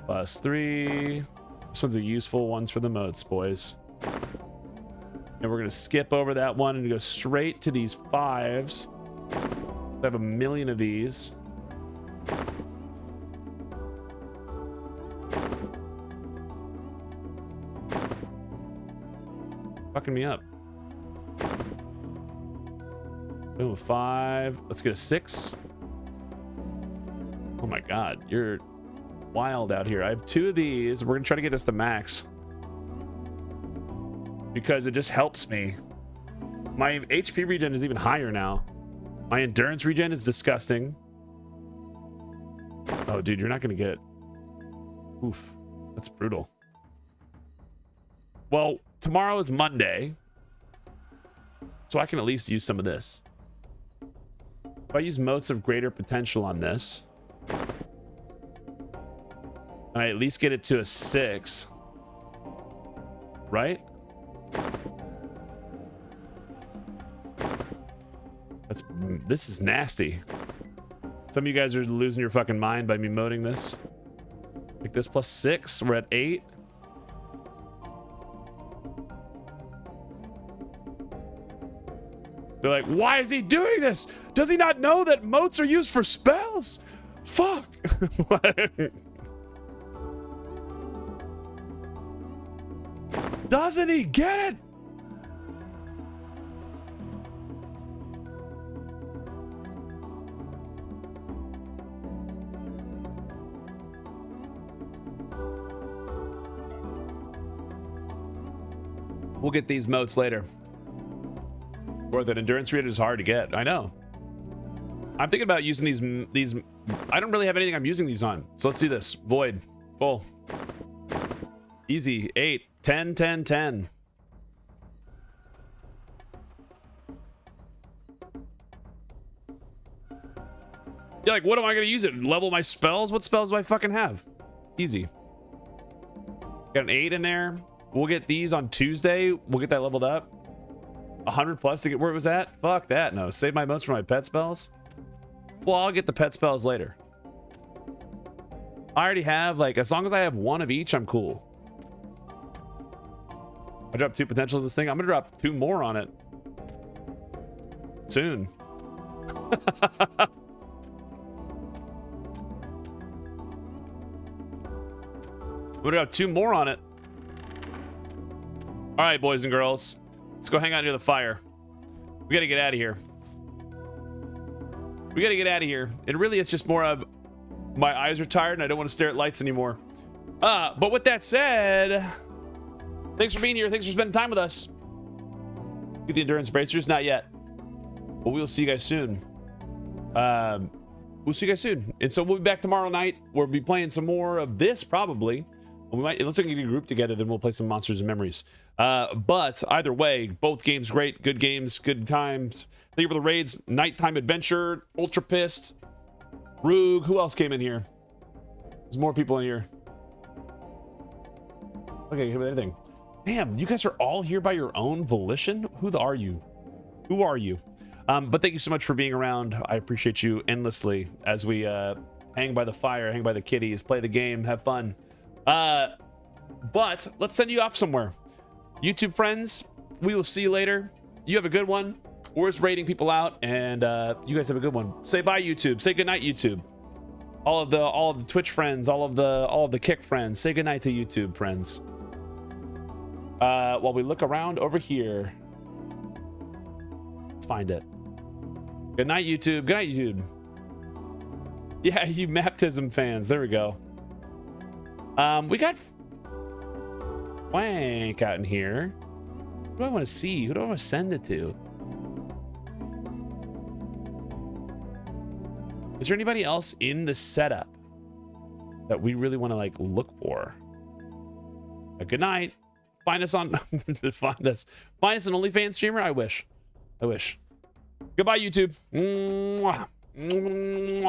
plus 3. This one's a useful ones for the moats, boys. And we're gonna skip over that one and go straight to these 5s. I have a million of these. Fucking me up. Boom, 5. Let's get a 6. Oh my god, you're wild out here. I have 2 of these. We're gonna try to get this to max because it just helps me. My HP regen is even higher now. My endurance regen is disgusting. Oh dude, you're not gonna get... Oof, that's brutal. Well, tomorrow is Monday, so I can at least use some of this. If I use motes of greater potential on this, and I at least get it to a 6, right? This is nasty. Some of you guys are losing your fucking mind by me moting this. Like this plus 6, we're at 8. They're like, why is he doing this? Does he not know that motes are used for spells? Fuck. Doesn't he get it? We'll get these motes later. Or that endurance rate is hard to get. I know. I'm thinking about using these. I don't really have anything I'm using these on. So let's do this. Void. Full. Easy. 8. 10, 10, 10. You're like, what am I going to use it? Level my spells? What spells do I fucking have? Easy. Got an 8 in there. We'll get these on Tuesday. We'll get that leveled up. 100 plus to get where it was at? Fuck that. No. Save my motes for my pet spells. Well, I'll get the pet spells later. I already have, like, as long as I have 1 of each, I'm cool. I dropped 2 potential in this thing. I'm gonna drop 2 more on it soon. I'm gonna drop 2 more on it. All right, boys and girls, let's go hang out near the fire. We gotta get out of here. We gotta get out of here. And really, it's just more of my eyes are tired and I don't want to stare at lights anymore. But with that said, thanks for being here. Thanks for spending time with us. Get the endurance bracers? Not yet. But we'll see you guys soon. We'll see you guys soon. And so we'll be back tomorrow night. We'll be playing some more of this probably. We might, unless we can get a group together, then we'll play some Monsters and Memories. But either way, both games great. Good games, good times. Thank you for the raids. Nighttime Adventure, Ultra Pissed, Roog. Who else came in here? There's more people in here. Okay, hit with anything. Damn, you guys are all here by your own volition? Who are you? Who are you? But thank you so much for being around. I appreciate you endlessly as we hang by the fire, hang by the kitties, play the game, have fun. But let's send you off somewhere. YouTube friends, we will see you later. You have a good one. We're just rating people out, and you guys have a good one. Say bye, YouTube. Say goodnight, YouTube. All of the Twitch friends, all of the Kick friends. Say goodnight to YouTube friends. While we look around over here, let's find it. Good night, YouTube. Good night, YouTube. Yeah, you Baptism fans. There we go. We got Wank out in here. Who do I want to see? Who do I want to send it to? Is there anybody else in the setup that we really want to like look for? Good night. Find us on find us an OnlyFans streamer. I wish. Goodbye, YouTube. Mwah. Mwah.